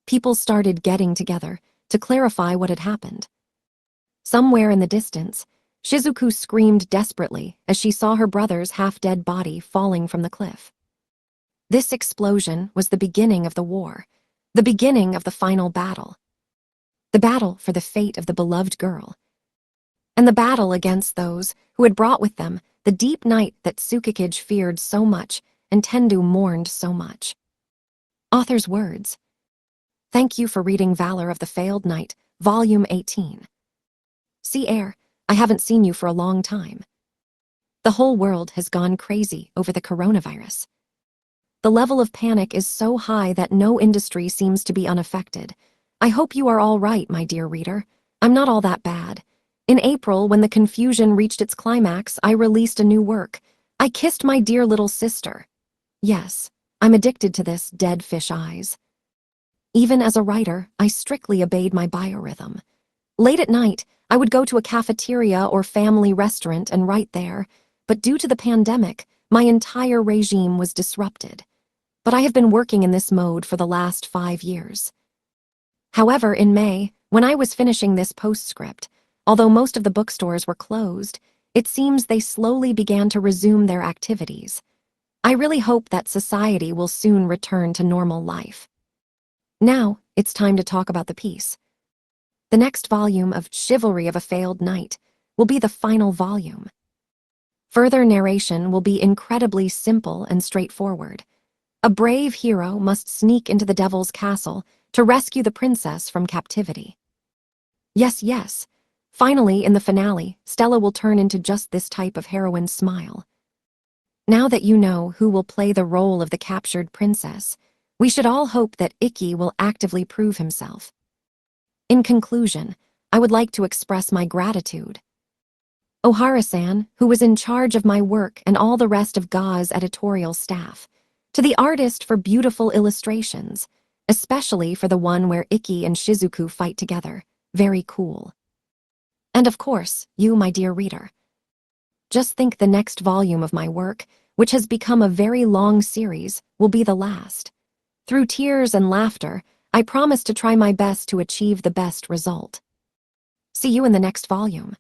People started getting together to clarify what had happened. Somewhere in the distance, Shizuku screamed desperately as she saw her brother's half-dead body falling from the cliff. This explosion was the beginning of the war, the beginning of the final battle. The battle for the fate of the beloved girl. And the battle against those who had brought with them the deep night that Tsukikage feared so much and Tendu mourned so much. Author's words. Thank you for reading Valor of the Failed Knight, Volume 18. See Air, I haven't seen you for a long time. The whole world has gone crazy over the coronavirus. The level of panic is so high that no industry seems to be unaffected. I hope you are all right, my dear reader. I'm not all that bad. In April, when the confusion reached its climax, I released a new work. I kissed my dear little sister. Yes, I'm addicted to this dead fish eyes. Even as a writer, I strictly obeyed my biorhythm. Late at night, I would go to a cafeteria or family restaurant and write there, but due to the pandemic, my entire regime was disrupted. But I have been working in this mode for the last 5 years. However, in May, when I was finishing this postscript, although most of the bookstores were closed, it seems they slowly began to resume their activities. I really hope that society will soon return to normal life. Now, it's time to talk about the piece. The next volume of Chivalry of a Failed Knight will be the final volume. Further narration will be incredibly simple and straightforward. A brave hero must sneak into the devil's castle to rescue the princess from captivity. Yes. Finally, in the finale, Stella will turn into just this type of heroine's smile. Now that you know who will play the role of the captured princess, we should all hope that Ikki will actively prove himself. In conclusion, I would like to express my gratitude. Ohara-san, who was in charge of my work and all the rest of GA's editorial staff, to the artist for beautiful illustrations, especially for the one where Ikki and Shizuku fight together. Very cool. And of course, you, my dear reader. Just think the next volume of my work, which has become a very long series, will be the last. Through tears and laughter, I promise to try my best to achieve the best result. See you in the next volume.